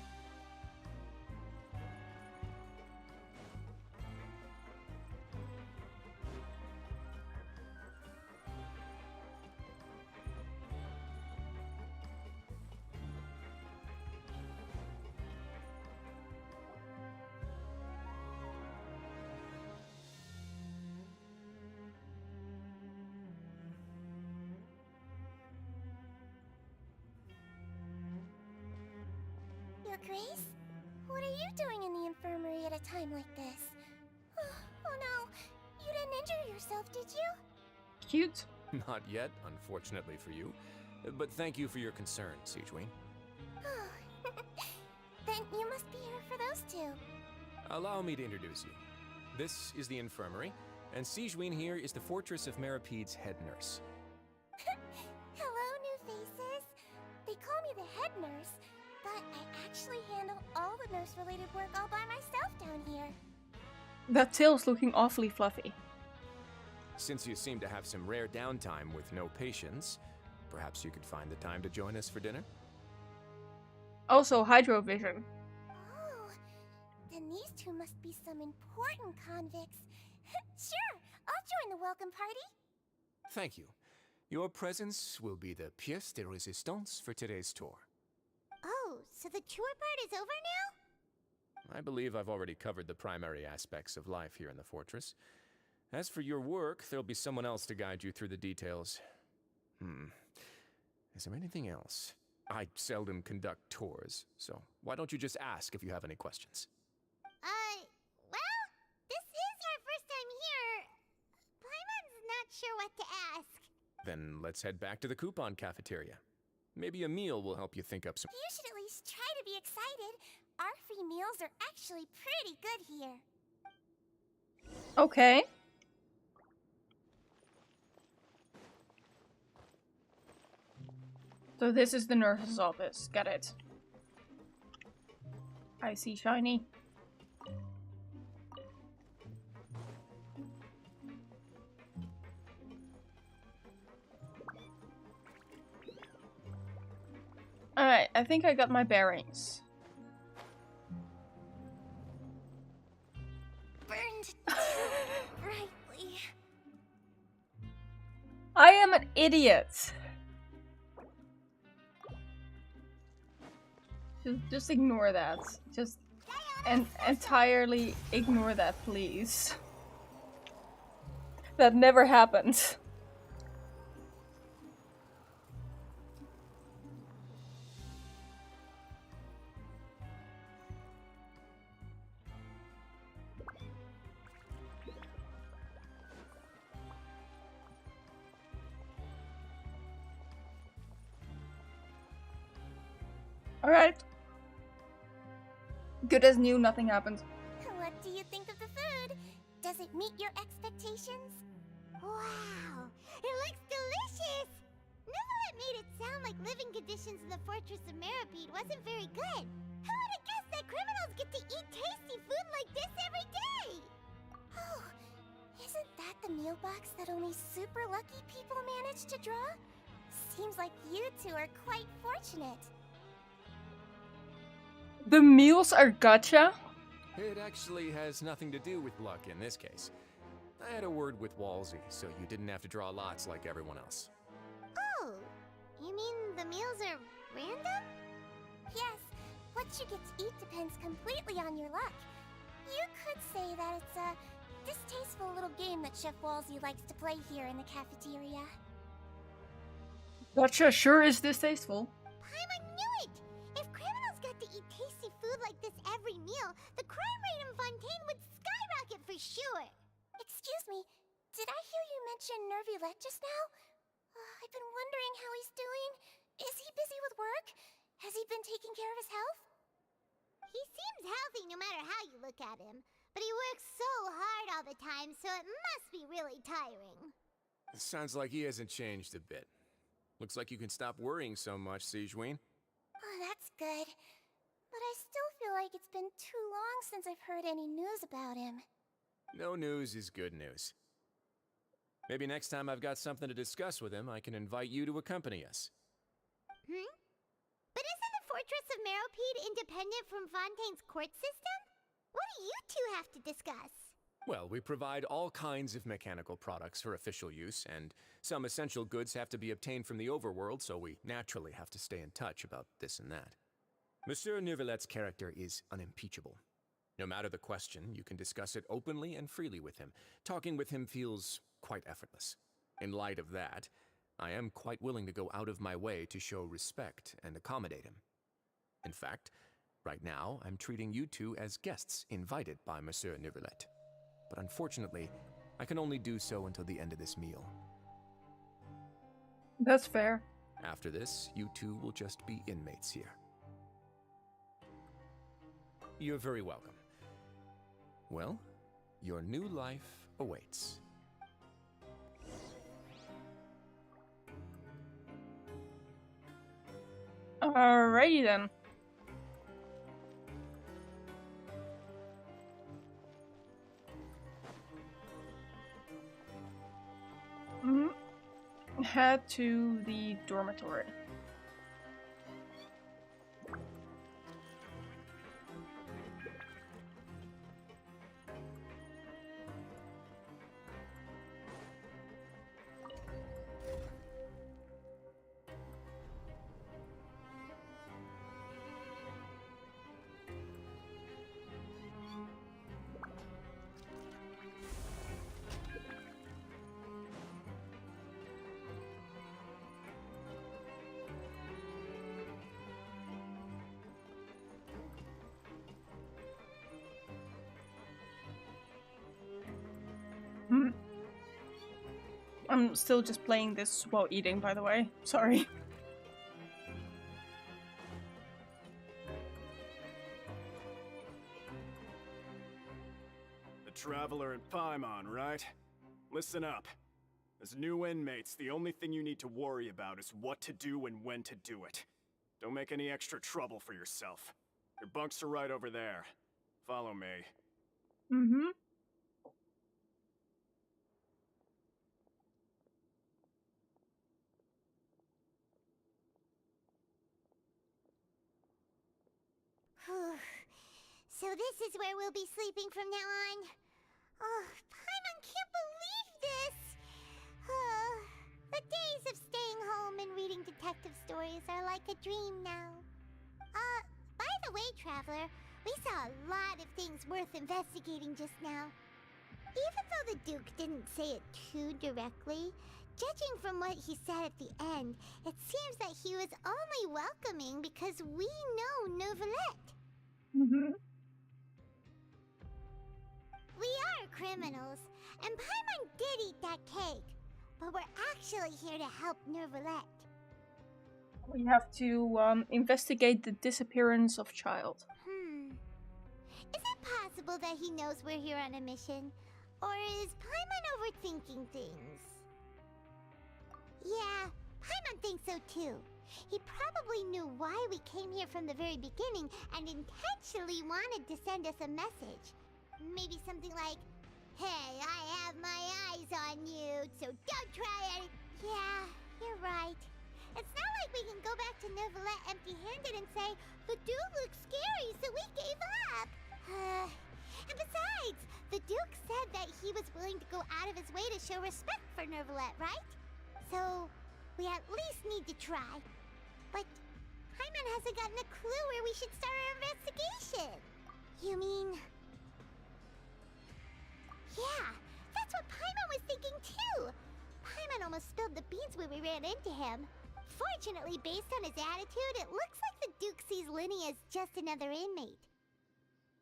Your Grace? What are you doing in the infirmary at a time like this? Oh no, you didn't injure yourself, did you? Cute. Not yet, unfortunately for you. But thank you for your concern, Sigewin. Then you must be here for those two. Allow me to introduce you. This is the infirmary, and Sigewin here is the Fortress of Meripede's head nurse. Hello, new faces. They call me the head nurse, but I actually handle all the nurse-related work all by myself down here. That tail's looking awfully fluffy. Since you seem to have some rare downtime with no patients, perhaps you could find the time to join us for dinner? Also, hydrovision. Oh, then these two must be some important convicts. Sure, I'll join the welcome party. Thank you. Your presence will be the pièce de résistance for today's tour. Oh, so the tour part is over now? I believe I've already covered the primary aspects of life here in the fortress. As for your work, there'll be someone else to guide you through the details. Is there anything else? I seldom conduct tours, so why don't you just ask if you have any questions? Well, this is our first time here. Paimon's not sure what to ask. Then let's head back to the coupon cafeteria. Maybe a meal will help you think up some— You should at least try to be excited. Our free meals are actually pretty good here. Okay. So this is the nurse's office. Got it. I see shiny. Alright, I think I got my bearings. Burned too brightly. I am an idiot! Just ignore that. Just entirely ignore that, please. That never happened. Alright. Good as new, nothing happened. What do you think of the food? Does it meet your expectations? Wow, it looks delicious! Nivelet made it sound like living conditions in the Fortress of Meripede wasn't very good. Who would have guessed that criminals get to eat tasty food like this every day? Oh, isn't that the meal box that only super lucky people manage to draw? Seems like you two are quite fortunate. The meals are gacha? It actually has nothing to do with luck in this case. I had a word with Walsey, so you didn't have to draw lots like everyone else. Oh, you mean the meals are random? Yes, what you get to eat depends completely on your luck. You could say that it's a distasteful little game that Chef Walsey likes to play here in the cafeteria. Gacha sure is distasteful. I knew it! If criminals got to eat tasty food like this every meal, the crime rate in Fontaine would skyrocket for sure! Excuse me, did I hear you mention Nervulette just now? I've been wondering how he's doing. Is he busy with work? Has he been taking care of his health? He seems healthy no matter how you look at him, but he works so hard all the time, so it must be really tiring. Sounds like he hasn't changed a bit. Looks like you can stop worrying so much, Sigewinne. Oh, that's good. But I still feel like it's been too long since I've heard any news about him. No news is good news. Maybe next time I've got something to discuss with him, I can invite you to accompany us. But isn't the Fortress of Meripede independent from Fontaine's court system? What do you two have to discuss? Well, we provide all kinds of mechanical products for official use, and some essential goods have to be obtained from the overworld, so we naturally have to stay in touch about this and that. Monsieur Nervulette's character is unimpeachable. No matter the question, you can discuss it openly and freely with him. Talking with him feels quite effortless. In light of that, I am quite willing to go out of my way to show respect and accommodate him. In fact, right now, I'm treating you two as guests invited by Monsieur Nervulette. But unfortunately, I can only do so until the end of this meal. That's fair. After this, you two will just be inmates here. You're very welcome. Well, your new life awaits. Alrighty then. Head to the dormitory. I'm still just playing this while eating, by the way. Sorry. The Traveler and Paimon, right? Listen up. As new inmates, the only thing you need to worry about is what to do and when to do it. Don't make any extra trouble for yourself. Your bunks are right over there. Follow me. Mm-hmm. So this is where we'll be sleeping from now on. Oh, Paimon can't believe this! The days of staying home and reading detective stories are like a dream now. By the way, Traveler, we saw a lot of things worth investigating just now. Even though the Duke didn't say it too directly, judging from what he said at the end, it seems that he was only welcoming because we know Neuvillette. Mm-hmm. We are criminals, and Paimon did eat that cake, but we're actually here to help Neuvillette. We have to investigate the disappearance of child. Is it possible that he knows we're here on a mission? Or is Paimon overthinking things? Yeah, Paimon thinks so too. He probably knew why we came here from the very beginning and intentionally wanted to send us a message. Maybe something like, "Hey, I have my eyes on you, so don't try it." Yeah, you're right. It's not like we can go back to Neuvillette empty-handed and say, "The dude looks scary, so we gave up." And besides, the Duke said that he was willing to go out of his way to show respect for Neuvillette, right? So, we at least need to try. But Paimon hasn't gotten a clue where we should start our investigation. You mean... Yeah, that's what Paimon was thinking too. Paimon almost spilled the beans when we ran into him. Fortunately, based on his attitude, it looks like the Duke sees Linny as just another inmate.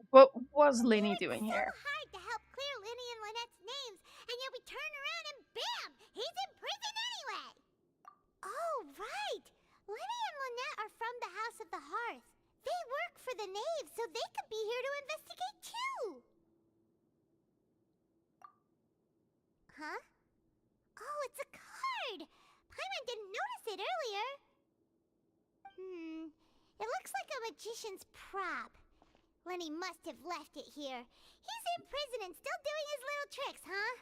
What was Linny doing here? It's so hard to help clear Linny and Lynette's names, and yet we turn around and bam! He's in prison anyway! Oh, right! Linny and Lynette are from the House of the Hearth. They work for the Knave, so they could be here to investigate too! Huh? Oh, it's a card! Paimon didn't notice it earlier. It looks like a magician's prop. Lenny must have left it here. He's in prison and still doing his little tricks, huh?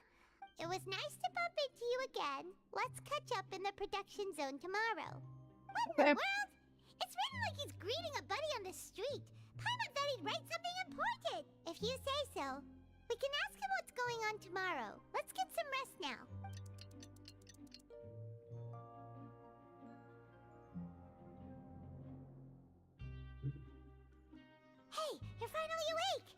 It was nice to bump into you again. Let's catch up in the production zone tomorrow. What in the world? It's written like he's greeting a buddy on the street. Paimon thought he'd write something important. If you say so. We can ask him what's going on tomorrow. Let's get some rest now. Hey, you're finally awake!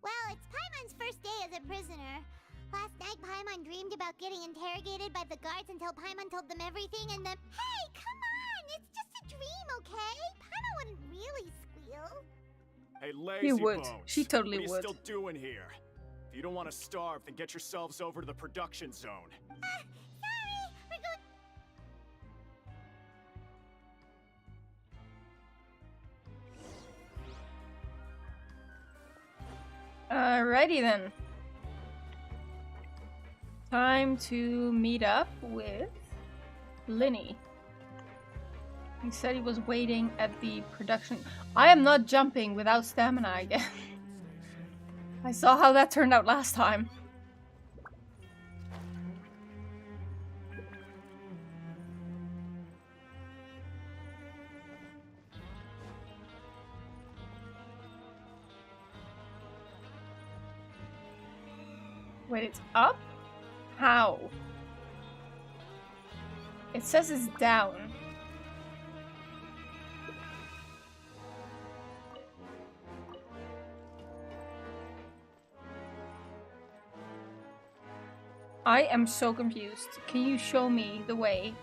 Well, it's Paimon's first day as a prisoner. Last night, Paimon dreamed about getting interrogated by the guards until Paimon told them everything and then... Hey, come on! It's just a dream, okay? Paimon wouldn't really squeal. Hey, lazy He would. bones. She totally would. would. What are you still doing here? If you don't want to starve, then get yourselves over to the production zone. Sorry! We're going... Alrighty then. Time to meet up with Linny. He said he was waiting at the production. I am not jumping without stamina again. I saw how that turned out last time. Wait, it's up? How? It says it's down. I am so confused. Can you show me the way?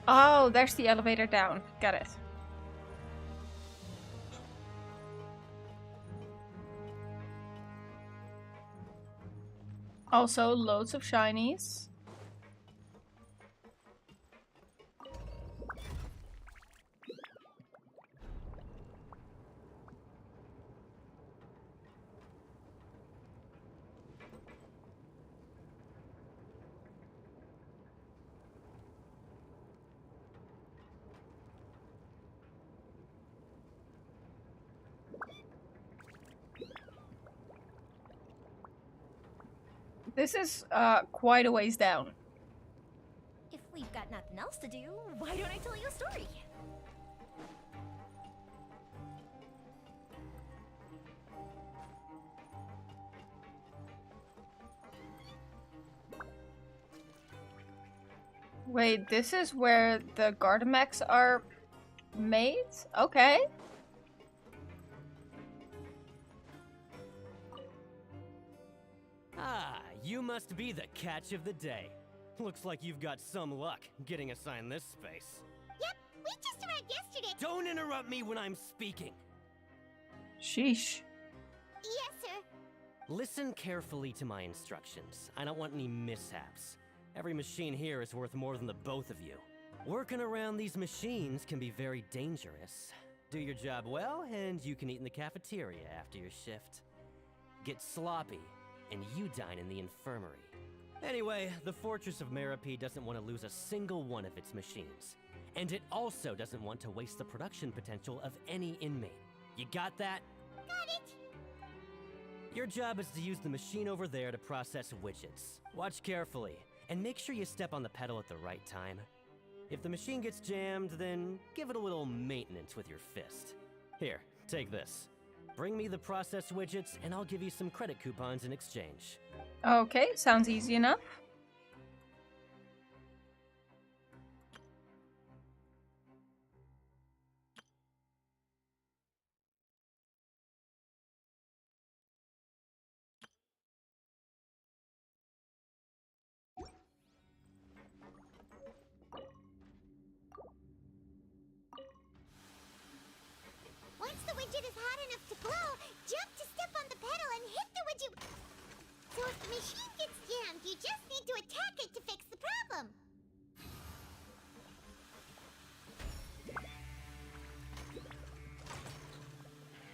Oh, there's the elevator down. Got it. Also, loads of shinies. This is quite a ways down. we've got nothing else to do, why don't I tell you a story? Wait, this is where the Gardamex are made? Okay. Ah, you must be the catch of the day. Looks like you've got some luck getting assigned this space. Yep, we just arrived yesterday. Don't interrupt me when I'm speaking. Sheesh. Yes, sir. Listen carefully to my instructions. I don't want any mishaps. Every machine here is worth more than the both of you. Working around these machines can be very dangerous. Do your job well, and you can eat in the cafeteria after your shift. Get sloppy, and you dine in the infirmary. Anyway, the Fortress of Meropee doesn't want to lose a single one of its machines. And it also doesn't want to waste the production potential of any inmate. You got that? Got it. Your job is to use the machine over there to process widgets. Watch carefully, and make sure you step on the pedal at the right time. If the machine gets jammed, then give it a little maintenance with your fist. Here, take this. Bring me the processed widgets, and I'll give you some credit coupons in exchange. Okay, sounds easy enough. Once the widget is hot enough to glow, jump to step on the pedal and hit the widget. So if the machine gets jammed, you just need to attack it to fix the problem.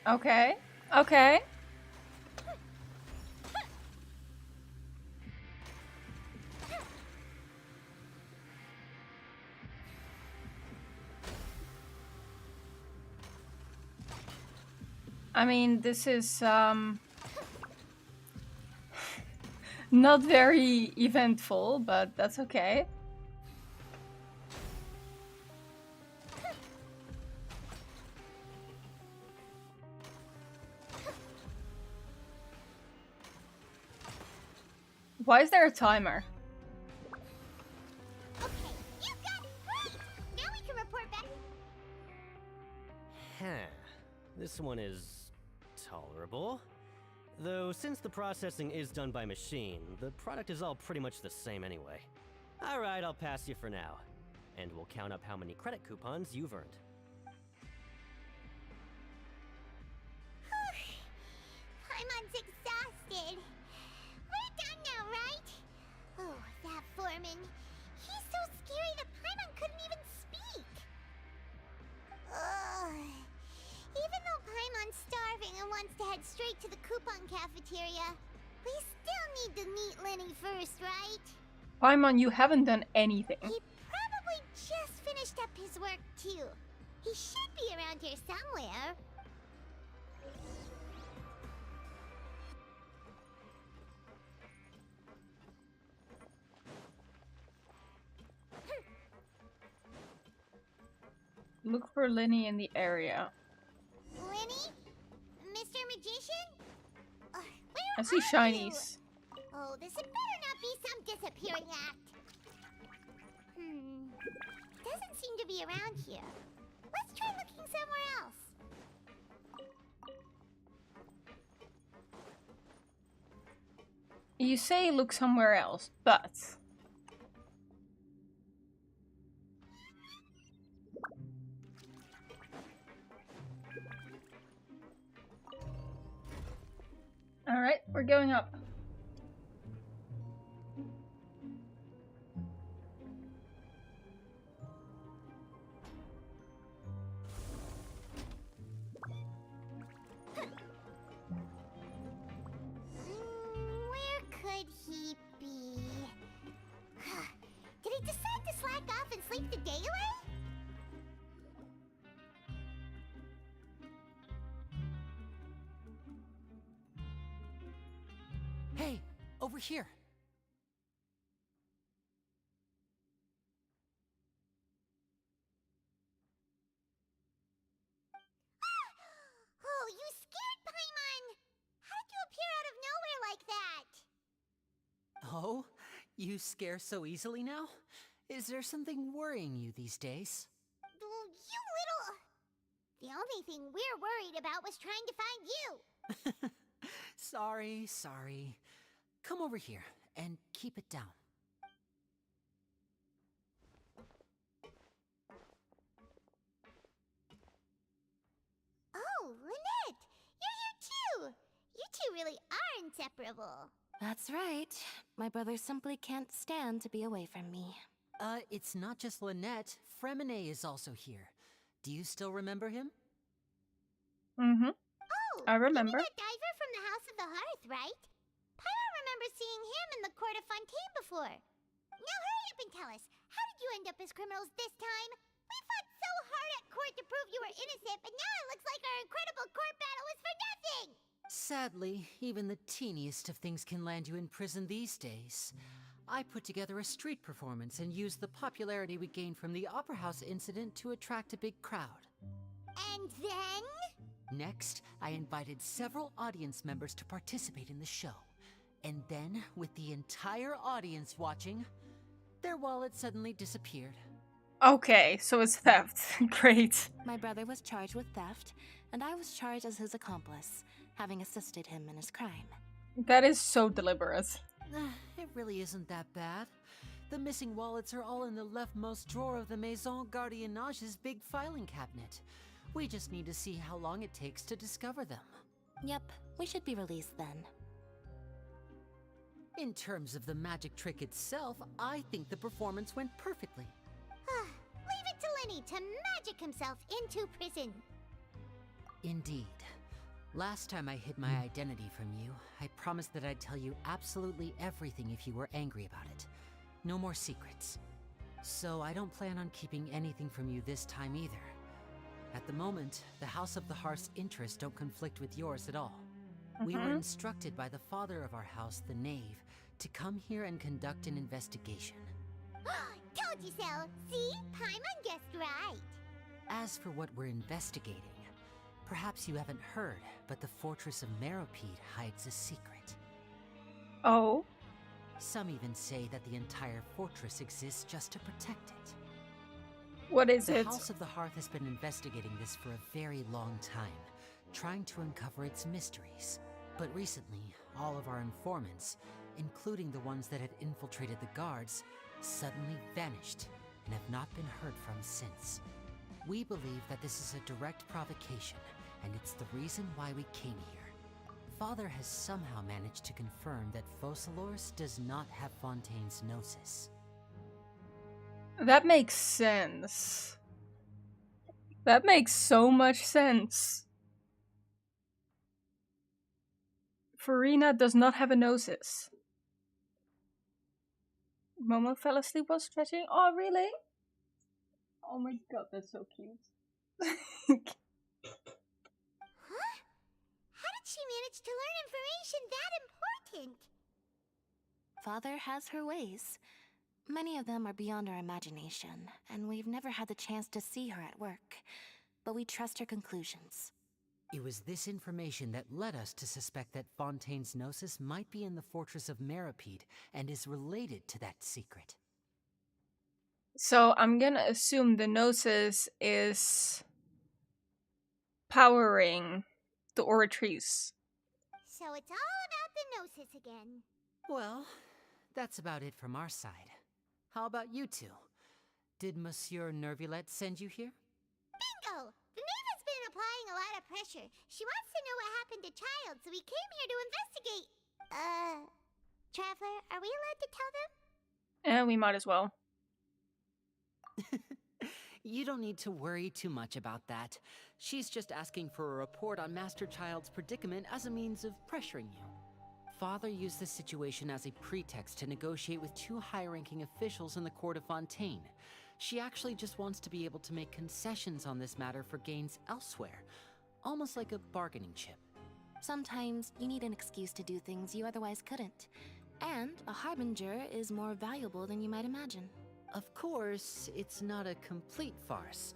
Okay. Okay. I mean, this is not very eventful, but that's okay. Why is there a timer? Okay, you got it right. Now we can report back. Huh. This one is tolerable. Though, since the processing is done by machine, the product is all pretty much the same anyway. Alright, I'll pass you for now. And we'll count up how many credit coupons you've earned. Paimon's exhausted. We're done now, right? Oh, that foreman. He's so scary that Paimon couldn't even speak. Ugh. Even though Paimon's starving and wants to head straight to the coupon cafeteria, we still need to meet Lenny first, right? Paimon, you haven't done anything. He probably just finished up his work, too. He should be around here somewhere. Look for Lenny in the area. Lenny? Mr. Magician? Where I see are shinies. you? Oh, this had better not be some disappearing act. Doesn't seem to be around here. Let's try looking somewhere else. You say look somewhere else, but... Alright, we're going up. Where could he be? Did he decide to slack off and sleep the day away? Hey, over here. like that! Oh? You scare so easily now? Is there something worrying you these days? You little... The only thing we're worried about was trying to find you! Sorry. Come over here and keep it down. Oh, Lynette! You're here too! You two really are inseparable. That's right. My brother simply can't stand to be away from me. It's not just Lynette. Fremine is also here. Do you still remember him? Mm-hmm. Oh, I remember. You mean that diver from the House of the Hearth, right? Pyro remembers seeing him in the court of Fontaine before. Now hurry up and tell us, how did you end up as criminals this time? We fought so hard at court to prove you were innocent, but now it looks like our incredible court battle was for nothing! Sadly, even the teeniest of things can land you in prison these days. I put together a street performance and used the popularity we gained from the Opera House incident to attract a big crowd. And then? Next, I invited several audience members to participate in the show. And then, with the entire audience watching, their wallet suddenly disappeared. Okay, so it's theft. Great. My brother was charged with theft, and I was charged as his accomplice, having assisted him in his crime. That is so deliberate. It really isn't that bad. The missing wallets are all in the leftmost drawer of the Maison Gardiennage's big filing cabinet. We just need to see how long it takes to discover them. Yep, we should be released then. In terms of the magic trick itself, I think the performance went perfectly. Leave it to Lenny to magic himself into prison. Indeed. Last time I hid my identity from you, I promised that I'd tell you absolutely everything if you were angry about it. No more secrets. So I don't plan on keeping anything from you this time either. At the moment, the House of the Hearth's interests don't conflict with yours at all. We were instructed by the father of our house, the Knave, to come here and conduct an investigation. Told you so! See? Paimon guessed right! As for what we're investigating, perhaps you haven't heard, but the fortress of Meropide hides a secret. Oh? Some even say that the entire fortress exists just to protect it. What is it? The House of the Hearth has been investigating this for a very long time, trying to uncover its mysteries. But recently, all of our informants, including the ones that had infiltrated the guards, suddenly vanished and have not been heard from since. We believe that this is a direct provocation, and it's the reason why we came here. Father has somehow managed to confirm that Focalors does not have Fontaine's gnosis. That makes sense. That makes so much sense. Farina does not have a gnosis. Momo fell asleep while stretching. Oh, really? Oh my god, that's so cute. How did she manage to learn information that important? Father has her ways. Many of them are beyond our imagination, and we've never had the chance to see her at work. But we trust her conclusions. It was this information that led us to suspect that Fontaine's gnosis might be in the fortress of Meropide and is related to that secret. So I'm gonna assume the gnosis is powering the Oratrice. So it's all about the gnosis again. Well, that's about it from our side. How about you two? Did Monsieur Nervulette send you here? Bingo! The Knave has been applying a lot of pressure. She wants to know what happened to Child, so we came here to investigate. Traveler, are we allowed to tell them? We might as well. You don't need to worry too much about that. She's just asking for a report on Master Child's predicament as a means of pressuring you. Father used the situation as a pretext to negotiate with two high-ranking officials in the court of Fontaine. She actually just wants to be able to make concessions on this matter for gains elsewhere, almost like a bargaining chip. Sometimes you need an excuse to do things you otherwise couldn't. And a harbinger is more valuable than you might imagine. Of course, it's not a complete farce.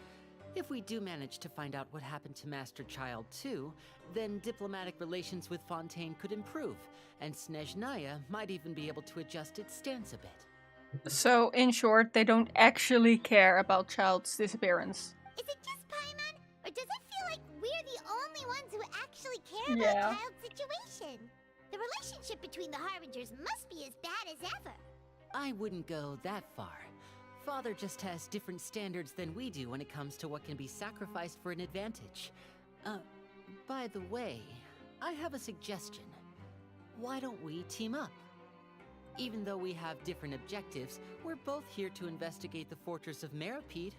If we do manage to find out what happened to Master Child 2, then diplomatic relations with Fontaine could improve, and Snezhnaya might even be able to adjust its stance a bit. So, in short, they don't actually care about Child's disappearance. Is it just Paimon, or does it feel like we're the only ones who actually care about Child's situation? The relationship between the Harbingers must be as bad as ever. I wouldn't go that far. Father just has different standards than we do when it comes to what can be sacrificed for an advantage. By the way, I have a suggestion. Why don't we team up? Even though we have different objectives, we're both here to investigate the fortress of Meripede.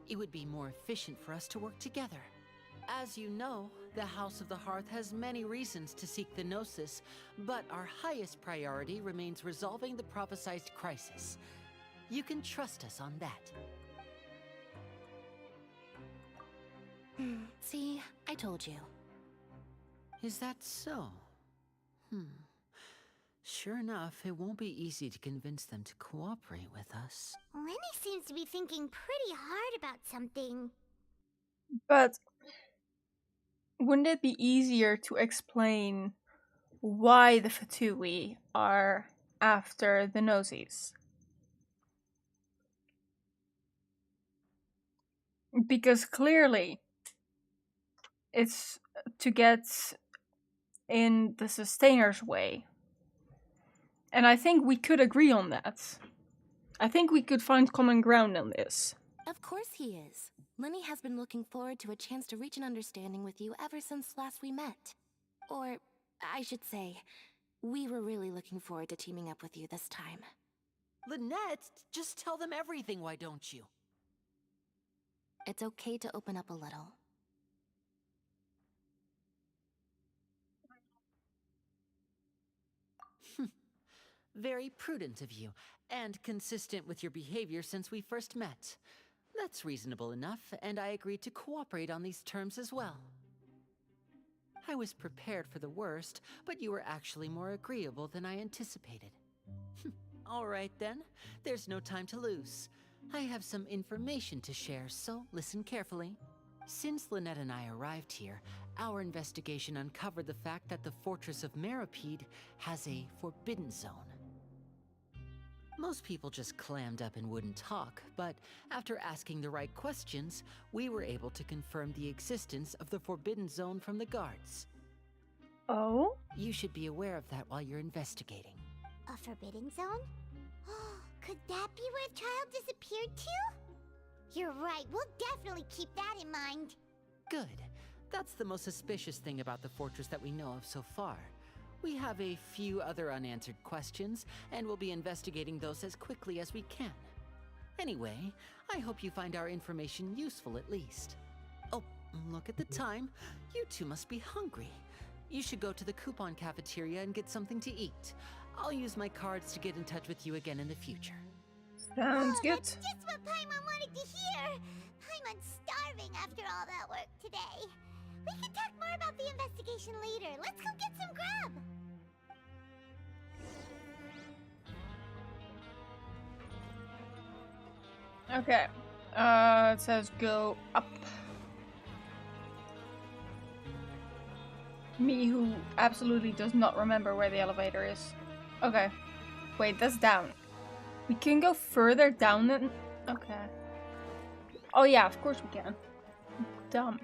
It would be more efficient for us to work together. As you know, the House of the Hearth has many reasons to seek the Gnosis, but our highest priority remains resolving the prophesized crisis. You can trust us on that. See, I told you. Is that so? Sure enough, it won't be easy to convince them to cooperate with us. Lenny seems to be thinking pretty hard about something. But wouldn't it be easier to explain why the Fatui are after the Gnosis? Because clearly it's to get in the Sustainer's way. And I think we could agree on that. I think we could find common ground on this. Of course he is. Lenny has been looking forward to a chance to reach an understanding with you ever since last we met. Or, I should say, we were really looking forward to teaming up with you this time. Lynette, just tell them everything, why don't you? It's okay to open up a little. Very prudent of you, and consistent with your behavior since we first met. That's reasonable enough, and I agreed to cooperate on these terms as well. I was prepared for the worst, but you were actually more agreeable than I anticipated. All right then, there's no time to lose. I have some information to share, so listen carefully. Since Lynette and I arrived here, our investigation uncovered the fact that the Fortress of Meripede has a forbidden zone. Most people just clammed up and wouldn't talk, but after asking the right questions, we were able to confirm the existence of the Forbidden Zone from the guards. Oh? You should be aware of that while you're investigating. A forbidden zone? Could that be where Child disappeared to? You're right, we'll definitely keep that in mind. Good. That's the most suspicious thing about the fortress that we know of so far. We have a few other unanswered questions, and we'll be investigating those as quickly as we can. Anyway, I hope you find our information useful at least. Oh, look at the time. You two must be hungry. You should go to the coupon cafeteria and get something to eat. I'll use my cards to get in touch with you again in the future. Sounds good. That's just what Paimon wanted to hear. Paimon's starving after all that work today. We can talk more about the investigation later. Let's go get some grub. Okay. It says go up. Me who absolutely does not remember where the elevator is. Okay. Wait, that's down. We can go further down than... Okay. Oh yeah, of course we can. Dumb.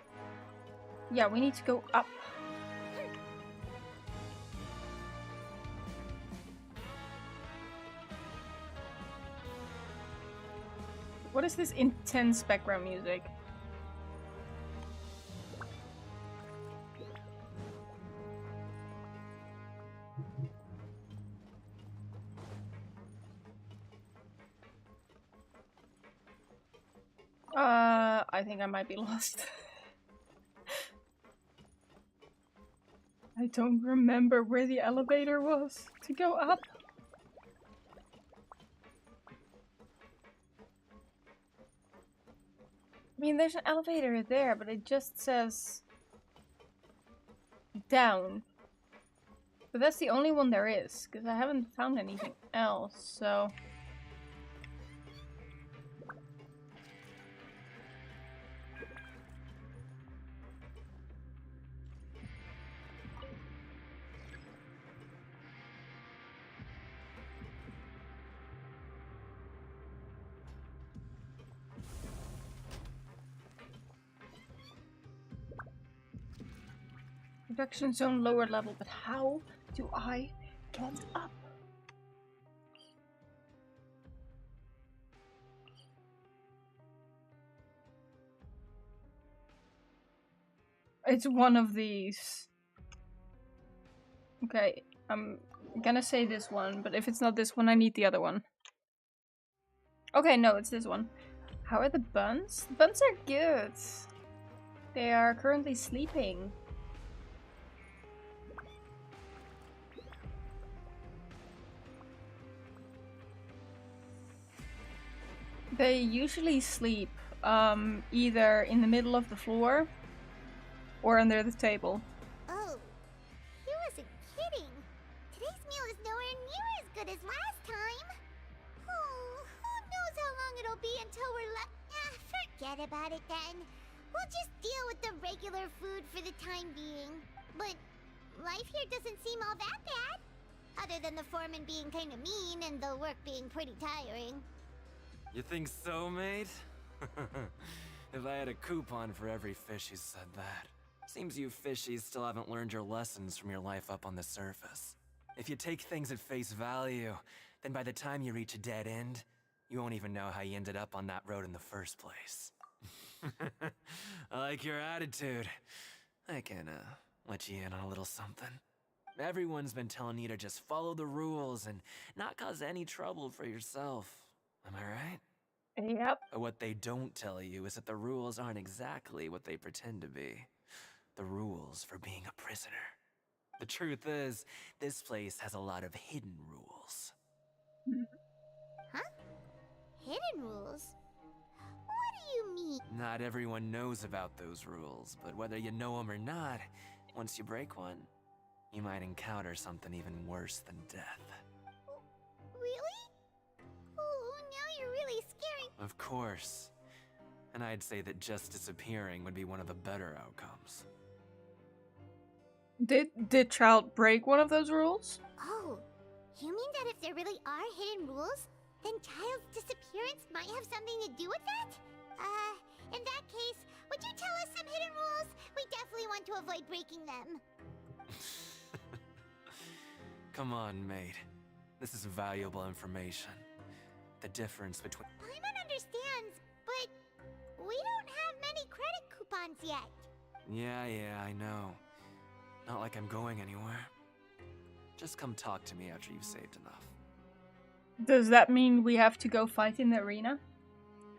Yeah, we need to go up. What is this intense background music? I think I might be lost. I don't remember where the elevator was to go up. I mean, there's an elevator there, but it just says down. But that's the only one there is, because I haven't found anything else, so... Production zone lower level, but how do I get up? It's one of these. Okay, I'm gonna say this one, but if it's not this one, I need the other one. Okay, no, it's this one. How are the buns? The buns are good. They are currently sleeping. They usually sleep either in the middle of the floor or under the table. Oh, he wasn't kidding. Today's meal is nowhere near as good as last time. Oh, who knows how long it'll be until we're forget about it then. We'll just deal with the regular food for the time being. But life here doesn't seem all that bad. Other than the foreman being kind of mean and the work being pretty tiring. You think so, mate? If I had a coupon for every fish who said that. Seems you fishies still haven't learned your lessons from your life up on the surface. If you take things at face value, then by the time you reach a dead end, you won't even know how you ended up on that road in the first place. I like your attitude. I can, let you in on a little something. Everyone's been telling you to just follow the rules and not cause any trouble for yourself. Am I right? Yep. But what they don't tell you is that the rules aren't exactly what they pretend to be. The rules for being a prisoner. The truth is, this place has a lot of hidden rules. Huh? Hidden rules? What do you mean? Not everyone knows about those rules, but whether you know them or not, once you break one, you might encounter something even worse than death. Really? Oh, now you're really scaring. Of course. And I'd say that just disappearing would be one of the better outcomes. Did Trout break one of those rules? Oh, you mean that if there really are hidden rules, then Child's disappearance might have something to do with that? In that case, would you tell us some hidden rules? We definitely want to avoid breaking them. Come on, mate. This is valuable information. The difference between... Paimon understands, but we don't have many credit coupons yet. Yeah, I know. Not like I'm going anywhere. Just come talk to me after you've saved enough. Does that mean we have to go fight in the arena?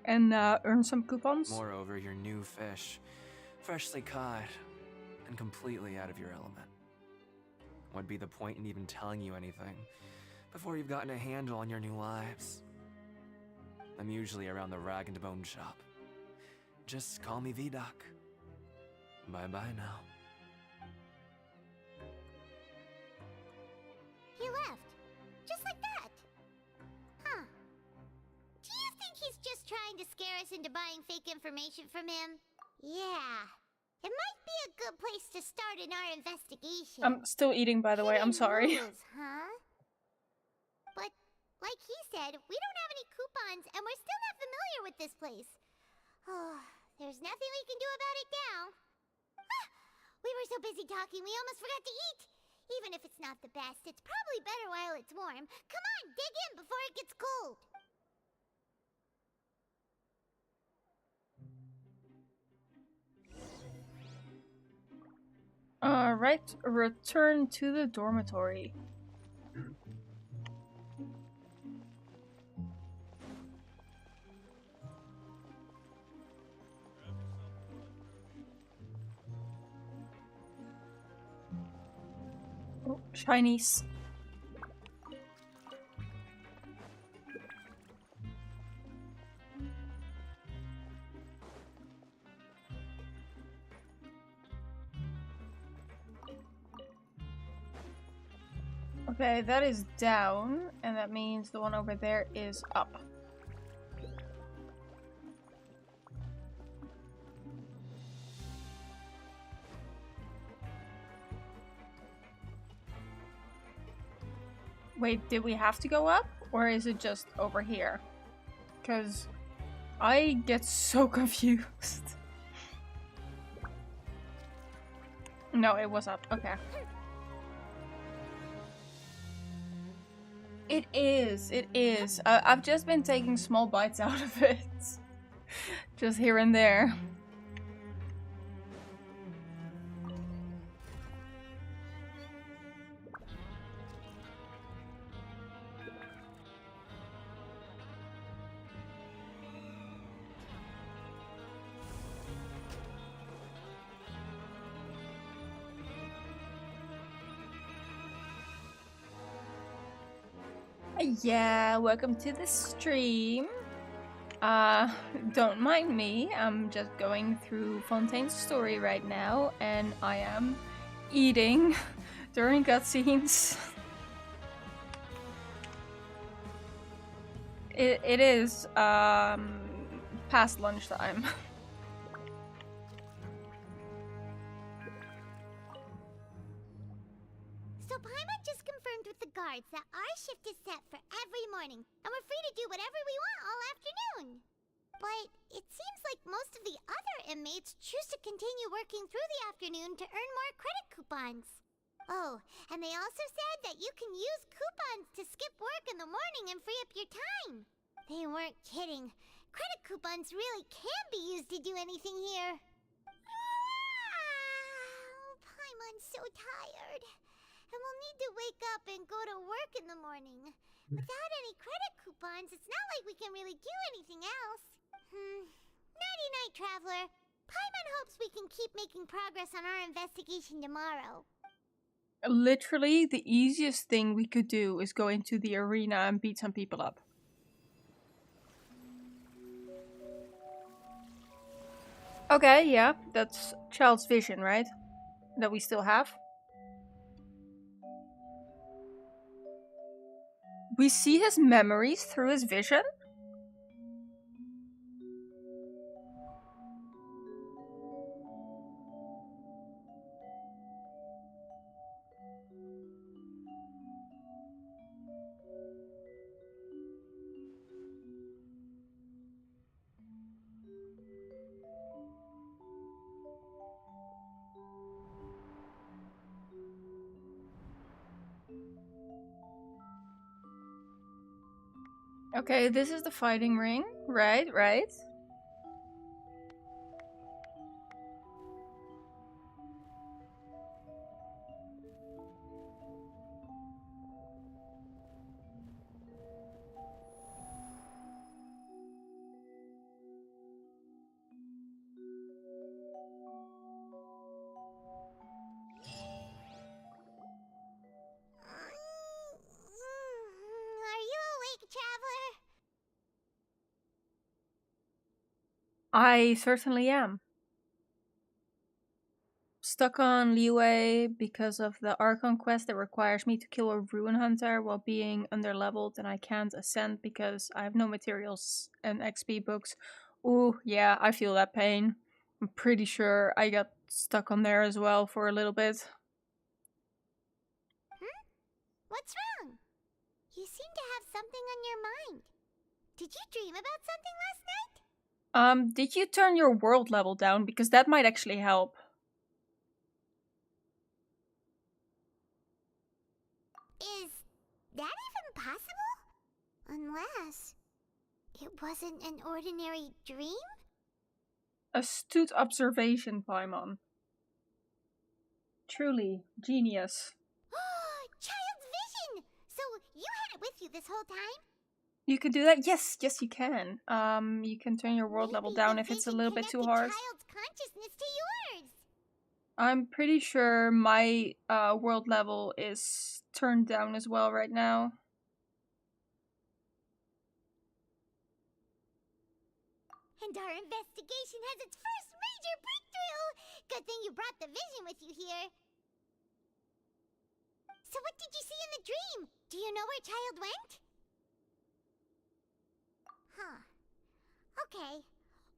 And earn some coupons? Moreover, you're new fish. Freshly caught. And completely out of your element. What'd be the point in even telling you anything before you've gotten a handle on your new lives? I'm usually around the rag and bone shop. Just call me V-Doc. Bye-bye now. He left. Just like that. Huh. Do you think he's just trying to scare us into buying fake information from him? Yeah. It might be a good place to start in our investigation. I'm still eating, by the way. I'm sorry. Rules, huh? But, like he said, we don't have any coupons, and we're still not familiar with this place. Oh, there's nothing we can do about it now. Ah, we were so busy talking, we almost forgot to eat. Even if it's not the best, it's probably better while it's warm. Come on, dig in before it gets cold. Alright, return to the dormitory. Oh, shinies. Okay, that is down, and that means the one over there is up. Wait, did we have to go up? Or is it just over here? Because I get so confused. No, it was up. Okay. It is. It is. I've just been taking small bites out of it. Just here and there. Yeah, welcome to the stream. Don't mind me. I'm just going through Fontaine's story right now, and I am eating during cutscenes. It is past lunchtime. So Paimon just confirmed with the guards that our shift is set for every morning, and we're free to do whatever we want all afternoon. But it seems like most of the other inmates choose to continue working through the afternoon to earn more credit coupons. Oh, and they also said that you can use coupons to skip work in the morning and free up your time. They weren't kidding. Credit coupons really can be used to do anything here. Paimon's so tired. And we'll need to wake up and go to work in the morning. Without any credit coupons, it's not like we can really do anything else. Nighty-night, Traveler. Paimon hopes we can keep making progress on our investigation tomorrow. Literally, the easiest thing we could do is go into the arena and beat some people up. Okay, yeah, that's Child's vision, right? That we still have. We see his memories through his vision? Okay, this is the fighting ring. Right. Are you awake, Traveler? I certainly am. Stuck on leeway because of the Archon quest that requires me to kill a Ruin Hunter while being underleveled, and I can't ascend because I have no materials and XP books. Ooh, yeah, I feel that pain. I'm pretty sure I got stuck on there as well for a little bit. What's wrong? You seem to have something on your mind. Did you dream about something last night? Did you turn your world level down? Because that might actually help. Is that even possible? Unless it wasn't an ordinary dream? Astute observation, Paimon. Truly, genius. Child's vision! So you had it with you this whole time? You can do that? Yes, you can. You can turn your world level down if it's a little bit too hard. Child's consciousness to yours. I'm pretty sure my world level is turned down as well right now. And our investigation has its first major breakthrough! Good thing you brought the vision with you here. So what did you see in the dream? Do you know where Child went? Huh. Okay.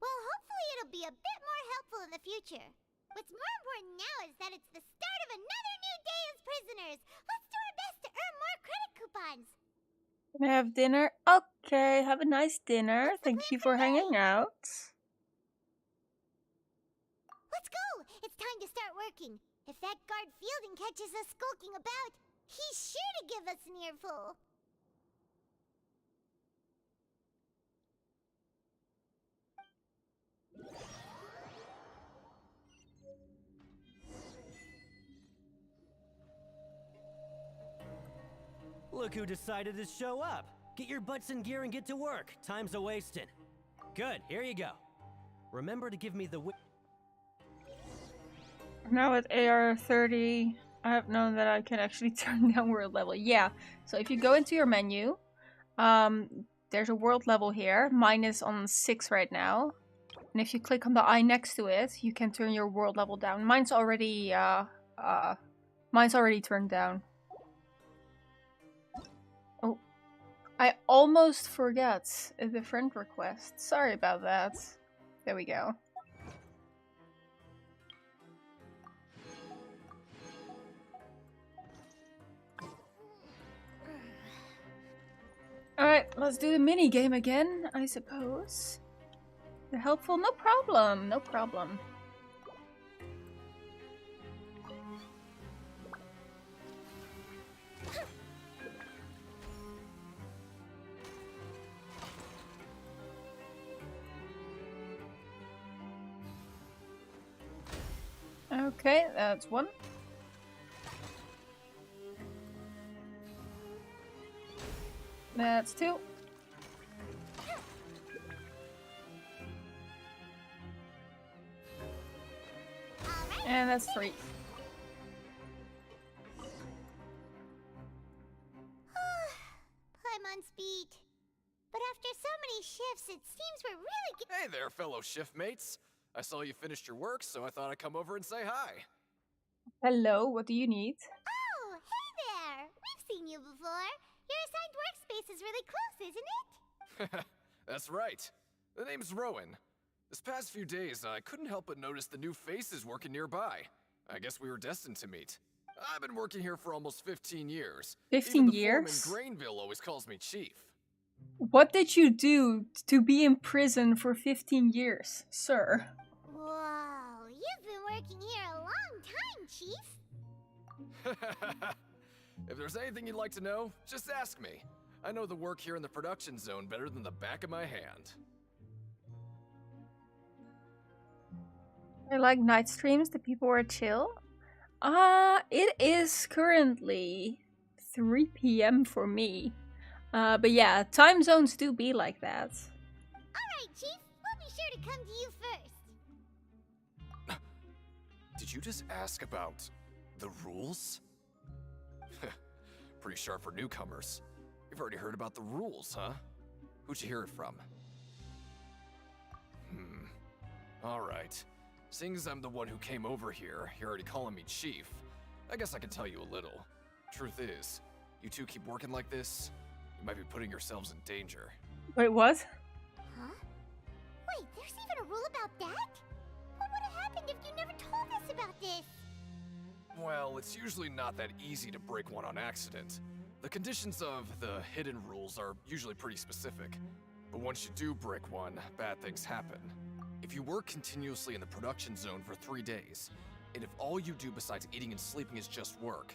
Well, hopefully it'll be a bit more helpful in the future. What's more important now is that it's the start of another new day as prisoners. Let's do our best to earn more credit coupons. Can I have dinner? Okay, have a nice dinner. Thank you for hanging out. Let's go! It's time to start working. If that guard Fielding catches us skulking about, he's sure to give us an earful. Look who decided to show up. Get your butts in gear and get to work. Time's a-wasting. Good, here you go. Remember to give me the Now with AR30, I have known that I can actually turn down world level. Yeah, so if you go into your menu, there's a world level here. Mine is on 6 right now. And if you click on the eye next to it, you can turn your world level down. Mine's already turned down. Oh, I almost forgot the friend request. Sorry about that. There we go. Alright, let's do the mini game again, I suppose. You're helpful? No problem, no problem. Okay, that's one. That's two. And that's three. Paimon's beat. But after so many shifts, it seems we're really Hey there, fellow shift mates. I saw you finished your work, so I thought I'd come over and say hi. Hello, what do you need? Oh, hey there! We've seen you before. Your assigned workspace is really close, isn't it? That's right. The name's Rowan. This past few days, I couldn't help but notice the new faces working nearby. I guess we were destined to meet. I've been working here for almost 15 years. 15 Even the years? foreman Grainville always calls me Chief. What did you do to be in prison for 15 years, sir? Whoa, you've been working here a long time, Chief. If there's anything you'd like to know, just ask me. I know the work here in the production zone better than the back of my hand. I like night streams, the people are chill. It is currently 3 PM for me. But yeah, time zones do be like that. Alright, Chief, we'll be sure to come to you first. Did you just ask about the rules? Pretty sharp for newcomers. You've already heard about the rules, huh? Who'd you hear it from? Alright. Seeing as I'm the one who came over here, you're already calling me Chief. I guess I can tell you a little. Truth is, you two keep working like this, you might be putting yourselves in danger. Wait, what? Huh? Wait, there's even a rule about that? What would have happened if you never told us about this? Well, it's usually not that easy to break one on accident. The conditions of the hidden rules are usually pretty specific. But once you do break one, bad things happen. If you work continuously in the production zone for 3 days, and if all you do besides eating and sleeping is just work,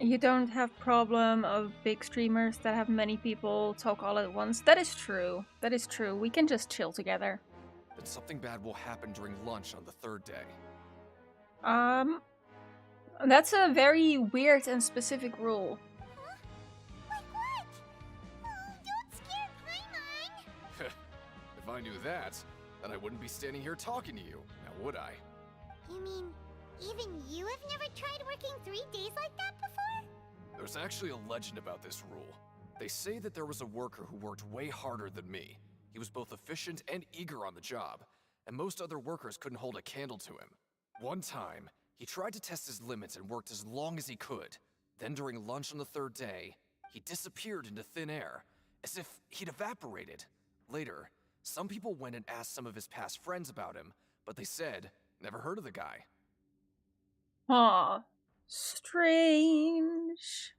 You don't have problem of big streamers that have many people talk all at once. That is true. That is true. We can just chill together. then something bad will happen during lunch on the 3rd day. That's a very weird and specific rule. Like what? Oh, don't scare Paimon! If I knew that, then I wouldn't be standing here talking to you, now would I? You mean, even you have never tried working 3 days like that before? There's actually a legend about this rule. They say that there was a worker who worked way harder than me. He was both efficient and eager on the job, and most other workers couldn't hold a candle to him. One time, he tried to test his limits and worked as long as he could. Then during lunch on the 3rd day, he disappeared into thin air, as if he'd evaporated. Later, some people went and asked some of his past friends about him, but they said, never heard of the guy. Aw, strange.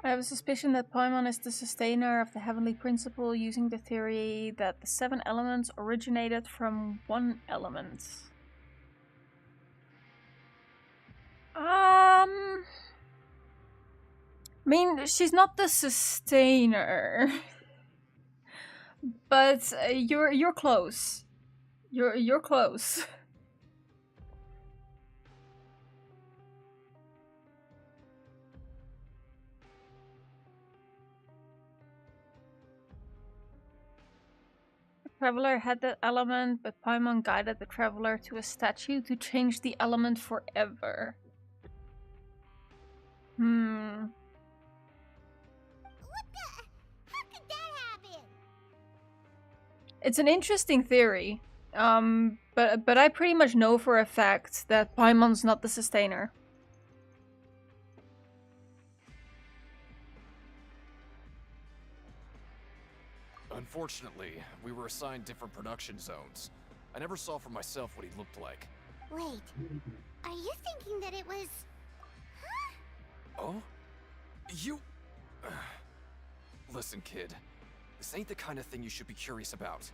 I have a suspicion that Paimon is the sustainer of the heavenly principle, using the theory that the 7 elements originated from one element. I mean, she's not the sustainer, but you're close. You're close. The traveler had that element, but Paimon guided the traveler to a statue to change the element forever. What the? How could that happen? It's an interesting theory. But I pretty much know for a fact that Paimon's not the sustainer. Unfortunately, we were assigned different production zones. I never saw for myself what he looked like. Wait, are you thinking that it was... Oh? You... Listen, kid. This ain't the kind of thing you should be curious about.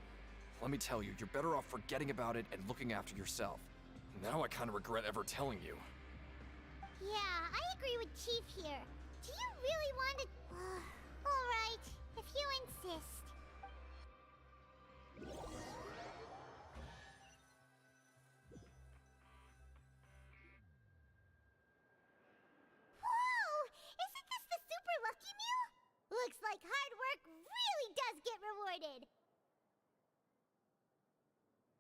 Let me tell you, you're better off forgetting about it and looking after yourself. Now I kind of regret ever telling you. Yeah, I agree with Chief here. Do you really want to... Alright, if you insist. Whoa! Isn't this the super lucky meal? Looks like hard work really does get rewarded.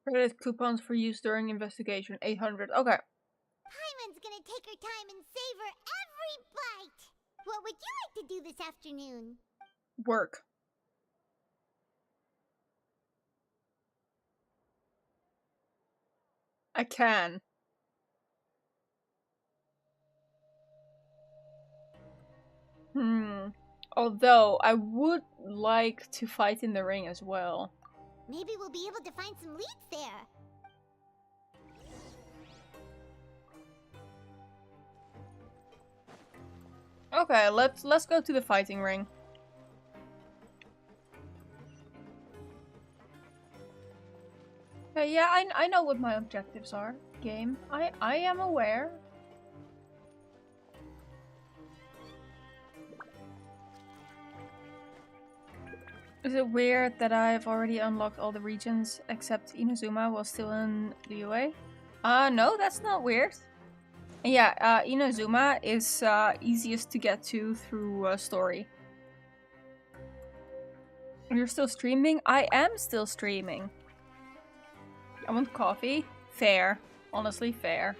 Credit coupons for use during investigation, 800. Okay. Paimon's gonna take her time and savor every bite. What would you like to do this afternoon? Work. I can. Although, I would like to fight in the ring as well. Maybe we'll be able to find some leads there. Okay, let's go to the fighting ring. Okay, yeah, I know what my objectives are. Game. I am aware. Is it weird that I've already unlocked all the regions except Inazuma while still in the UA? No, that's not weird. Yeah, Inazuma is easiest to get to through story. You're still streaming? I am still streaming. I want coffee. Fair. Honestly, fair.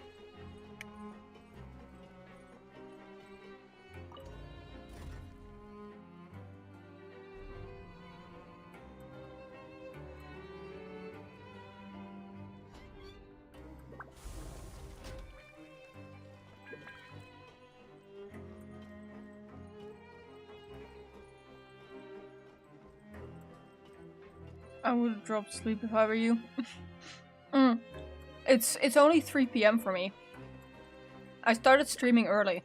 I would have dropped sleep if I were you. It's only 3 PM for me. I started streaming early.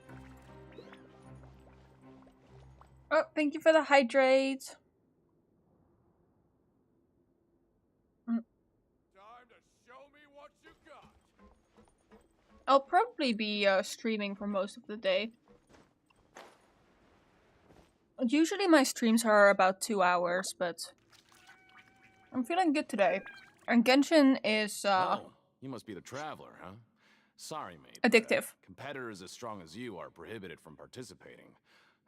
Oh, thank you for the hydrate. Time to show me what you got. I'll probably be streaming for most of the day. Usually my streams are about 2 hours, but I'm feeling good today. And Genshin is Oh, you must be the traveler, huh? Sorry, mate. addictive. Competitors as strong as you are prohibited from participating.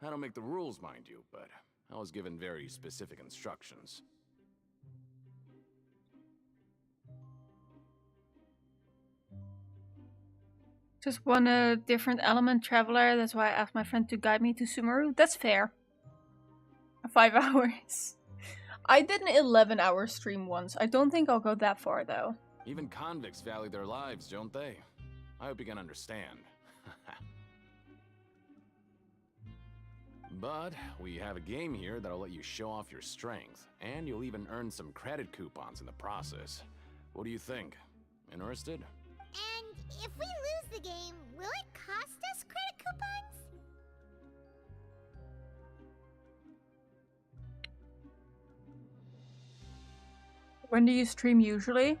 I don't make the rules, mind you, but I was given very specific instructions. Just want a different element traveler, that's why I asked my friend to guide me to Sumeru. That's fair. 5 hours. I did an 11-hour stream once. I don't think I'll go that far, though. Even convicts value their lives, don't they? I hope you can understand. But we have a game here that'll let you show off your strength, and you'll even earn some credit coupons in the process. What do you think? Interested? And if we lose the game, will it cost us credit coupons? When do you stream usually?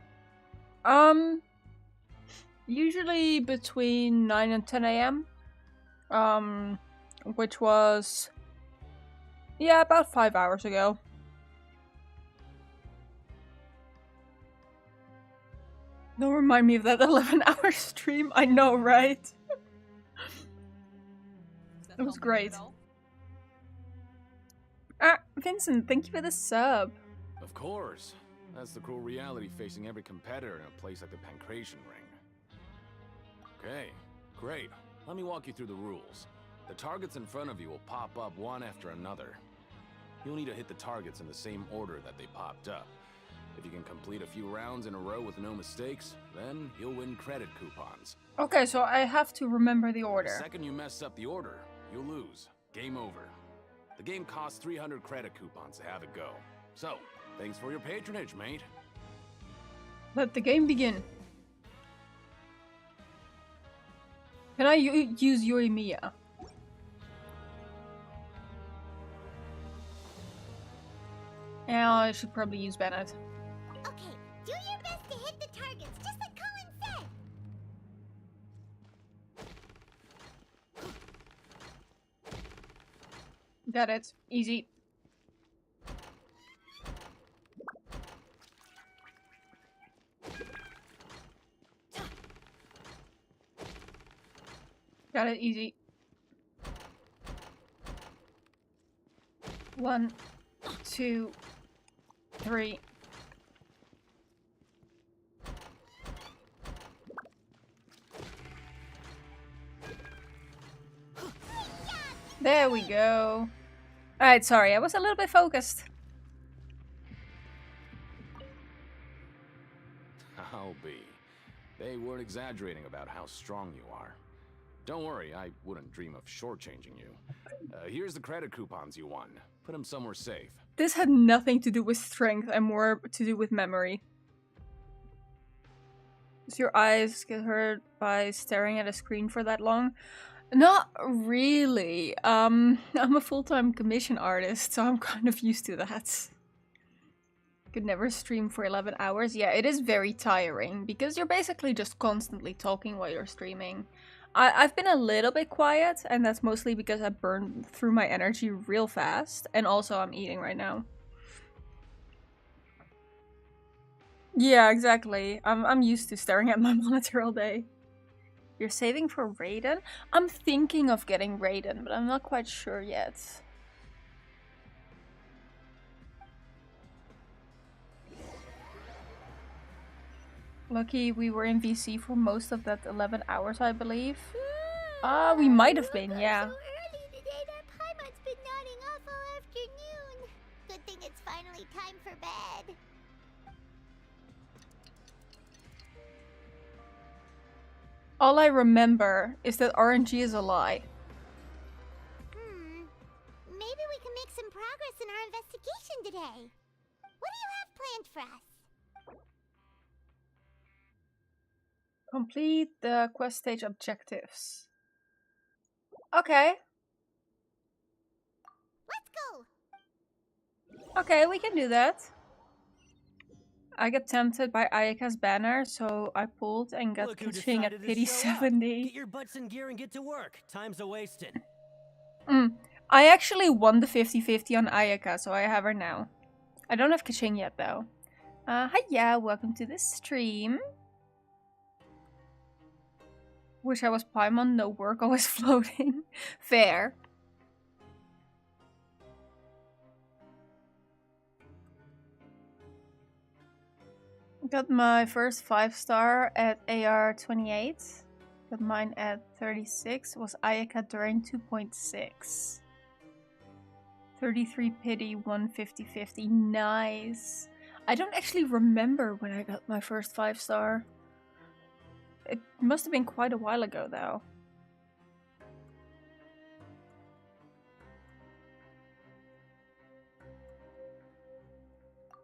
Usually between 9 and 10 a.m. Which was, yeah, about 5 hours ago. Don't remind me of that 11-hour stream. I know, right? It was great. Ah, Vincent, thank you for the sub. Of course. That's the cruel reality facing every competitor in a place like the Pancration Ring. Okay, great. Let me walk you through the rules. The targets in front of you will pop up one after another. You'll need to hit the targets in the same order that they popped up. If you can complete a few rounds in a row with no mistakes, then you'll win credit coupons. Okay, so I have to remember the order. The second you mess up the order, you'll lose. Game over. The game costs 300 credit coupons to have it go. So, thanks for your patronage, mate. Let the game begin. Can I use Yoimiya? Yeah, I should probably use Bennett. Okay, do your best to hit the targets, just like Colin said. Got it. Easy. Got it. Easy. 1, 2, 3. There we go. Alright, sorry, I was a little bit focused. I'll be. They weren't exaggerating about how strong you are. Don't worry, I wouldn't dream of shortchanging you. Here's the credit coupons you won. Put them somewhere safe. This had nothing to do with strength and more to do with memory. Does your eyes get hurt by staring at a screen for that long? Not really. I'm a full-time commission artist, so I'm kind of used to that. Could never stream for 11 hours. Yeah, it is very tiring because you're basically just constantly talking while you're streaming. I've been a little bit quiet, and that's mostly because I burned through my energy real fast, and also I'm eating right now. Yeah, exactly. I'm used to staring at my monitor all day. You're saving for Raiden? I'm thinking of getting Raiden, but I'm not quite sure yet. Lucky we were in VC for most of that 11 hours, I believe. We might have been, yeah. So early today, that Paimon's been nodding off all afternoon. Good thing it's finally time for bed. All I remember is that RNG is a lie. Maybe we can make some progress in our investigation today. What do you have planned for us? Complete the quest stage objectives. Okay. Let's go. Okay, we can do that. I got tempted by Ayaka's banner, so I pulled and got Kaching at pity 70. Get your butts in gear and get to work. Time's a-wasted. I actually won the 50-50 on Ayaka, so I have her now. I don't have Kaching yet, though. Hiya, welcome to the stream. Wish I was Paimon, no work, always floating. Fair. Got my first 5-star at AR 28. Got mine at 36. Was Ayaka during 2.6. 33 pity, 150-50. Nice. I don't actually remember when I got my first 5-star. It must have been quite a while ago, though.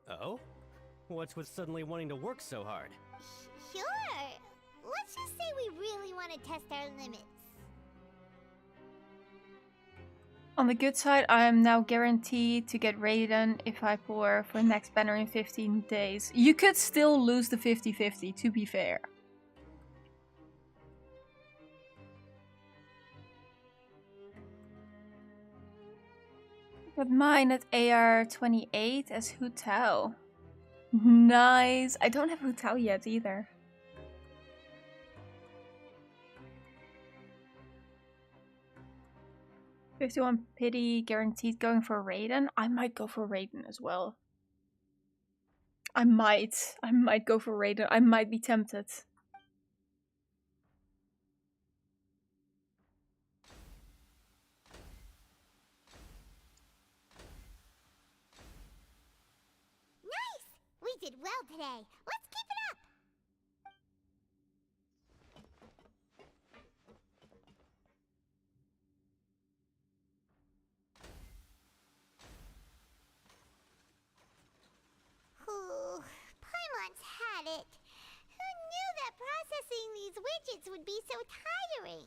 Oh? What's with suddenly wanting to work so hard? Sure. Let's just say we really want to test our limits. On the good side, I am now guaranteed to get Raiden if I pull her for next banner in 15 days. You could still lose the 50-50, to be fair. Got mine at AR28 as Hu Tao. Nice. I don't have Hu Tao yet either. $51 pity guaranteed going for Raiden. I might go for Raiden as well. I might go for Raiden. I might be tempted. Nice! We did well today. Let's keep it up! Ooh, Paimon's had it. Who knew that processing these widgets would be so tiring?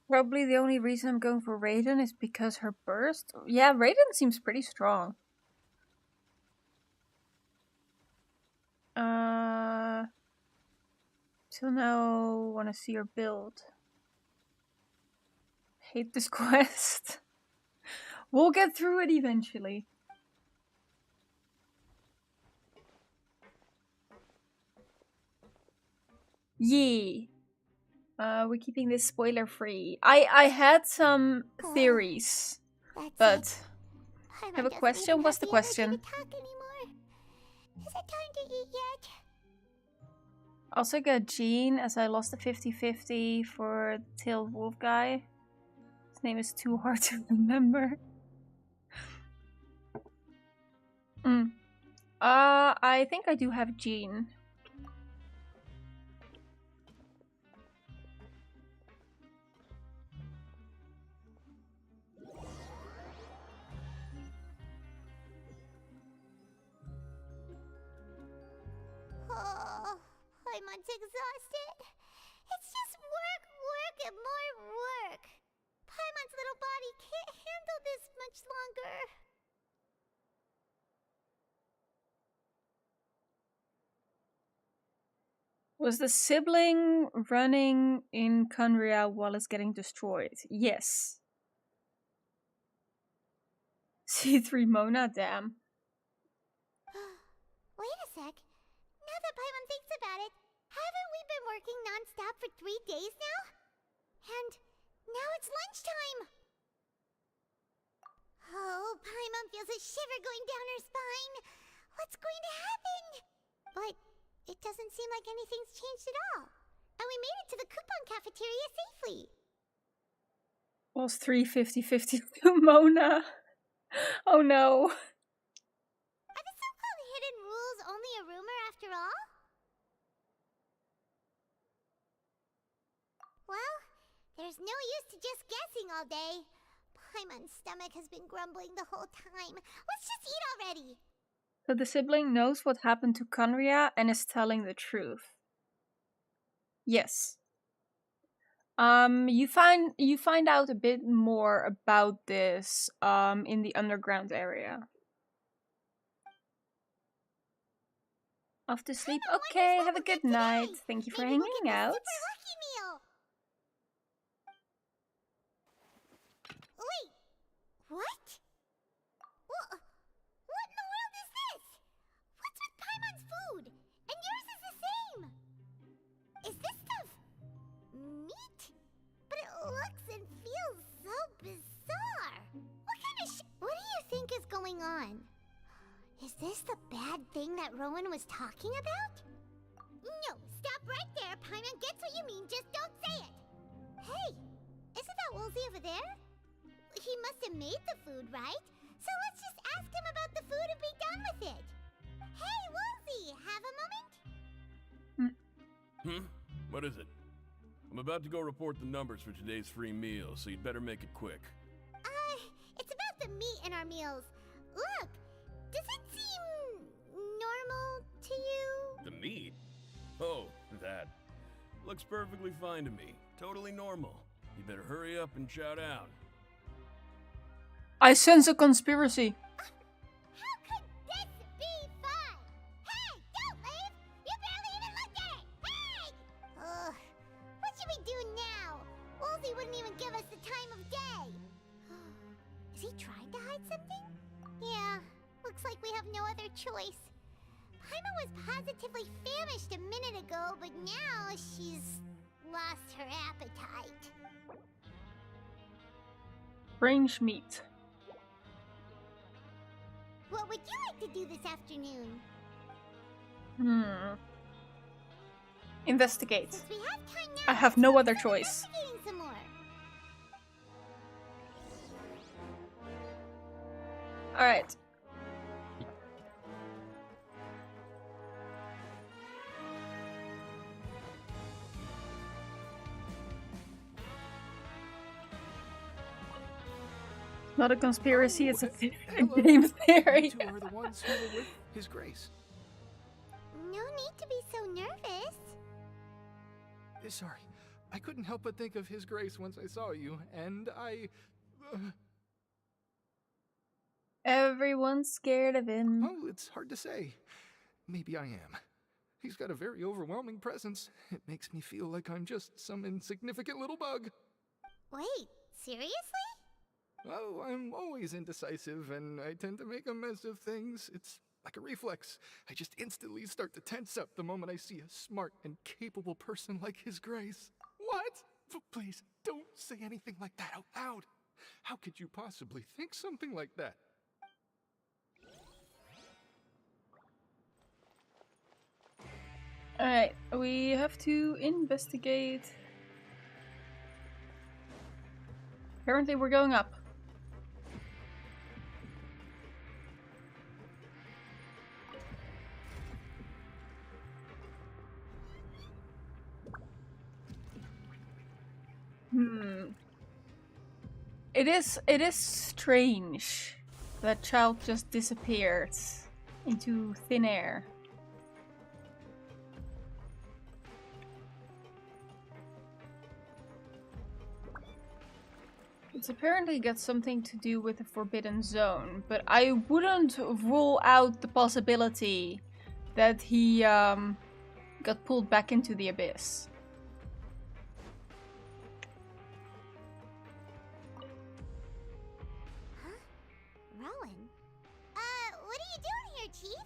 Probably the only reason I'm going for Raiden is because her burst. Yeah, Raiden seems pretty strong. So now want to see her build. Hate this quest. We'll get through it eventually. Yee. We're keeping this spoiler free. I had some theories, but I have a question. What's the question? Is it time to eat yet? Also got Jean, as I lost the 50-50 for the tailed wolf guy. His name is too hard to remember. I think I do have Jean. Oh, Paimon's exhausted. It's just work, work, and more work. Paimon's little body can't handle this much longer. Was the sibling running in Conria while it's getting destroyed? Yes. C3 Mona, damn. Wait a sec. Now that Paimon thinks about it, haven't we been working non-stop for 3 days now? And now it's lunchtime! Oh, Paimon feels a shiver going down her spine. What's going to happen? But it doesn't seem like anything's changed at all. And we made it to the coupon cafeteria safely. Was 350-50 to Mona. Oh no. Are the so-called hidden rules only a rumor after all? Well, there's no use to just guessing all day. Paimon's stomach has been grumbling the whole time. Let's just eat already. So the sibling knows what happened to Conria and is telling the truth. Yes. You find out a bit more about this in the underground area. Off to sleep. Okay, have a good night. Thank you for hanging out. Wait, what? What in the world is this? What's with Paimon's food? And yours is the same. Is this stuff meat? But it looks and feels so bizarre. What kind of what do you think is going on? Is this the bad thing that Rowan was talking about? No, stop right there. Paimon gets what you mean, just don't say it. Hey, isn't that Woolsey over there? He must have made the food, right? So let's just ask him about the food and be done with it. Hey, Woolsey, have a moment? What is it? I'm about to go report the numbers for today's free meal, so you'd better make it quick. It's about the meat in our meals. Look, does it seem normal to you? The meat? Oh, that. Look, looks perfectly fine to me. Totally normal. You better hurry up and shout out. I sense a conspiracy. How could this be fun? Hey, don't leave! You barely even looked at it! Hey! Ugh, what should we do now? Wolsey wouldn't even give us the time of day. Is he trying to hide something? Yeah, looks like we have no other choice. Paimon was positively famished a minute ago, but now she's lost her appetite. Range meat. What would you like to do this afternoon? Investigate. Since we have time now, I have no other choice. investigating some more. Alright. Not a conspiracy, it's a game theory. You two are the ones who were with His Grace. No need to be so nervous. Sorry, I couldn't help but think of His Grace once I saw you, and I... Everyone's scared of him. Oh, it's hard to say. Maybe I am. He's got a very overwhelming presence. It makes me feel like I'm just some insignificant little bug. Wait, seriously? Oh, I'm always indecisive, and I tend to make a mess of things. It's like a reflex. I just instantly start to tense up the moment I see a smart and capable person like His Grace. What? Please, don't say anything like that out loud. How could you possibly think something like that? Alright, we have to investigate. Apparently we're going up. It is strange that child just disappeared into thin air. It's apparently got something to do with the Forbidden Zone, but I wouldn't rule out the possibility that he got pulled back into the abyss. Rowan? What are you doing here, Chief?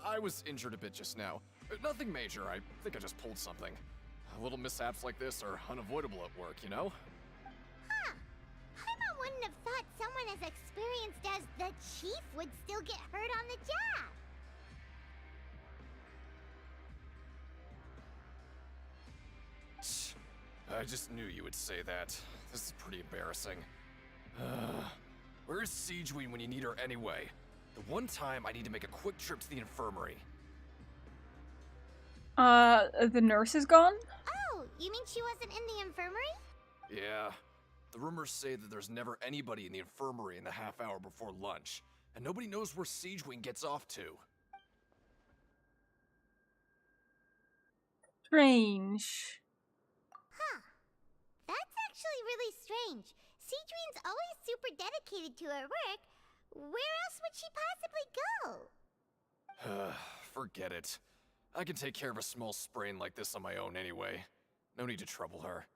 I was injured a bit just now. Nothing major, I think I just pulled something. Little mishaps like this are unavoidable at work, you know? Huh. Paimon wouldn't have thought someone as experienced as the Chief would still get hurt on the job. I just knew you would say that. This is pretty embarrassing. Where's Siegeween when you need her anyway? The one time I need to make a quick trip to the infirmary. The nurse is gone? Oh, you mean she wasn't in the infirmary? Yeah. The rumors say that there's never anybody in the infirmary in the half hour before lunch, and nobody knows where Siegeween gets off to. Strange. Huh. That's actually really strange. Siegeween's always super dedicated to her work. Where else would she possibly go? Forget it. I can take care of a small sprain like this on my own anyway. No need to trouble her.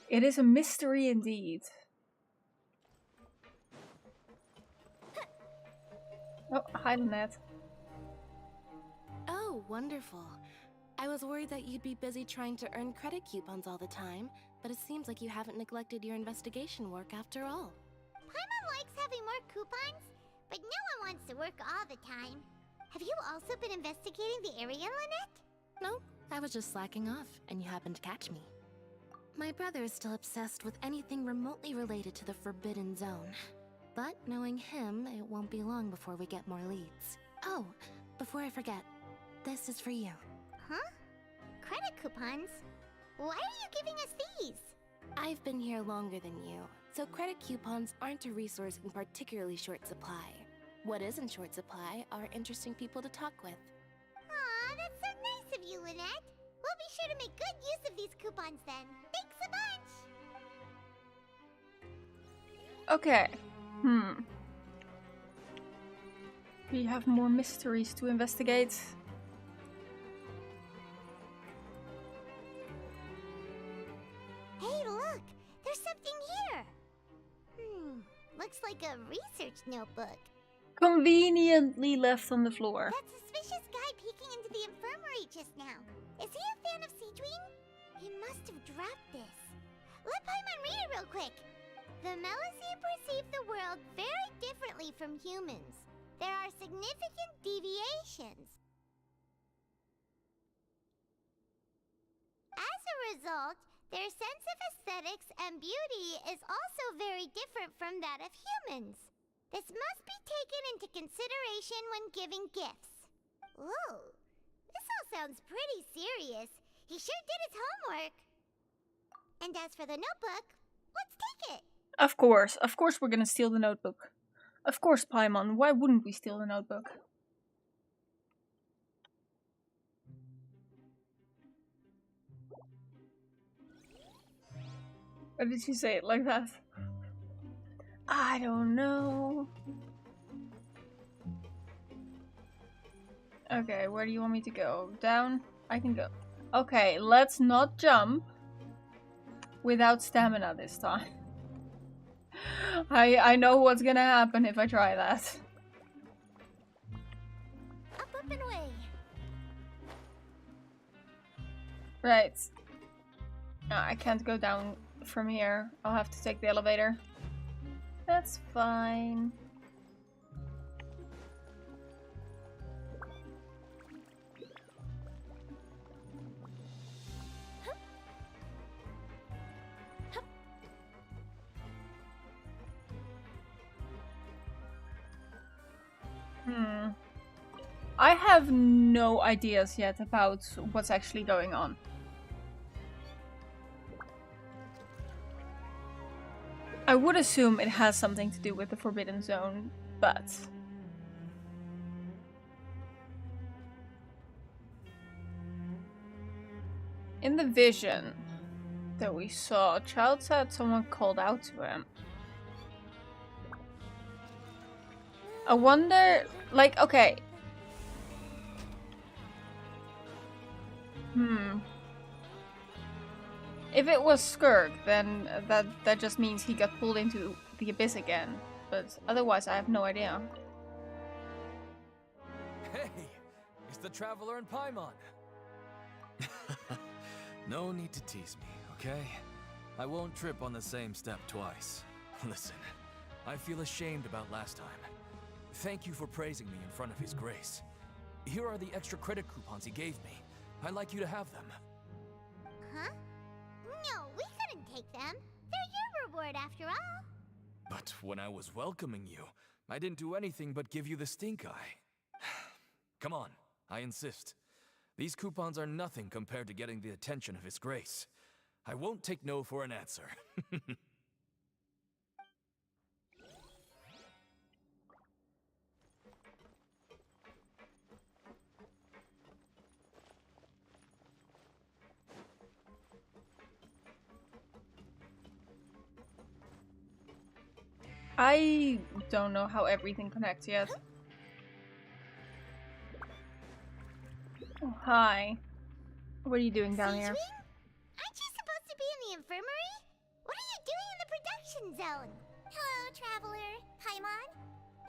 It is a mystery indeed. Oh, hi, Lynette. Oh, wonderful. I was worried that you'd be busy trying to earn credit coupons all the time, but it seems like you haven't neglected your investigation work after all. Paimon likes having more coupons, but no one wants to work all the time. Have you also been investigating the area, Lynette? No, I was just slacking off, and you happened to catch me. My brother is still obsessed with anything remotely related to the Forbidden Zone. But knowing him, it won't be long before we get more leads. Oh, before I forget, this is for you. Huh? Credit coupons? Why are you giving us these? I've been here longer than you, so credit coupons aren't a resource in particularly short supply. What is in short supply are interesting people to talk with. Lynette. We'll be sure to make good use of these coupons then. Thanks a bunch! Okay. We have more mysteries to investigate. Hey, look! There's something here! Looks like a research notebook. Conveniently left on the floor. That suspicious guy peeking into the infirmary just now. Is he a fan of Seedwing? He must have dropped this. Let Paimon read it real quick. The Melusine perceive the world very differently from humans. There are significant deviations. As a result, their sense of aesthetics and beauty is also very different from that of humans. This must be taken into consideration when giving gifts. Ooh, this all sounds pretty serious. He sure did his homework. And as for the notebook, let's take it. Of course we're gonna steal the notebook. Of course, Paimon, why wouldn't we steal the notebook? Why did you say it like that? I don't know. Okay, where do you want me to go? Down? I can go. Okay, let's not jump without stamina this time. I know what's gonna happen if I try that. Up and away. Right. I can't go down from here. I'll have to take the elevator. That's fine. I have no ideas yet about what's actually going on. I would assume it has something to do with the Forbidden Zone, but... in the vision that we saw, Child said someone called out to him. I wonder, like, okay. If it was Skirk, then that just means he got pulled into the abyss again. But otherwise, I have no idea. Hey, it's the Traveler and Paimon. No need to tease me, okay? I won't trip on the same step twice. Listen, I feel ashamed about last time. Thank you for praising me in front of His Grace. Here are the extra credit coupons he gave me. I'd like you to have them. Huh? No, we couldn't take them. They're your reward after all. But when I was welcoming you, I didn't do anything but give you the stink eye. Come on, I insist. These coupons are nothing compared to getting the attention of His Grace. I won't take no for an answer. I don't know how everything connects yet. Oh, hi. What are you doing down here? Aren't you supposed to be in the infirmary? What are you doing in the production zone? Hello, Traveler. Paimon.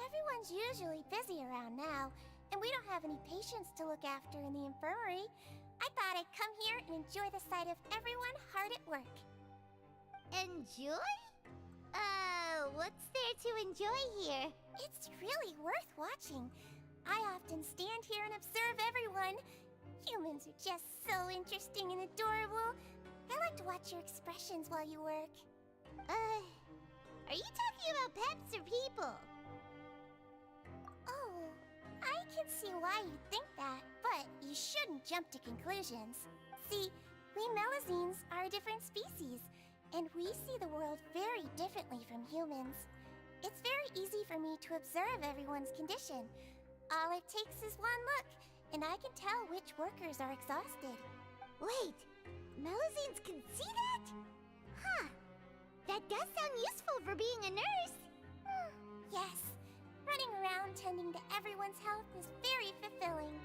Everyone's usually busy around now, and we don't have any patients to look after in the infirmary. I thought I'd come here and enjoy the sight of everyone hard at work. Enjoy? What's there to enjoy here? It's really worth watching. I often stand here and observe everyone. Humans are just so interesting and adorable. I like to watch your expressions while you work. Are you talking about pets or people? Oh, I can see why you think that, but you shouldn't jump to conclusions. See, we Melusines are a different species, and we see the world very differently from humans. It's very easy for me to observe everyone's condition. All it takes is one look, and I can tell which workers are exhausted. Wait, Melazines can see that? Huh. That does sound useful for being a nurse. Yes, running around tending to everyone's health is very fulfilling.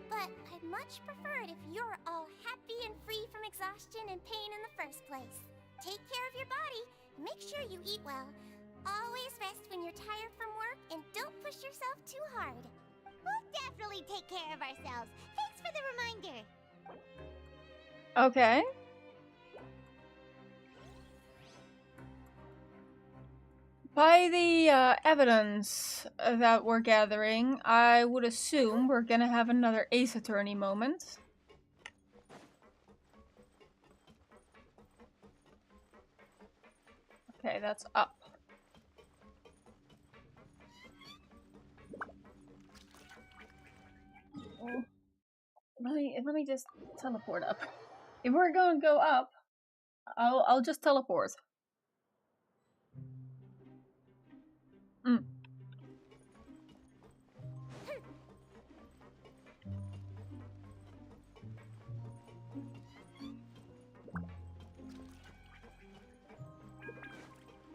But I'd much prefer it if you're all happy and free from exhaustion and pain in the first place. Take care of your body, make sure you eat well. Always rest when you're tired from work, and don't push yourself too hard. We'll definitely take care of ourselves. Thanks for the reminder. Okay. By the evidence that we're gathering, I would assume we're gonna have another Ace Attorney moment. Okay, that's up. Oh. Let me just teleport up. If we're going to go up, I'll just teleport.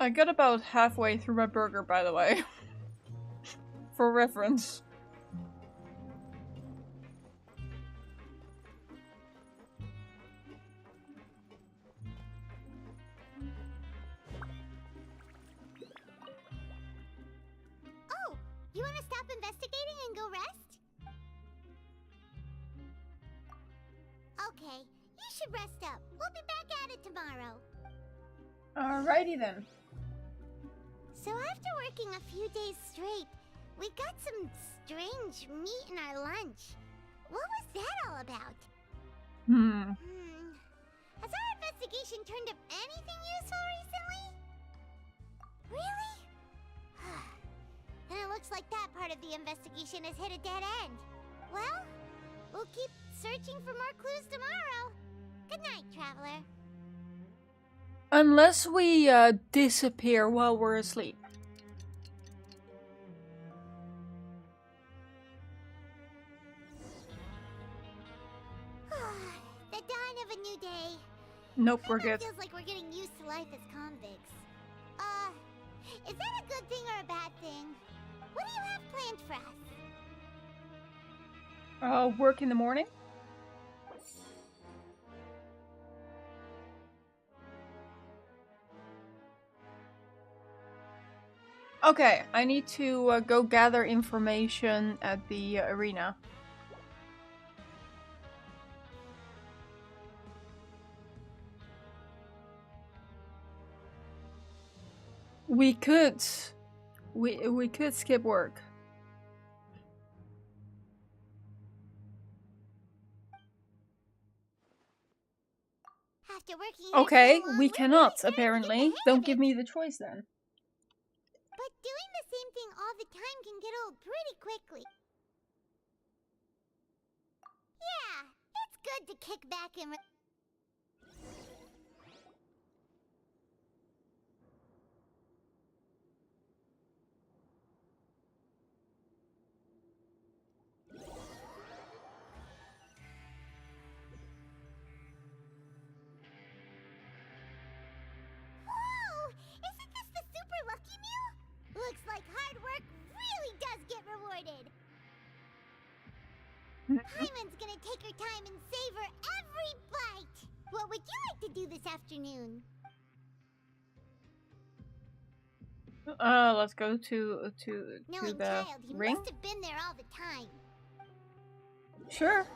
I got about halfway through my burger, by the way. For reference. Oh, you want to stop investigating and go rest? Okay, you should rest up. We'll be back at it tomorrow. Alrighty then. So after working a few days straight, we got some strange meat in our lunch. What was that all about? Has our investigation turned up anything useful recently? Really? Then it looks like that part of the investigation has hit a dead end. Well, we'll keep searching for more clues tomorrow. Good night, Traveler. Unless we disappear while we're asleep. The dawn of a new day. Nope, we're good. Feels like we're getting used to life as convicts. Is that a good thing or a bad thing? What do you have planned for us? Work in the morning? Okay, I need to go gather information at the arena. We could skip work. After working Okay, so long, we we're cannot, really apparently. Don't give me the choice then. But doing the same thing all the time can get old pretty quickly. Yeah, it's good to kick back and isn't this the super lucky meal? Looks like hard work really does get rewarded. Hyman's gonna take her time and savor every bite. What would you like to do this afternoon? Let's go to Knowing the child, he ring. must have been there all the time. Sure.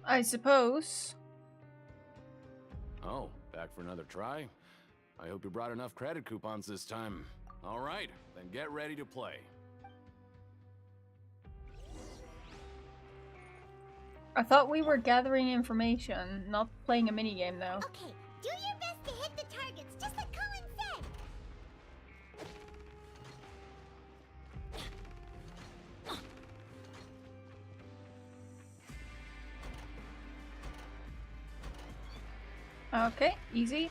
I suppose. Oh, back for another try? I hope you brought enough credit coupons this time. Alright, then get ready to play. I thought we were gathering information, not playing a minigame though. Okay, do your best to hit the targets, just like Colin said. Okay, easy.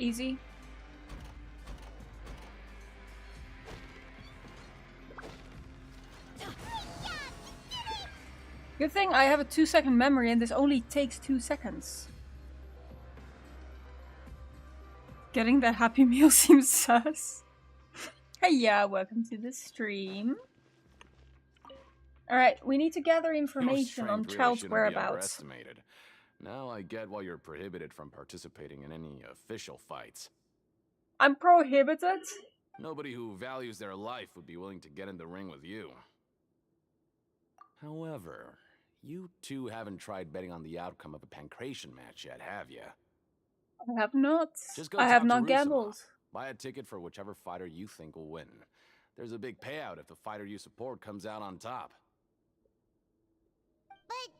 Easy. Good thing I have a 2-second memory and this only takes 2 seconds. Getting that Happy Meal seems sus. Hey, yeah, welcome to the stream. Alright, we need to gather information on Child's whereabouts. Now I get why you're prohibited from participating in any official fights. I'm prohibited? Nobody who values their life would be willing to get in the ring with you. However, you two haven't tried betting on the outcome of a pancration match yet, have you? I have not. Just go I have talk to not Rusama. gambled. Buy a ticket for whichever fighter you think will win. There's a big payout if the fighter you support comes out on top. But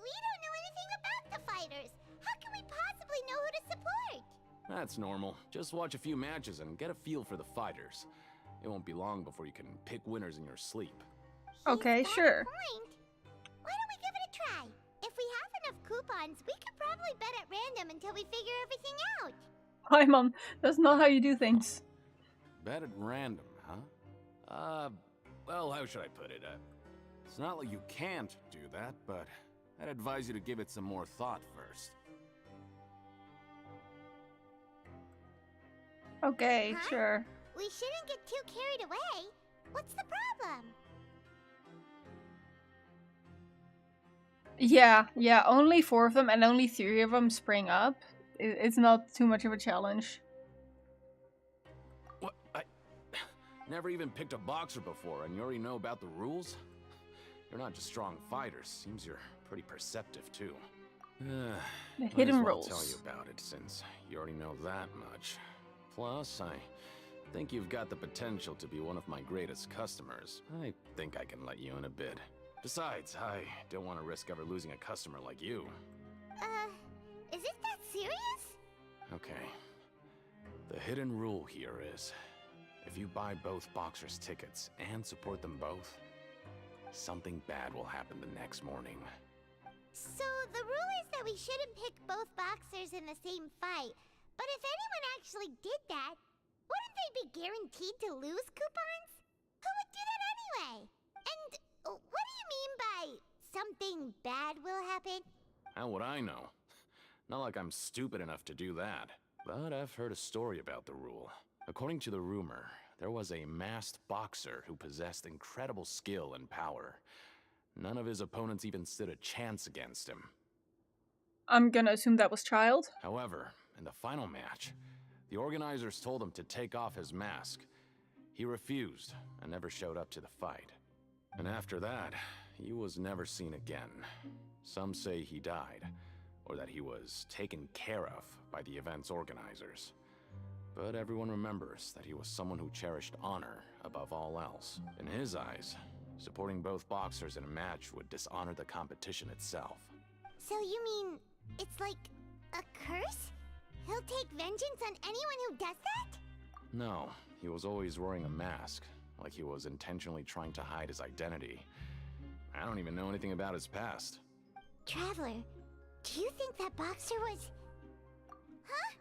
we don't know anything about the fighters. How can we possibly know who to support? That's normal. Just watch a few matches and get a feel for the fighters. It won't be long before you can pick winners in your sleep. Okay, sure. Point. Why don't we give it a try? If we have enough coupons, we could probably bet at random until we figure everything out. Hi, Mom. That's not how you do things. Bet at random, huh? Well, how should I put it? It's not like you can't do that, but I'd advise you to give it some more thought first. Okay, sure. We shouldn't get too carried away. What's the problem? Yeah, only 4 of them and only 3 of them spring up. It's not too much of a challenge. What? I never even picked a boxer before, and you already know about the rules? You're not just strong fighters. Seems you're pretty perceptive, too. The hidden might as well rules. tell you about it, since you already know that much. Plus, I think you've got the potential to be one of my greatest customers. I think I can let you in a bid. Besides, I don't want to risk ever losing a customer like you. Is it that serious? Okay. The hidden rule here is, if you buy both boxers' tickets and support them both, something bad will happen the next morning. So the rule is that we shouldn't pick both boxers in the same fight. But if anyone actually did that, wouldn't they be guaranteed to lose coupons? Who would do that anyway? And what do you mean by something bad will happen? How would I know? Not like I'm stupid enough to do that. But I've heard a story about the rule. According to the rumor, there was a masked boxer who possessed incredible skill and power. None of his opponents even stood a chance against him. I'm gonna assume that was Child. However, in the final match, the organizers told him to take off his mask. He refused and never showed up to the fight. And after that, he was never seen again. Some say he died, or that he was taken care of by the event's organizers. But everyone remembers that he was someone who cherished honor above all else. In his eyes, supporting both boxers in a match would dishonor the competition itself. So you mean it's like a curse? He'll take vengeance on anyone who does that? No, he was always wearing a mask, like he was intentionally trying to hide his identity. I don't even know anything about his past. Traveler, do you think that boxer was... Huh?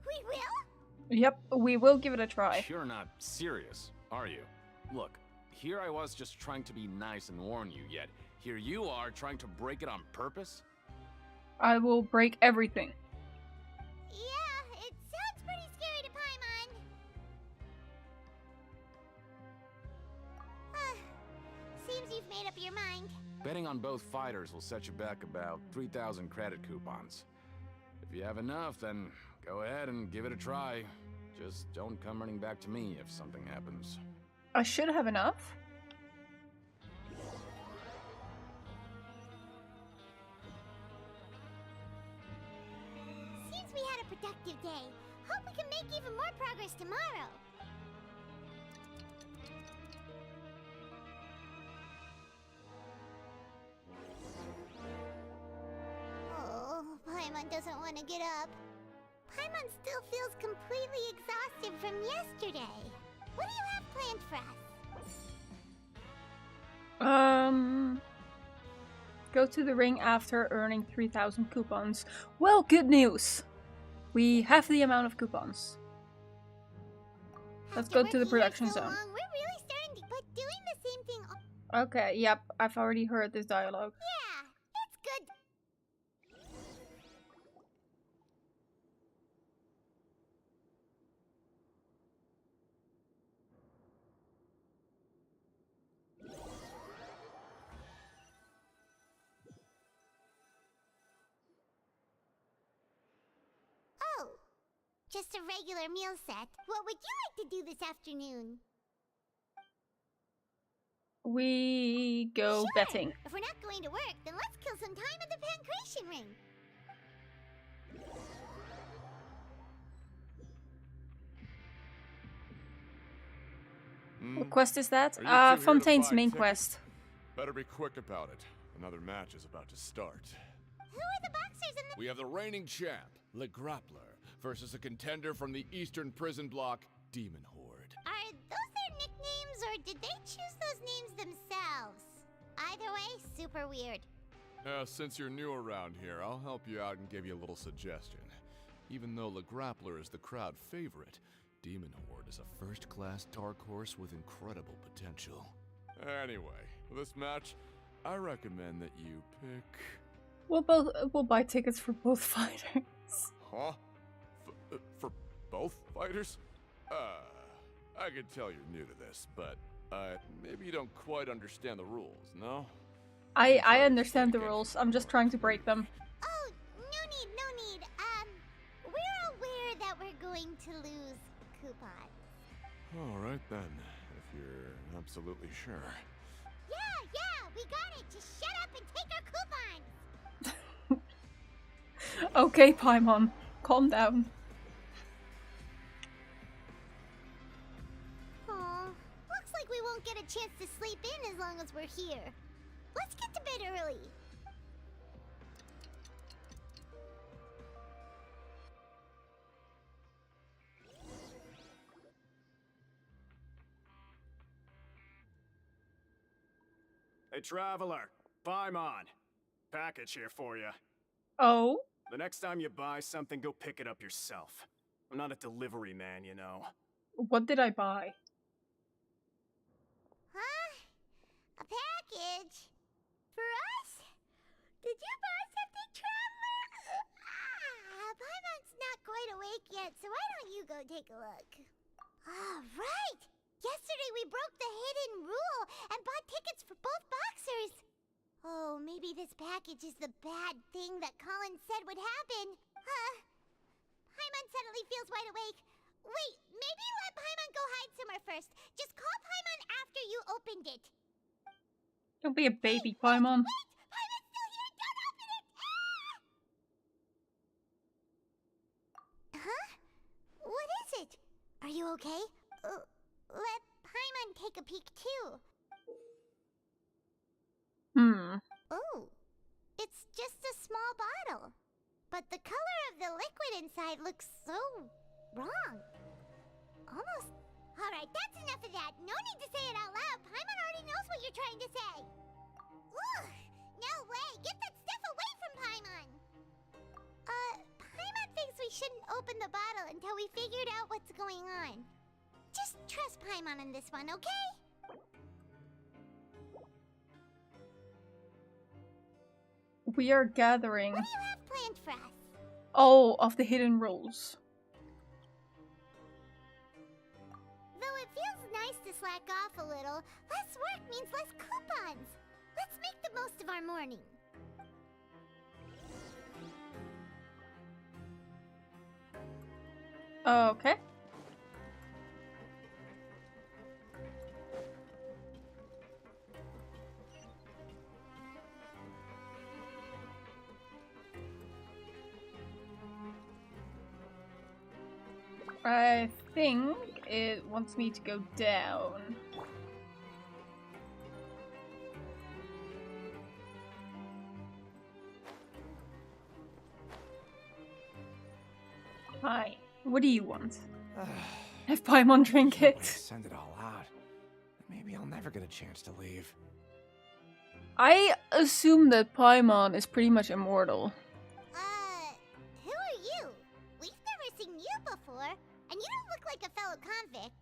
We will? Yep, we will give it a try. You're not serious, are you? Look, here I was just trying to be nice and warn you, yet here you are trying to break it on purpose? I will break everything. Yeah, it sounds pretty scary to Paimon. Seems you've made up your mind. Betting on both fighters will set you back about 3,000 credit coupons. If you have enough, then go ahead and give it a try. Just don't come running back to me if something happens. I should have enough. Seems we had a productive day. Hope we can make even more progress tomorrow. Oh, Paimon doesn't want to get up. Paimon still feels completely exhausted from yesterday. What do you have planned for us? Go to the ring after earning 3,000 coupons. Well, good news. We have the amount of coupons. Let's go to the production zone. We're really starting to, but doing the same thing. Okay, yep, I've already heard this dialogue. Yeah, it's good. Oh, just a regular meal set. What would you like to do this afternoon? We go Sure. betting. If we're not going to work, then let's kill some time at the pancration ring. What quest is that? Are you two here to Fontaine's buy main tickets? quest. Better be quick about it. Another match is about to start. Who are the boxers in the... We have the reigning champ, Le Grappler, versus a contender from the Eastern Prison Block, Demon Horde. Are those their nicknames, or did they choose those names themselves? Either way, super weird. Since you're new around here, I'll help you out and give you a little suggestion. Even though Le Grappler is the crowd favorite, Demon Horde is a first-class dark horse with incredible potential. Anyway, for this match, I recommend that you pick... We'll buy tickets for both fighters. Huh? For both fighters? I can tell you're new to this, but maybe you don't quite understand the rules, no? I understand the rules. I'm just trying to break them. Oh, no need. We're aware that we're going to lose coupons. Alright then, if you're absolutely sure. Yeah, we got it. Just shut up and take our coupons. Okay, Paimon, calm down. Aw, looks like we won't get a chance to sleep in as long as we're here. Let's get to bed early. Hey, Traveler. Paimon. Package here for you. Oh? The next time you buy something, go pick it up yourself. I'm not a delivery man, you know. What did I buy? Huh? A package? For us? Did you buy something, Traveler? Paimon's not quite awake yet, so why don't you go take a look? Right! Yesterday we broke the hidden rule and bought tickets for both boxers. Oh, maybe this package is the bad thing that Colin said would happen. Paimon suddenly feels wide awake. Wait, maybe let Paimon go hide somewhere first. Just call Paimon after you opened it. Don't be a baby, Paimon. Wait! Paimon's still here! Don't open it! Huh? What is it? Are you okay? Let Paimon take a peek too. Oh, it's just a small bottle. But the color of the liquid inside looks so wrong. Almost. Alright, that's enough of that. No need to say it out loud. Paimon already knows what you're trying to say. Ugh, no way. Get that stuff away from Paimon. Paimon thinks we shouldn't open the bottle until we figured out what's going on. Just trust Paimon on this one, okay? We are gathering What do you have planned for us? all of the hidden rules. Though it feels nice to slack off a little, less work means less coupons. Let's make the most of our morning. Okay. I think it wants me to go down. Hi, what do you want? Have Paimon drink it. Send it all out. Maybe I'll never get a chance to leave. I assume that Paimon is pretty much immortal. Who are you? We've And you don't look like a fellow convict.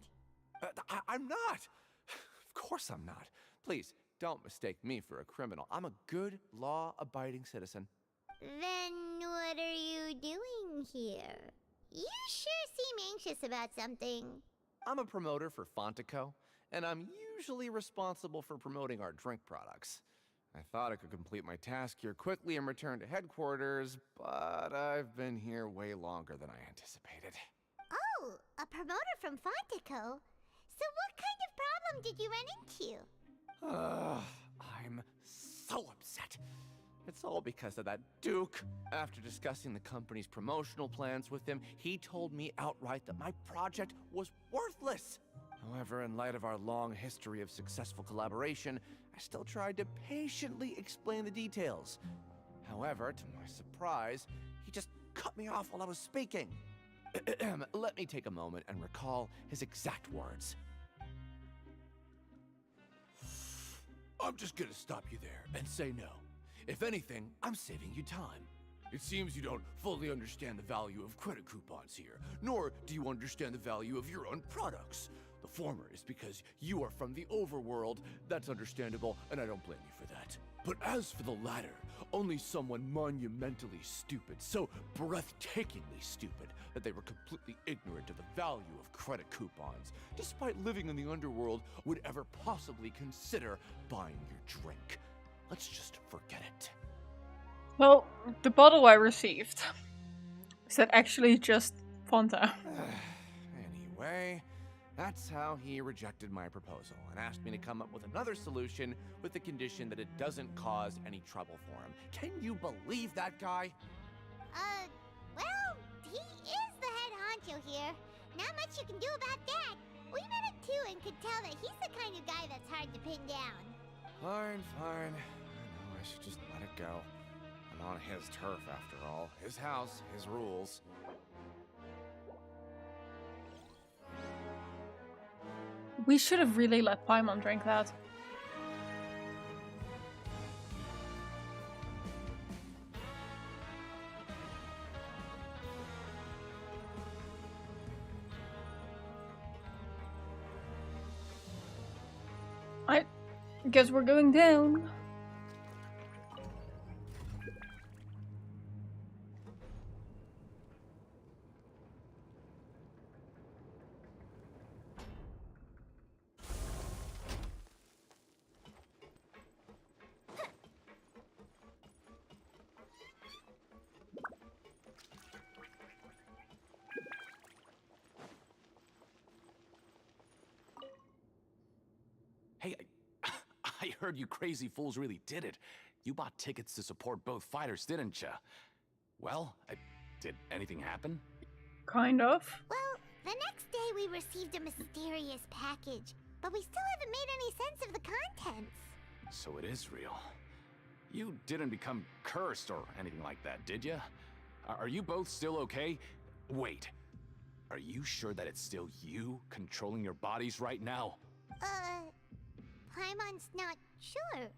I'm not. Of course I'm not. Please, don't mistake me for a criminal. I'm a good, law-abiding citizen. Then what are you doing here? You sure seem anxious about something. I'm a promoter for Fontaine, and I'm usually responsible for promoting our drink products. I thought I could complete my task here quickly and return to headquarters, but I've been here way longer than I anticipated. Oh, a promoter from Fontaine. So what kind of problem did you run into? I'm so upset. It's all because of that Duke. After discussing the company's promotional plans with him, he told me outright that my project was worthless. However, in light of our long history of successful collaboration, I still tried to patiently explain the details. However, to my surprise, he just cut me off while I was speaking. Let me take a moment and recall his exact words. I'm just gonna stop you there and say no. If anything, I'm saving you time. It seems you don't fully understand the value of credit coupons here, nor do you understand the value of your own products. The former is because you are from the overworld. That's understandable, and I don't blame you for that. But as for the latter, only someone monumentally stupid, so breathtakingly stupid, that they were completely ignorant of the value of credit coupons, despite living in the underworld, would ever possibly consider buying your drink. Let's just forget it. Well, the bottle I received is that actually just Fontaine. Anyway, that's how he rejected my proposal and asked me to come up with another solution with the condition that it doesn't cause any trouble for him. Can you believe that guy? Well, he is the head honcho here. Not much you can do about that. We met him too and could tell that he's the kind of guy that's hard to pin down. Fine. I know I should just let it go. I'm on his turf after all. His house, his rules. We should have really let Paimon drink that. I guess we're going down. Hey, I heard you crazy fools really did it. You bought tickets to support both fighters, didn't ya? Well, did anything happen? Kind of. Well, the next day we received a mysterious package, but we still haven't made any sense of the contents. So it is real. You didn't become cursed or anything like that, did ya? Are you both still okay? Wait, are you sure that it's still you controlling your bodies right now? Paimon's not sure.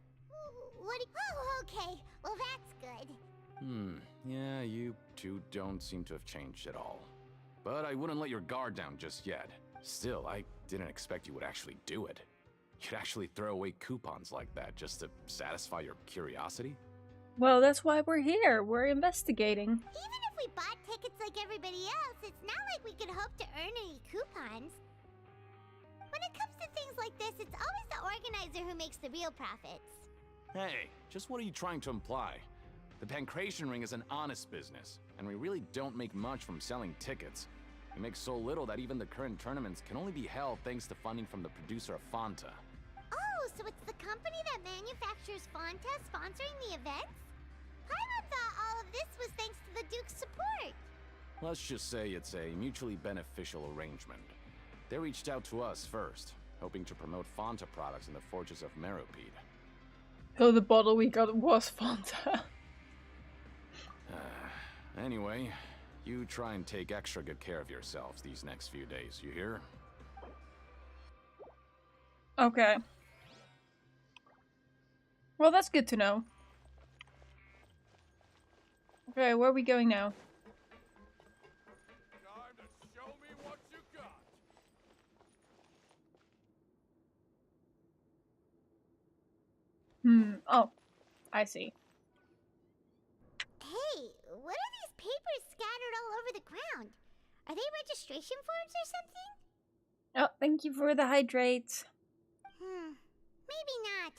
What do you... Oh, okay. Well, that's good. Yeah, you two don't seem to have changed at all. But I wouldn't let your guard down just yet. Still, I didn't expect you would actually do it. You'd actually throw away coupons like that just to satisfy your curiosity? Well, that's why we're here. We're investigating. Even if we bought tickets like everybody else, it's not like we could hope to earn any coupons. When it comes to things like this, it's always the organizer who makes the real profits. Hey, just what are you trying to imply? The Pancration Ring is an honest business, and we really don't make much from selling tickets. We make so little that even the current tournaments can only be held thanks to funding from the producer of Fanta. Oh, so it's the company that manufactures Fanta sponsoring the events? Paimon thought all of this was thanks to the Duke's support. Let's just say it's a mutually beneficial arrangement. They reached out to us first, hoping to promote Fanta products in the forges of Meropide. So the bottle we got was Fanta. Anyway, you try and take extra good care of yourselves these next few days, you hear? Okay. Well, that's good to know. Okay, where are we going now? Time to show me what you Oh, I see. Hey, what are these papers scattered all over the ground? Are they registration forms or something? Oh, thank you for the hydrate. Maybe not.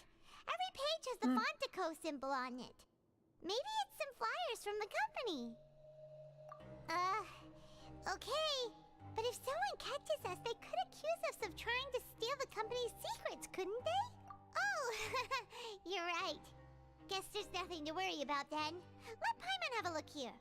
Every page has the Fontaine symbol on it. Maybe it's some flyers from the company. Okay. But if someone catches us, they could accuse us of trying to steal the company's secrets, couldn't they? Oh, you're right. Guess there's nothing to worry about then. Let Paimon have a look here.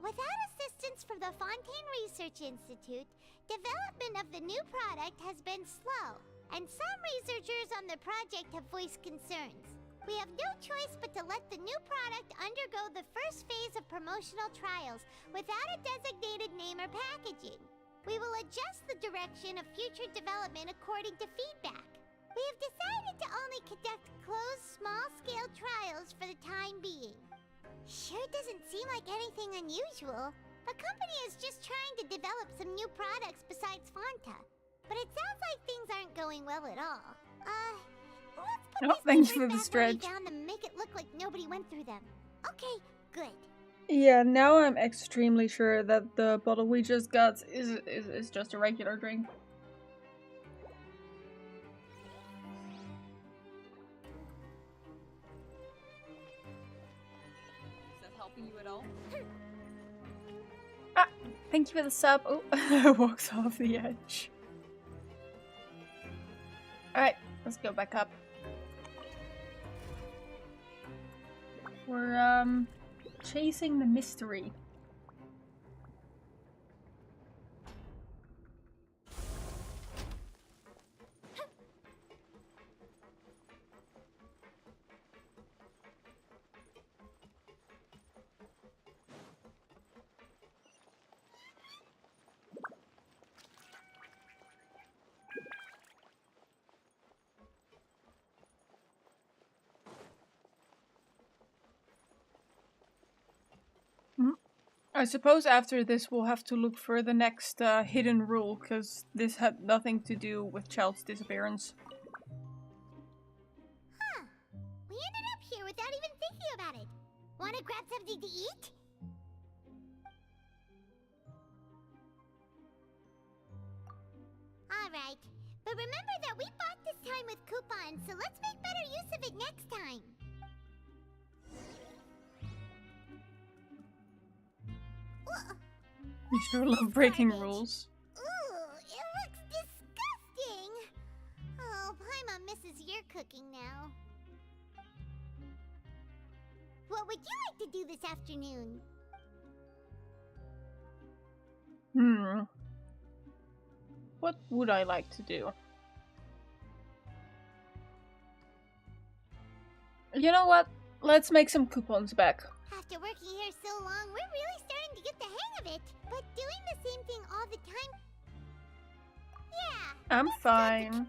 Without assistance from the Fontaine Research Institute, development of the new product has been slow, and some researchers on the project have voiced concerns. We have no choice but to let the new product undergo the first phase of promotional trials without a designated name or packaging. We will adjust the direction of future development according to feedback. We have decided to only conduct closed, small-scale trials for the time being. Sure doesn't seem like anything unusual. The company is just trying to develop some new products besides Fanta. But it sounds like things aren't going well at all. Let's put these thanks papers for the back stretch. down and make it look like nobody went through them. Okay, good. Yeah, now I'm extremely sure that the bottle we just got is just a regular drink. Is that helping you at all? Ah, thank you for the sub. Oh, walks off the edge. Alright, let's go back up. We're, chasing the mystery. I suppose after this we'll have to look for the next hidden rule, because this had nothing to do with Child's disappearance. Huh. We ended up here without even thinking about it. Wanna grab something to eat? Alright. But remember that we bought this time with coupons, so let's make better use of it next time. You sure love breaking rules. Ooh, it looks disgusting! Oh, Paimon misses your cooking now. What would you like to do this afternoon? What would I like to do? You know what? Let's make some coupons back. After working here so long, we're really starting to get the hang of it. But doing the same thing all the time... Yeah. I'm fine.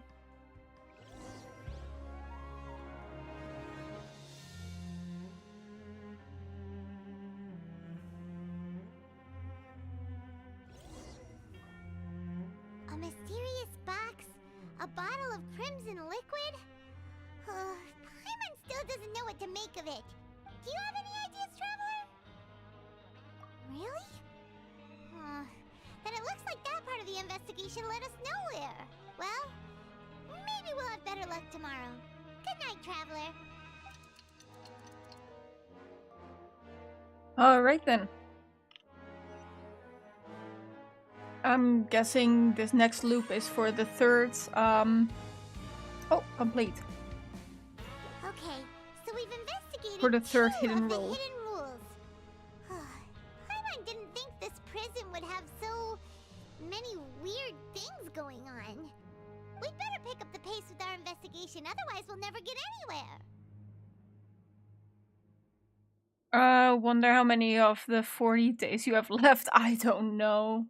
A mysterious box? A bottle of crimson liquid? Paimon still doesn't know what to make of it. Do you have any ideas, Traveler? Really? Then it looks like that part of the investigation led us nowhere. Well, maybe we'll have better luck tomorrow. Good night, Traveler. Alright then. I'm guessing this next loop is for the third, oh, complete. Okay, so we've investigated For the third two hidden of the rule. hidden rules. Paimon didn't think this prison would have so many weird things going on. We'd better pick up the pace with our investigation, otherwise we'll never get anywhere. Wonder how many of the 40 days you have left. I don't know.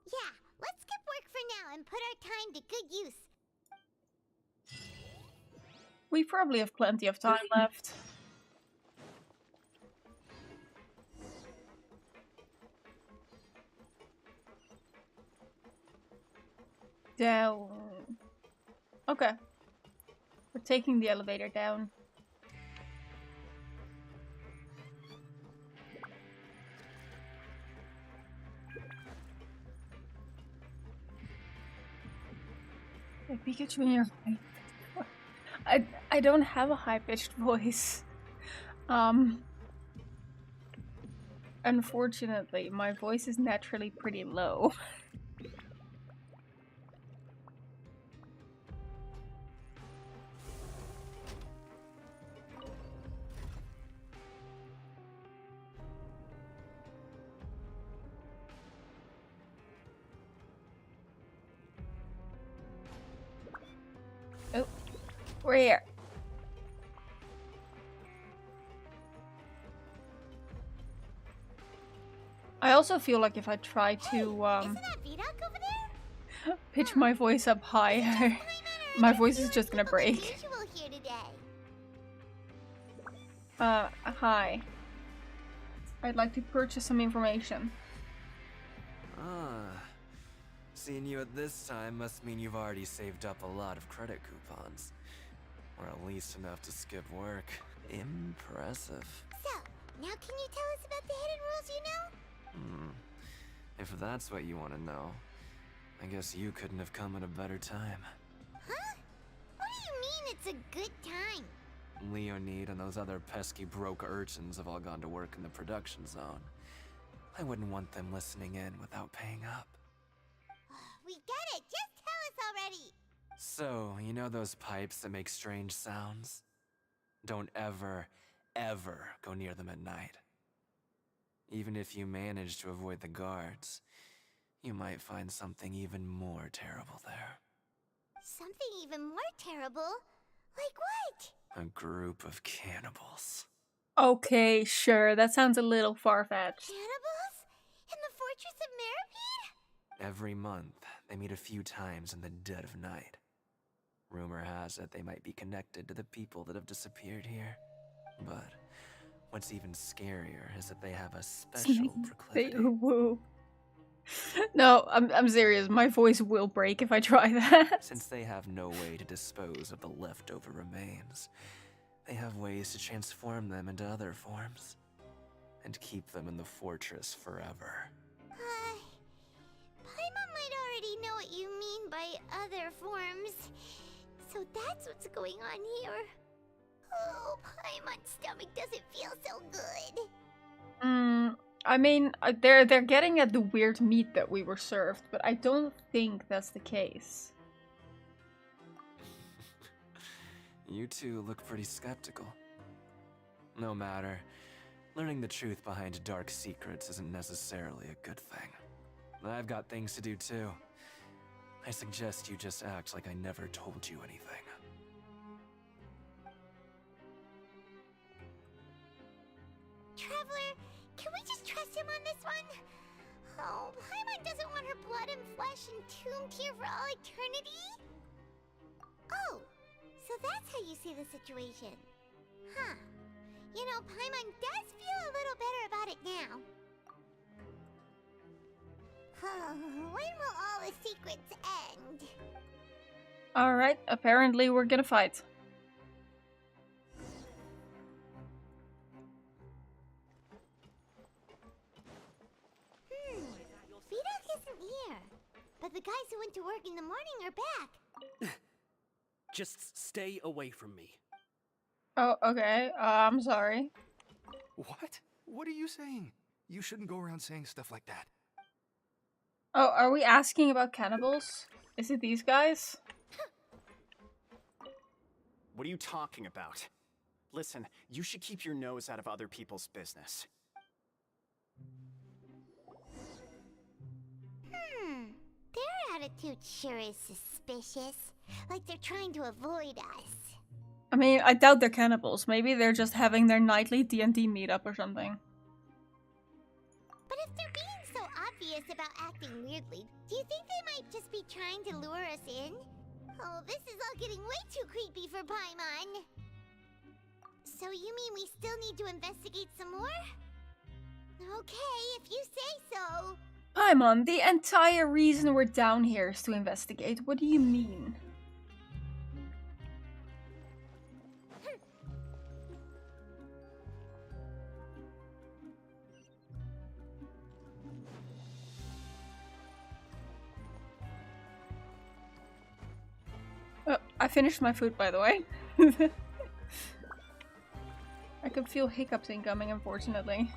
Yeah, let's skip work for now and put our time to good use. We probably have plenty of time left. Down. Okay. We're taking the elevator down. Hey, Pikachu in your I don't have a high-pitched voice. Unfortunately, my voice is naturally pretty low. Oh, we're here. I also feel like if I try to pitch my voice up higher, my voice is just gonna break. Hi. I'd like to purchase some information. Ah. Seeing you at this time must mean you've already saved up a lot of credit coupons. Or at least enough to skip work. Impressive. So, now can you tell us about the hidden rules you know? If that's what you want to know, I guess you couldn't have come at a better time. Huh? What do you mean it's a good time? Leonid and those other pesky broke urchins have all gone to work in the production zone. I wouldn't want them listening in without paying up. We get it! Just tell us already! So, you know those pipes that make strange sounds? Don't ever, ever go near them at night. Even if you manage to avoid the guards, you might find something even more terrible there. Something even more terrible? Like what? A group of cannibals. Okay, sure. That sounds a little far-fetched. Cannibals? In the Fortress of Meripede? Every month, they meet a few times in the dead of night. Rumor has it they might be connected to the people that have disappeared here. But what's even scarier is that they have a special proclivity. Woo. No, I'm serious. My voice will break if I try that. Since they have no way to dispose of the leftover remains, they have ways to transform them into other forms and keep them in the fortress forever. Paimon might already know what you mean by other forms. So that's what's going on here. Oh, Paimon's stomach doesn't feel so good. I mean, they're getting at the weird meat that we were served, but I don't think that's the case. You two look pretty skeptical. No matter, learning the truth behind dark secrets isn't necessarily a good thing. I've got things to do too. I suggest you just act like I never told you anything. Traveler, can we just trust him on this one? Oh, Paimon doesn't want her blood and flesh entombed here for all eternity? Oh, so that's how you see the situation. Huh. You know, Paimon does feel a little better about it now. When will all the secrets end? Alright, apparently we're gonna fight. Vidok isn't here. But the guys who went to work in the morning are back. Just stay away from me. Oh, okay. I'm sorry. What? What are you saying? You shouldn't go around saying stuff like that. Oh, are we asking about cannibals? Is it these guys? What are you talking about? Listen, you should keep your nose out of other people's business. Their attitude sure is suspicious. Like they're trying to avoid us. I mean, I doubt they're cannibals. Maybe they're just having their nightly D&D meetup or something. But if they're being so obvious about acting weirdly, do you think they might just be trying to lure us in? Oh, this is all getting way too creepy for Paimon. So you mean we still need to investigate some more? Okay, if you say so. Paimon, the entire reason we're down here is to investigate. What do you mean? I finished my food, by the way. I can feel hiccups incoming, unfortunately.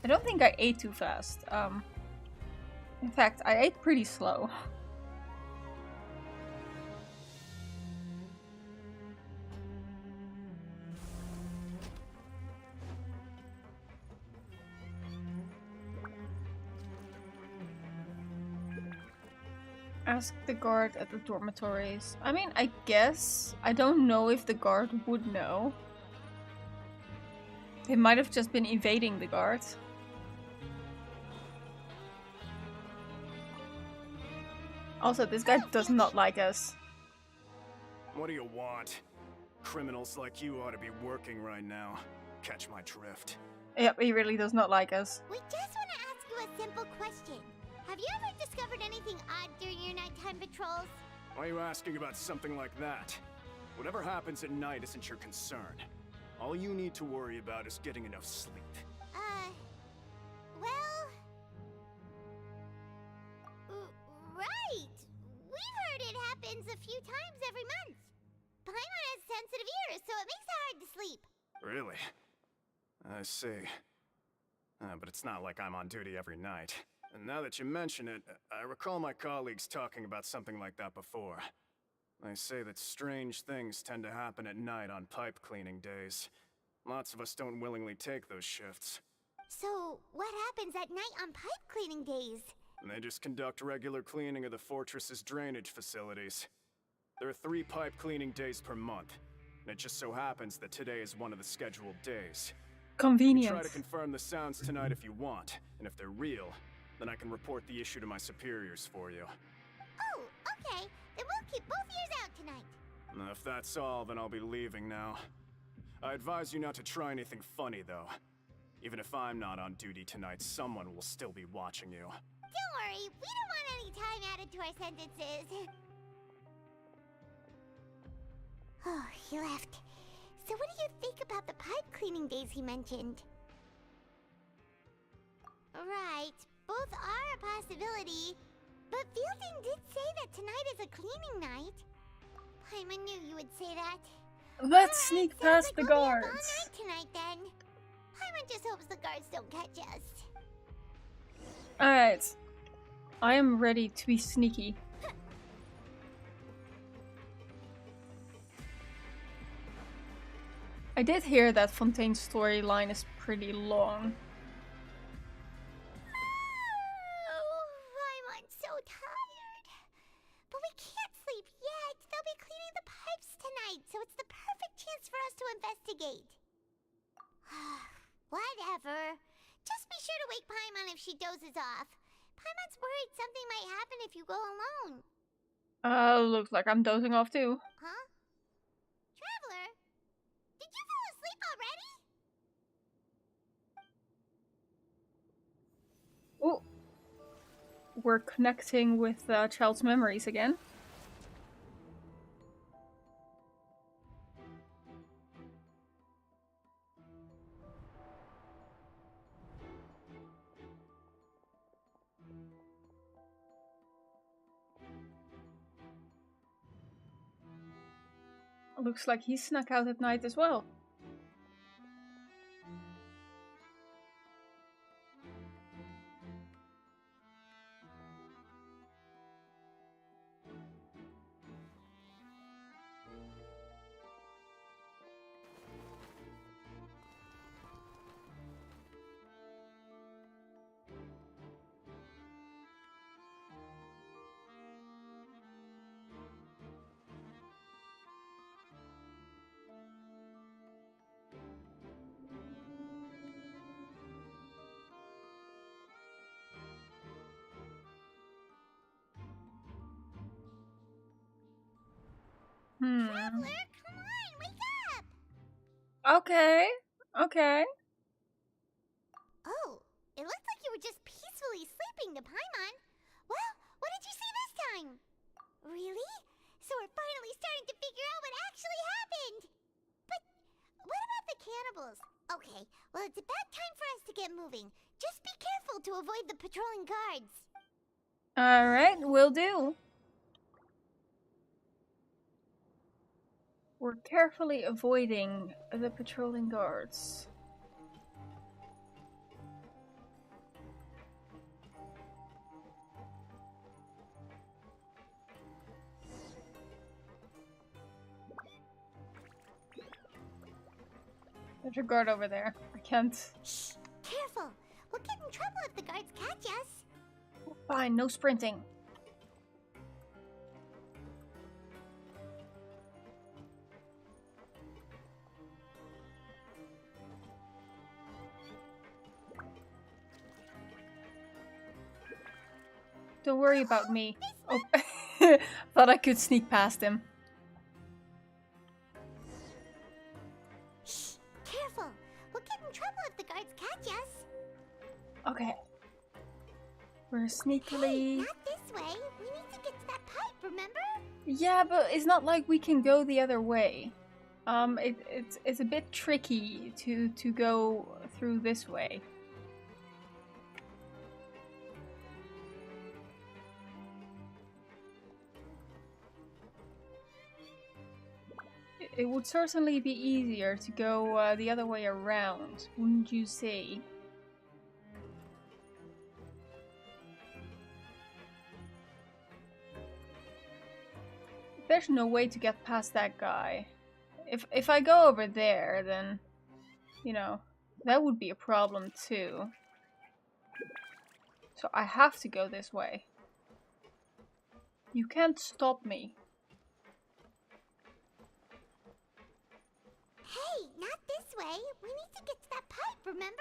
I don't think I ate too fast. In fact, I ate pretty slow. Ask the guard at the dormitories. I mean, I guess. I don't know if the guard would know. They might have just been evading the guard. Also, this guy does not like us. What do you want? Criminals like you ought to be working right now. Catch my drift. Yep, he really does not like us. We just want to ask you a simple question. Have you ever discovered anything odd during your nighttime patrols? Why are you asking about something like that? Whatever happens at night isn't your concern. All you need to worry about is getting enough sleep. Well... right! We've heard it happens a few times every month. Paimon has sensitive ears, so it makes it hard to sleep. Really? I see. But it's not like I'm on duty every night. And now that you mention it, I recall my colleagues talking about something like that before. They say that strange things tend to happen at night on pipe cleaning days. Lots of us don't willingly take those shifts. So, what happens at night on pipe cleaning days? And they just conduct regular cleaning of the fortress's drainage facilities. There are 3 pipe cleaning days per month, and it just so happens that today is one of the scheduled days. Convenient. You can try to confirm the sounds tonight if you want, and if they're real, then I can report the issue to my superiors for you. Oh, okay. Then we'll keep both ears out tonight. If that's all, then I'll be leaving now. I advise you not to try anything funny, though. Even if I'm not on duty tonight, someone will still be watching you. Don't worry, we don't want any time added to our sentences. Oh, he left. So what do you think about the pipe cleaning days he mentioned? Right, both are a possibility. But Fielding did say that tonight is a cleaning night. Paimon knew you would say that. Let's sneak past the guards. All night tonight, then. Paimon just hopes the guards don't catch us. Alright. I am ready to be sneaky. I did hear that Fontaine's storyline is pretty long. Oh, Paimon's so tired. But we can't sleep yet. They'll be cleaning the pipes tonight, so it's the perfect chance for us to investigate. Whatever. Just be sure to wake Paimon if she dozes off. Paimon's worried something might happen if you go alone. Looks like I'm dozing off too. Huh? Traveler? Did you fall asleep already? Ooh. We're connecting with child's memories again. Looks like he snuck out at night as well. Traveler, come on, wake up! Okay. Okay. Oh, it looked like you were just peacefully sleeping to Paimon. Well, what did you see this time? Really? So we're finally starting to figure out what actually happened! But what about the cannibals? Okay, well it's about time for us to get moving. Just be careful to avoid the patrolling guards. Alright, will do. We're carefully avoiding the patrolling guards. There's a guard over there. I can't. Shh! Careful! We'll get in trouble if the guards catch us. Fine, no sprinting. Don't worry about me. Oh, thought I could sneak past him. Shh! Careful! We'll get in trouble if the guards catch us. Okay. We're sneakily... Hey, not this way. We need to get to that pipe, remember? Yeah, but it's not like we can go the other way. It's a bit tricky to go through this way. It would certainly be easier to go the other way around, wouldn't you say? There's no way to get past that guy. If I go over there, then, you know, that would be a problem too. So I have to go this way. You can't stop me. Hey, not this way. We need to get to that pipe, remember?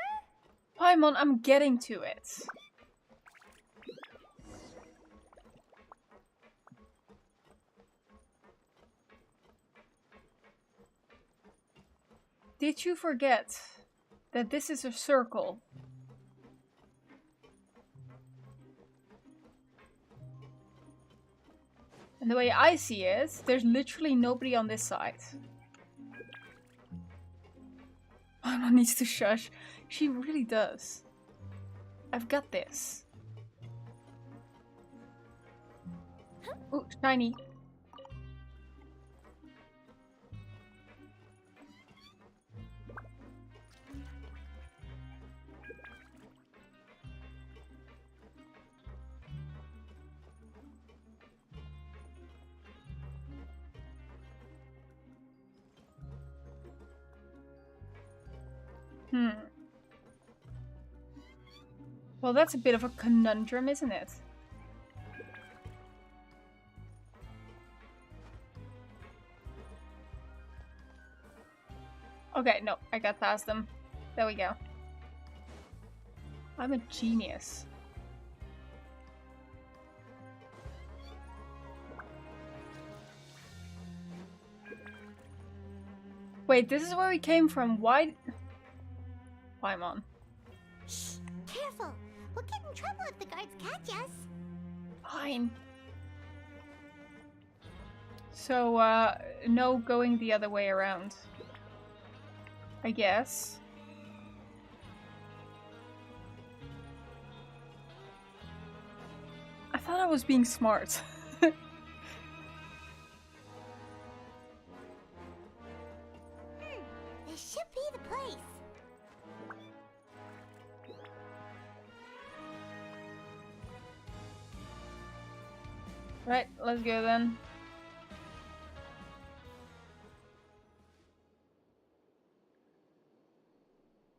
Paimon, I'm getting to it. Did you forget that this is a circle? And the way I see it, there's literally nobody on this side. Paimon needs to shush. She really does. I've got this. Ooh, shiny. Well, that's a bit of a conundrum, isn't it? Okay, no, I got past them. There we go. I'm a genius. Wait, this is where we came from. Why? Paimon. Shh! Careful! We'll get in trouble if the guards catch us. Fine. So, no going the other way around. I guess. I thought I was being smart. This should be the place. Right, let's go then.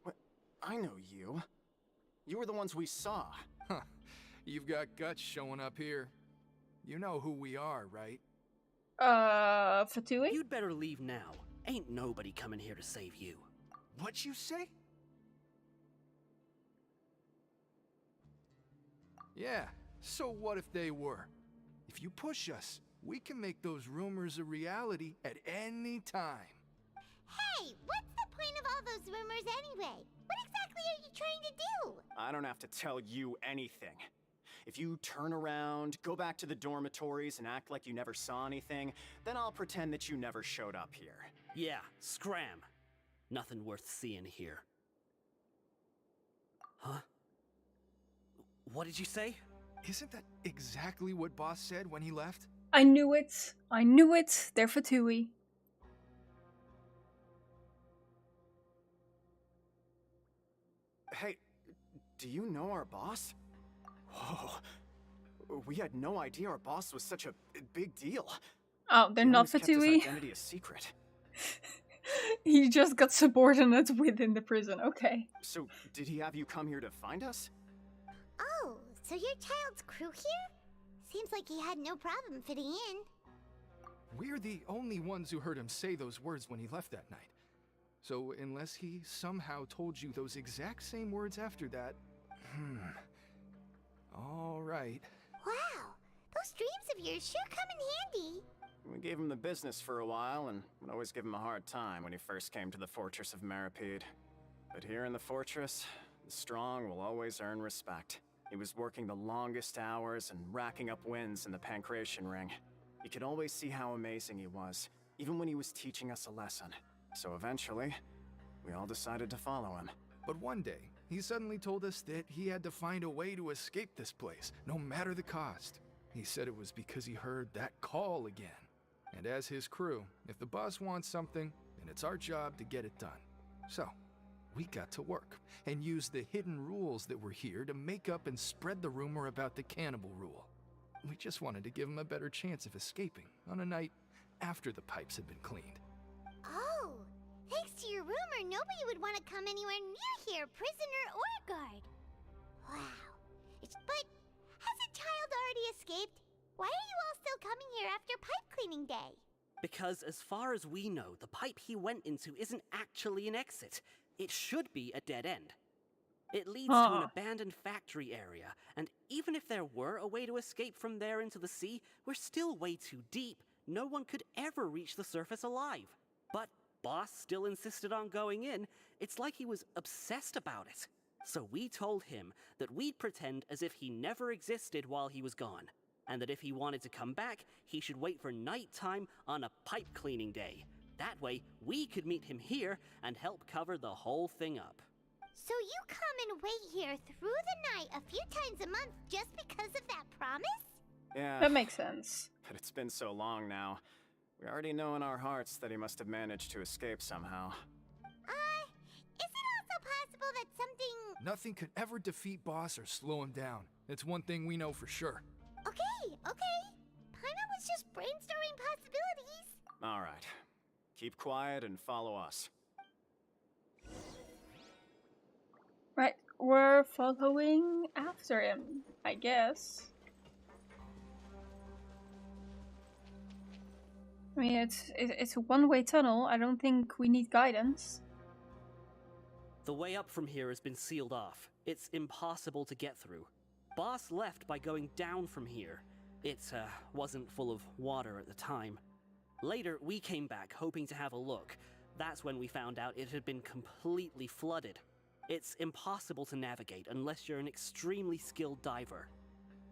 What? I know you. You were the ones we saw. Huh. You've got guts showing up here. You know who we are, right? Fatui? You'd better leave now. Ain't nobody coming here to save you. What'd you say? Yeah, so what if they were? If you push us, we can make those rumors a reality at any time. Hey, what's the point of all those rumors anyway? What exactly are you trying to do? I don't have to tell you anything. If you turn around, go back to the dormitories and act like you never saw anything, then I'll pretend that you never showed up here. Yeah, scram. Nothing worth seeing here. Huh? What did you say? Isn't that exactly what Boss said when he left? I knew it. I knew it. They're Fatui. do you know our boss? Whoa. We had no idea our boss was such a big deal. Oh, they're He not always kept his Fatui. identity a secret. He just got subordinates within the prison. Okay. So, did he have you come here to find us? Oh, so your child's crew here? Seems like he had no problem fitting in. We're the only ones who heard him say those words when he left that night. So unless he somehow told you those exact same words after that... All right. Wow, those dreams of yours sure come in handy. We gave him the business for a while and would always give him a hard time when he first came to the fortress of Maripede. But here in the fortress, the strong will always earn respect. He was working the longest hours and racking up wins in the Pancration Ring. You could always see how amazing he was, even when he was teaching us a lesson. So eventually, we all decided to follow him. But one day, he suddenly told us that he had to find a way to escape this place, no matter the cost. He said it was because he heard that call again. And as his crew, if the boss wants something, then it's our job to get it done. So, we got to work, and used the hidden rules that were here to make up and spread the rumor about the cannibal rule. We just wanted to give him a better chance of escaping on a night after the pipes had been cleaned. Oh, thanks to your rumor, nobody would want to come anywhere near here, prisoner or guard. Wow. But has a child already escaped? Why are you all still coming here after pipe cleaning day? Because as far as we know, the pipe he went into isn't actually an exit. It should be a dead end. It leads to an abandoned factory area, and even if there were a way to escape from there into the sea, we're still way too deep. No one could ever reach the surface alive. But Boss still insisted on going in. It's like he was obsessed about it. So we told him that we'd pretend as if he never existed while he was gone, and that if he wanted to come back, he should wait for nighttime on a pipe cleaning day. That way, we could meet him here and help cover the whole thing up. So you come and wait here through the night a few times a month just because of that promise? Yeah. That makes sense. But it's been so long now. We already know in our hearts that he must have managed to escape somehow. Is it also possible that something... Nothing could ever defeat Boss or slow him down. It's one thing we know for sure. Okay. Paimon was just brainstorming possibilities. All right. Keep quiet and follow us. Right, we're following after him, I guess. I mean, it's a one-way tunnel. I don't think we need guidance. The way up from here has been sealed off. It's impossible to get through. Boss left by going down from here. It wasn't full of water at the time. Later, we came back hoping to have a look. That's when we found out it had been completely flooded. It's impossible to navigate unless you're an extremely skilled diver.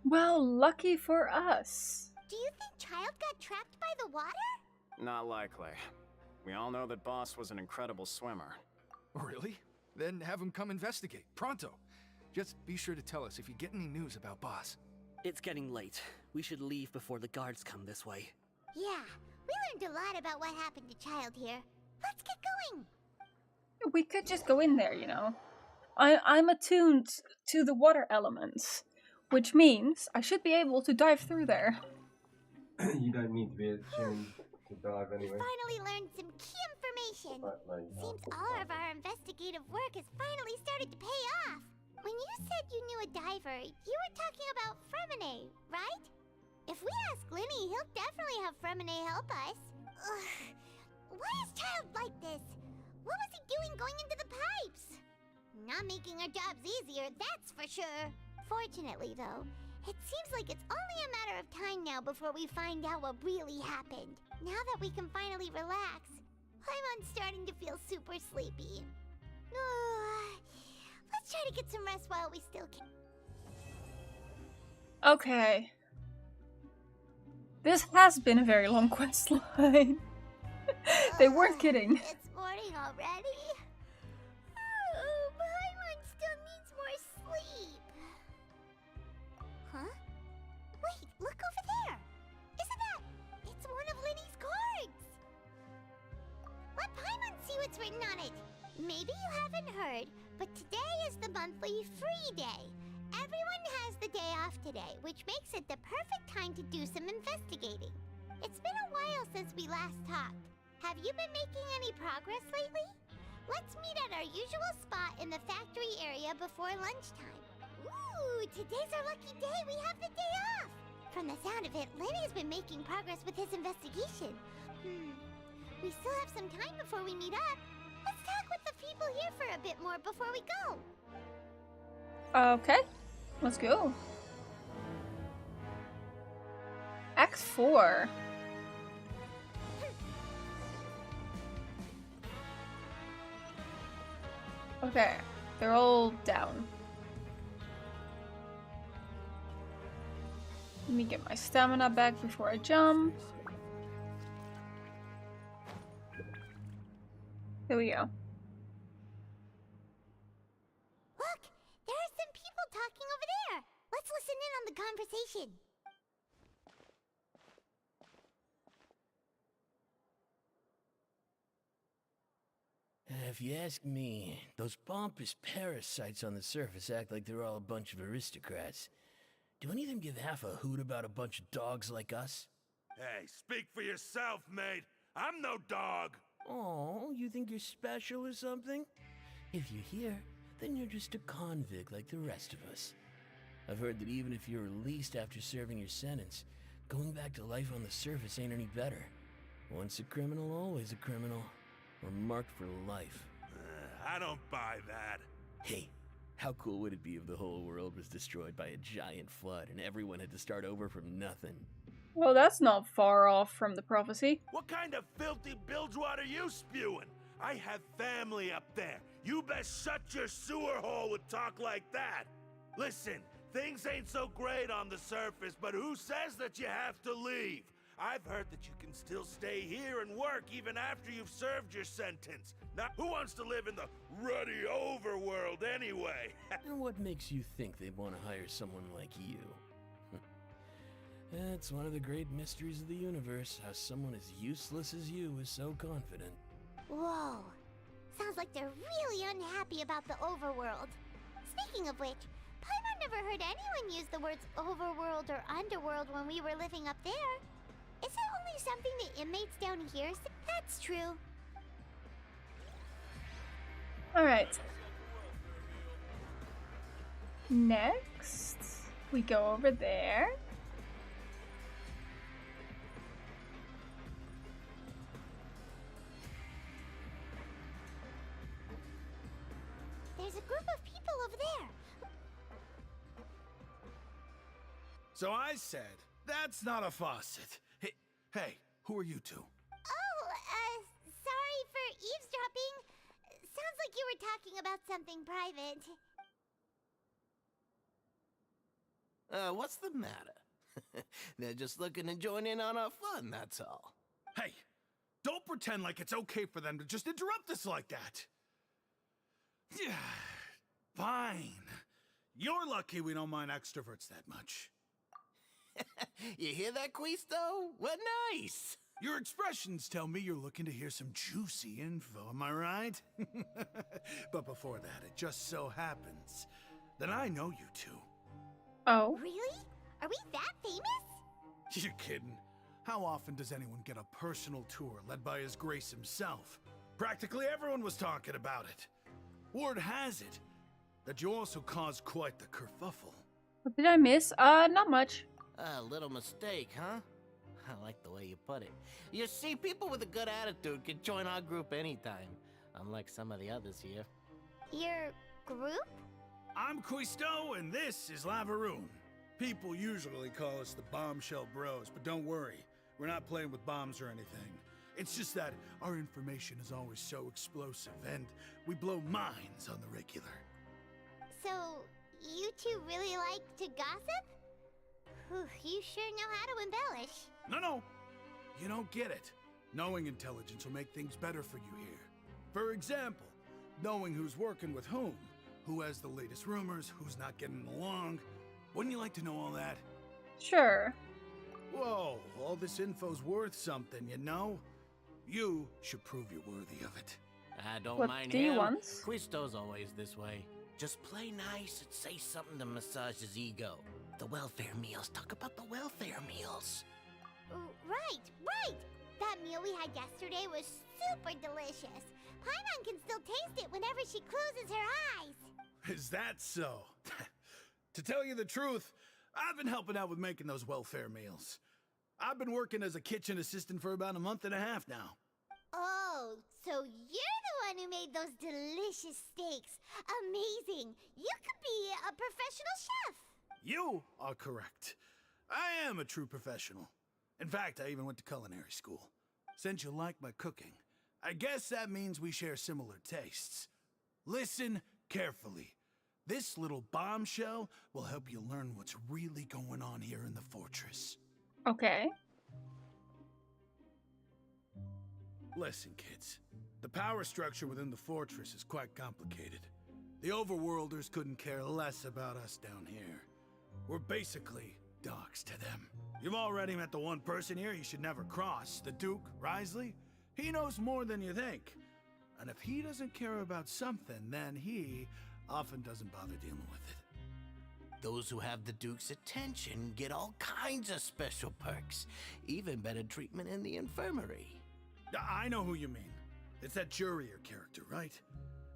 Well, lucky for us. Do you think Child got trapped by the water? Not likely. We all know that Boss was an incredible swimmer. Really? Then have him come investigate, pronto. Just be sure to tell us if you get any news about Boss. It's getting late. We should leave before the guards come this way. Yeah, we learned a lot about what happened to Child here. Let's get going! We could just go in there, you know. I'm attuned to the water elements, which means I should be able to dive through there. You don't need to be attuned to dive anyway. We finally learned some key information. Seems all of our investigative work has finally started to pay off. When you said you knew a diver, you were talking about Fremine, right? If we ask Linny, he'll definitely have Fremine help us. Ugh. Why is Child like this? What was he doing going into the pipes? Not making our jobs easier, that's for sure. Fortunately, though, it seems like it's only a matter of time now before we find out what really happened. Now that we can finally relax, I'm starting to feel super sleepy. Let's try to get some rest while we still can. Okay. This has been a very long quest line. They weren't kidding. It's morning already? Paimon still needs more sleep. Huh? Wait, look over there! Isn't that... It's one of Linny's cards! Let Paimon see what's written on it! Maybe you haven't heard, But today is the monthly free day. Everyone has the day off today, which makes it the perfect time to do some investigating. It's been a while since we last talked. Have you been making any progress lately? Let's meet at our usual spot in the factory area before lunchtime. Ooh, today's our lucky day. We have the day off. From the sound of it, Lenny's been making progress with his investigation. We still have some time before we meet up. Let's talk with the people here for a bit more before we go. Okay, let's go. Act 4. Okay, they're all down. Let me get my stamina back before I jump. Here we go. Look, there are some people talking over there. Let's listen in on the conversation. If you ask me, those pompous parasites on the surface act like they're all a bunch of aristocrats. Do any of them give half a hoot about a bunch of dogs like us? Hey, speak for yourself, mate. I'm no dog. Oh, you think you're special or something? If you're here, then you're just a convict like the rest of us. I've heard that even if you're released after serving your sentence, going back to life on the surface ain't any better. Once a criminal, always a criminal. Or marked for life. I don't buy that. Hey, how cool would it be if the whole world was destroyed by a giant flood and everyone had to start over from nothing? Well, that's not far off from the prophecy. What kind of filthy bilgewater are you spewing? I have family up there. You best shut your sewer hole with talk like that. Listen, things ain't so great on the surface, but who says that you have to leave? I've heard that you can still stay here and work even after you've served your sentence. Now, who wants to live in the ruddy overworld anyway? And what makes you think they'd want to hire someone like you? That's one of the great mysteries of the universe, how someone as useless as you is so confident. Whoa. Sounds like they're really unhappy about the overworld. Speaking of which, Paimon never heard anyone use the words overworld or underworld when we were living up there. Is it only something the inmates down here say? That's true. Alright. Next, we go over there. There's a group of people over there. So I said, that's not a faucet. Hey, who are you two? Oh, sorry for eavesdropping. Sounds like you were talking about something private. What's the matter? They're just looking to join in on our fun, that's all. Hey, don't pretend like it's okay for them to just interrupt us like that. Yeah, fine. You're lucky we don't mind extroverts that much. You hear that, Quisto? What nice! Your expressions tell me you're looking to hear some juicy info, am I right? But before that, it just so happens that I know you two. Oh? Really? Are we that famous? You're kidding. How often does anyone get a personal tour led by His Grace himself? Practically everyone was talking about it. Word has it that you also caused quite the kerfuffle. What did I miss? Not much. A little mistake, huh? I like the way you put it. You see, people with a good attitude can join our group anytime, unlike some of the others here. Your group? I'm Quisto, and this is Lavaroon. People usually call us the Bombshell Bros, but don't worry, we're not playing with bombs or anything. It's just that our information is always so explosive, and we blow minds on the regular. So, you two really like to gossip? Whew, you sure know how to embellish. No, you don't get it. Knowing intelligence will make things better for you here. For example, knowing who's working with who has the latest rumors, who's not getting along. Wouldn't you like to know all that? Sure. Whoa, all this info's worth something, you know? You should prove you're worthy of it. I don't What mind do you him. want? Quisto's always this way. Just play nice and say something to massage his ego. The welfare meals. Talk about the welfare meals. Right. That meal we had yesterday was super delicious. Paimon can still taste it whenever she closes her eyes. Is that so? To tell you the truth, I've been helping out with making those welfare meals. I've been working as a kitchen assistant for about a month and a half now. Oh, so you're the one who made those delicious steaks. Amazing. You could be a professional chef. You are correct. I am a true professional. In fact, I even went to culinary school. Since you like my cooking, I guess that means we share similar tastes. Listen carefully. This little bombshell will help you learn what's really going on here in the fortress. Okay. Listen, kids. The power structure within the fortress is quite complicated. The overworlders couldn't care less about us down here. We're basically dogs to them. You've already met the one person here you should never cross, the Duke, Risley. He knows more than you think. And if he doesn't care about something, then he often doesn't bother dealing with it. Those who have the Duke's attention get all kinds of special perks. Even better treatment in the infirmary. I know who you mean. It's that Jurier character, right?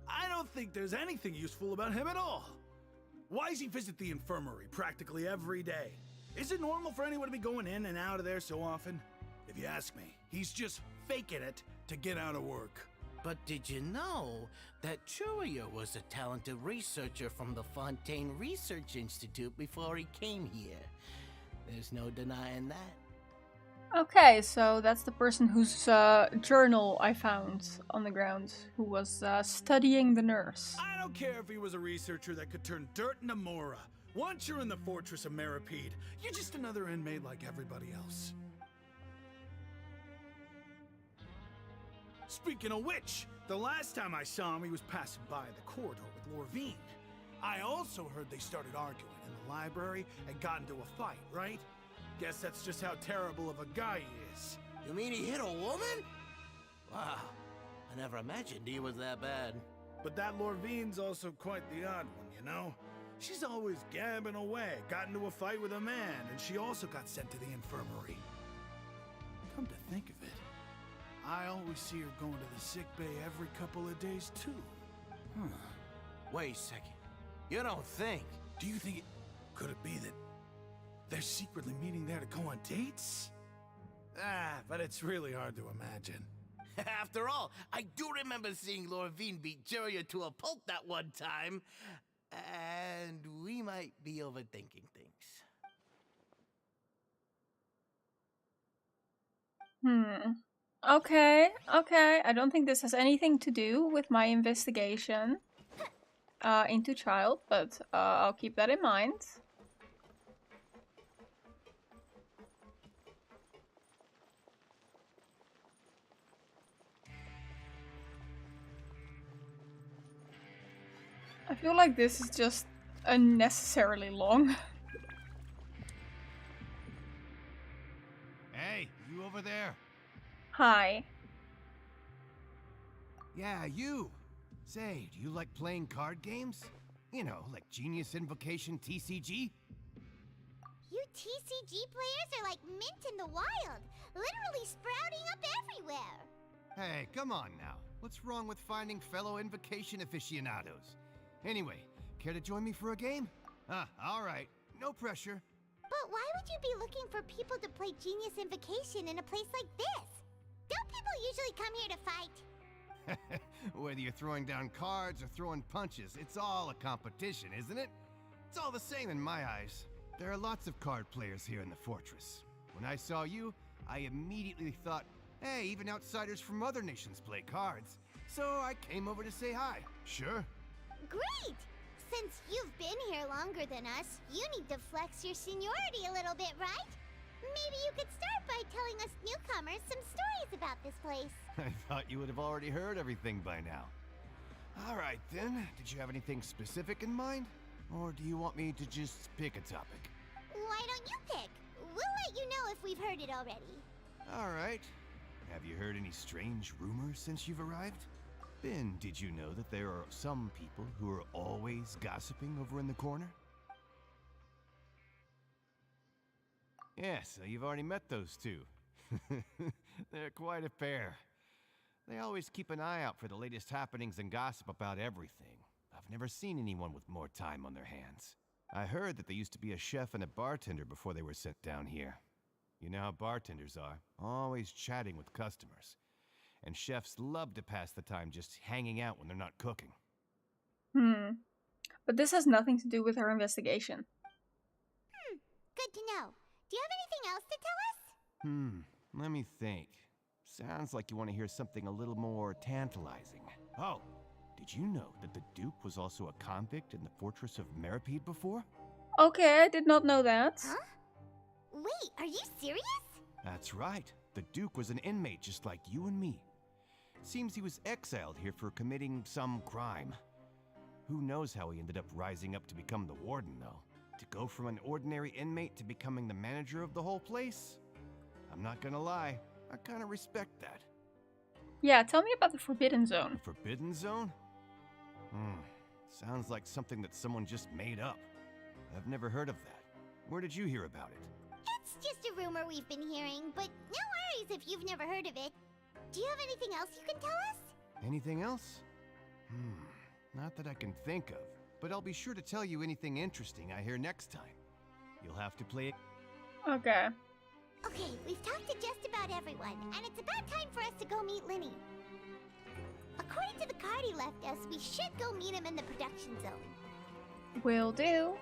I don't think there's anything useful about him at all. Why does he visit the infirmary practically every day? Is it normal for anyone to be going in and out of there so often? If you ask me, he's just faking it to get out of work. But did you know that Jurier was a talented researcher from the Fontaine Research Institute before he came here? There's no denying that. Okay, so that's the person whose journal I found on the ground, who was studying the nurse. I don't care if he was a researcher that could turn dirt into Mora. Once you're in the fortress of Meripede, you're just another inmate like everybody else. Speaking of which, the last time I saw him, he was passing by the corridor with Lorvine. I also heard they started arguing in the library and got into a fight, right? Guess that's just how terrible of a guy he is. You mean he hit a woman? Wow, I never imagined he was that bad. But that Lorvine's also quite the odd one, you know? She's always gabbing away, got into a fight with a man, and she also got sent to the infirmary. Come to think of it, I always see her going to the sick bay every couple of days, too. Wait a second. You don't think? Do you think could it be that they're secretly meeting there to go on dates? But it's really hard to imagine. After all, I do remember seeing Lorvine beat Jurier to a pulp that one time. And we might be overthinking things. Okay. I don't think this has anything to do with my investigation into Child, but I'll keep that in mind. I feel like this is just unnecessarily long. Hey, you over there? Hi. Yeah, you. Say, do you like playing card games? You know, like Genius Invocation TCG? You TCG players are like mint in the wild, literally sprouting up everywhere. Hey, come on now. What's wrong with finding fellow Invocation aficionados? Anyway, care to join me for a game? All right. No pressure. But why would you be looking for people to play Genius Invocation in a place like this? Don't people usually come here to fight? Whether you're throwing down cards or throwing punches, it's all a competition, isn't it? It's all the same in my eyes. There are lots of card players here in the fortress. When I saw you, I immediately thought, hey, even outsiders from other nations play cards. So I came over to say hi. Sure. Great! Since you've been here longer than us, you need to flex your seniority a little bit, right? Maybe you could start by telling us newcomers some stories about this place. I thought you would have already heard everything by now. All right, then. Did you have anything specific in mind? Or do you want me to just pick a topic? Why don't you pick? We'll let you know if we've heard it already. All right. Have you heard any strange rumors since you've arrived? Ben, did you know that there are some people who are always gossiping over in the corner? Yes, you've already met those two. They're quite a pair. They always keep an eye out for the latest happenings and gossip about everything. I've never seen anyone with more time on their hands. I heard that they used to be a chef and a bartender before they were sent down here. You know how bartenders are, always chatting with customers. And chefs love to pass the time just hanging out when they're not cooking. But this has nothing to do with our investigation. Good to know. Do you have anything else to tell us? Let me think. Sounds like you want to hear something a little more tantalizing. Oh, did you know that the Duke was also a convict in the fortress of Meripede before? Okay, I did not know that. Huh? Wait, are you serious? That's right. The Duke was an inmate just like you and me. Seems he was exiled here for committing some crime. Who knows how he ended up rising up to become the warden, though? To go from an ordinary inmate to becoming the manager of the whole place? I'm not gonna lie, I kinda respect that. Yeah, tell me about the Forbidden Zone. The Forbidden Zone? Sounds like something that someone just made up. I've never heard of that. Where did you hear about it? It's just a rumor we've been hearing, but no worries if you've never heard of it. Do you have anything else you can tell us? Anything else? Not that I can think of, but I'll be sure to tell you anything interesting I hear next time. You'll have to play it. Okay. Okay, we've talked to just about everyone, and it's about time for us to go meet Linny. According to the card he left us, we should go meet him in the production zone. Will do.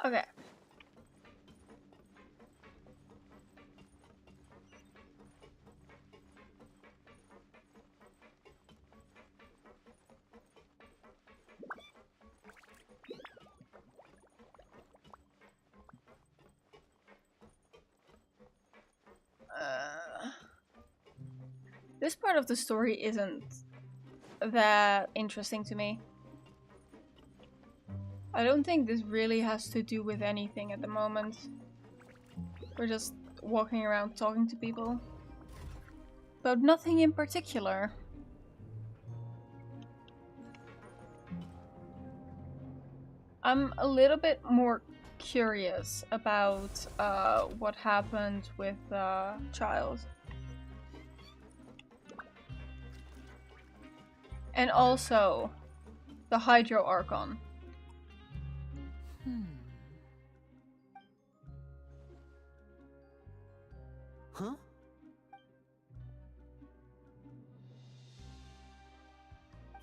Okay. This part of the story isn't that interesting to me. I don't think this really has to do with anything at the moment. We're just walking around talking to people. About nothing in particular. I'm a little bit more curious about what happened with Child. And also the Hydro Archon. Huh?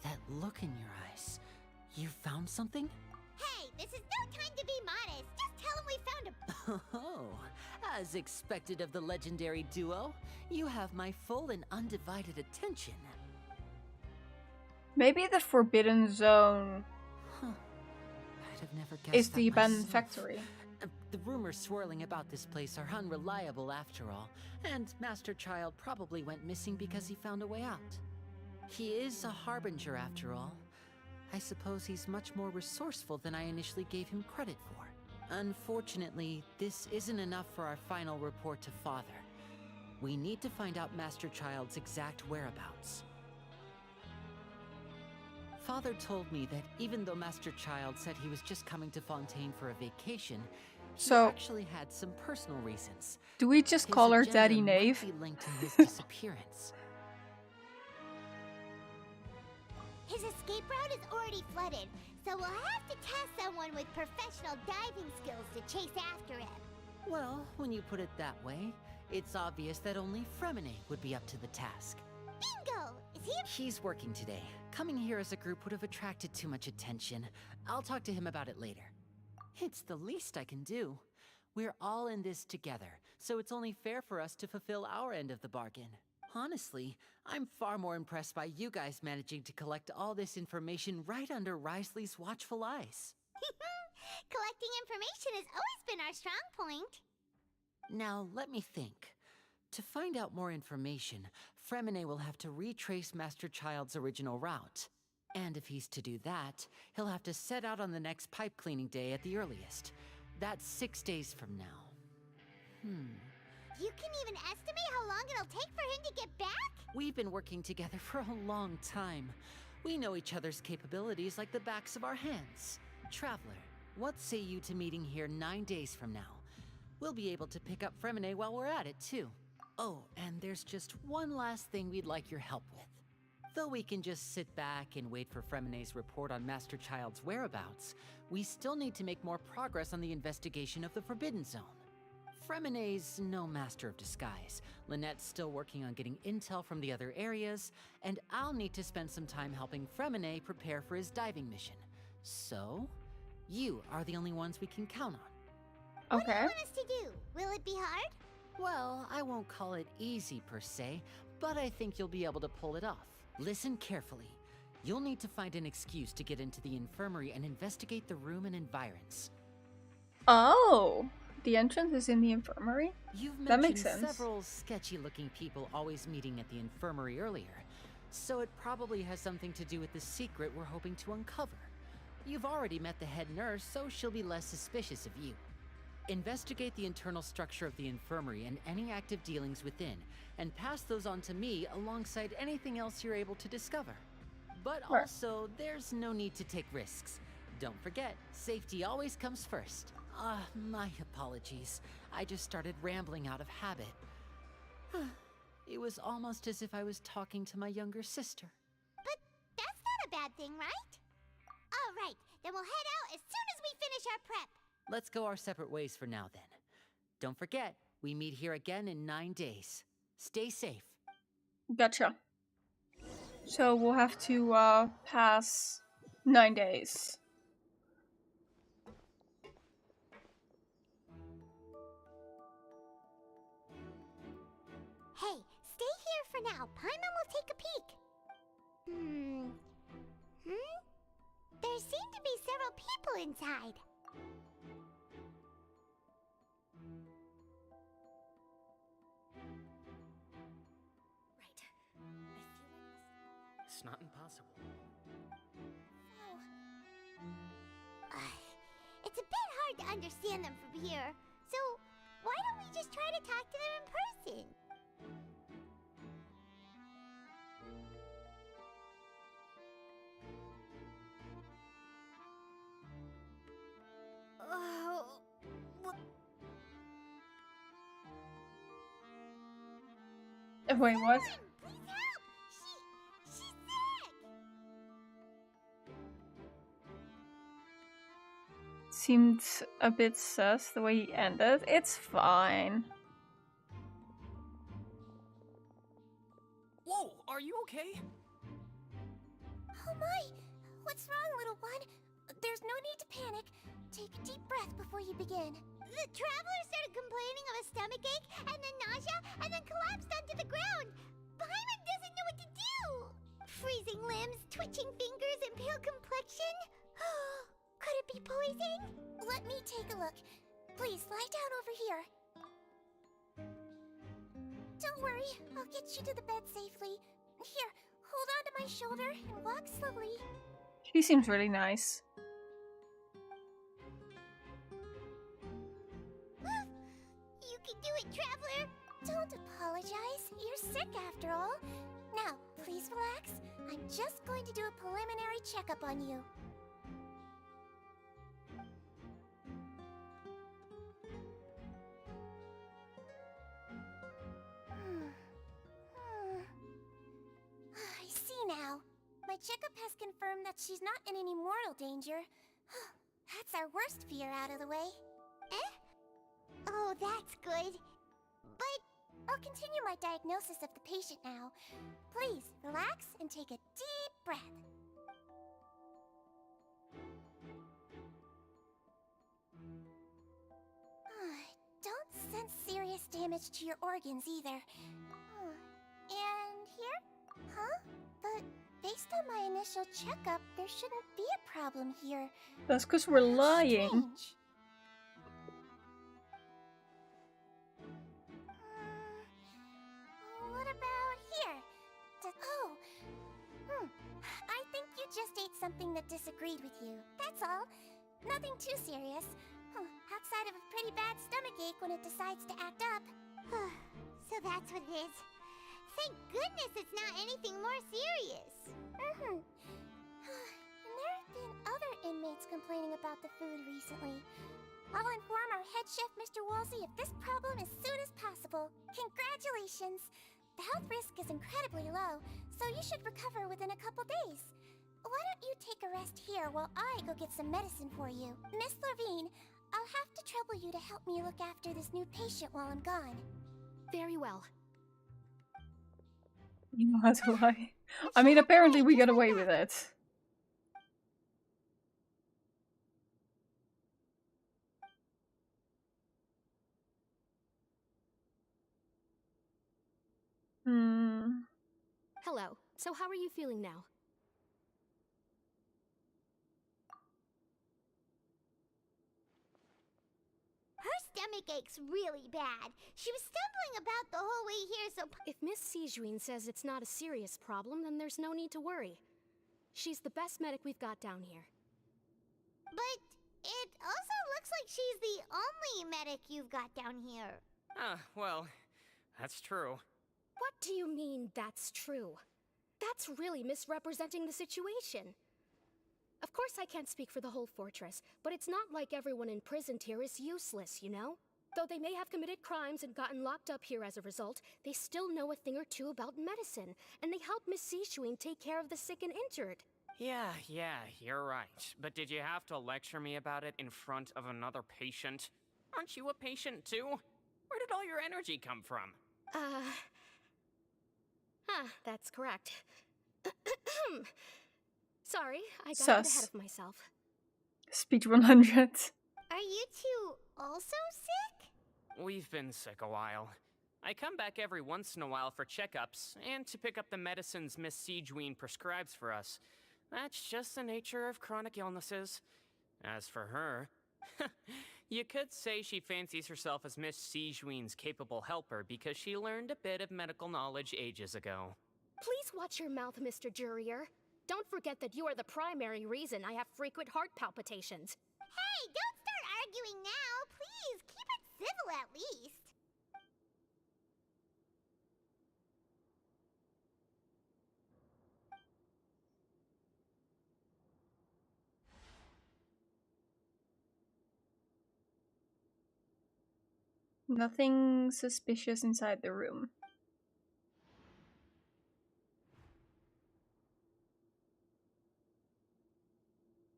That look in your eyes. You found something? Hey, this is no time to be modest. Just tell him we found a... Oh, as expected of the legendary duo, you have my full and undivided attention. Maybe the Forbidden Zone I'd have never guessed is that the abandoned myself. factory. The rumors swirling about this place are unreliable after all, and Master Child probably went missing because he found a way out. He is a harbinger after all. I suppose he's much more resourceful than I initially gave him credit for. Unfortunately, this isn't enough for our final report to Father. We need to find out Master Child's exact whereabouts. Father told me that even though Master Child said he was just coming to Fontaine for a vacation, he actually had some personal reasons. Do we just His call her agenda Daddy might Knave? be linked to his disappearance. His escape route is already flooded, so we'll have to task someone with professional diving skills to chase after him. Well, when you put it that way, it's obvious that only Fremine would be up to the task. Bingo! Is he... He's working today. Coming here as a group would have attracted too much attention. I'll talk to him about it later. It's the least I can do. We're all in this together, so it's only fair for us to fulfill our end of the bargain. Honestly, I'm far more impressed by you guys managing to collect all this information right under Risley's watchful eyes. Collecting information has always been our strong point. Now, let me think. To find out more information, Fremine will have to retrace Master Child's original route. And if he's to do that, he'll have to set out on the next pipe cleaning day at the earliest. That's 6 days from now. You can even estimate how long it'll take for him to get back? We've been working together for a long time. We know each other's capabilities like the backs of our hands. Traveler, what say you to meeting here 9 days from now? We'll be able to pick up Fremine while we're at it, too. Oh, and there's just one last thing we'd like your help with. Though we can just sit back and wait for Fremine's report on Master Child's whereabouts, we still need to make more progress on the investigation of the Forbidden Zone. Fremine's no master of disguise. Lynette's still working on getting intel from the other areas, and I'll need to spend some time helping Fremine prepare for his diving mission. So, you are the only ones we can count on. What do you want us to do? Will it be hard? Well, I won't call it easy per se, but I think you'll be able to pull it off. Listen carefully. You'll need to find an excuse to get into the infirmary and investigate the room and environs. Oh, the entrance is in the infirmary? You've That makes mentioned sense. several sketchy-looking people always meeting at the infirmary earlier, so it probably has something to do with the secret we're hoping to uncover. You've already met the head nurse, so she'll be less suspicious of you. Investigate the internal structure of the infirmary and any active dealings within, and pass those on to me alongside anything else you're able to discover. But Right. also, there's no need to take risks. Don't forget, safety always comes first. My apologies. I just started rambling out of habit. It was almost as if I was talking to my younger sister. But that's not a bad thing, right? All right, then we'll head out as soon as we finish our prep. Let's go our separate ways for now, then. Don't forget, we meet here again in 9 days. Stay safe. Gotcha. So we'll have to pass 9 days. Hey, stay here for now. Paimon will take a peek. There seem to be several people inside. It's not impossible. It's a bit hard to understand them from here, so why don't we just try to talk to them in person? Wait, what? Please help! She's sick! Seemed a bit sus the way he ended. It's fine. Whoa, are you okay? Oh my! What's wrong, little one? There's no need to panic. Take a deep breath before you begin. The traveler started complaining of a stomachache, and then nausea, and then collapsed onto the ground. Paimon doesn't know what to do. Freezing limbs, twitching fingers, and pale complexion. Could it be poison? Let me take a look. Please lie down over here. Don't worry, I'll get you to the bed safely. Here, hold on to my shoulder and walk slowly. She seems really nice. You can do it, traveler. Don't apologize. You're sick after all. Now, please relax. I'm just going to do a preliminary checkup on you. I see now. My checkup has confirmed that she's not in any mortal danger. That's our worst fear out of the way. Oh, that's good. But I'll continue my diagnosis of the patient now. Please, relax and take a deep breath. damage to your organs either. And here? Huh? But based on my initial checkup, there shouldn't be a problem here. That's because we're lying. Strange. What about here? I think you just ate something that disagreed with you. That's all. Nothing too serious. Outside of a pretty bad stomachache when it decides to act up. So that's what it is. Thank goodness it's not anything more serious. And there have been other inmates complaining about the food recently. I'll inform our head chef, Mr. Woolsey, of this problem as soon as possible. Congratulations! The health risk is incredibly low, so you should recover within a couple days. Why don't you take a rest here while I go get some medicine for you? Miss Levine, I'll have to trouble you to help me look after this new patient while I'm gone. Very well. You know how to lie. I mean, apparently we got away with it. Hello. So how are you feeling now? Her stomach aches really bad. She was stumbling about the whole way here, so... If Miss Sijuin says it's not a serious problem, then there's no need to worry. She's the best medic we've got down here. But it also looks like she's the only medic you've got down here. Well, that's true. What do you mean, that's true? That's really misrepresenting the situation. Of course I can't speak for the whole fortress, but it's not like everyone imprisoned here is useless, you know? Though they may have committed crimes and gotten locked up here as a result, they still know a thing or two about medicine, and they help Miss Sijuin take care of the sick and injured. Yeah, you're right. But did you have to lecture me about it in front of another patient? Aren't you a patient too? Where did all your energy come from? That's correct. Sorry, I got a bit ahead of myself. Speech 100. Are you two also sick? We've been sick a while. I come back every once in a while for checkups, and to pick up the medicines Miss Sijuin prescribes for us. That's just the nature of chronic illnesses. As for her, you could say she fancies herself as Miss Sijuin's capable helper because she learned a bit of medical knowledge ages ago. Please watch your mouth, Mr. Jurier. Don't forget that you are the primary reason I have frequent heart palpitations. Hey, don't start arguing now! Please, keep it civil at least. Nothing suspicious inside the room.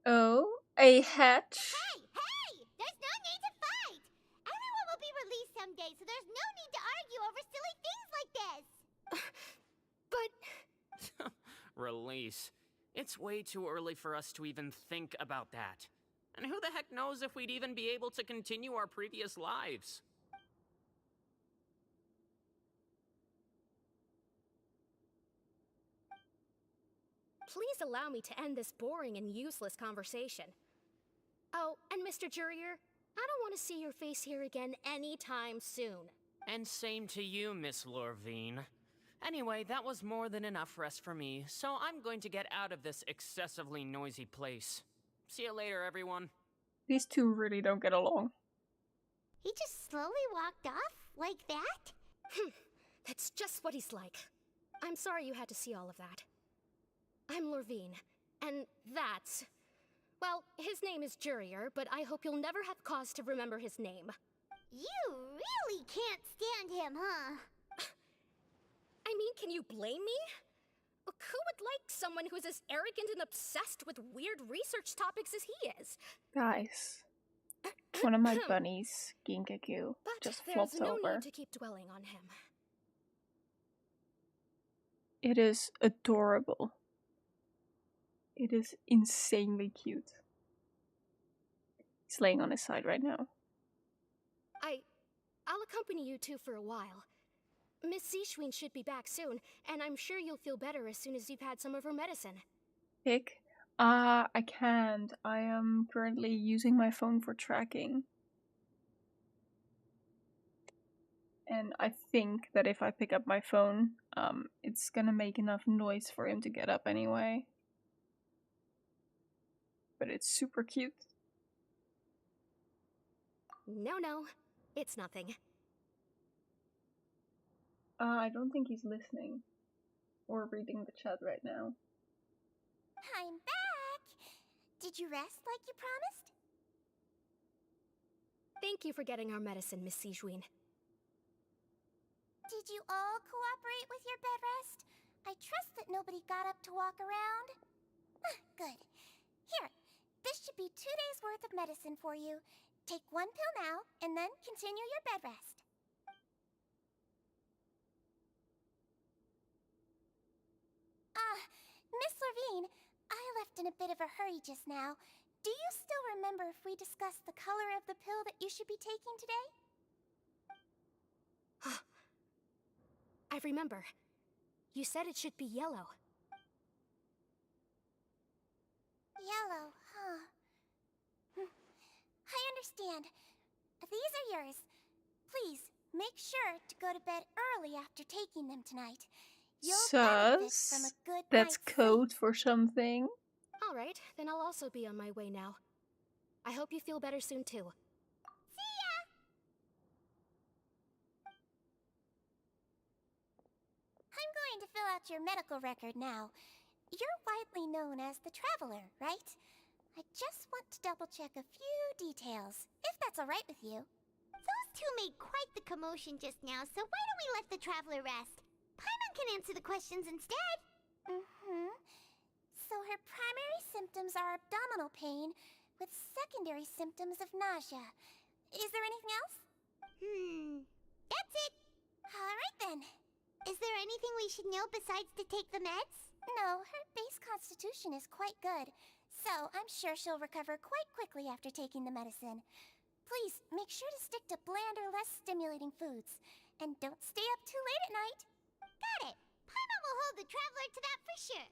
Oh, a hatch. Hey! There's no need to fight! Everyone will be released someday, so there's no need to argue over silly things like this! But... Release. It's way too early for us to even think about that. And who the heck knows if we'd even be able to continue our previous lives? Please allow me to end this boring and useless conversation. Oh, and Mr. Jurier, I don't want to see your face here again anytime soon. And same to you, Miss Lorvine. Anyway, that was more than enough rest for me, so I'm going to get out of this excessively noisy place. See you later, everyone. These two really don't get along. He just slowly walked off like that? That's just what he's like. I'm sorry you had to see all of that. I'm Lorvine, and that's... Well, his name is Jurier, but I hope you'll never have cause to remember his name. You really can't stand him, huh? I mean, can you blame me? Who would like someone who's as arrogant and obsessed with weird research topics as he is? Guys, one of my bunnies, Ginkaku, just flopped there's no over. need to keep dwelling on him. It is adorable. It is insanely cute. He's laying on his side right now. I'll accompany you two for a while. Miss Sishwin should be back soon, and I'm sure you'll feel better as soon as you've had some of her medicine. Pick. I can't. I am currently using my phone for tracking. And I think that if I pick up my phone, it's gonna make enough noise for him to get up anyway. But it's super cute. No, it's nothing. I don't think he's listening. Or reading the chat right now. I'm back! Did you rest like you promised? Thank you for getting our medicine, Miss Sijwin. Did you all cooperate with your bed rest? I trust that nobody got up to walk around. Good. Here, this should be 2 days worth of medicine for you. Take 1 pill now, and then continue your bed rest. Miss Levine, I left in a bit of a hurry just now. Do you still remember if we discussed the color of the pill that you should be taking today? I remember. You said it should be yellow. Yellow, huh? I understand. These are yours. Please, make sure to go to bed early after taking them tonight. You'll benefit from a good that's night's code for something. Alright, then I'll also be on my way now. I hope you feel better soon too. See ya! I'm going to fill out your medical record now. You're widely known as the Traveler, right? I just want to double-check a few details, if that's alright with you. Those two made quite the commotion just now, so why don't we let the Traveler rest? Paimon can answer the questions instead. So her primary symptoms are abdominal pain, with secondary symptoms of nausea. Is there anything else? That's it. Alright then. Is there anything we should know besides to take the meds? No, her base constitution is quite good, so I'm sure she'll recover quite quickly after taking the medicine. Please, make sure to stick to bland or less stimulating foods, and don't stay up too late at night. Got it. Paimon will hold the Traveler to that for sure.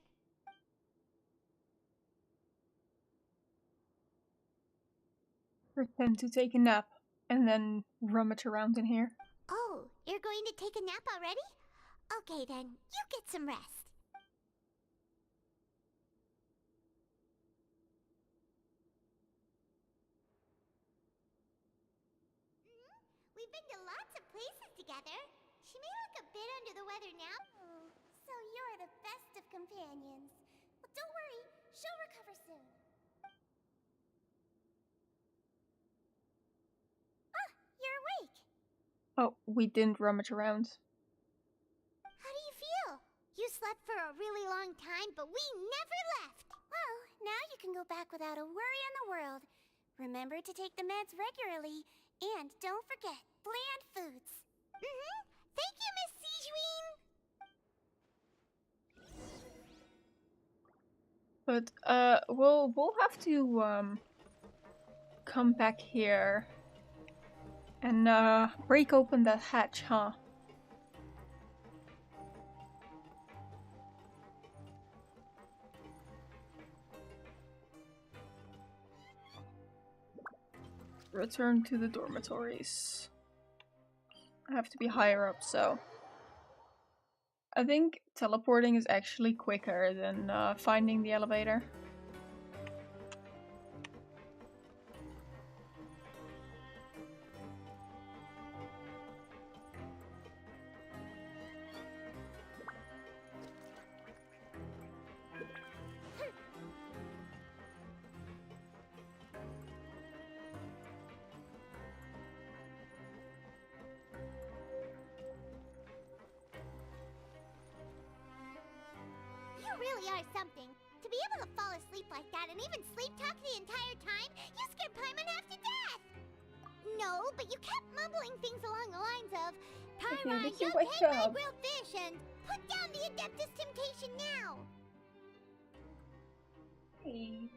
Pretend to take a nap, and then rummage around in here. Oh, you're going to take a nap already? Okay then, you get some rest. We've been to lots of places together. She may look a bit under the weather now. Oh, so you're the best of companions. Well, don't worry, she'll recover soon. You're awake. Oh, we didn't rummage around. How do you feel? You slept for a really long time, but we never left. Well, now you can go back without a worry in the world. Remember to take the meds regularly, and don't forget bland foods. Thank you, Miss Sijwin. But we'll have to come back here and break open that hatch, huh? Return to the dormitories. I have to be higher up, so I think teleporting is actually quicker than finding the elevator. You really are something. To be able to fall asleep like that and even sleep talk the entire time, you scared Paimon half to death! No, but you kept mumbling things along the lines of, Paimon, did you don't wake take my up? grilled fish and put down the Adeptus Temptation now! Hey.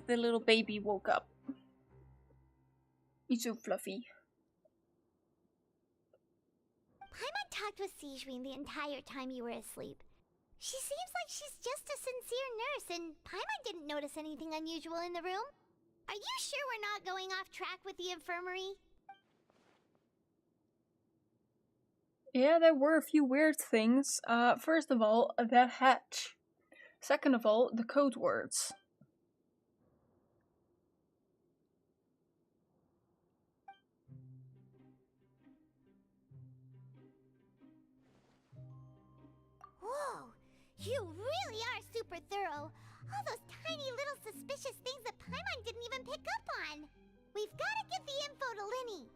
the little baby woke up. He's so fluffy. Paimon talked with Sijwin the entire time you were asleep. She seems like she's just a sincere nurse, and Paimon didn't notice anything unusual in the room. Are you sure we're not going off track with the infirmary? Yeah, there were a few weird things. First of all, that hatch. Second of all, the code words. Whoa! You really are super thorough. All those tiny little suspicious things that Paimon didn't even pick up on. We've got to get the info to Linny.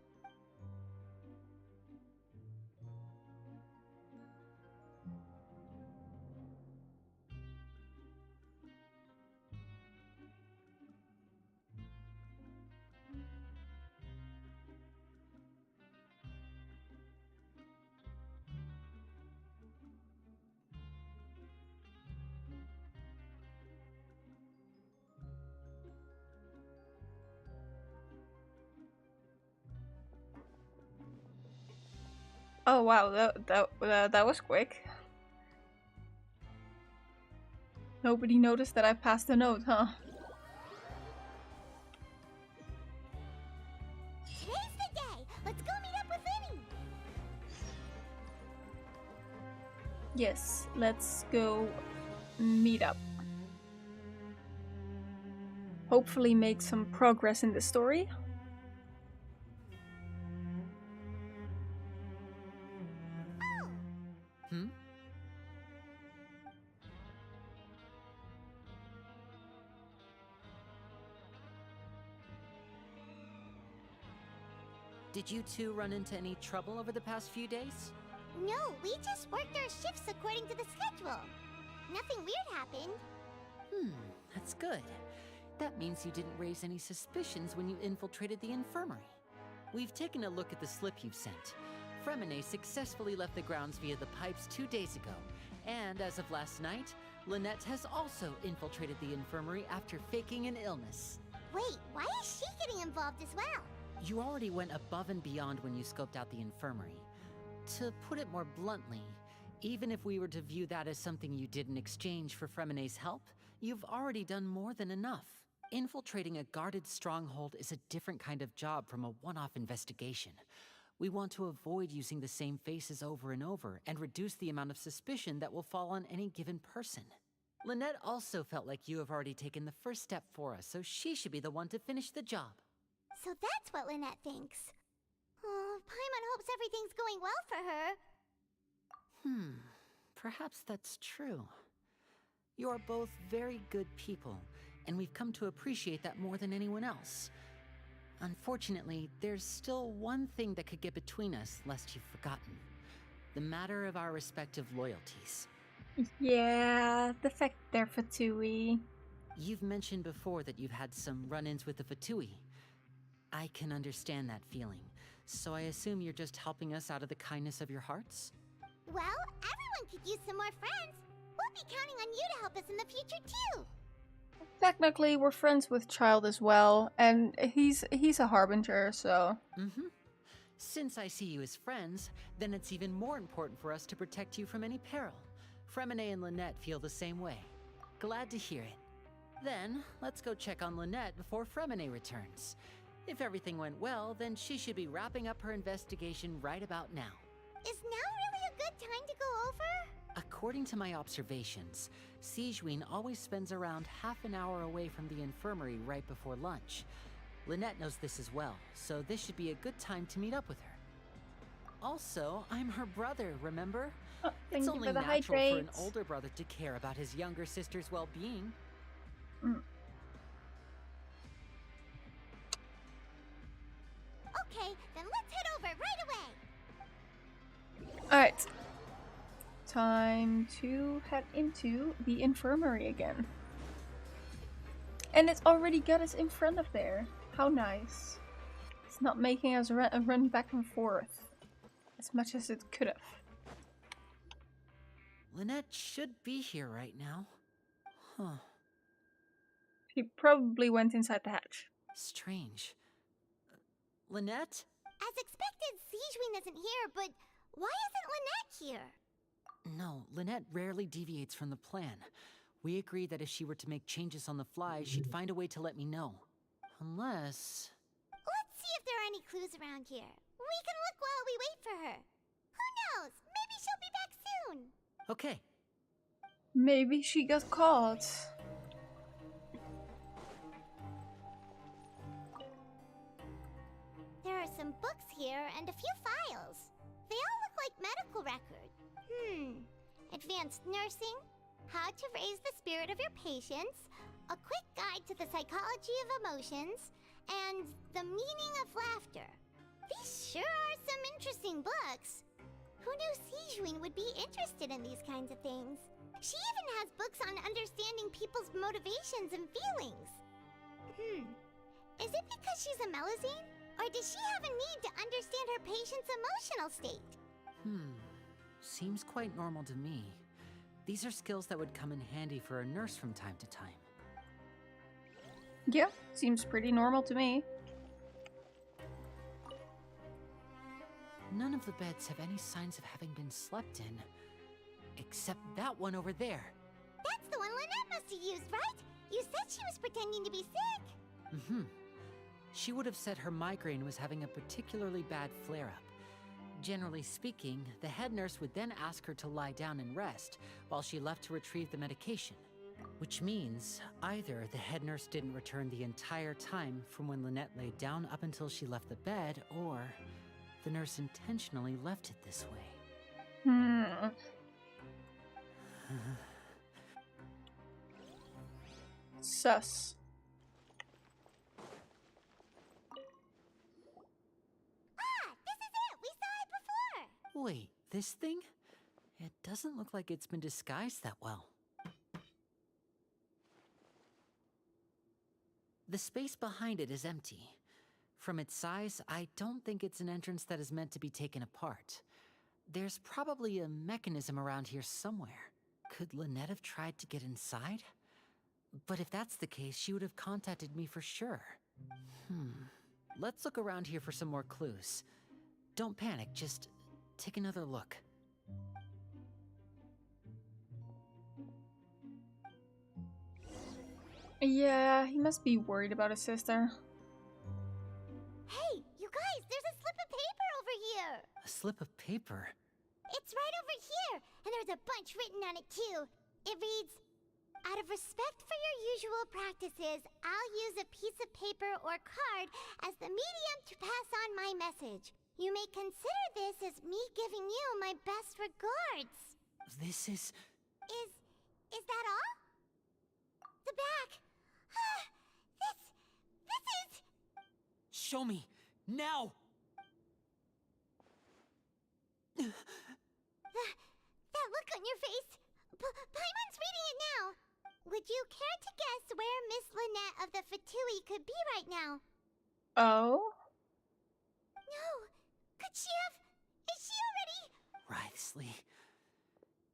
Oh wow, that was quick. Nobody noticed that I passed a note, huh? Today's the day. Let's go meet up with Linny. Yes, let's go meet up. Hopefully make some progress in the story. Did you two run into any trouble over the past few days? No, we just worked our shifts according to the schedule. Nothing weird happened. That's good. That means you didn't raise any suspicions when you infiltrated the infirmary. We've taken a look at the slip you've sent. Fremine successfully left the grounds via the pipes 2 days ago, and as of last night, Lynette has also infiltrated the infirmary after faking an illness. Wait, why is she getting involved as well? You already went above and beyond when you scoped out the infirmary. To put it more bluntly, even if we were to view that as something you did in exchange for Fremine's help, you've already done more than enough. Infiltrating a guarded stronghold is a different kind of job from a one-off investigation. We want to avoid using the same faces over and over and reduce the amount of suspicion that will fall on any given person. Lynette also felt like you have already taken the first step for us, so she should be the one to finish the job. So that's what Lynette thinks. Oh, Paimon hopes everything's going well for her. Perhaps that's true. You are both very good people, and we've come to appreciate that more than anyone else. Unfortunately, there's still one thing that could get between us, lest you've forgotten. The matter of our respective loyalties. Yeah, the fact they're Fatui. You've mentioned before that you've had some run-ins with the Fatui. I can understand that feeling, so I assume you're just helping us out of the kindness of your hearts? Well, everyone could use some more friends. We'll be counting on you to help us in the future too. Technically, we're friends with Child as well, and he's a harbinger, so... Since I see you as friends, then it's even more important for us to protect you from any peril. Fremine and Lynette feel the same way. Glad to hear it. Then, let's go check on Lynette before Fremine returns. If everything went well, then she should be wrapping up her investigation right about now. Is now really a good time to go over? According to my observations, Sijwin always spends around half an hour away from the infirmary right before lunch. Lynette knows this as well, so this should be a good time to meet up with her. Also, I'm her brother, remember? It's only natural for an older brother to care about his younger sister's well-being. Okay, then let's head over right away. Alright. Time to head into the infirmary again. And it's already got us in front of there. How nice. It's not making us run back and forth as much as it could have. Lynette should be here right now. He probably went inside the hatch. Strange. Lynette? As expected, Sijwin isn't here, but why isn't Lynette here? No, Lynette rarely deviates from the plan. We agreed that if she were to make changes on the fly, she'd find a way to let me know. Unless... Let's see if there are any clues around here. We can look while we wait for her. Who knows? Maybe she'll be back soon. Okay. Maybe she got caught. There are some books here and a few files. They all look like medical records. Advanced nursing, how to raise the spirit of your patients, a quick guide to the psychology of emotions, and the meaning of laughter. These sure are some interesting books. Who knew Sijwin would be interested in these kinds of things? She even has books on understanding people's motivations and feelings. Is it because she's a Melazine? Or does she have a need to understand her patient's emotional state? Seems quite normal to me. These are skills that would come in handy for a nurse from time to time. Yeah, seems pretty normal to me. None of the beds have any signs of having been slept in. Except that one over there. That's the one Lynette must have used, right? You said she was pretending to be sick. She would have said her migraine was having a particularly bad flare-up. Generally speaking, the head nurse would then ask her to lie down and rest while she left to retrieve the medication. Which means either the head nurse didn't return the entire time from when Lynette laid down up until she left the bed, or the nurse intentionally left it this way. Sus. This is it! We saw it before! Wait, this thing? It doesn't look like it's been disguised that well. The space behind it is empty. From its size, I don't think it's an entrance that is meant to be taken apart. There's probably a mechanism around here somewhere. Could Lynette have tried to get inside? But if that's the case, she would have contacted me for sure. Let's look around here for some more clues. Don't panic, just take another look. Yeah, he must be worried about his sister. Hey, you guys, there's a slip of paper over here! A slip of paper? It's right over here, and there's a bunch written on it too. It reads, out of respect for your usual practices, I'll use a piece of paper or card as the medium to pass on my message. You may consider this as me giving you my best regards. This is... Is that all? The back. This is... Show me! Now! That look on your face. Paimon's reading it now. Would you care to guess where Miss Lynette of the Fatui could be right now? Oh? No. Could she have... Is she already... Writhsley.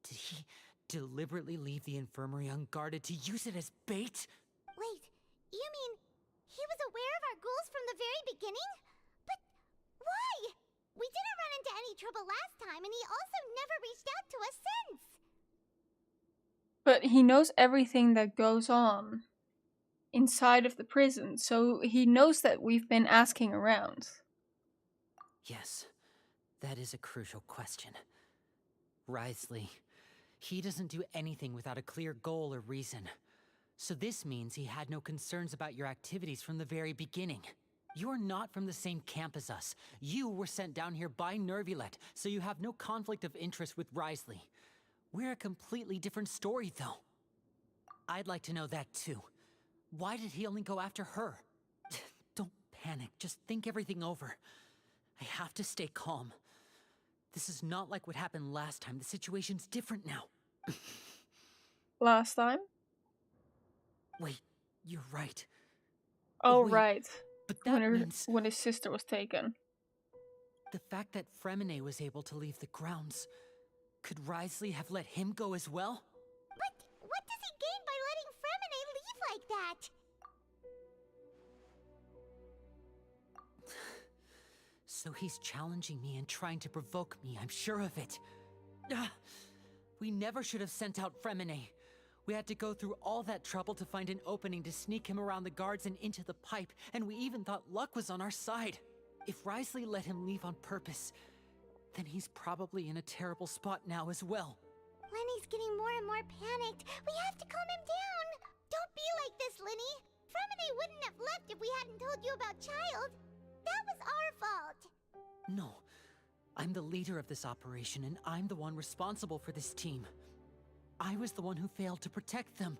Did he deliberately leave the infirmary unguarded to use it as bait? Wait, you mean he was aware of our goals from the very beginning? But why? We didn't run into any trouble last time, and he also never reached out to us since. But he knows everything that goes on inside of the prison, so he knows that we've been asking around. Yes, that is a crucial question. Writhsley, he doesn't do anything without a clear goal or reason. So this means he had no concerns about your activities from the very beginning. You're not from the same camp as us. You were sent down here by Nervulet, so you have no conflict of interest with Writhsley. We're a completely different story, though. I'd like to know that, too. Why did he only go after her? Don't panic, just think everything over. I have to stay calm. This is not like what happened last time. The situation's different now. Last time? Wait, you're right. Oh, wait, right. But that means... when his sister was taken. The fact that Fremine was able to leave the grounds... Could Writhsley have let him go as well? But what does he gain by letting Fremine leave like that? So he's challenging me and trying to provoke me, I'm sure of it. We never should have sent out Fremine. We had to go through all that trouble to find an opening to sneak him around the guards and into the pipe, and we even thought luck was on our side. If Wriothesley let him leave on purpose, then he's probably in a terrible spot now as well. Lenny's getting more and more panicked. We have to calm him down. Don't be like this, Lenny. Fremine wouldn't have left if we hadn't told you about Child. That was our fault. No. I'm the leader of this operation, and I'm the one responsible for this team. I was the one who failed to protect them.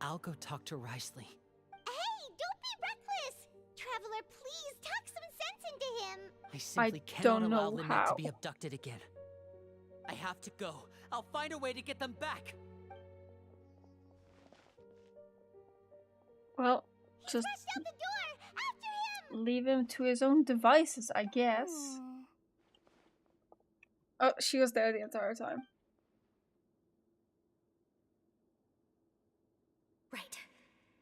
I'll go talk to Wriothesley. Hey, don't be reckless! Traveler, please talk some sense into him. I simply cannot allow Lynette to be abducted again. I have to go. I'll find a way to get them back. Well, just leave him to his own devices, I guess. Oh, she was there the entire time. Right.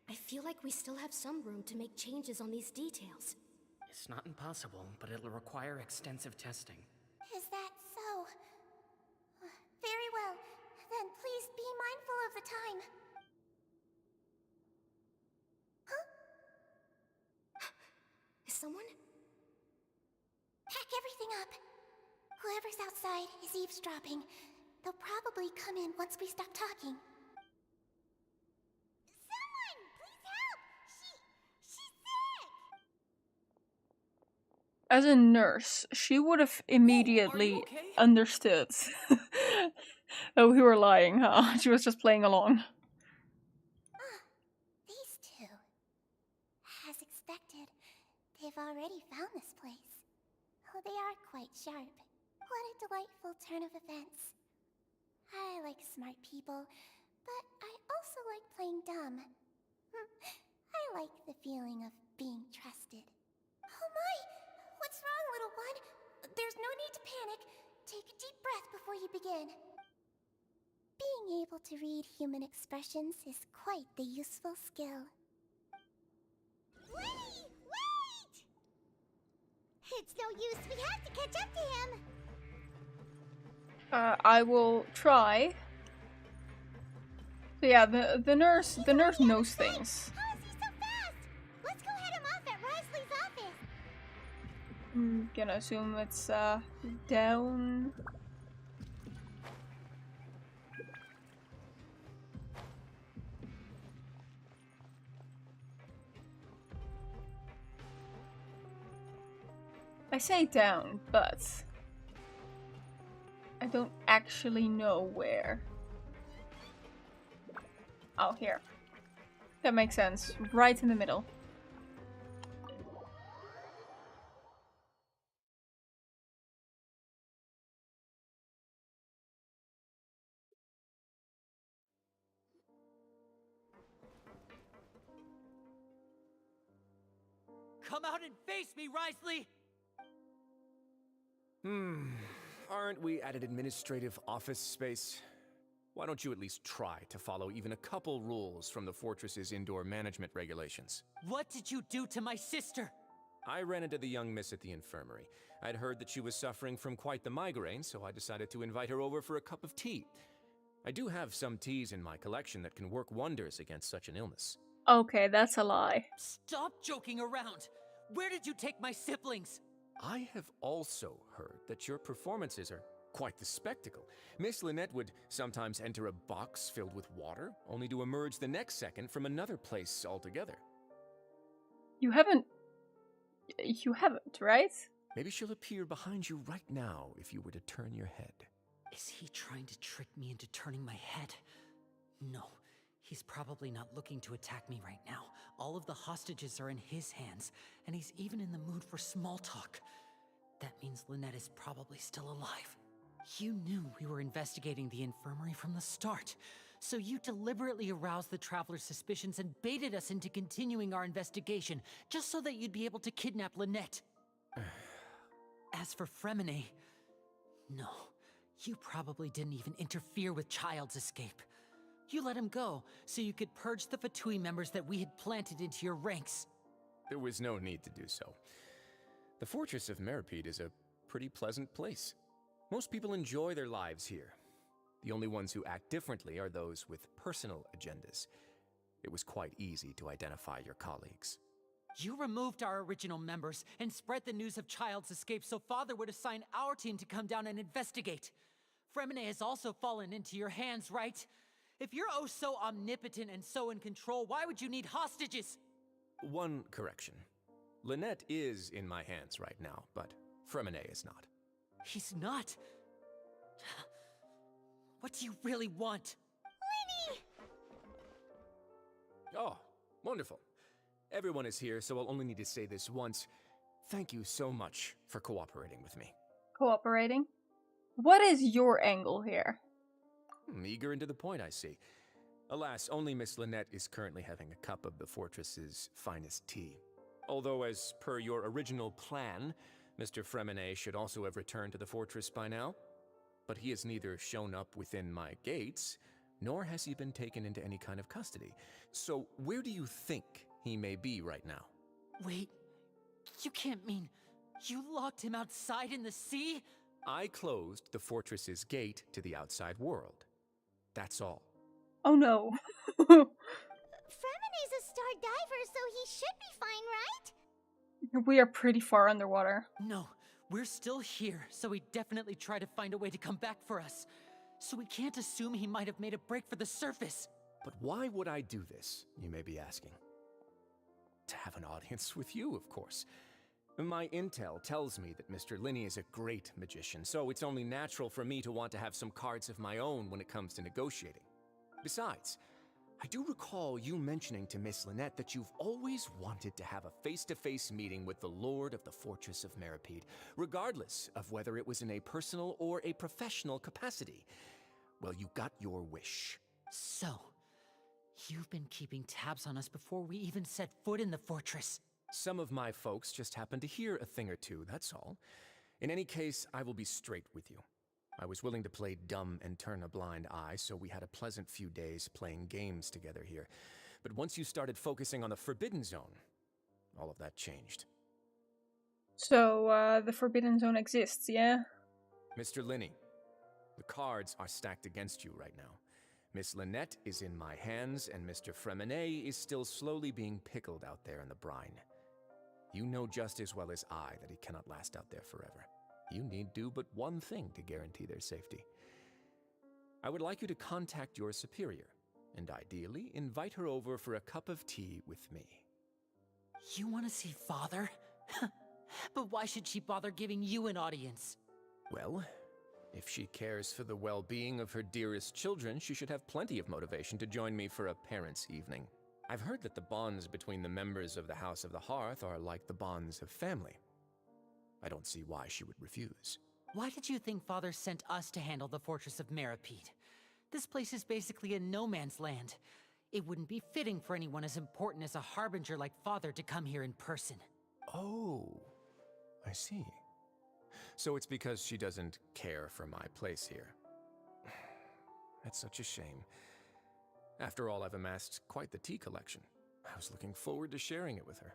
I feel like we still have some room to make changes on these details. It's not impossible, but it'll require extensive testing. Is that so? Very well. Then please be mindful of the time. Huh? Is someone? Pack everything up. Whoever's outside is eavesdropping. They'll probably come in once we stop talking. Someone! Please help! She's sick! As a nurse, she would have immediately understood that we were lying, huh? She was just playing along. These two. As expected, they've already found this place. Oh, they are quite sharp. What a delightful turn of events. I like smart people, but I also like playing dumb. I like the feeling of being trusted. Oh my! What's wrong, little one? There's no need to panic. Take a deep breath before you begin. Being able to read human expressions is quite the useful skill. Lenny! Wait! It's no use. We have to catch up to him. I will try. So yeah, the nurse knows things. How is he so fast? Let's go head him off at Wriothesley's office. I'm gonna assume it's down. I say down, but I don't actually know where. Oh, here. That makes sense. Right in the middle. Come out and face me, Wriothesley! Aren't we at an administrative office space? Why don't you at least try to follow even a couple rules from the fortress's indoor management regulations? What did you do to my sister? I ran into the young miss at the infirmary. I'd heard that she was suffering from quite the migraine, so I decided to invite her over for a cup of tea. I do have some teas in my collection that can work wonders against such an illness. Okay, that's a lie. Stop joking around! Where did you take my siblings? I have also heard that your performances are quite the spectacle. Miss Lynette would sometimes enter a box filled with water, only to emerge the next second from another place altogether. You haven't, right? Maybe she'll appear behind you right now if you were to turn your head. Is he trying to trick me into turning my head? No, he's probably not looking to attack me right now. All of the hostages are in his hands, and he's even in the mood for small talk. That means Lynette is probably still alive. You knew we were investigating the infirmary from the start, so you deliberately aroused the Traveler's suspicions and baited us into continuing our investigation, just so that you'd be able to kidnap Lynette. As for Fremine, no, you probably didn't even interfere with Child's escape. You let him go, so you could purge the Fatui members that we had planted into your ranks. There was no need to do so. The Fortress of Meripede is a pretty pleasant place. Most people enjoy their lives here. The only ones who act differently are those with personal agendas. It was quite easy to identify your colleagues. You removed our original members and spread the news of Child's escape so Father would assign our team to come down and investigate. Fremine has also fallen into your hands, right? If you're oh so omnipotent and so in control, why would you need hostages? One correction. Lynette is in my hands right now, but Fremine is not. He's not? What do you really want? Lenny! Oh, wonderful. Everyone is here, so I'll only need to say this once. Thank you so much for cooperating with me. Cooperating? What is your angle here? Eager and to the point, I see. Alas, only Miss Lynette is currently having a cup of the fortress's finest tea. Although, as per your original plan, Mr. Fremine should also have returned to the fortress by now. But he has neither shown up within my gates, nor has he been taken into any kind of custody. So where do you think he may be right now? Wait, you can't mean you locked him outside in the sea? I closed the fortress's gate to the outside world. That's all. Oh no. Fremine's a star diver, so he should be fine, right? We are pretty far underwater. No, we're still here, so he definitely tried to find a way to come back for us. So we can't assume he might have made a break for the surface. But why would I do this, you may be asking? To have an audience with you, of course. My intel tells me that Mr. Linney is a great magician, so it's only natural for me to want to have some cards of my own when it comes to negotiating. Besides, I do recall you mentioning to Miss Lynette that you've always wanted to have a face-to-face meeting with the Lord of the Fortress of Meripede, regardless of whether it was in a personal or a professional capacity. Well, you got your wish. So, you've been keeping tabs on us before we even set foot in the fortress. Some of my folks just happened to hear a thing or two, that's all. In any case, I will be straight with you. I was willing to play dumb and turn a blind eye, so we had a pleasant few days playing games together here. But once you started focusing on the Forbidden Zone, all of that changed. So, the Forbidden Zone exists, yeah? Mr. Linney, the cards are stacked against you right now. Miss Lynette is in my hands, and Mr. Fremine is still slowly being pickled out there in the brine. You know just as well as I that he cannot last out there forever. You need do but one thing to guarantee their safety. I would like you to contact your superior, and ideally invite her over for a cup of tea with me. You want to see Father? But why should she bother giving you an audience? Well, if she cares for the well-being of her dearest children, she should have plenty of motivation to join me for a parents' evening. I've heard that the bonds between the members of the House of the Hearth are like the bonds of family. I don't see why she would refuse. Why did you think Father sent us to handle the Fortress of Meripede? This place is basically a no-man's land. It wouldn't be fitting for anyone as important as a harbinger like Father to come here in person. Oh, I see. So it's because she doesn't care for my place here. That's such a shame. After all, I've amassed quite the tea collection. I was looking forward to sharing it with her.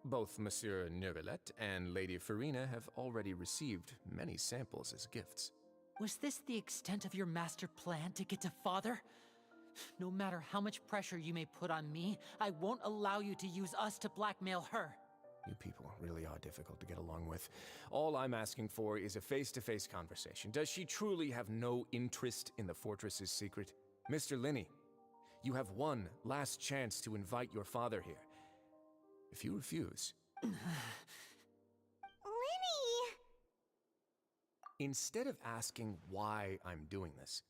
Both Monsieur Neuvillette and Lady Farina have already received many samples as gifts. Was this the extent of your master plan to get to Father? No matter how much pressure you may put on me, I won't allow you to use us to blackmail her. You people really are difficult to get along with. All I'm asking for is a face-to-face conversation. Does she truly have no interest in the fortress's secret? Mr. Linney, you have one last chance to invite your father here. If you refuse... Lenny! Instead of asking why I'm doing this,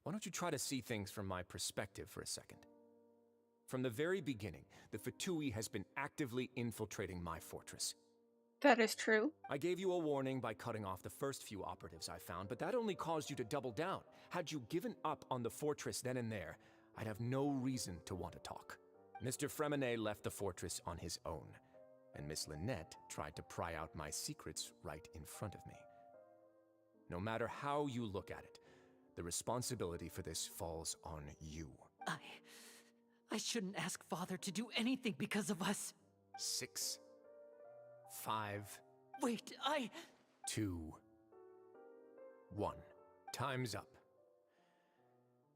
why don't you try to see things from my perspective for a second? From the very beginning, the Fatui has been actively infiltrating my fortress. That is true. I gave you a warning by cutting off the first few operatives I found, but that only caused you to double down. Had you given up on the fortress then and there, I'd have no reason to want to talk. Mr. Fremine left the fortress on his own, and Miss Lynette tried to pry out my secrets right in front of me. No matter how you look at it, the responsibility for this falls on you. I shouldn't ask Father to do anything because of us. 6, 5, Wait, 2, 1. Time's up.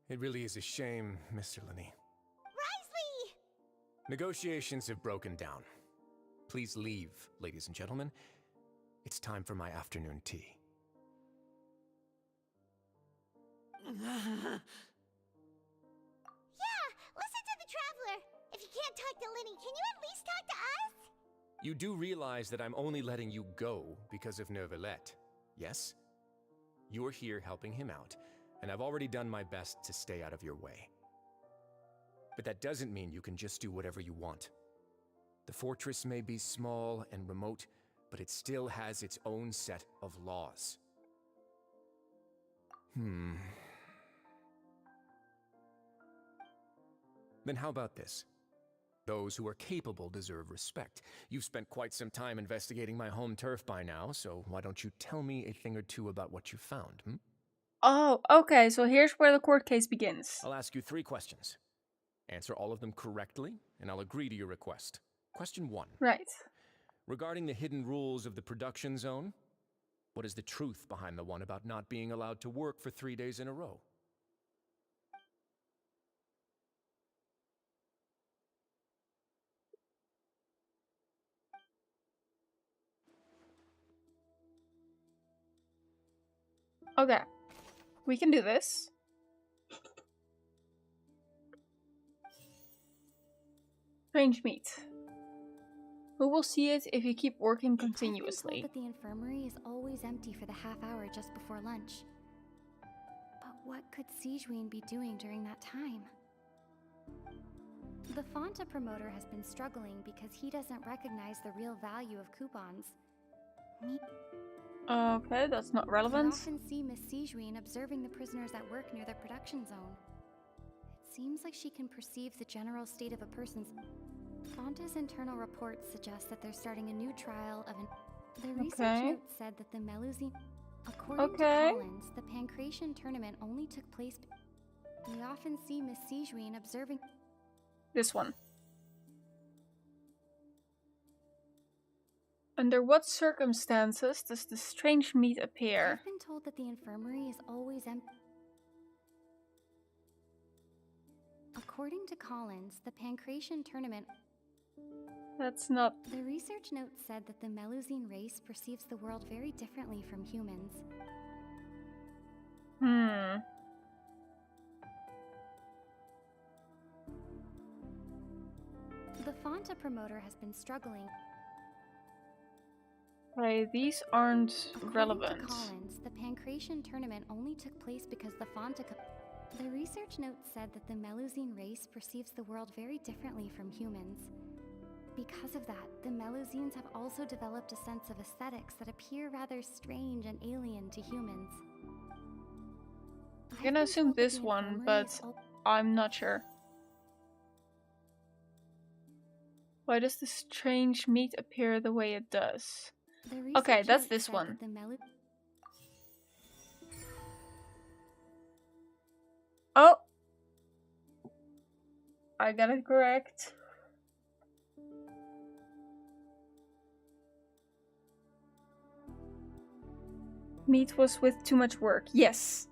It really is a shame, Mr. Linney. Risley! Negotiations have broken down. Please leave, ladies and gentlemen. It's time for my afternoon tea. Yeah, listen to the Traveler. If you can't talk to Linny, can you at least talk to us? You do realize that I'm only letting you go because of Neuvillette, yes? You're here helping him out, and I've already done my best to stay out of your way. But that doesn't mean you can just do whatever you want. The fortress may be small and remote, but it still has its own set of laws. Then how about this? Those who are capable deserve respect. You've spent quite some time investigating my home turf by now, so why don't you tell me a thing or two about what you found, Oh, okay, so here's where the court case begins. I'll ask you 3 questions. Answer all of them correctly, and I'll agree to your request. Question 1. Right. Regarding the hidden rules of the production zone, what is the truth behind the one about not being allowed to work for 3 days in a row? Okay. We can do this. Strange meat. Who will see it if you keep working continuously? I've been told that the infirmary is always empty for the half hour just before lunch. But what could Sijuin be doing during that time? The Fonta promoter has been struggling because he doesn't recognize the real value of coupons. Okay, that's not relevant. I often see Miss Sijuin observing the prisoners at work near the production zone. It seems like she can perceive the general state of a person's... Fonta's internal reports suggest that they're starting a new trial of an... The research note said that the Melusine... According to Collins, the Pancration tournament only took place... We often see Miss Sijuin observing... This one. Under what circumstances does the strange meat appear? I've been told that the infirmary is always empty. According to Collins, the Pancration tournament... That's not... The research note said that the Melusine race perceives the world very differently from humans. The Fonta promoter has been struggling... Okay, these aren't relevant. According to Collins, the Pancration tournament only took place because the Fonta... The research note said that the Melusine race perceives the world very differently from humans. Because of that, the Melusines have also developed a sense of aesthetics that appear rather strange and alien to humans. I'm gonna assume this one, but I'm not sure. Why does the strange meat appear the way it does? Okay, that's this one. Oh! I got it correct. Meat was with too much work. Yes.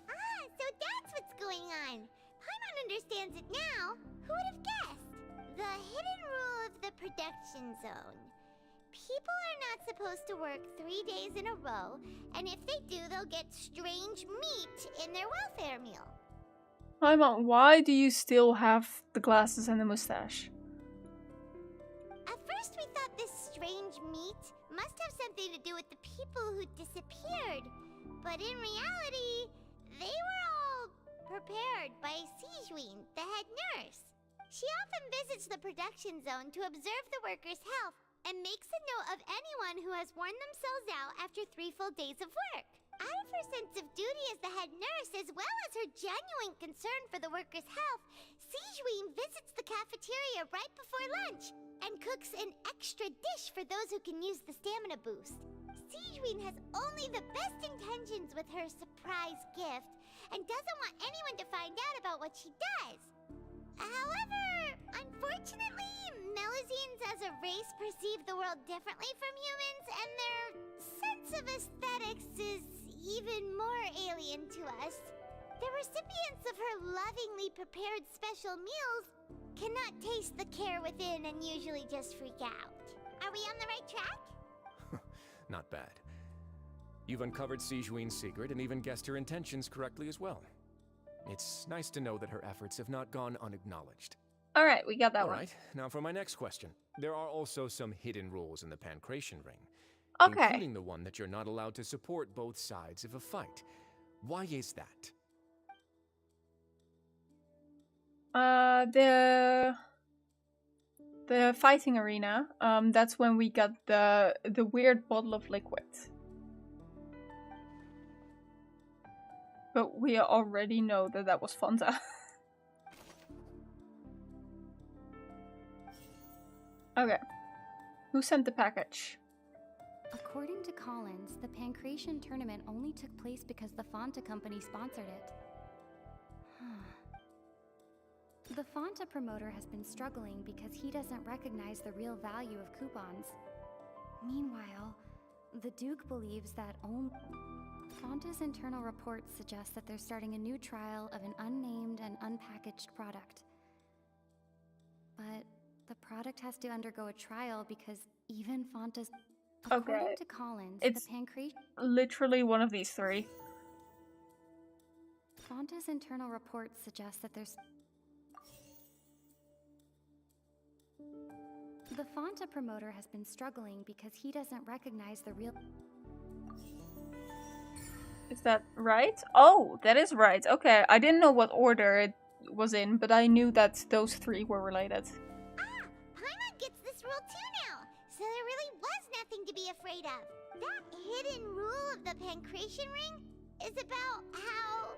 Ah, so that's what's going on. Paimon understands it now. Who would have guessed? The hidden rule of the production zone. People are not supposed to work 3 days in a row, and if they do, they'll get strange meat in their welfare meal. Paimon, why do you still have the glasses and the mustache? At first we thought this strange meat must have something to do with the people who disappeared, but in reality, they were all prepared by Sijuin, the head nurse. She often visits the production zone to observe the workers' health and makes a note of anyone who has worn themselves out after 3 full days of work. Out of her sense of duty as the head nurse, as well as her genuine concern for the workers' health, Sijuin visits the cafeteria right before lunch and cooks an extra dish for those who can use the stamina boost. Sijuin has only the best intentions with her surprise gift and doesn't want anyone to find out about what she does. However, unfortunately, Melusines as a race perceive the world differently from humans, of aesthetics is even more alien to us. The recipients of her lovingly prepared special meals cannot taste the care within and usually just freak out. Are we on the right track? Not bad. You've uncovered Sigewin's secret and even guessed her intentions correctly as well. It's nice to know that her efforts have not gone unacknowledged. Alright, we got that one. Alright, now for my next question. There are also some hidden rules in the Pancration Ring. Okay. Including the one that you're not allowed to support both sides of a fight. Why is that? The fighting arena, that's when we got the weird bottle of liquid. But we already know that that was Fanta. Okay. Who sent the package? According to Collins, the Pancration tournament only took place because the Fanta company sponsored it. The Fanta promoter has been struggling because he doesn't recognize the real value of coupons. Meanwhile, the Duke believes that Fanta's internal reports suggest that they're starting a new trial of an unnamed and unpackaged product. But the product has to undergo a trial because even Fanta's... According to Collins, it's the Pancration... literally one of these three. Fanta's internal reports suggest that there's... The Fanta promoter has been struggling because he doesn't recognize the real... Is that right? Oh, that is right. Okay, I didn't know what order it was in, but I knew that those three were related. Ah! Paimon gets this rule too now, so there really was nothing to be afraid of. That hidden rule of the Pancration Ring is about how,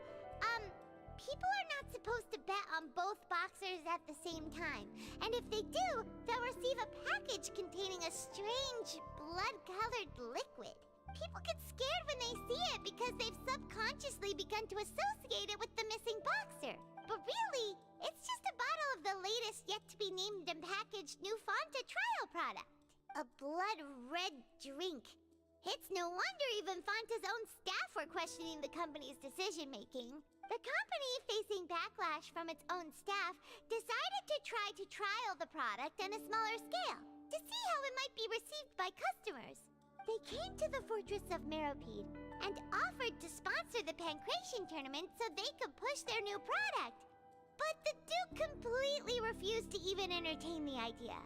people are not supposed to bet on both boxers at the same time. And if they do, they'll receive a package containing a strange, blood-colored liquid. People get scared when they see it because they've subconsciously begun to associate it with the missing boxer. But really, it's just a bottle of the latest yet-to-be-named and packaged new Fanta trial product. A blood-red drink. It's no wonder even Fanta's own staff were questioning the company's decision-making. The company, facing backlash from its own staff, decided to try to trial the product on a smaller scale, to see how it might be received by customers. They came to the fortress of Meropide and offered to sponsor the Pancration tournament so they could push their new product. But the Duke completely refused to even entertain the idea.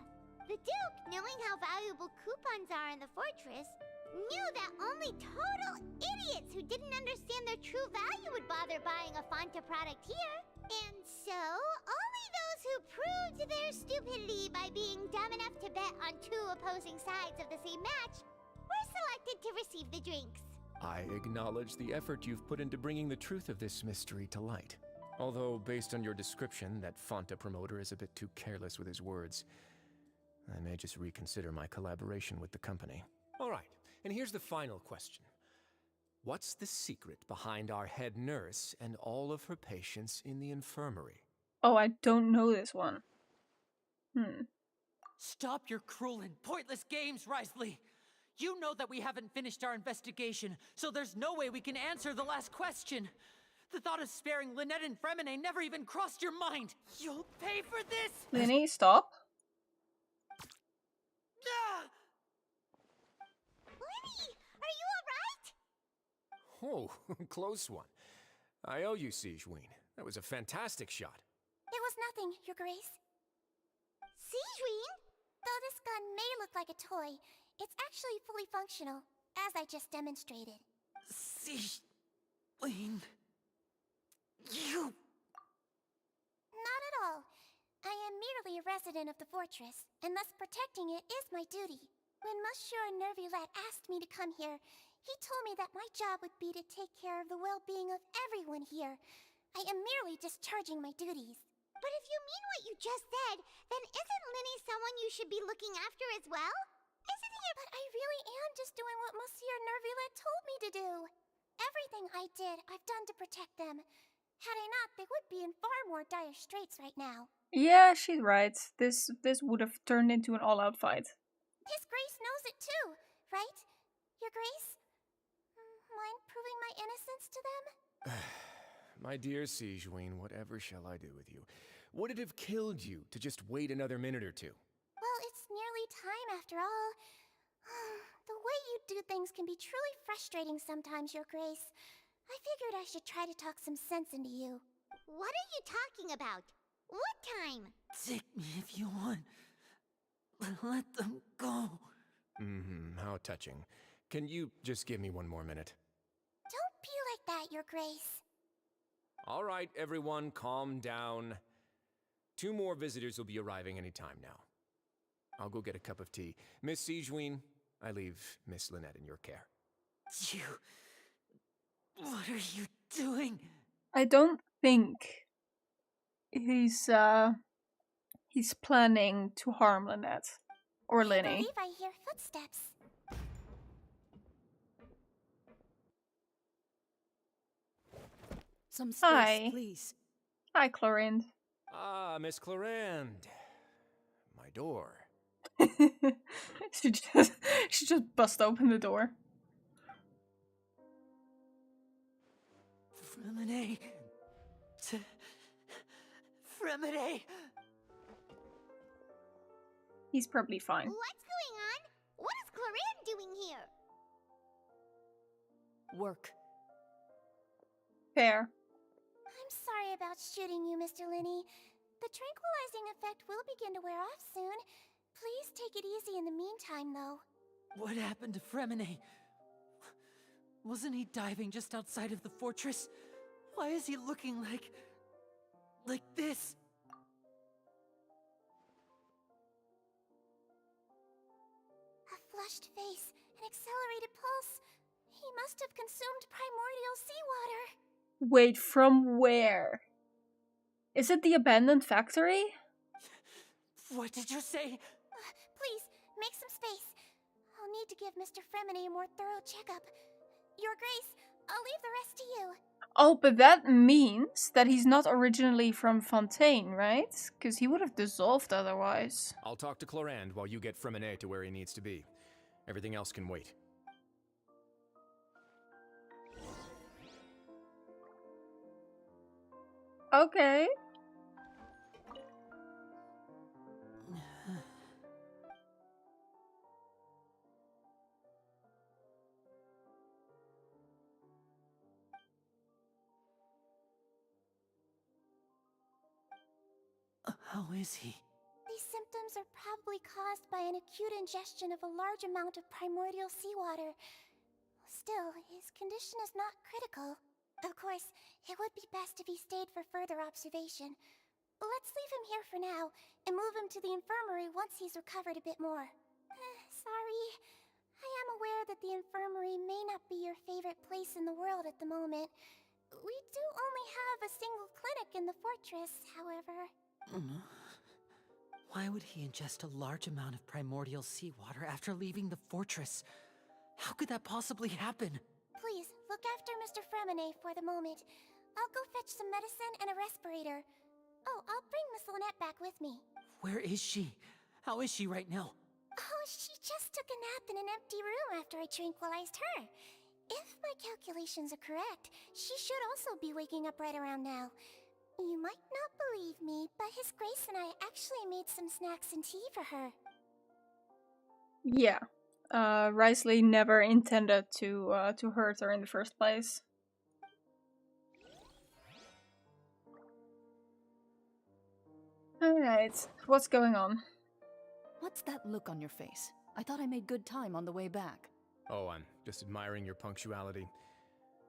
The Duke, knowing how valuable coupons are in the fortress, knew that only total idiots who didn't understand their true value would bother buying a Fanta product here. And so, only those who proved their stupidity by being dumb enough to bet on two opposing sides of the same match were selected to receive the drinks. I acknowledge the effort you've put into bringing the truth of this mystery to light. Although, based on your description, that Fanta promoter is a bit too careless with his words, I may just reconsider my collaboration with the company. All right. And here's the final question. What's the secret behind our head nurse and all of her patients in the infirmary? Oh, I don't know this one. Stop your cruel and pointless games, Risley! You know that we haven't finished our investigation, so there's no way we can answer the last question. The thought of sparing Lynette and Fremine never even crossed your mind. You'll pay for this! Linny, stop. Are you alright? Oh, close one. I owe you, Sigewin. That was a fantastic shot. It was nothing, Your Grace. Sigewin? Though this gun may look like a toy, it's actually fully functional, as I just demonstrated. Sigewin... You... Not at all. I am merely a resident of the fortress, and thus protecting it is my duty. When Monsieur Nervulette asked me to come here, he told me that my job would be to take care of the well-being of everyone here. I am merely discharging my duties. But if you mean what you just said, then isn't Linny someone you should be looking after as well? Isn't he But I really am just doing what Monsieur Nervulette told me to do. Everything I did, I've done to protect them. Had I not, they would be in far more dire straits right now. Yeah, she's right. This would have turned into an all-out fight. His Grace knows it too, right? Your Grace? mind proving my innocence to them? My dear Sigewin, whatever shall I do with you? Would it have killed you to just wait another minute or two? Well, it's nearly time after all. The way you do things can be truly frustrating sometimes, Your Grace. I figured I should try to talk some sense into you. What are you talking about? What time? Take me if you want. But let them go. How touching. Can you just give me one more minute? Don't be like that, Your Grace. All right, everyone, calm down. 2 more visitors will be arriving any time now. I'll go get a cup of tea. Miss Sigewin, I leave Miss Lynette in your care. You... What are you doing? I don't think he's planning to harm Lynette or I Linny. believe I hear footsteps. Some space, Hi. please. Hi, Clorind. Ah, Miss Clorinde. My door. she just bust open the door. Fremine. Fremine. He's probably fine. What's going on? What is Clorinde doing here? Work. Fair. I'm sorry about shooting you, Mr. Linny. The tranquilizing effect will begin to wear off soon. Please take it easy in the meantime, though. What happened to Fremine? Wasn't he diving just outside of the fortress? Why is he looking like this? A flushed face, an accelerated pulse. He must have consumed primordial seawater. Wait, from where? Is it the abandoned factory? What did you say? Please, make some space. I'll need to give Mr. Fremine a more thorough checkup. Your Grace, I'll leave the rest to you. Oh, but that means that he's not originally from Fontaine, right? Because he would have dissolved otherwise. I'll talk to Clorinde while you get Fremine to where he needs to be. Everything else can wait. Okay. How is he? These symptoms are probably caused by an acute ingestion of a large amount of primordial seawater. Still, his condition is not critical. Of course, it would be best if he stayed for further observation. Let's leave him here for now, and move him to the infirmary once he's recovered a bit more. Sorry. I am aware that the infirmary may not be your favorite place in the world at the moment. We do only have a single clinic in the fortress, however. Why would he ingest a large amount of primordial seawater after leaving the fortress? How could that possibly happen? Please, look after Mr. Fremine for the moment. I'll go fetch some medicine and a respirator. Oh, I'll bring Miss Lynette back with me. Where is she? How is she right now? Oh, she just took a nap in an empty room after I tranquilized her. If my calculations are correct, she should also be waking up right around now. You might not believe me, but His Grace and I actually made some snacks and tea for her. Yeah. Risley never intended to hurt her in the first place. Alright, what's going on? What's that look on your face? I thought I made good time on the way back. Oh, I'm just admiring your punctuality.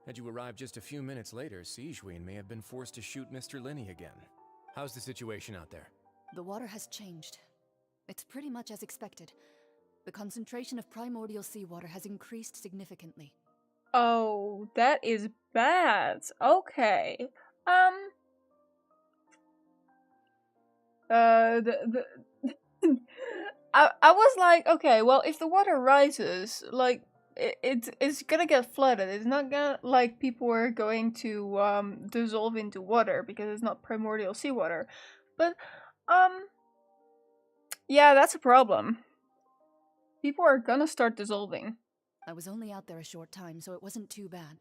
Had you arrived just a few minutes later, Sigewin may have been forced to shoot Mr. Linny again. How's the situation out there? The water has changed. It's pretty much as expected. The concentration of primordial seawater has increased significantly. Oh, that is bad. Okay. I was like, okay, well, if the water rises, like, it's gonna get flooded. It's not gonna, like, people are going to, dissolve into water because it's not primordial seawater. But, yeah, that's a problem. People are gonna start dissolving. I was only out there a short time, so it wasn't too bad.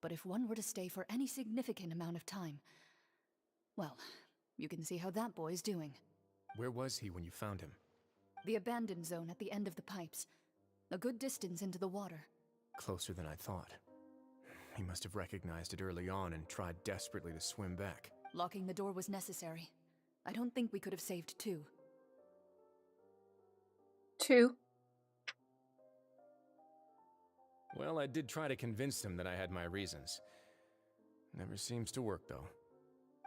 But if one were to stay for any significant amount of time... well, you can see how that boy's doing. Where was he when you found him? The abandoned zone at the end of the pipes. A good distance into the water. Closer than I thought. He must have recognized it early on and tried desperately to swim back. Locking the door was necessary. I don't think we could have saved two. Two? Well, I did try to convince him that I had my reasons. Never seems to work, though.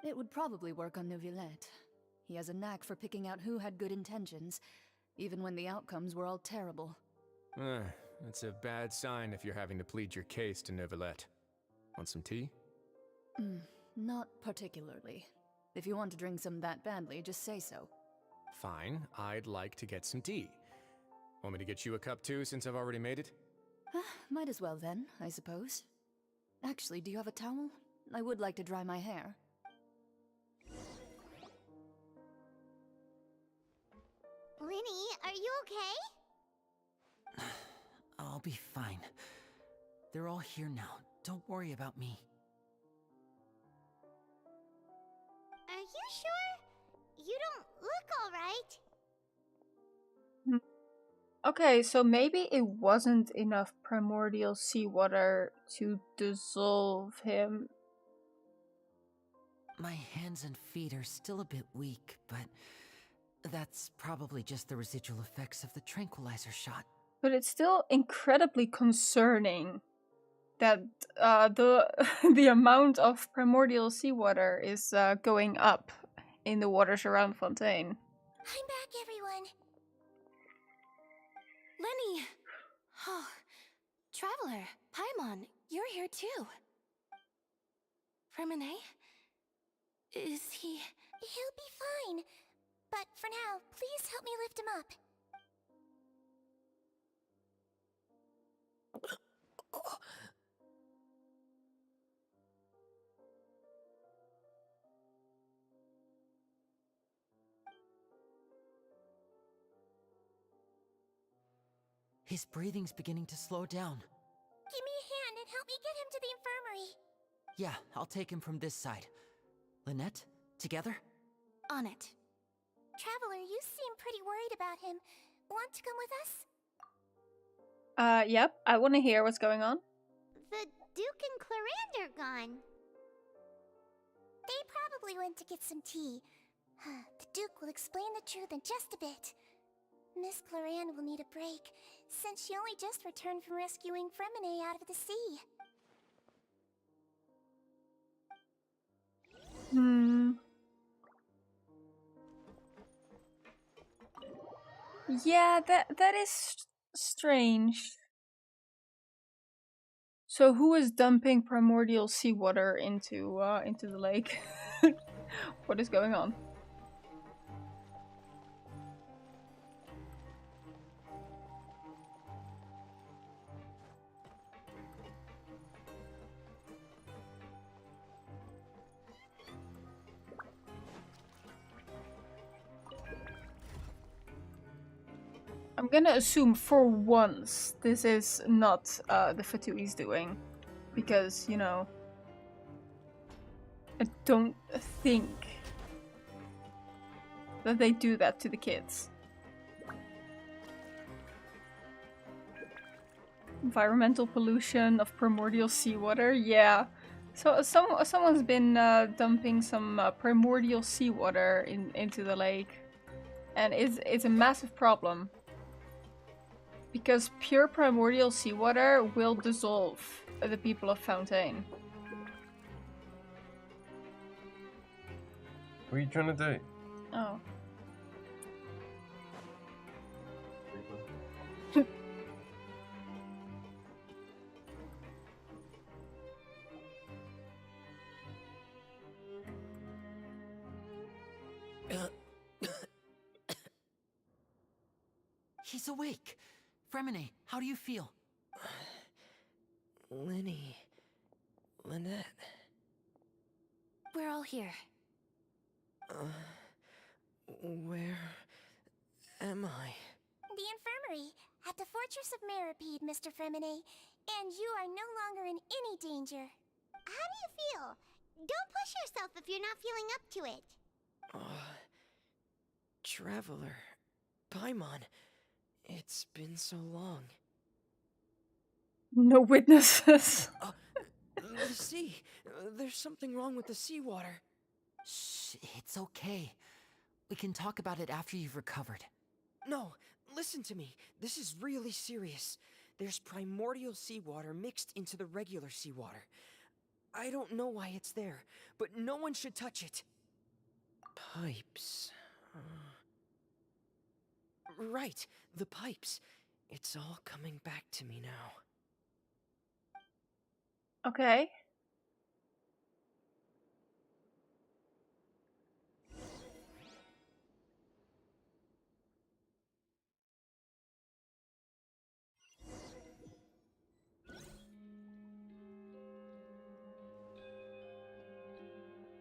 It would probably work on Neuvillette. He has a knack for picking out who had good intentions, even when the outcomes were all terrible. That's a bad sign if you're having to plead your case to Neuvillette. Want some tea? Not particularly. If you want to drink some that badly, just say so. Fine, I'd like to get some tea. Want me to get you a cup too, since I've already made it? Might as well then, I suppose. Actually, do you have a towel? I would like to dry my hair. Linny, are you okay? I'll be fine. They're all here now. Don't worry about me. Are you sure? You don't look alright. Okay, so maybe it wasn't enough primordial seawater to dissolve him. My hands and feet are still a bit weak, but that's probably just the residual effects of the tranquilizer shot. But it's still incredibly concerning that the amount of primordial seawater is going up in the waters around Fontaine. I'm back, everyone. Lenny! Oh, Traveler, Paimon, you're here too. Fremine? Is he... He'll be fine. But for now, please help me lift him up. His breathing's beginning to slow down. Give me a hand and help me get him to the infirmary. Yeah, I'll take him from this side. Lynette, together? On it. Traveler, you seem pretty worried about him. Want to come with us? Yep, I want to hear what's going on. The Duke and Clarande are gone. They probably went to get some tea. The Duke will explain the truth in just a bit. Miss Clarande will need a break, since she only just returned from rescuing Fremine out of the sea. Yeah, that is strange. So who is dumping primordial seawater into the lake? What is going on? I'm gonna assume for once this is not the Fatui's doing, because, you know, I don't think that they do that to the kids. Environmental pollution of primordial seawater, yeah. So someone's been dumping some primordial seawater into the lake, and it's a massive problem. Because pure primordial seawater will dissolve the people of Fontaine. What are you trying to do? Oh. He's awake. Fremine, how do you feel? Lenny... Lynette... We're all here. Where am I? The infirmary. at the Fortress of Meripede, Mr. Fremine, and you are no longer in any danger. How do you feel? Don't push yourself if you're not feeling up to it. Traveler, Paimon, it's been so long. No witnesses. The sea. There's something wrong with the seawater. Shh, it's okay. We can talk about it after you've recovered. No, listen to me. This is really serious. There's primordial seawater mixed into the regular seawater. I don't know why it's there, but no one should touch it. Pipes. Right, the pipes. It's all coming back to me now. Okay.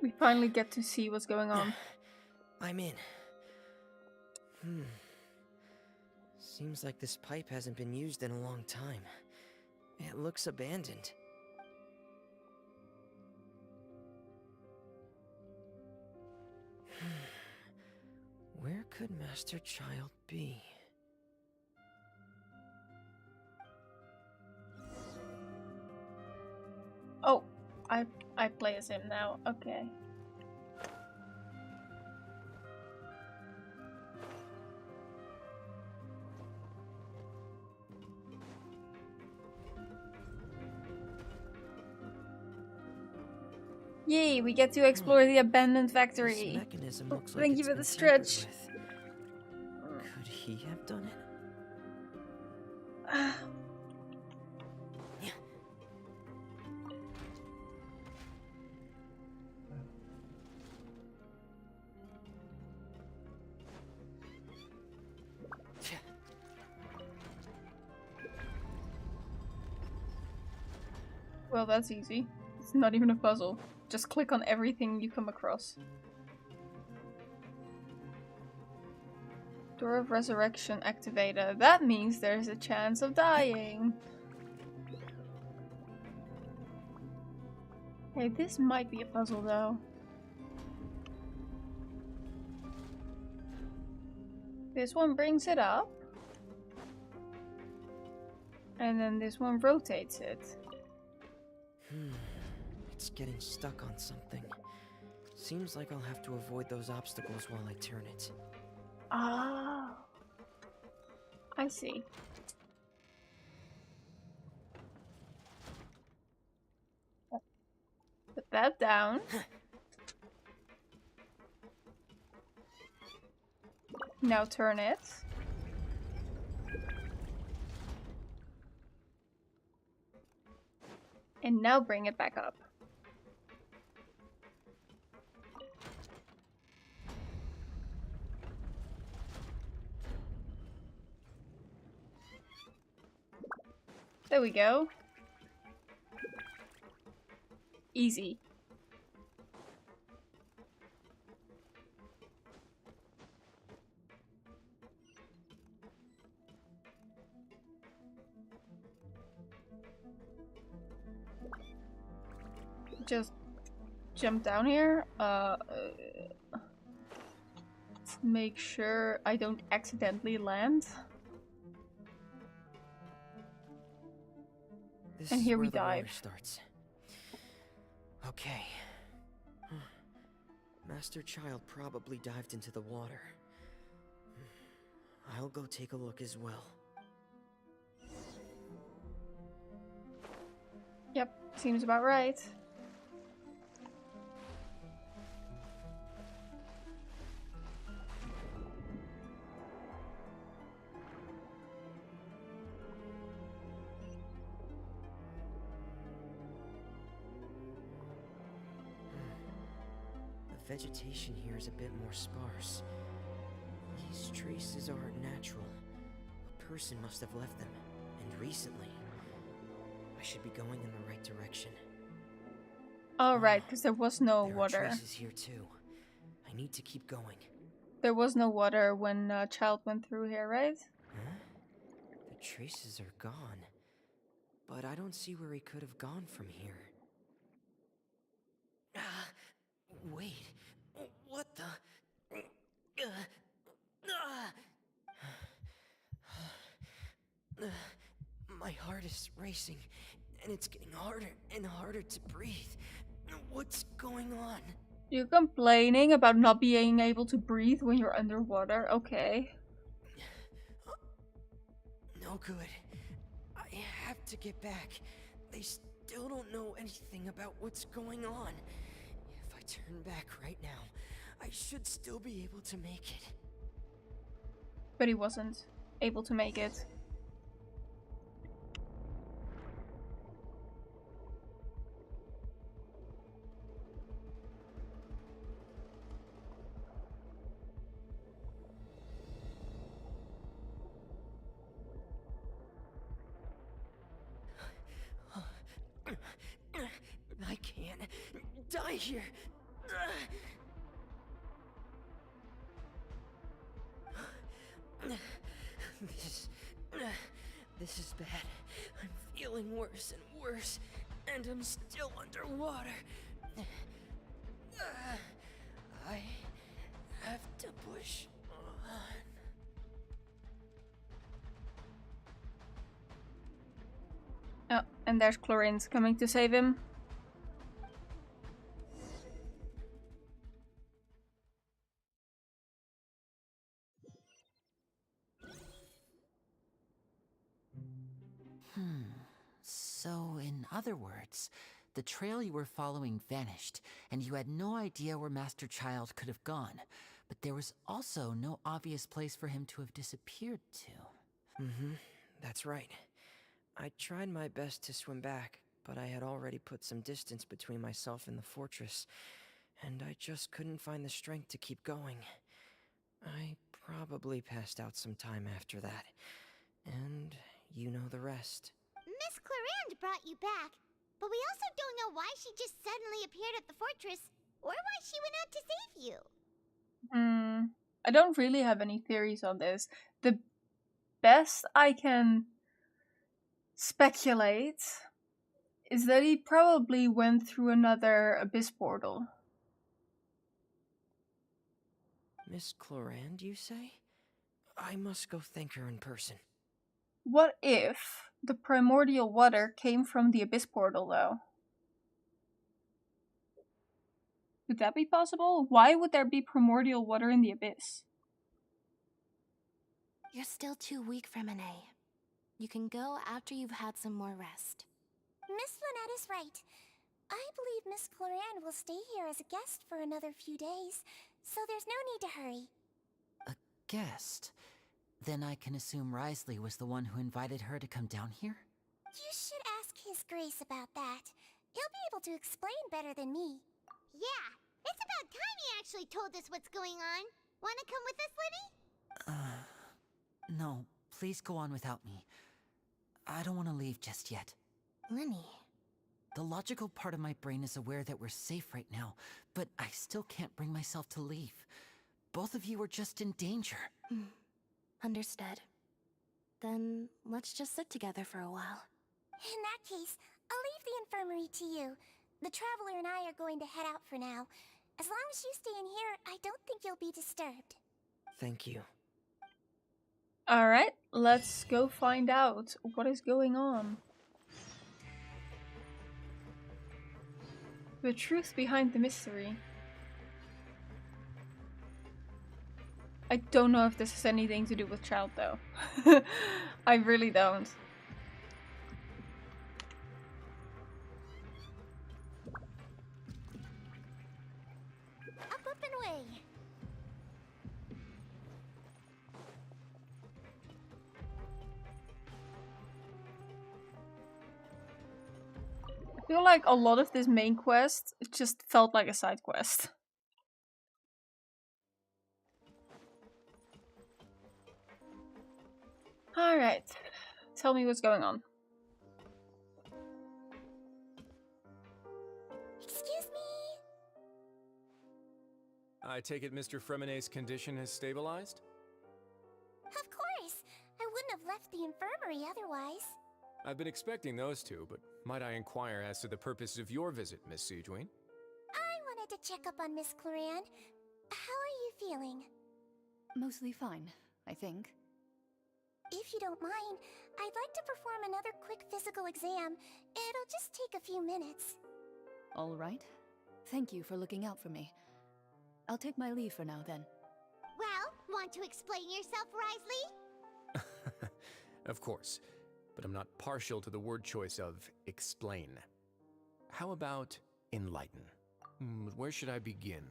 We finally get to see what's going on. I'm in. Seems like this pipe hasn't been used in a long time. It looks abandoned. Where could Master Child be? Oh, I play as him now. Okay. Yay, we get to explore the abandoned factory. This mechanism looks like Thank you it's for been the stretch. tampered with. Could he have done it? Well, that's easy. It's not even a puzzle. Just click on everything you come across. Door of Resurrection activated. That means there's a chance of dying. Hey, this might be a puzzle though. This one brings it up. And then this one rotates it. It's getting stuck on something. Seems like I'll have to avoid those obstacles while I turn it. Ah, I see. Put that down. Now turn it. And now bring it back up. There we go. Easy. Just jump down here. Let's make sure I don't accidentally land. This And is here where we the water dive. starts. Okay. Master Child probably dived into the water. I'll go take a look as well. Yep, seems about right. The vegetation here is a bit more sparse. These traces aren't natural. A person must have left them, and recently. I should be going in the right direction. Alright, because there was no There water. are traces here too. I need to keep going. There was no water when Child went through here, right? Huh? The traces are gone. But I don't see where he could have gone from here. Wait. What the? My heart is racing, and it's getting harder and harder to breathe. What's going on? You're complaining about not being able to breathe when you're underwater? Okay. No good. I have to get back. They still don't know anything about what's going on. If I turn back right now, I should still be able to make it. But he wasn't able to make it. I can't die here. This is bad. I'm feeling worse and worse, and I'm still underwater. I have to push on. Oh, and there's Chlorine coming to save him. So, in other words, the trail you were following vanished, and you had no idea where Master Child could have gone. But there was also no obvious place for him to have disappeared to. That's right. I tried my best to swim back, but I had already put some distance between myself and the fortress, and I just couldn't find the strength to keep going. I probably passed out some time after that, and you know the rest. Miss Clarande brought you back, but we also don't know why she just suddenly appeared at the fortress, or why she went out to save you. I don't really have any theories on this. The best I can speculate is that he probably went through another abyss portal. Miss Clarande, you say? I must go thank her in person. What if the primordial water came from the abyss portal, though? Could that be possible? Why would there be primordial water in the abyss? You're still too weak for Monet. You can go after you've had some more rest. Miss Lynette is right. I believe Miss Clarande will stay here as a guest for another few days, so there's no need to hurry. A guest? Then I can assume Risley was the one who invited her to come down here? You should ask His Grace about that. He'll be able to explain better than me. Yeah, it's about time he actually told us what's going on. Wanna come with us, Lenny? No, please go on without me. I don't want to leave just yet. Lenny. The logical part of my brain is aware that we're safe right now, but I still can't bring myself to leave. Both of you are just in danger. Understood. Then let's just sit together for a while. In that case, I'll leave the infirmary to you. The Traveler and I are going to head out for now. As long as you stay in here, I don't think you'll be disturbed. Thank you. Alright, let's go find out what is going on. The truth behind the mystery. I don't know if this has anything to do with Child, though. I really don't. Up and away. I feel like a lot of this main quest just felt like a side quest. Alright, tell me what's going on. Excuse me? I take it Mr. Fremonet's condition has stabilized? Of course. I wouldn't have left the infirmary otherwise. I've been expecting those two, but might I inquire as to the purpose of your visit, Miss Sejuin? I wanted to check up on Miss Cloran. How are you feeling? Mostly fine, I think. If you don't mind, I'd like to perform another quick physical exam. It'll just take a few minutes. All right. Thank you for looking out for me. I'll take my leave for now, then. Well, want to explain yourself, Risley? Of course, but I'm not partial to the word choice of explain. How about enlighten? Where should I begin?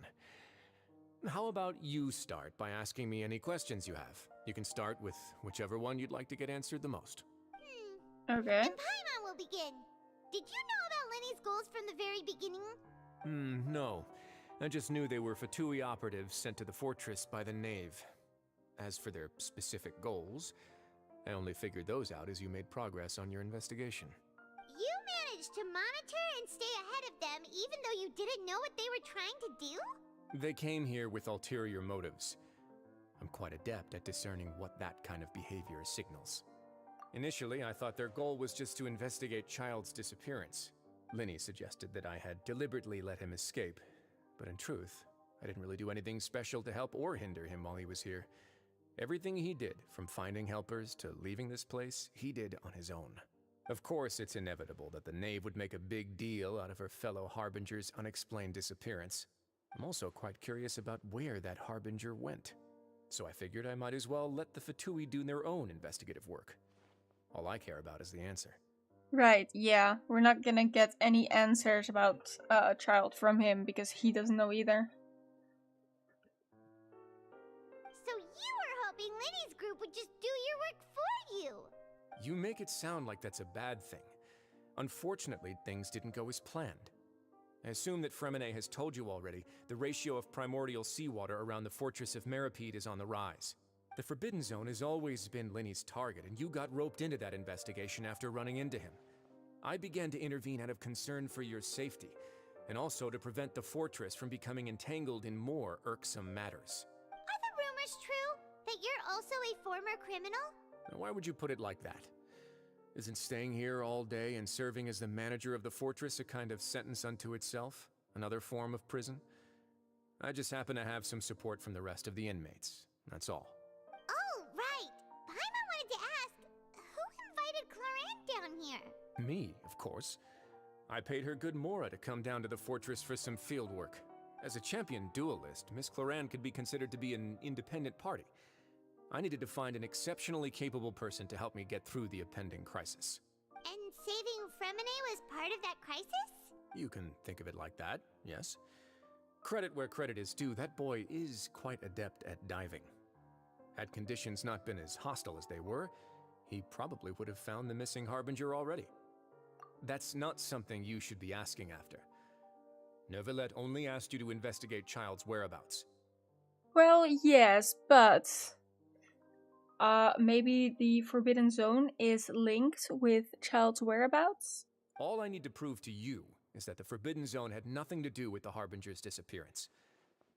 How about you start by asking me any questions you have? You can start with whichever one you'd like to get answered the most. Okay. And Paimon will begin. Did you know about Lenny's goals from the very beginning? No. I just knew they were Fatui operatives sent to the fortress by the Knave. As for their specific goals, I only figured those out as you made progress on your investigation. You managed to monitor and stay ahead of them even though you didn't know what they were trying to do? They came here with ulterior motives. I'm quite adept at discerning what that kind of behavior signals. Initially, I thought their goal was just to investigate Child's disappearance. Linny suggested that I had deliberately let him escape, but in truth, I didn't really do anything special to help or hinder him while he was here. Everything he did, from finding helpers to leaving this place, he did on his own. Of course, it's inevitable that the Knave would make a big deal out of her fellow Harbinger's unexplained disappearance. I'm also quite curious about where that Harbinger went. So I figured I might as well let the Fatui do their own investigative work. All I care about is the answer. Right, yeah. We're not gonna get any answers about Child from him because he doesn't know either. So you were hoping Lenny's group would just do your work for you? You make it sound like that's a bad thing. Unfortunately, things didn't go as planned. I assume that Fremine has told you already, the ratio of primordial seawater around the fortress of Meripede is on the rise. The Forbidden Zone has always been Linny's target, and you got roped into that investigation after running into him. I began to intervene out of concern for your safety, and also to prevent the fortress from becoming entangled in more irksome matters. Are the rumors true? That you're also a former criminal? Now, why would you put it like that? Isn't staying here all day and serving as the manager of the fortress a kind of sentence unto itself? Another form of prison? I just happen to have some support from the rest of the inmates. That's all. Oh, right. Paimon wanted to ask, who invited Cloran down here? Me, of course. I paid her good mora to come down to the fortress for some field work. As a champion duelist, Miss Cloran could be considered to be an independent party. I needed to find an exceptionally capable person to help me get through the impending crisis. And saving Fremine was part of that crisis? You can think of it like that, yes. Credit where credit is due, that boy is quite adept at diving. Had conditions not been as hostile as they were, he probably would have found the missing Harbinger already. That's not something you should be asking after. Neuvillette only asked you to investigate Child's whereabouts. Well, yes, but maybe the Forbidden Zone is linked with Child's whereabouts? All I need to prove to you is that the Forbidden Zone had nothing to do with the Harbinger's disappearance.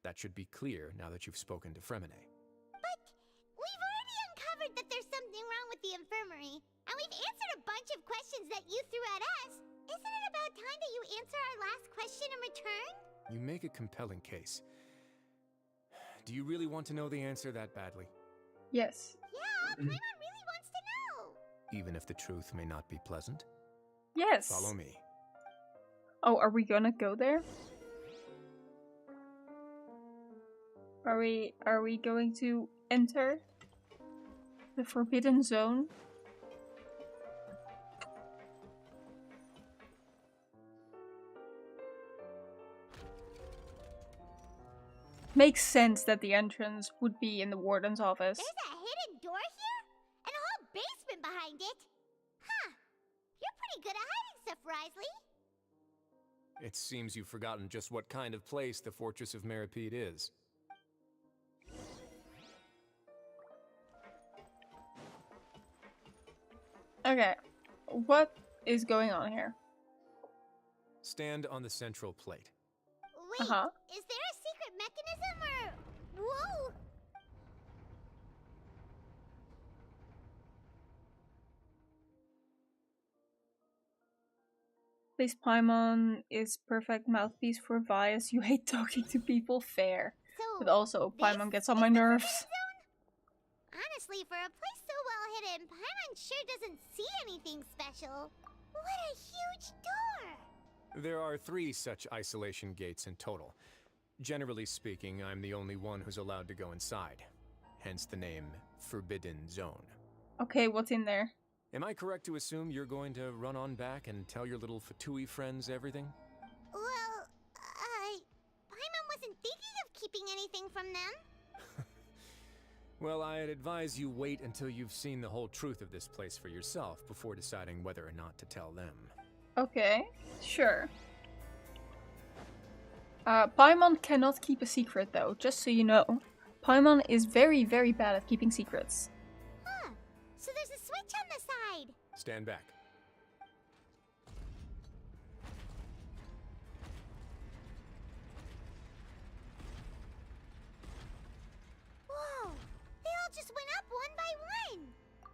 That should be clear now that you've spoken to Fremine. But we've already uncovered that there's something wrong with the infirmary, and we've answered a bunch of questions that you threw at us. Isn't it about time that you answer our last question in return? You make a compelling case. Do you really want to know the answer that badly? Yes. Yeah, Paimon really wants to know. Even if the truth may not be pleasant? Yes. Follow me. Oh, are we gonna go there? Are we going to enter the Forbidden Zone? Makes sense that the entrance would be in the warden's office. There's a hidden door here? And a whole basement behind it? Huh. You're pretty good at hiding stuff, Risley. It seems you've forgotten just what kind of place the Fortress of Meripede is. Okay, what is going on here? Stand on the central plate. Wait, is there a secret mechanism or... Whoa! Please, Paimon is perfect mouthpiece for Vyris. You hate talking to people, fair. But also, Paimon gets on my nerves. Honestly, for a place so well hidden, Paimon sure doesn't see anything special. What a huge door! There are 3 such isolation gates in total. Generally speaking, I'm the only one who's allowed to go inside. Hence the name Forbidden Zone. Okay, what's in there? Am I correct to assume you're going to run on back and tell your little Fatui friends everything? Well, Paimon wasn't thinking of keeping anything from them. Well, I'd advise you wait until you've seen the whole truth of this place for yourself before deciding whether or not to tell them. Okay, sure. Paimon cannot keep a secret though, just so you know. Paimon is very, very bad at keeping secrets. Huh, so there's a switch on the side. Stand back. Whoa, they all just went up one by one.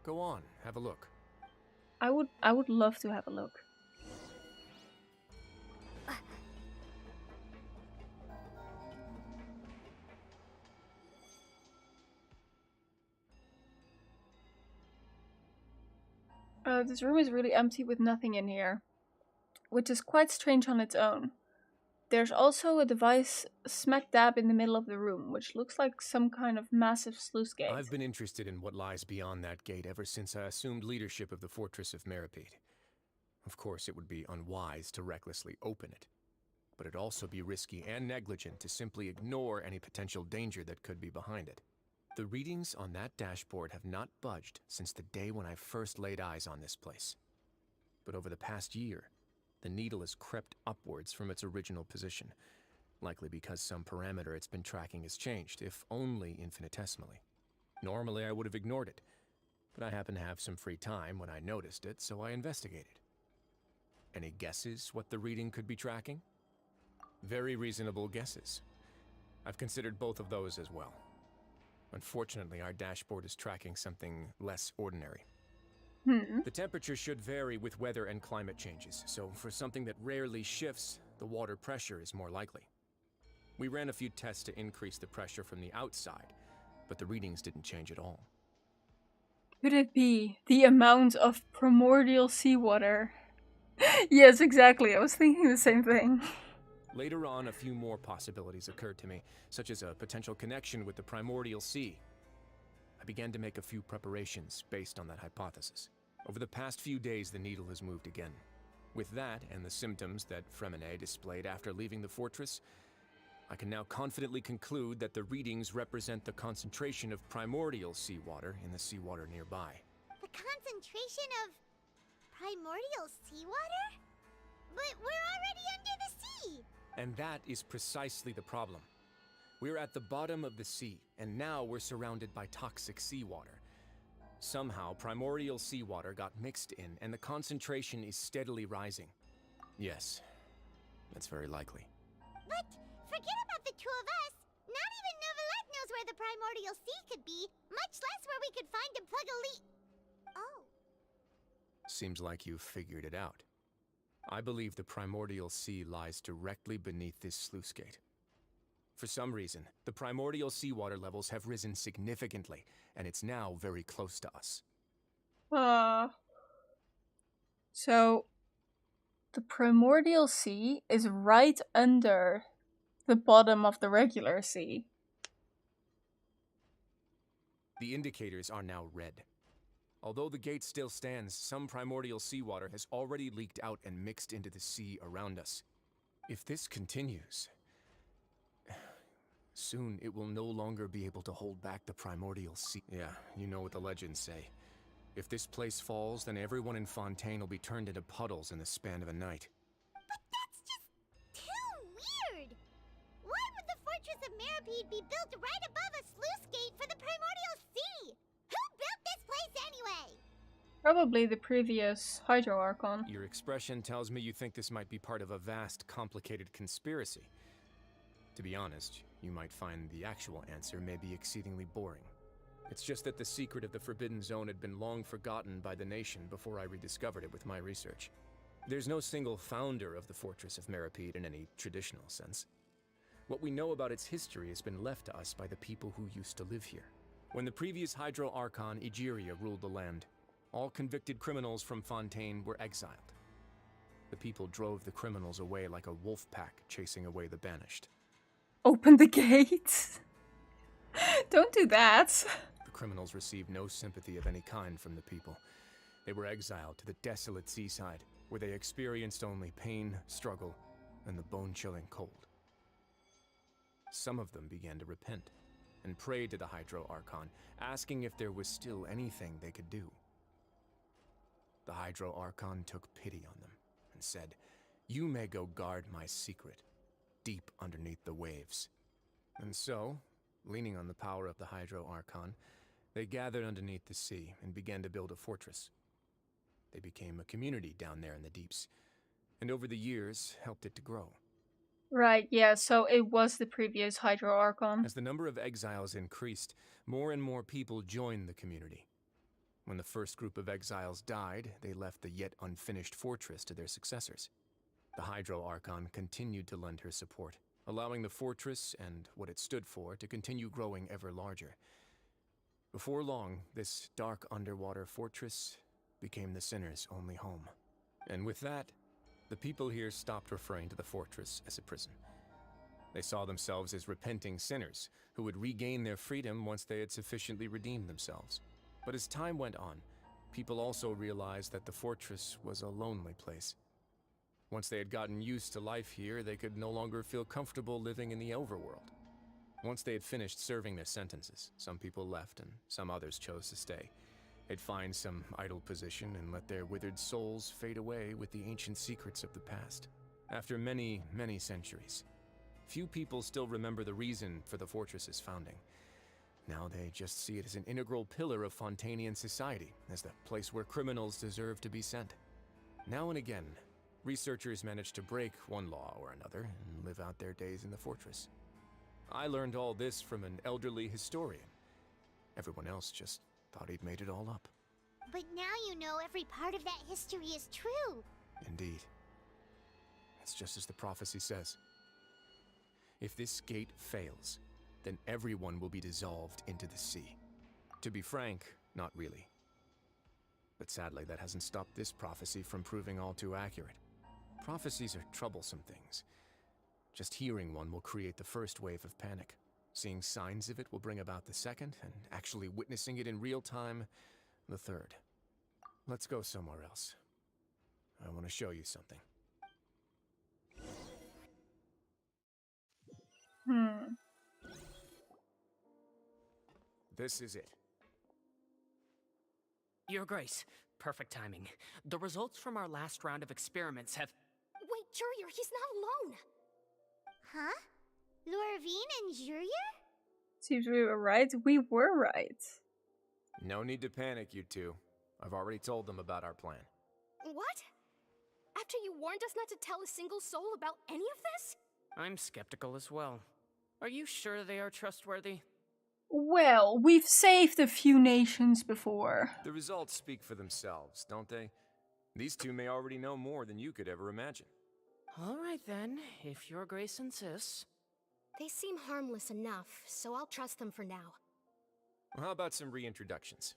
Go on, have a look. I would love to have a look. This room is really empty with nothing in here, which is quite strange on its own. There's also a device smack dab in the middle of the room, which looks like some kind of massive sluice gate. I've been interested in what lies beyond that gate ever since I assumed leadership of the Fortress of Meripede. Of course, it would be unwise to recklessly open it, but it'd also be risky and negligent to simply ignore any potential danger that could be behind it. The readings on that dashboard have not budged since the day when I first laid eyes on this place. But over the past year, the needle has crept upwards from its original position, likely because some parameter it's been tracking has changed, if only infinitesimally. Normally I would have ignored it, but I happened to have some free time when I noticed it, so I investigated. Any guesses what the reading could be tracking? Very reasonable guesses. I've considered both of those as well. Unfortunately, our dashboard is tracking something less ordinary. The temperature should vary with weather and climate changes, so for something that rarely shifts, the water pressure is more likely. We ran a few tests to increase the pressure from the outside, but the readings didn't change at all. Could it be the amount of primordial seawater? Yes, exactly. I was thinking the same thing. Later on, a few more possibilities occurred to me, such as a potential connection with the primordial sea. I began to make a few preparations based on that hypothesis. Over the past few days, the needle has moved again. With that, and the symptoms that Fremine displayed after leaving the fortress, I can now confidently conclude that the readings represent the concentration of primordial seawater in the seawater nearby. The concentration of primordial seawater? But we're already under the sea! And that is precisely the problem. We're at the bottom of the sea, and now we're surrounded by toxic seawater. Somehow, primordial seawater got mixed in, and the concentration is steadily rising. Yes, that's very likely. But forget about the two of us! Not even Novelette knows where the primordial sea could be, much less where we could find and plug a leak. Oh. Seems like you've figured it out. I believe the primordial sea lies directly beneath this sluice gate. For some reason, the primordial seawater levels have risen significantly, and it's now very close to us. So, the primordial sea is right under the bottom of the regular sea. The indicators are now red. Although the gate still stands, some primordial seawater has already leaked out and mixed into the sea around us. If this continues, soon it will no longer be able to hold back the primordial sea. Yeah, you know what the legends say. If this place falls, then everyone in Fontaine will be turned into puddles in the span of a night. But that's just too weird! Why would the Fortress of Meripede be built right above a sluice gate for the primordial sea? Who built this place anyway? Probably the previous Hydro Archon. Your expression tells me you think this might be part of a vast, complicated conspiracy. To be honest, you might find the actual answer may be exceedingly boring. It's just that the secret of the Forbidden Zone had been long forgotten by the nation before I rediscovered it with my research. There's no single founder of the Fortress of Meripede in any traditional sense. What we know about its history has been left to us by the people who used to live here. When the previous Hydro Archon Egeria ruled the land, all convicted criminals from Fontaine were exiled. The people drove the criminals away like a wolf pack chasing away the banished. Open the gates. Don't do that. The criminals received no sympathy of any kind from the people. They were exiled to the desolate seaside, where they experienced only pain, struggle, and the bone-chilling cold. Some of them began to repent and prayed to the Hydro Archon, asking if there was still anything they could do. The Hydro Archon took pity on them and said, "You may go guard my secret, deep underneath the waves." And so, leaning on the power of the Hydro Archon, they gathered underneath the sea and began to build a fortress. They became a community down there in the deeps, and over the years helped it to grow. Right, yeah, so it was the previous Hydro Archon. As the number of exiles increased, more and more people joined the community. When the first group of exiles died, they left the yet unfinished fortress to their successors. The Hydro Archon continued to lend her support, allowing the fortress and what it stood for to continue growing ever larger. Before long, this dark underwater fortress became the sinner's only home. And with that, the people here stopped referring to the fortress as a prison. They saw themselves as repenting sinners who would regain their freedom once they had sufficiently redeemed themselves. But as time went on, people also realized that the fortress was a lonely place. Once they had gotten used to life here, they could no longer feel comfortable living in the overworld. Once they had finished serving their sentences, some people left and some others chose to stay. They'd find some idle position and let their withered souls fade away with the ancient secrets of the past. After many, many centuries, few people still remember the reason for the fortress's founding. Now they just see it as an integral pillar of Fontainian society, as the place where criminals deserve to be sent. Now and again, researchers manage to break one law or another and live out their days in the fortress. I learned all this from an elderly historian. Everyone else just thought he'd made it all up. But now you know every part of that history is true. Indeed. It's just as the prophecy says. If this gate fails, then everyone will be dissolved into the sea. To be frank, not really. But sadly, that hasn't stopped this prophecy from proving all too accurate. Prophecies are troublesome things. Just hearing one will create the first wave of panic. Seeing signs of it will bring about the second, and actually witnessing it in real time, the third. Let's go somewhere else. I want to show you something. This is it. Your Grace, perfect timing. The results from our last round of experiments have... Wait, Jurier, he's not alone! Huh? Lorvine and Jurier? Seems we were right. We were right. No need to panic, you two. I've already told them about our plan. What? After you warned us not to tell a single soul about any of this? I'm skeptical as well. Are you sure they are trustworthy? Well, we've saved a few nations before. The results speak for themselves, don't they? These two may already know more than you could ever imagine. All right then, if Your Grace insists. They seem harmless enough, so I'll trust them for now. Well, how about some reintroductions?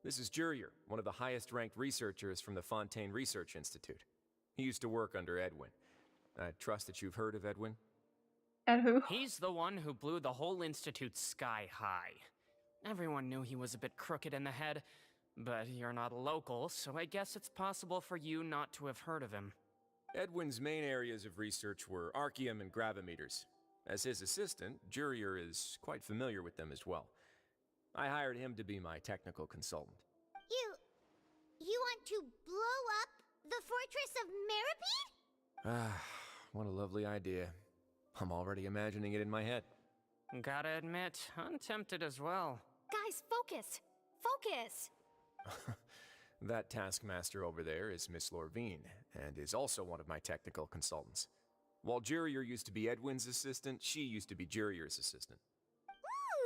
This is Jurier, one of the highest-ranked researchers from the Fontaine Research Institute. He used to work under Edwin. I trust that you've heard of Edwin? And who? He's the one who blew the whole institute sky high. Everyone knew he was a bit crooked in the head, but you're not local, so I guess it's possible for you not to have heard of him. Edwin's main areas of research were archaeum and gravimeters. As his assistant, Jurier is quite familiar with them as well. I hired him to be my technical consultant. You want to blow up the Fortress of Meripede? Ah, what a lovely idea. I'm already imagining it in my head. Gotta admit, I'm tempted as well. Guys, focus! Focus! That taskmaster over there is Miss Lorvine, and is also one of my technical consultants. While Jurier used to be Edwin's assistant, she used to be Jurier's assistant.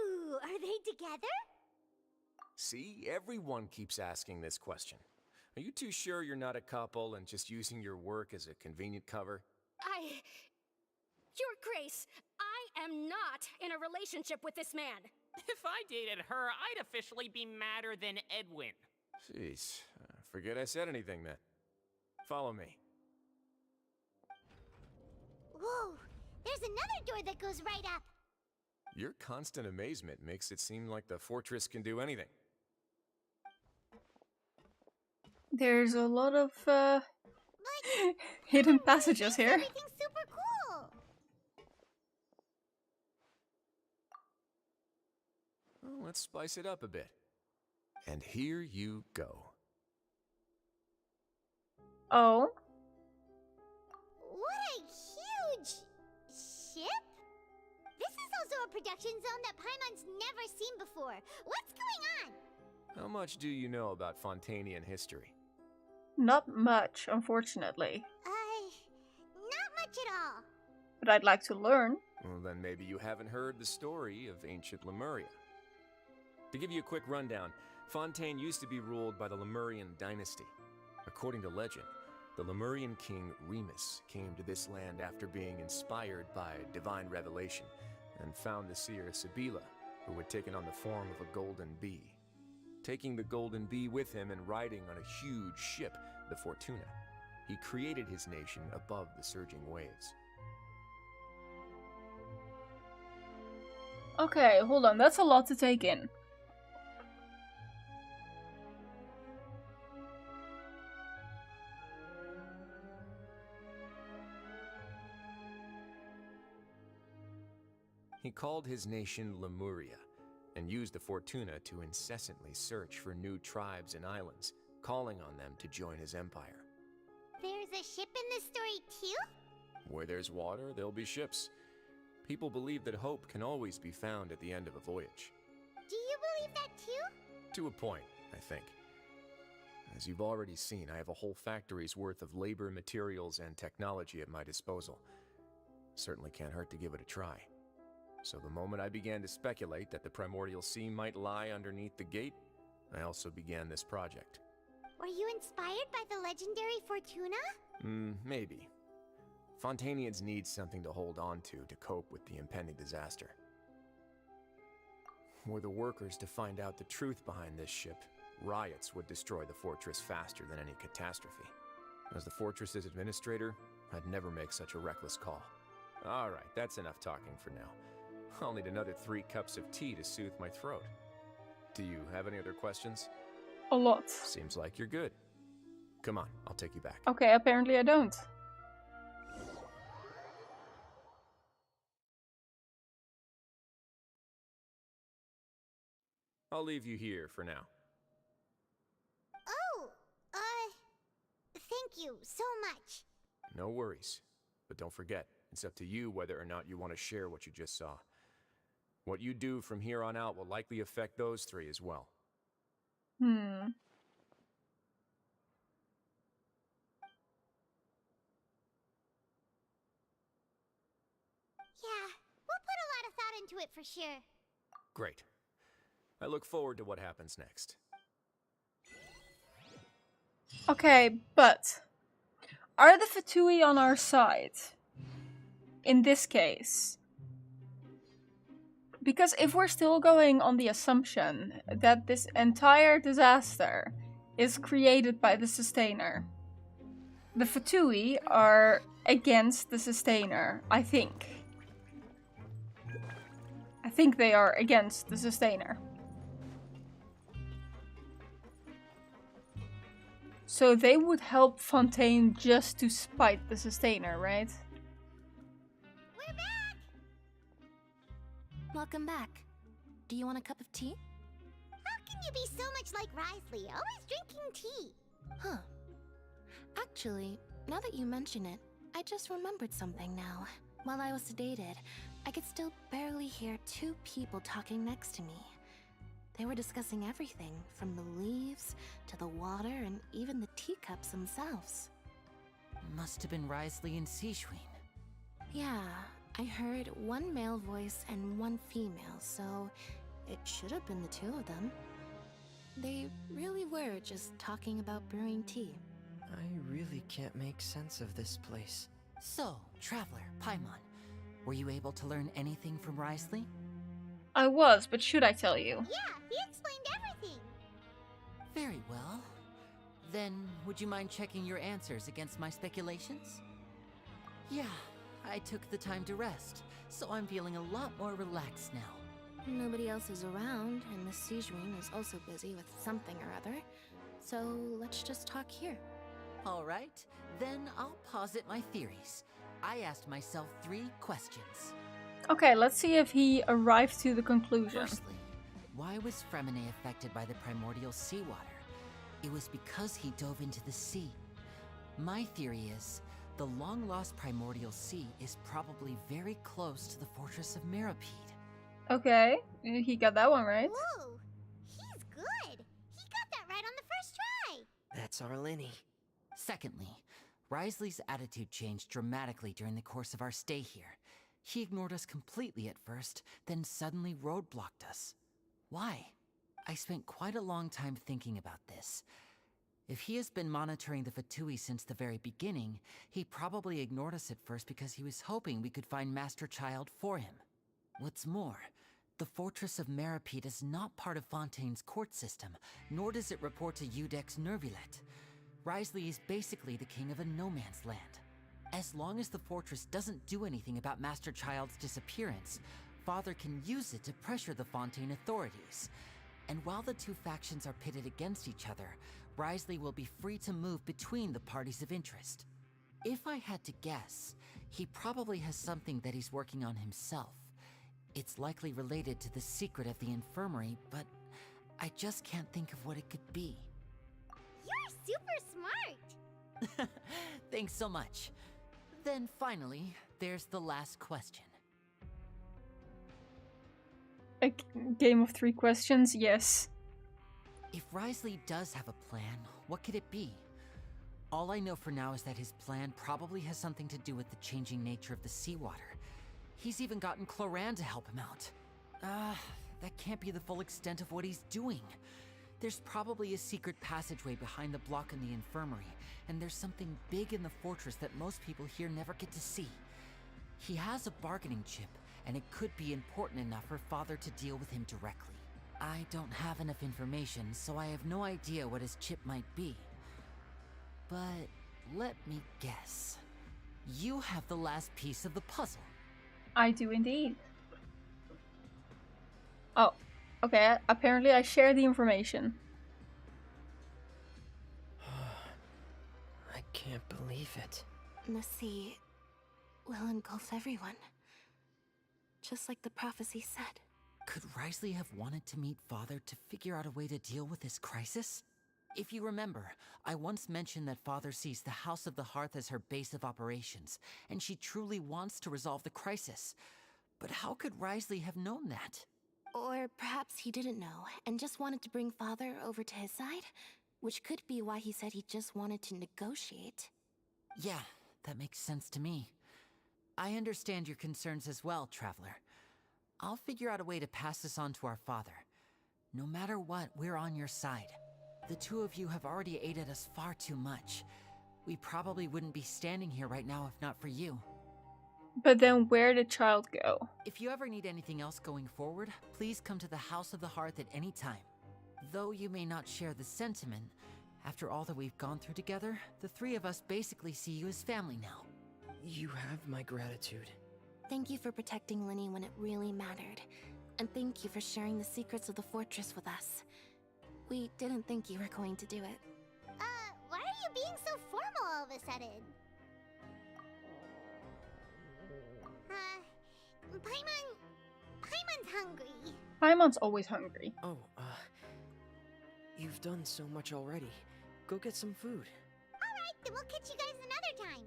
Ooh, are they together? See, everyone keeps asking this question. Are you too sure you're not a couple and just using your work as a convenient cover? Your Grace, I am not in a relationship with this man. If I dated her, I'd officially be madder than Edwin. Jeez, forget I said anything then. Follow me. Whoa, there's another door that goes right up. Your constant amazement makes it seem like the fortress can do anything. There's a lot of hidden passages here. Everything's super cool. Well, let's spice it up a bit. And here you go. Oh. What a huge ship! This is also a production zone that Paimon's never seen before. What's going on? How much do you know about Fontainian history? Not much, unfortunately. Not much at all. But I'd like to learn. Well, then maybe you haven't heard the story of ancient Lemuria. To give you a quick rundown, Fontaine used to be ruled by the Lemurian dynasty. According to legend, the Lemurian king Remus came to this land after being inspired by divine revelation and found the seer Sibila, who had taken on the form of a golden bee. Taking the golden bee with him and riding on a huge ship, the Fortuna, he created his nation above the surging waves. Okay, hold on, that's a lot to take in. He called his nation Lemuria, and used the Fortuna to incessantly search for new tribes and islands, calling on them to join his empire. There's a ship in this story too? Where there's water, there'll be ships. People believe that hope can always be found at the end of a voyage. Do you believe that too? To a point, I think. As you've already seen, I have a whole factory's worth of labor, materials, and technology at my disposal. Certainly can't hurt to give it a try. So the moment I began to speculate that the primordial sea might lie underneath the gate, I also began this project. Were you inspired by the legendary Fortuna? Maybe. Fontainians need something to hold on to cope with the impending disaster. Were the workers to find out the truth behind this ship, riots would destroy the fortress faster than any catastrophe. As the fortress's administrator, I'd never make such a reckless call. Alright, that's enough talking for now. I'll need another 3 cups of tea to soothe my throat. Do you have any other questions? A lot. Seems like you're good. Come on, I'll take you back. Okay, apparently I don't. I'll leave you here for now. Oh, thank you so much. No worries. But don't forget, it's up to you whether or not you want to share what you just saw. What you do from here on out will likely affect those 3 as well. Yeah, we'll put a lot of thought into it for sure. Great. I look forward to what happens next. Okay, but are the Fatui on our side? In this case? Because if we're still going on the assumption that this entire disaster is created by the Sustainer, the Fatui are against the Sustainer, I think. I think they are against the Sustainer. So they would help Fontaine just to spite the Sustainer, right? We're back! Welcome back. Do you want a cup of tea? How can you be so much like Risley, always drinking tea? Huh. Actually, now that you mention it, I just remembered something now. While I was sedated, I could still barely hear 2 people talking next to me. They were discussing everything, from the leaves, to the water, and even the teacups themselves. Must have been Risley and Sijwin. Yeah, I heard 1 male voice and 1 female, so it should have been the 2 of them. They really were just talking about brewing tea. I really can't make sense of this place. So, Traveler, Paimon, were you able to learn anything from Wriothesley? I was, but should I tell you? Yeah, he explained everything. Very well. Then, would you mind checking your answers against my speculations? Yeah, I took the time to rest, so I'm feeling a lot more relaxed now. Nobody else is around, and Miss Sijuin is also busy with something or other. So let's just talk here. Alright, then I'll posit my theories. I asked myself 3 questions. Okay, let's see if he arrived to the conclusion. Firstly, why was Fremine affected by the primordial seawater? It was because he dove into the sea. My theory is, the long-lost primordial sea is probably very close to the fortress of Mirapede. Okay, he got that one right. Ooh, he's good. He got that right on the first try. That's our Lenny. Secondly, Wriothesley's attitude changed dramatically during the course of our stay here. He ignored us completely at first, then suddenly roadblocked us. Why? I spent quite a long time thinking about this. If he has been monitoring the Fatui since the very beginning, he probably ignored us at first because he was hoping we could find Master Child for him. What's more, the Fortress of Mirapede is not part of Fontaine's court system, nor does it report to Udex Nervulet. Wriothesley is basically the king of a no-man's land. As long as the fortress doesn't do anything about Master Child's disappearance, Father can use it to pressure the Fontaine authorities. And while the 2 factions are pitted against each other, Wriothesley will be free to move between the parties of interest. If I had to guess, he probably has something that he's working on himself. It's likely related to the secret of the infirmary, but I just can't think of what it could be. You're super smart. Thanks so much. Then finally, there's the last question. A game of 3 questions, yes. If Wriothesley does have a plan, what could it be? All I know for now is that his plan probably has something to do with the changing nature of the seawater. He's even gotten Cloran to help him out. That can't be the full extent of what he's doing. There's probably a secret passageway behind the block in the infirmary, and there's something big in the fortress that most people here never get to see. He has a bargaining chip, and it could be important enough for Father to deal with him directly. I don't have enough information, so I have no idea what his chip might be. But let me guess. You have the last piece of the puzzle. I do indeed. Oh, okay, apparently I share the information. I can't believe it. The sea will engulf everyone. Just like the prophecy said. Could Wriothesley have wanted to meet Father to figure out a way to deal with this crisis? If you remember, I once mentioned that Father sees the House of the Hearth as her base of operations, and she truly wants to resolve the crisis. But how could Wriothesley have known that? Or perhaps he didn't know, and just wanted to bring Father over to his side? Which could be why he said he just wanted to negotiate. Yeah, that makes sense to me. I understand your concerns as well, Traveler. I'll figure out a way to pass this on to our father. No matter what, we're on your side. The 2 of you have already aided us far too much. We probably wouldn't be standing here right now if not for you. But then where did Child go? If you ever need anything else going forward, please come to the House of the Hearth at any time. Though you may not share the sentiment, after all that we've gone through together, the 3 of us basically see you as family now. You have my gratitude. Thank you for protecting Lenny when it really mattered. And thank you for sharing the secrets of the fortress with us. We didn't think you were going to do it. Why are you being so formal all of a sudden? Paimon's hungry. Paimon's always hungry. Oh, you've done so much already. Go get some food. Alright, then we'll catch you guys another time.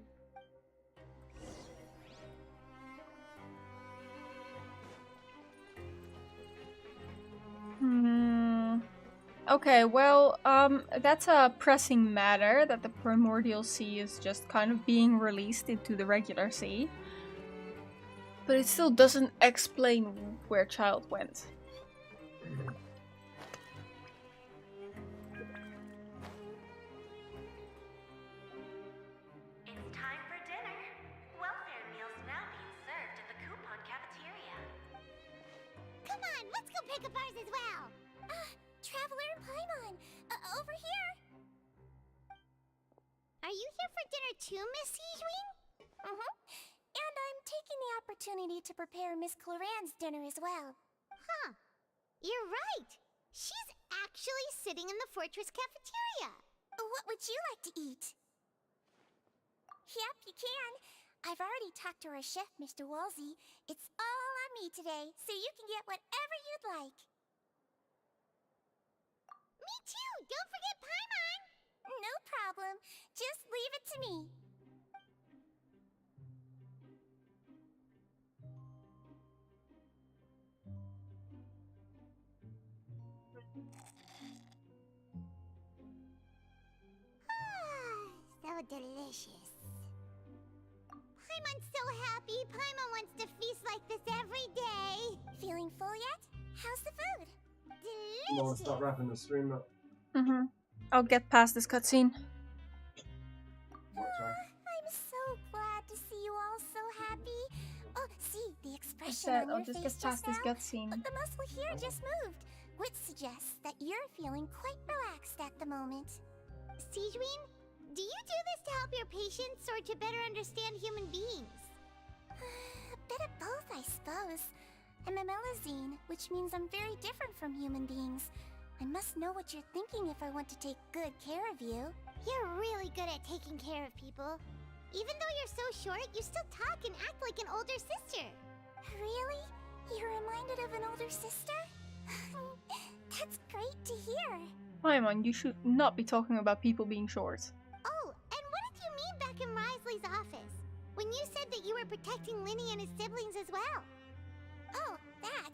Okay, well, that's a pressing matter that the primordial sea is just kind of being released into the regular sea. But it still doesn't explain where Child went. pick up ours as well. Traveler and Paimon, over here. Are you here for dinner too, Miss Sijween? Mm-hmm. And I'm taking the opportunity to prepare Miss Cloran's dinner as well. Huh. You're right. She's actually sitting in the fortress cafeteria. What would you like to eat? Yep, you can. I've already talked to our chef, Mr. Wolsey. It's all on me today, so you can get whatever you'd like. Me too! Don't forget Paimon! No problem. Just leave it to me. So delicious. Paimon's so happy. Paimon wants to feast like this every day. Feeling full yet? How's the food? Well, Delicious. start wrapping the stream up. I'll get past this cutscene. What, sorry? I'm so glad to see you all so happy. Oh, see, the I expression said on I'll your just face get past this now? cutscene. The muscle here just moved, which suggests that you're feeling quite relaxed at the moment. Sijween, do you do this to help your patients or to better understand human beings? A bit of both, I suppose. I'm a Melazine, which means I'm very different from human beings. I must know what you're thinking if I want to take good care of you. You're really good at taking care of people. Even though you're so short, you still talk and act like an older sister. Really? You're reminded of an older sister? That's great to hear. Paimon, you should not be talking about people being short. Oh, and what did you mean back in Risley's office? When you said that you were protecting Linny and his siblings as well? Oh, that.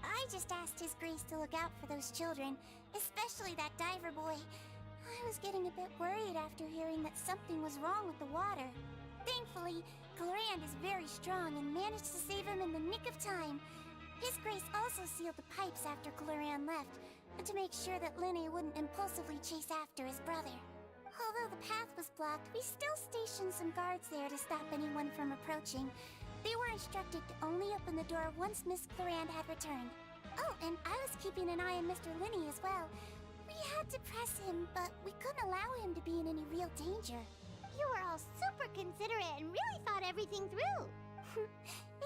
I just asked His Grace to look out for those children, especially that diver boy. I was getting a bit worried after hearing that something was wrong with the water. Thankfully, Clorand is very strong and managed to save him in the nick of time. His Grace also sealed the pipes after Clorand left, to make sure that Linny wouldn't impulsively chase after his brother. Although the path was blocked, we still stationed some guards there to stop anyone from approaching. They were instructed to only open the door once Miss Clorand had returned. Oh, and I was keeping an eye on Mr. Linny as well. We had to press him, but we couldn't allow him to be in any real danger. You were all super considerate and really thought everything through.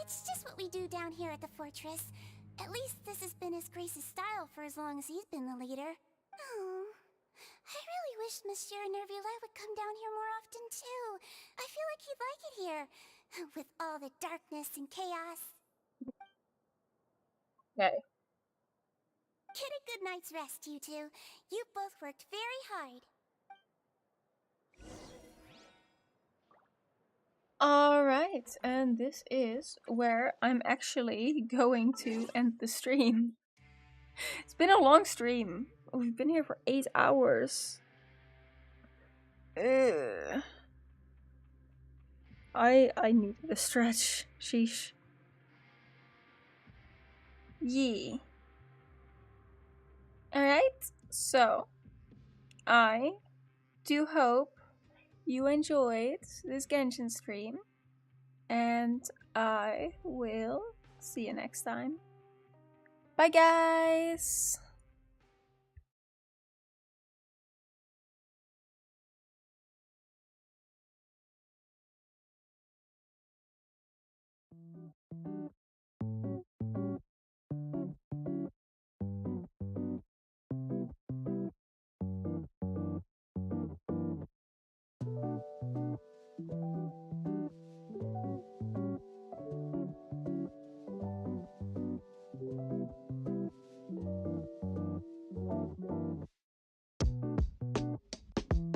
It's just what we do down here at the fortress. At least this has been His Grace's style for as long as he's been the leader. Oh, I really wish Monsieur Nervula would come down here more often too. I feel like he'd like it here, with all the darkness and chaos. Okay. Get a good night's rest, you two. You both worked very hard. Alright, and this is where I'm actually going to end the stream. It's been a long stream. We've been here for 8 hours. Ugh. I needed a stretch. Sheesh. Yee. Alright, so I do hope you enjoyed this Genshin stream, and I will see you next time. Bye guys!